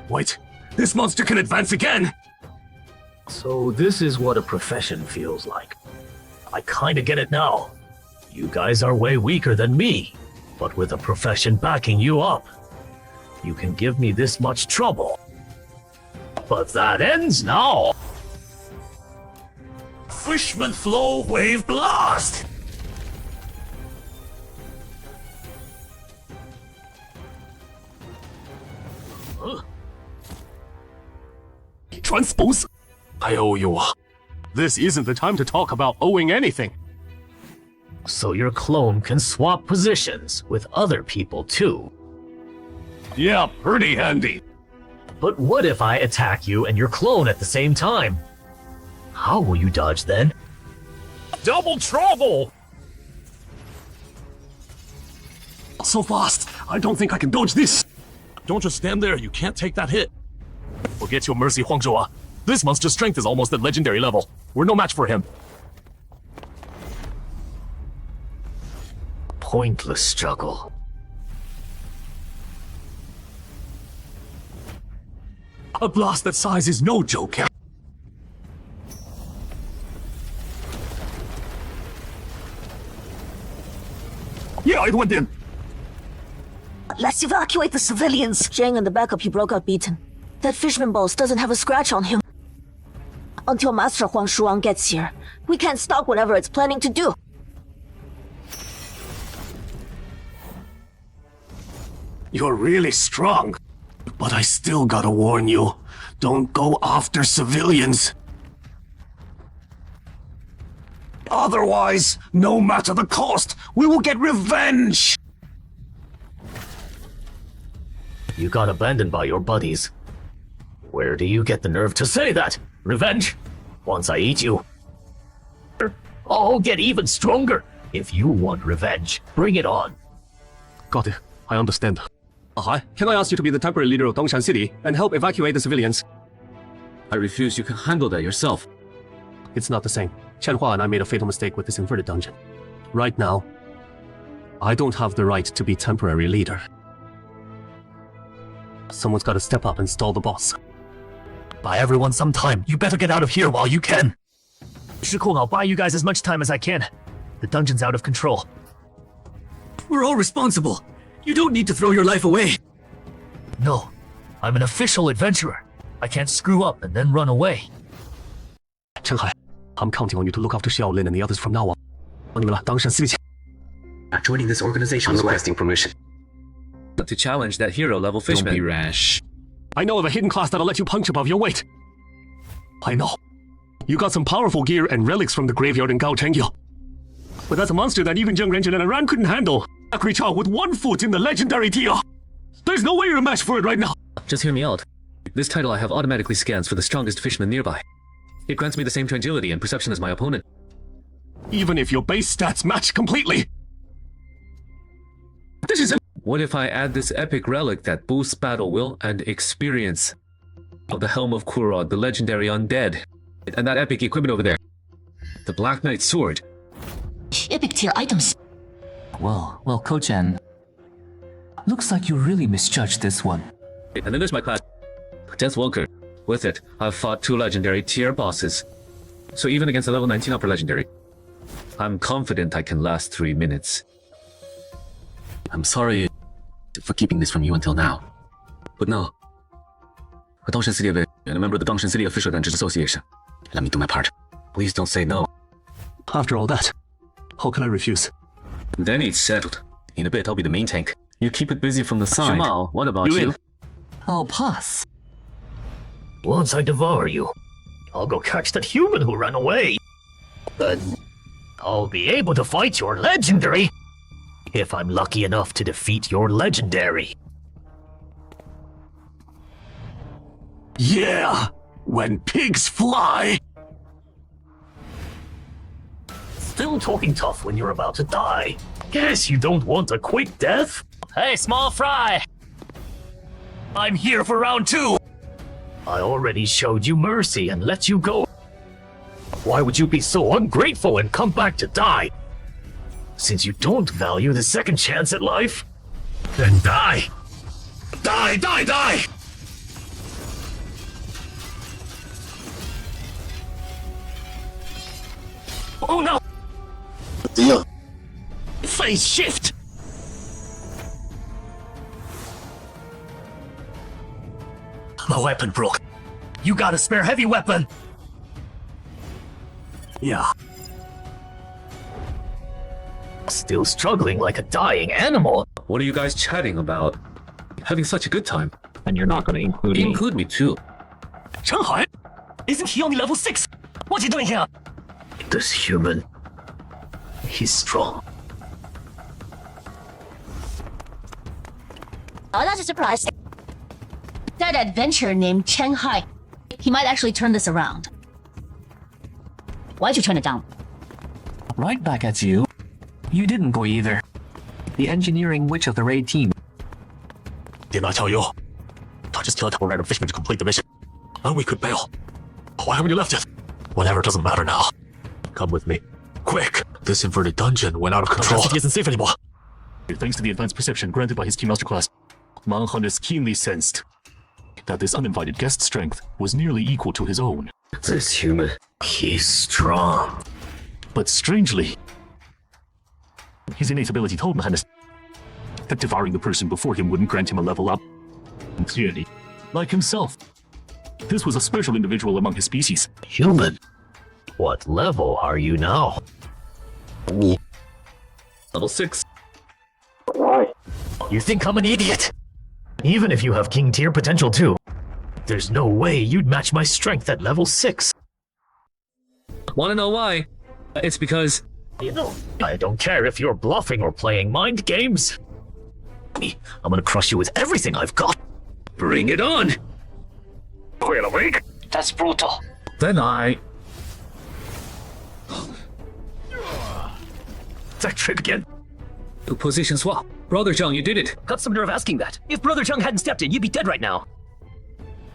[SPEAKER 11] Wait, this monster can advance again!
[SPEAKER 3] So this is what a profession feels like. I kinda get it now. You guys are way weaker than me, but with a profession backing you up, you can give me this much trouble. But that ends now. Fishman Flow Wave Blast!
[SPEAKER 11] Transpose? I owe you. This isn't the time to talk about owing anything.
[SPEAKER 3] So your clone can swap positions with other people too.
[SPEAKER 11] Yeah, pretty handy.
[SPEAKER 3] But what if I attack you and your clone at the same time? How will you dodge then? Double trouble!
[SPEAKER 11] So fast, I don't think I can dodge this.
[SPEAKER 24] Don't just stand there, you can't take that hit. Forget your mercy, Huangzhou. This monster's strength is almost at legendary level. We're no match for him.
[SPEAKER 3] Pointless struggle.
[SPEAKER 11] A blast that size is no joke. Yeah, it went in.
[SPEAKER 9] Let's evacuate the civilians. Zhang and the backup he broke out beaten. That fisherman boss doesn't have a scratch on him. Until Master Huang Shuang gets here, we can't stop whatever it's planning to do.
[SPEAKER 11] You're really strong. But I still gotta warn you, don't go after civilians. Otherwise, no matter the cost, we will get revenge!
[SPEAKER 3] You got abandoned by your buddies. Where do you get the nerve to say that? Revenge? Once I eat you, I'll get even stronger. If you want revenge, bring it on.
[SPEAKER 11] Got it. I understand. Hi, can I ask you to be the temporary leader of Dongshan City and help evacuate the civilians?
[SPEAKER 8] I refuse. You can handle that yourself.
[SPEAKER 11] It's not the same. Chenhua and I made a fatal mistake with this inverted dungeon. Right now, I don't have the right to be temporary leader. Someone's got to step up and stall the boss.
[SPEAKER 3] Buy everyone some time. You better get out of here while you can. Shikong, I'll buy you guys as much time as I can. The dungeon's out of control.
[SPEAKER 12] We're all responsible. You don't need to throw your life away.
[SPEAKER 3] No, I'm an official adventurer. I can't screw up and then run away.
[SPEAKER 11] Chenhai, I'm counting on you to look after Xiaolin and the others from now on.
[SPEAKER 8] Joining this organization is
[SPEAKER 11] requesting permission.
[SPEAKER 1] To challenge that hero level fishman.
[SPEAKER 8] Don't be rash.
[SPEAKER 11] I know of a hidden class that'll let you punch above your weight. I know. You got some powerful gear and relics from the graveyard in Gaochengyo. But that's a monster that even Zheng Renjin and Aran couldn't handle. A creature with 1 foot in the legendary tier. There's no way you're a match for it right now.
[SPEAKER 8] Just hear me out. This title I have automatically scans for the strongest fisherman nearby. It grants me the same agility and perception as my opponent.
[SPEAKER 11] Even if your base stats match completely. This is
[SPEAKER 8] What if I add this epic relic that boosts battle will and experience of the Helm of Kurod, the legendary undead, and that epic equipment over there, the Black Knight sword.
[SPEAKER 9] Epic tier items.
[SPEAKER 1] Well, Kochan. Looks like you really misjudged this one.
[SPEAKER 8] And then there's my class, Death Walker. With it, I've fought 2 legendary tier bosses. So even against a level 19 upper legendary, I'm confident I can last 3 minutes.
[SPEAKER 3] I'm sorry for keeping this from you until now. But no. A Dongshan City of it, and a member of the Dongshan City Official Dungeons Association. Let me do my part. Please don't say no.
[SPEAKER 11] After all that, how can I refuse?
[SPEAKER 8] Then it's settled.
[SPEAKER 3] In a bit, I'll be the main tank. You keep it busy from the side.
[SPEAKER 8] Jamal, what about you?
[SPEAKER 1] I'll pass.
[SPEAKER 10] Once I devour you, I'll go catch that human who ran away. Then I'll be able to fight your legendary, if I'm lucky enough to defeat your legendary.
[SPEAKER 11] Yeah! When pigs fly!
[SPEAKER 10] Still talking tough when you're about to die. Guess you don't want a quick death? Hey, small fry! I'm here for round 2! I already showed you mercy and let you go. Why would you be so ungrateful and come back to die? Since you don't value the second chance at life, then die! Die, die, die! Oh no!
[SPEAKER 14] Deal.
[SPEAKER 10] Phase shift! My weapon broke. You got a spare heavy weapon?
[SPEAKER 11] Yeah.
[SPEAKER 10] Still struggling like a dying animal.
[SPEAKER 8] What are you guys chatting about? Having such a good time.
[SPEAKER 10] And you're not gonna include me?
[SPEAKER 8] Include me too.
[SPEAKER 10] Shanghai? Isn't he only level 6? What's he doing here? This human... he's strong.
[SPEAKER 13] Oh, that's a surprise. That adventurer named Cheng Hai. He might actually turn this around. Why'd you turn it down?
[SPEAKER 1] Right back at you. You didn't go either. The engineering witch of the raid team.
[SPEAKER 14] Didn't I tell you? I just killed a couple random fishermen to complete the mission. And we could bail. Why haven't you left it? Whatever, doesn't matter now. Come with me. Quick! This inverted dungeon went out of control. The isn't safe anymore.
[SPEAKER 15] Thanks to the advanced perception granted by his key master class, Manhunters keenly sensed that this uninvited guest strength was nearly equal to his own.
[SPEAKER 10] This human, he's strong.
[SPEAKER 15] But strangely, his innate ability told Manhunters that devouring the person before him wouldn't grant him a level up. And clearly, like himself, this was a special individual among his species.
[SPEAKER 10] Human? What level are you now?
[SPEAKER 8] Level 6.
[SPEAKER 10] Why? You think I'm an idiot? Even if you have king tier potential too, there's no way you'd match my strength at level 6.
[SPEAKER 8] Wanna know why? It's because...
[SPEAKER 10] You know, I don't care if you're bluffing or playing mind games. I'm gonna crush you with everything I've got.
[SPEAKER 8] Bring it on!
[SPEAKER 10] Wait a week? That's brutal.
[SPEAKER 8] Then I...
[SPEAKER 10] That trick again.
[SPEAKER 8] Position swap. Brother Zhang, you did it.
[SPEAKER 10] Got some nerve asking that. If Brother Zhang hadn't stepped in, you'd be dead right now.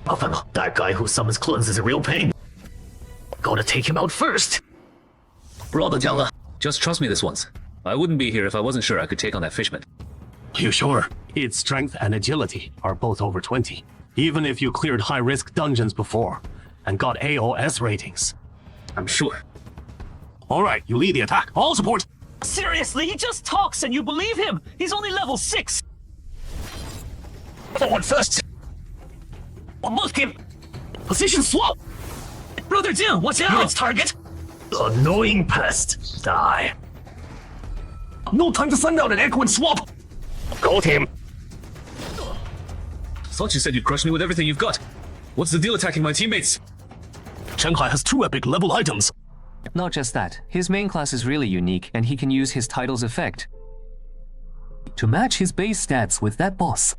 [SPEAKER 10] Buffalo, that guy who summons clones is a real pain. Gotta take him out first.
[SPEAKER 8] Brother Zhang, just trust me this once. I wouldn't be here if I wasn't sure I could take on that fishman.
[SPEAKER 11] You sure? Its strength and agility are both over 20. Even if you cleared high-risk dungeons before and got AOS ratings.
[SPEAKER 8] I'm sure.
[SPEAKER 11] Alright, you lead the attack. All support!
[SPEAKER 10] Seriously, he just talks and you believe him. He's only level 6. Forward first. Look him. Position swap. Brother Jim, watch out. Unit's target. Annoying pest. Die.
[SPEAKER 11] No time to send out an echo and swap.
[SPEAKER 10] Got him.
[SPEAKER 8] Thought you said you'd crush me with everything you've got. What's the deal attacking my teammates?
[SPEAKER 11] Shanghai has 2 epic level items.
[SPEAKER 1] Not just that, his main class is really unique, and he can use his title's effect. to match his base stats with that boss.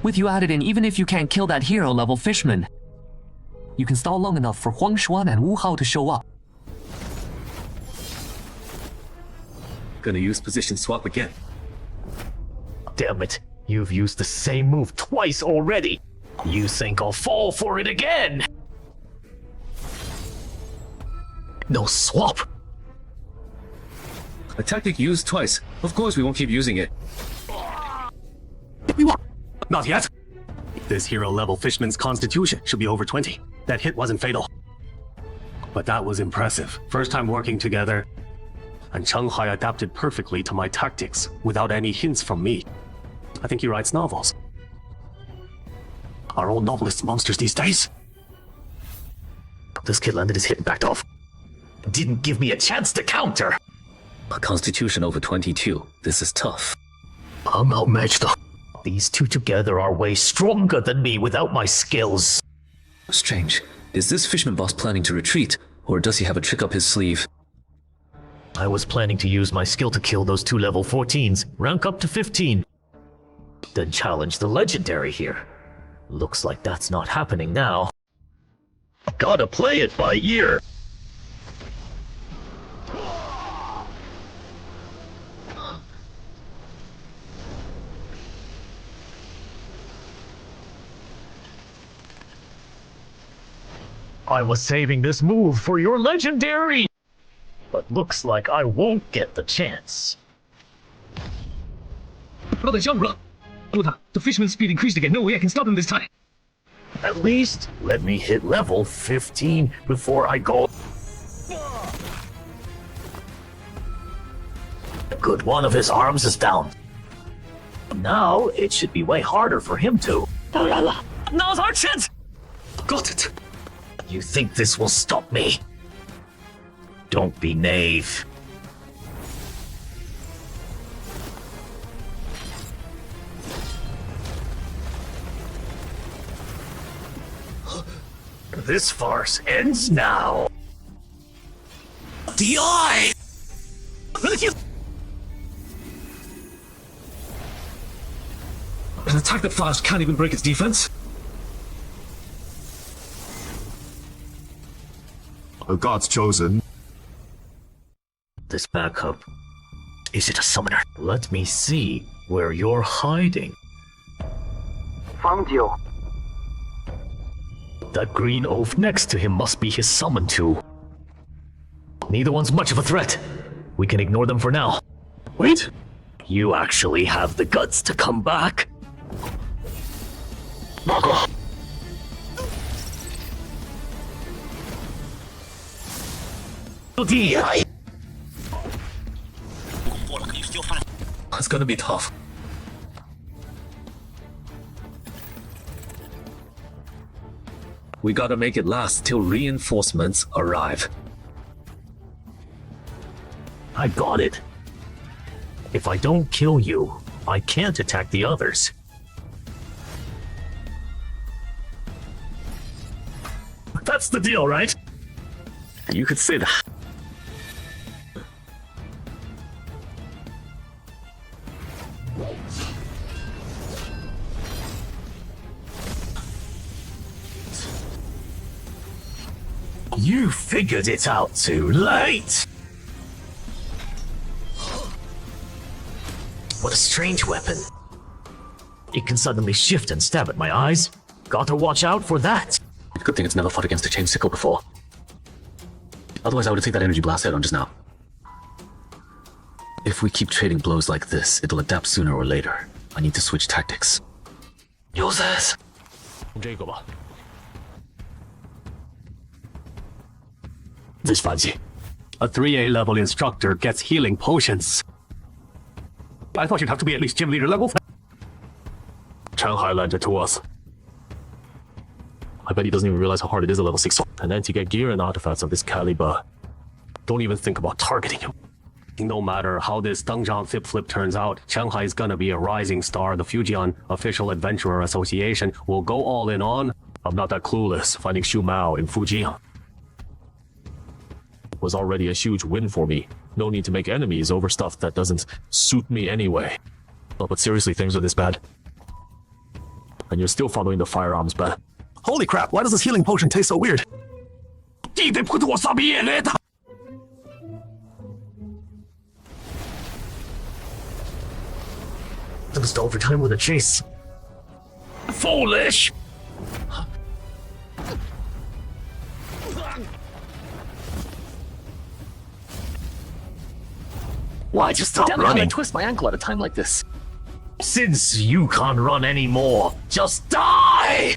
[SPEAKER 1] With you added in, even if you can't kill that hero level fisherman, you can stall long enough for Huang Xuan and Wu Hao to show up.
[SPEAKER 11] Gonna use position swap again.
[SPEAKER 10] Damn it, you've used the same move twice already. You think I'll fall for it again? No swap.
[SPEAKER 8] A tactic used twice. Of course we won't keep using it.
[SPEAKER 11] Not yet. This hero level fisherman's constitution should be over 20. That hit wasn't fatal. But that was impressive. First time working together, and Changhai adapted perfectly to my tactics without any hints from me. I think he writes novels. Are all novelists monsters these days?
[SPEAKER 10] This kid landed his hit and backed off. Didn't give me a chance to counter.
[SPEAKER 8] A constitution over 22. This is tough.
[SPEAKER 10] I'm outmatched though. These two together are way stronger than me without my skills.
[SPEAKER 8] Strange. Is this fisherman boss planning to retreat, or does he have a trick up his sleeve?
[SPEAKER 10] I was planning to use my skill to kill those two level 14s, rank up to 15. Then challenge the legendary here. Looks like that's not happening now. Gotta play it by ear. I was saving this move for your legendary! But looks like I won't get the chance.
[SPEAKER 12] Brother Zhang, the fisherman's speed increased again. No way I can stop him this time.
[SPEAKER 10] At least, let me hit level 15 before I go. Good, one of his arms is down. Now, it should be way harder for him to. Now's our chance! Got it! You think this will stop me? Don't be naive. This farce ends now. DI!
[SPEAKER 12] An attack that fast can't even break its defense.
[SPEAKER 16] The gods chosen.
[SPEAKER 10] This backup. Is it a summoner? Let me see where you're hiding.
[SPEAKER 18] Found you.
[SPEAKER 10] That green oaf next to him must be his summon tool. Neither one's much of a threat. We can ignore them for now. Wait! You actually have the guts to come back?
[SPEAKER 8] It's gonna be tough. We gotta make it last till reinforcements arrive.
[SPEAKER 10] I got it. If I don't kill you, I can't attack the others. That's the deal, right?
[SPEAKER 11] You could say that.
[SPEAKER 10] You figured it out too late! What a strange weapon. It can suddenly shift and stab at my eyes. Gotta watch out for that.
[SPEAKER 8] Good thing it's never fought against a chain sickle before. Otherwise I would have taken that energy blast head on just now. If we keep trading blows like this, it'll adapt sooner or later. I need to switch tactics.
[SPEAKER 10] Users!
[SPEAKER 24] 这个吧。
[SPEAKER 11] This fancy. A 3A level instructor gets healing potions. I thought you'd have to be at least gym leader level.
[SPEAKER 24] Changhai lent it to us. I bet he doesn't even realize how hard it is at level 6. And then to get gear and artifacts of this caliber, don't even think about targeting him.
[SPEAKER 11] No matter how this Dongshan flip turns out, Changhai is gonna be a rising star. The Fujian Official Adventurer Association will go all in on.
[SPEAKER 24] I'm not that clueless. Finding Xu Mao in Fujian was already a huge win for me.
[SPEAKER 15] No need to make enemies over stuff that doesn't suit me anyway. Oh, but seriously, things are this bad. And you're still following the firearms ban.
[SPEAKER 11] Holy crap, why does this healing potion taste so weird?
[SPEAKER 3] Just overtime with a chase.
[SPEAKER 25] Foolish!
[SPEAKER 3] Why just stop
[SPEAKER 1] Damn it, how did I
[SPEAKER 3] running?
[SPEAKER 1] twist my ankle at a time like this?
[SPEAKER 3] Since you can't run anymore, just die!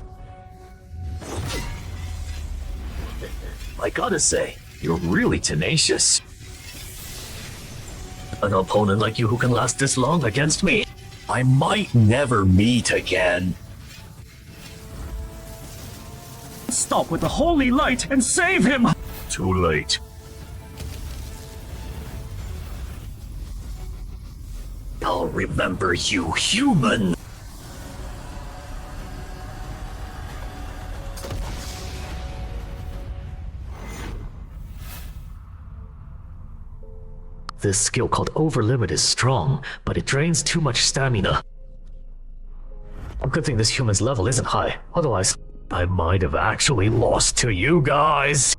[SPEAKER 3] I gotta say, you're really tenacious. An opponent like you who can last this long against me, I might never meet again.
[SPEAKER 15] Stop with the holy light and save him!
[SPEAKER 11] Too late.
[SPEAKER 3] I'll remember you, human! This skill called Overlimit is strong, but it drains too much stamina. Good thing this human's level isn't high, otherwise I might have actually lost to you guys.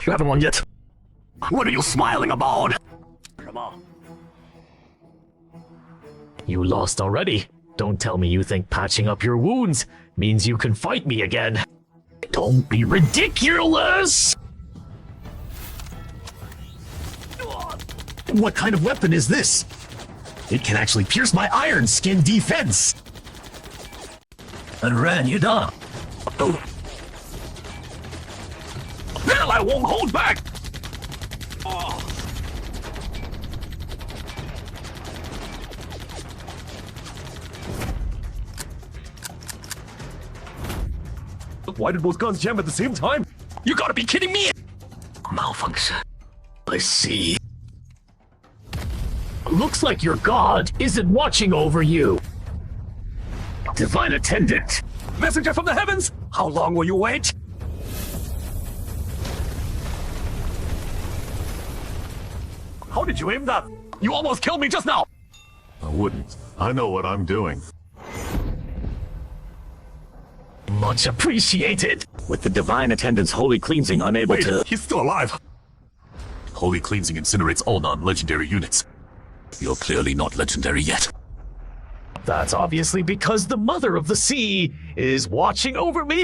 [SPEAKER 11] You haven't won yet. What are you smiling about?
[SPEAKER 3] Come on. You lost already. Don't tell me you think patching up your wounds means you can fight me again. Don't be ridiculous! What kind of weapon is this? It can actually pierce my iron skin defense. And ran you down.
[SPEAKER 25] Well, I won't hold back! Oh.
[SPEAKER 11] Why did both guns jam at the same time?
[SPEAKER 25] You gotta be kidding me!
[SPEAKER 3] Malfunction. I see. Looks like your god isn't watching over you. Divine Attendant.
[SPEAKER 11] Messenger from the heavens! How long will you wait? How did you aim that? You almost killed me just now!
[SPEAKER 16] I wouldn't. I know what I'm doing.
[SPEAKER 3] Much appreciated. With the Divine Attendant's holy cleansing unable to...
[SPEAKER 11] He's still alive.
[SPEAKER 15] Holy cleansing incinerates all non-legendary units. You're clearly not legendary yet.
[SPEAKER 3] That's obviously because the Mother of the Sea is watching over me.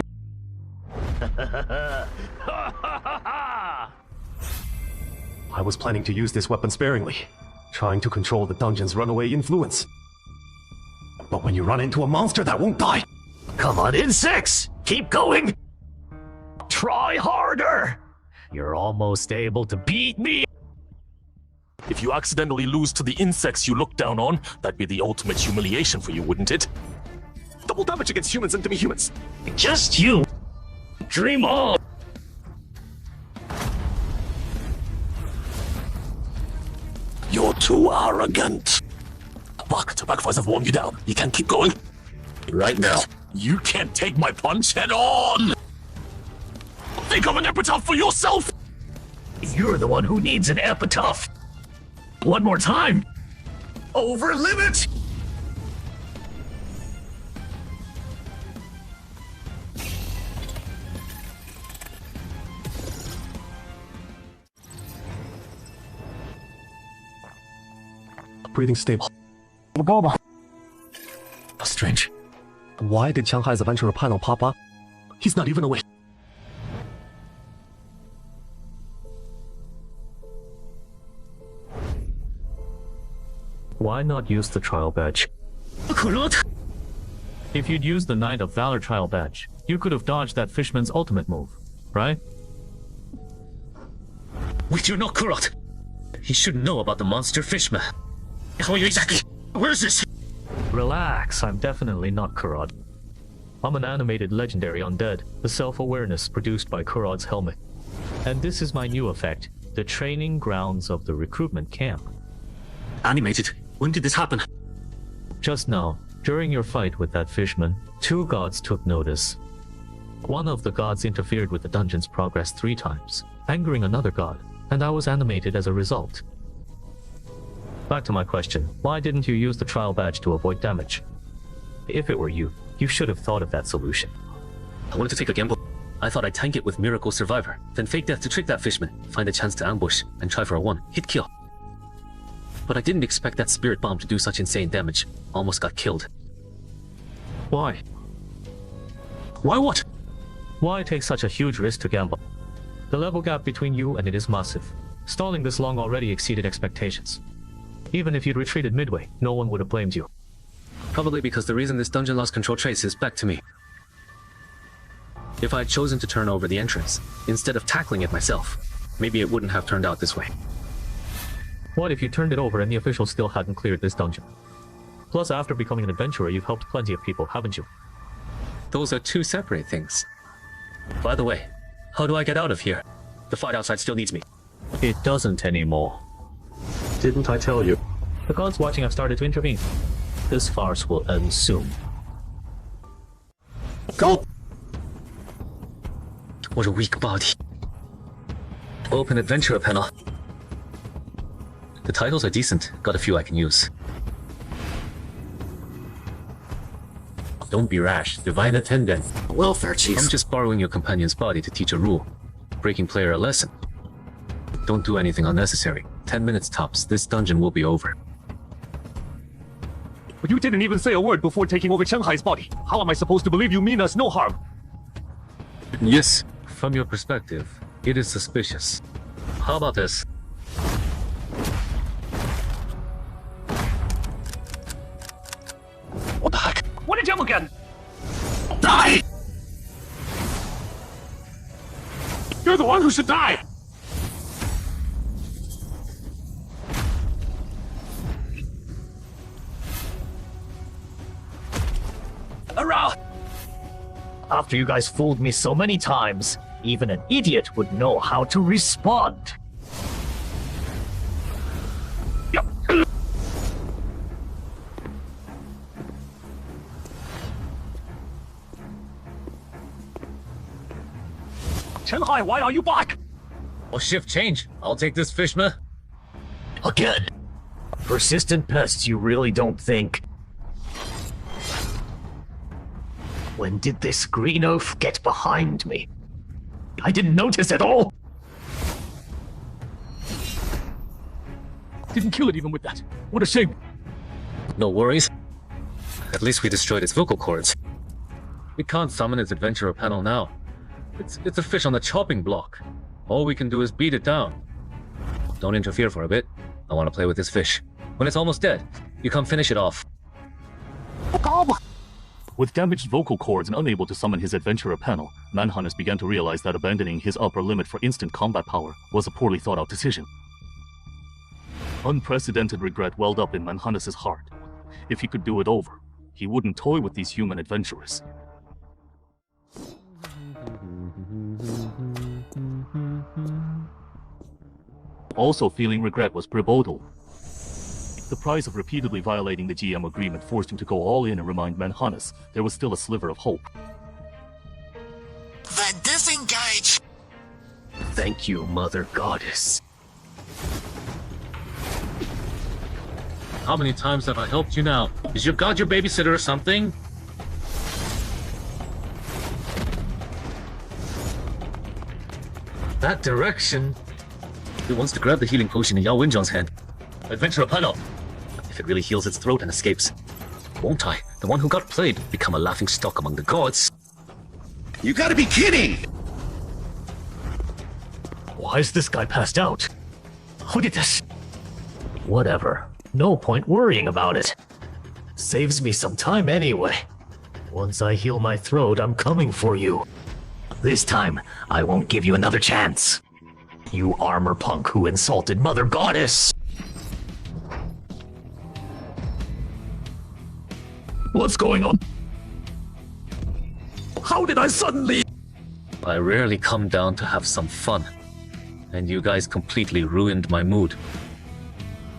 [SPEAKER 11] I was planning to use this weapon sparingly, trying to control the dungeon's runaway influence. But when you run into a monster that won't die...
[SPEAKER 3] Come on, insects! Keep going! Try harder! You're almost able to beat me!
[SPEAKER 15] If you accidentally lose to the insects you look down on, that'd be the ultimate humiliation for you, wouldn't it?
[SPEAKER 11] Double damage against humans and demi-humans.
[SPEAKER 3] Just you! Dream on!
[SPEAKER 15] You're too arrogant. The backfires have worn you down. You can't keep going. Right now. You can't take my punch head on! Think of an epitaph for yourself!
[SPEAKER 3] You're the one who needs an epitaph! One more time! Over limit!
[SPEAKER 11] Breathing stable.
[SPEAKER 3] Strange.
[SPEAKER 11] Why did Shanghai's adventurer panel pop up? He's not even awake.
[SPEAKER 10] Why not use the trial badge? If you'd used the Knight of Valor trial badge, you could have dodged that fisherman's ultimate move, right?
[SPEAKER 3] Wait, you're not Kurot. He shouldn't know about the monster fisherman. How are you exactly? Where is this?
[SPEAKER 10] Relax, I'm definitely not Kurot. I'm an animated legendary undead, the self-awareness produced by Kurot's helmet. And this is my new effect, the training grounds of the recruitment camp.
[SPEAKER 3] Animated? When did this happen?
[SPEAKER 10] Just now, during your fight with that fisherman, 2 gods took notice. One of the gods interfered with the dungeon's progress 3 times, angering another god, and I was animated as a result. Back to my question, why didn't you use the trial badge to avoid damage? If it were you, you should have thought of that solution.
[SPEAKER 3] I wanted to take a gamble. I thought I'd tank it with Miracle Survivor, then fake death to trick that fishman, find a chance to ambush, and try for a one-hit kill. But I didn't expect that spirit bomb to do such insane damage. Almost got killed.
[SPEAKER 10] Why?
[SPEAKER 3] Why what?
[SPEAKER 10] Why take such a huge risk to gamble? The level gap between you and it is massive. Stalling this long already exceeded expectations. Even if you'd retreated midway, no one would have blamed you.
[SPEAKER 3] Probably because the reason this dungeon lost control traces back to me. If I had chosen to turn over the entrance, instead of tackling it myself, maybe it wouldn't have turned out this way.
[SPEAKER 10] What if you turned it over and the officials still hadn't cleared this dungeon? Plus, after becoming an adventurer, you've helped plenty of people, haven't you?
[SPEAKER 3] Those are two separate things. By the way, how do I get out of here? The fight outside still needs me.
[SPEAKER 10] It doesn't anymore.
[SPEAKER 11] Didn't I tell you?
[SPEAKER 10] The gods watching have started to intervene. This farce will end soon.
[SPEAKER 3] Go! What a weak body. Open adventurer panel. The titles are decent. Got a few I can use. Don't be rash. Divine attendant.
[SPEAKER 12] Welfare chief.
[SPEAKER 3] I'm just borrowing your companion's body to teach a rule. Breaking player a lesson. Don't do anything unnecessary. 10 minutes tops. This dungeon will be over.
[SPEAKER 11] But you didn't even say a word before taking over Shanghai's body. How am I supposed to believe you mean us no harm?
[SPEAKER 3] Yes. From your perspective, it is suspicious. How about this?
[SPEAKER 11] What the heck? What did you do again?
[SPEAKER 12] Die!
[SPEAKER 11] You're the one who should die!
[SPEAKER 19] Hurrah! After you guys fooled me so many times, even an idiot would know how to respond.
[SPEAKER 11] Shanghai, why are you back?
[SPEAKER 3] I'll shift change. I'll take this fishman.
[SPEAKER 19] Again. Persistent pests, you really don't think. When did this green oaf get behind me? I didn't notice at all.
[SPEAKER 11] Didn't kill it even with that. What a shame.
[SPEAKER 3] No worries. At least we destroyed its vocal cords. We can't summon its adventurer panel now. It's a fish on the chopping block. All we can do is beat it down. Don't interfere for a bit. I want to play with this fish. When it's almost dead, you come finish it off.
[SPEAKER 15] With damaged vocal cords and unable to summon his adventurer panel, Manhunters began to realize that abandoning his upper limit for instant combat power was a poorly thought out decision. Unprecedented regret welled up in Manhunters' heart. If he could do it over, he wouldn't toy with these human adventurers. Also feeling regret was Bribodo. The price of repeatedly violating the GM agreement forced him to go all in and remind Manhunters there was still a sliver of hope.
[SPEAKER 12] Then disengage!
[SPEAKER 3] Thank you, Mother Goddess. How many times have I helped you now? Is your god your babysitter or something? That direction. He wants to grab the healing potion in Yao Wenjiang's hand. Adventurer panel. If it really heals its throat and escapes. Won't I? The one who got played become a laughing stock among the gods.
[SPEAKER 12] You gotta be kidding!
[SPEAKER 19] Why is this guy passed out? Look at this. Whatever. No point worrying about it. Saves me some time anyway. Once I heal my throat, I'm coming for you. This time, I won't give you another chance. You armor punk who insulted Mother Goddess! What's going on? How did I suddenly...
[SPEAKER 3] I rarely come down to have some fun. And you guys completely ruined my mood.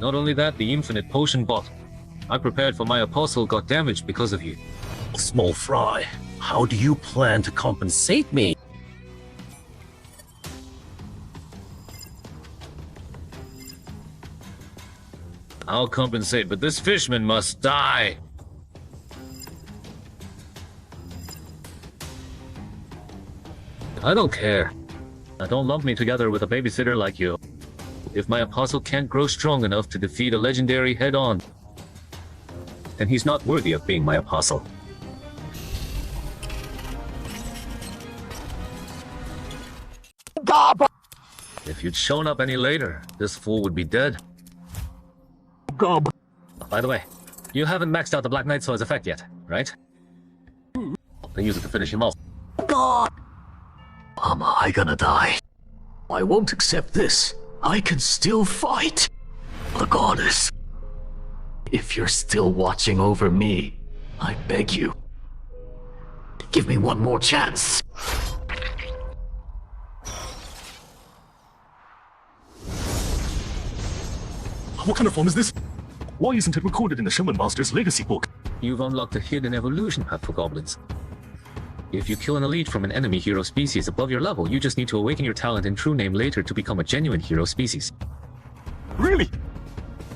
[SPEAKER 3] Not only that, the infinite potion bottle I prepared for my apostle got damaged because of you.
[SPEAKER 19] Small fry, how do you plan to compensate me?
[SPEAKER 8] I'll compensate, but this fisherman must die. I don't care. Now don't lump me together with a babysitter like you. If my apostle can't grow strong enough to defeat a legendary head-on, then he's not worthy of being my apostle. If you'd shown up any later, this fool would be dead.
[SPEAKER 15] Gob.
[SPEAKER 8] By the way, you haven't maxed out the Black Knight Sword's effect yet, right? Then use it to finish him off.
[SPEAKER 12] God! Am I gonna die? I won't accept this. I can still fight. The goddess. If you're still watching over me, I beg you, give me one more chance.
[SPEAKER 15] What kind of form is this? Why isn't it recorded in the Shaman Master's legacy book?
[SPEAKER 8] You've unlocked a hidden evolution path for goblins. If you kill an elite from an enemy hero species above your level, you just need to awaken your talent and true name later to become a genuine hero species.
[SPEAKER 15] Really?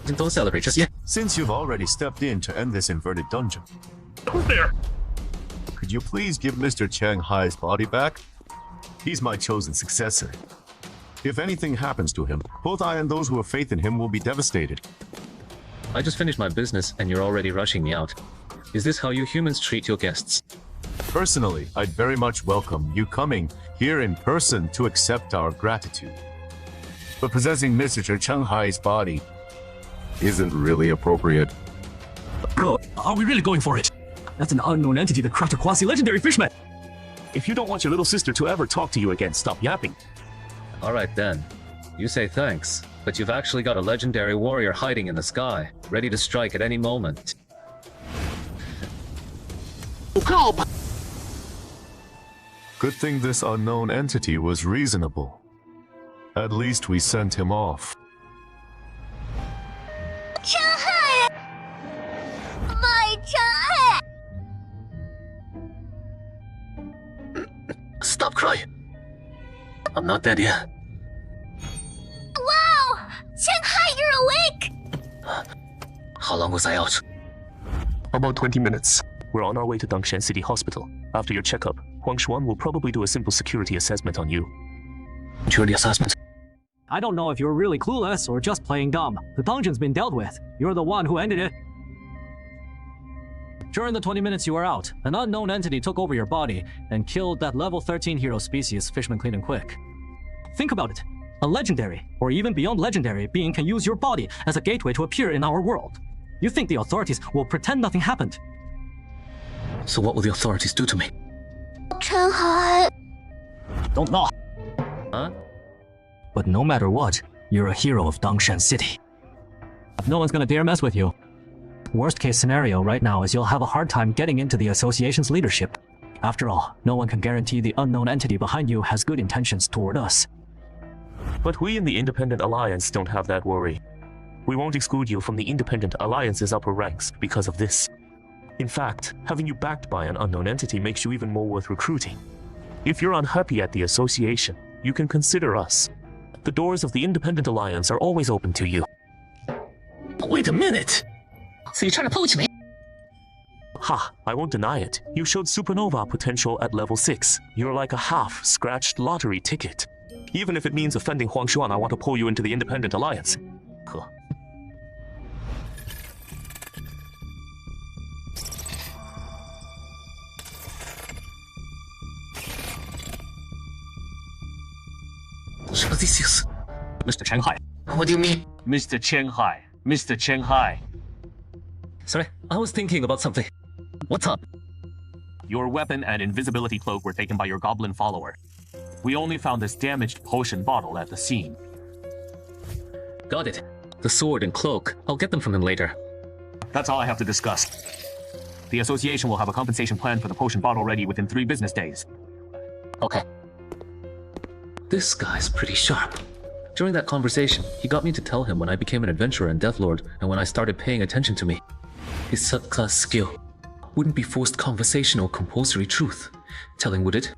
[SPEAKER 8] Don't celebrate just yet.
[SPEAKER 16] Since you've already stepped in to end this inverted dungeon,
[SPEAKER 15] Who's there?
[SPEAKER 16] could you please give Mr. Chang Hai's body back? He's my chosen successor. If anything happens to him, both I and those who have faith in him will be devastated.
[SPEAKER 8] I just finished my business and you're already rushing me out. Is this how you humans treat your guests?
[SPEAKER 16] Personally, I'd very much welcome you coming here in person to accept our gratitude. But possessing Mr. Chang Hai's body isn't really appropriate.
[SPEAKER 7] Bro, are we really going for it? That's an unknown entity that cracked a quasi-legendary fishman.
[SPEAKER 6] If you don't want your little sister to ever talk to you again, stop yapping.
[SPEAKER 8] Alright then. You say thanks, but you've actually got a legendary warrior hiding in the sky, ready to strike at any moment.
[SPEAKER 16] Good thing this unknown entity was reasonable. At least we sent him off.
[SPEAKER 9] My child!
[SPEAKER 3] Stop crying. I'm not dead yet.
[SPEAKER 9] Wow! Shanghai, you're awake!
[SPEAKER 3] How long was I out?
[SPEAKER 6] About 20 minutes. We're on our way to Dongshan City Hospital. After your checkup, Huang Xuan will probably do a simple security assessment on you.
[SPEAKER 3] Security assessment?
[SPEAKER 10] I don't know if you're really clueless or just playing dumb. The dungeon's been dealt with. You're the one who ended it. During the 20 minutes you were out, an unknown entity took over your body and killed that level 13 hero species, Fisherman Clean and Quick. Think about it. A legendary, or even beyond legendary, being can use your body as a gateway to appear in our world. You think the authorities will pretend nothing happened?
[SPEAKER 3] So what will the authorities do to me?
[SPEAKER 9] Shanghai.
[SPEAKER 10] Don't know.
[SPEAKER 8] Huh?
[SPEAKER 10] But no matter what, you're a hero of Dongshan City. No one's gonna dare mess with you. Worst case scenario right now is you'll have a hard time getting into the association's leadership. After all, no one can guarantee the unknown entity behind you has good intentions toward us.
[SPEAKER 6] But we in the Independent Alliance don't have that worry. We won't exclude you from the Independent Alliance's upper ranks because of this. In fact, having you backed by an unknown entity makes you even more worth recruiting. If you're unhappy at the association, you can consider us. The doors of the Independent Alliance are always open to you.
[SPEAKER 3] Wait a minute! So you're trying to poach me?
[SPEAKER 6] Ha, I won't deny it. You showed supernova potential at level 6. You're like a half-scratched lottery ticket. Even if it means offending Huang Xuan, I want to pull you into the Independent Alliance. Huh.
[SPEAKER 3] Mr. Chang Hai. What do you mean?
[SPEAKER 15] Mr. Chang Hai. Mr. Chang Hai.
[SPEAKER 8] Sorry, I was thinking about something. What's up?
[SPEAKER 6] Your weapon and invisibility cloak were taken by your goblin follower. We only found this damaged potion bottle at the scene.
[SPEAKER 8] Got it. The sword and cloak. I'll get them from him later.
[SPEAKER 6] That's all I have to discuss. The association will have a compensation plan for the potion bottle ready within 3 business days.
[SPEAKER 8] Okay. This guy's pretty sharp. During that conversation, he got me to tell him when I became an adventurer and Deathlord, and when I started paying attention to me. His subclass skill wouldn't be forced conversation or compulsory truth. Telling, would it?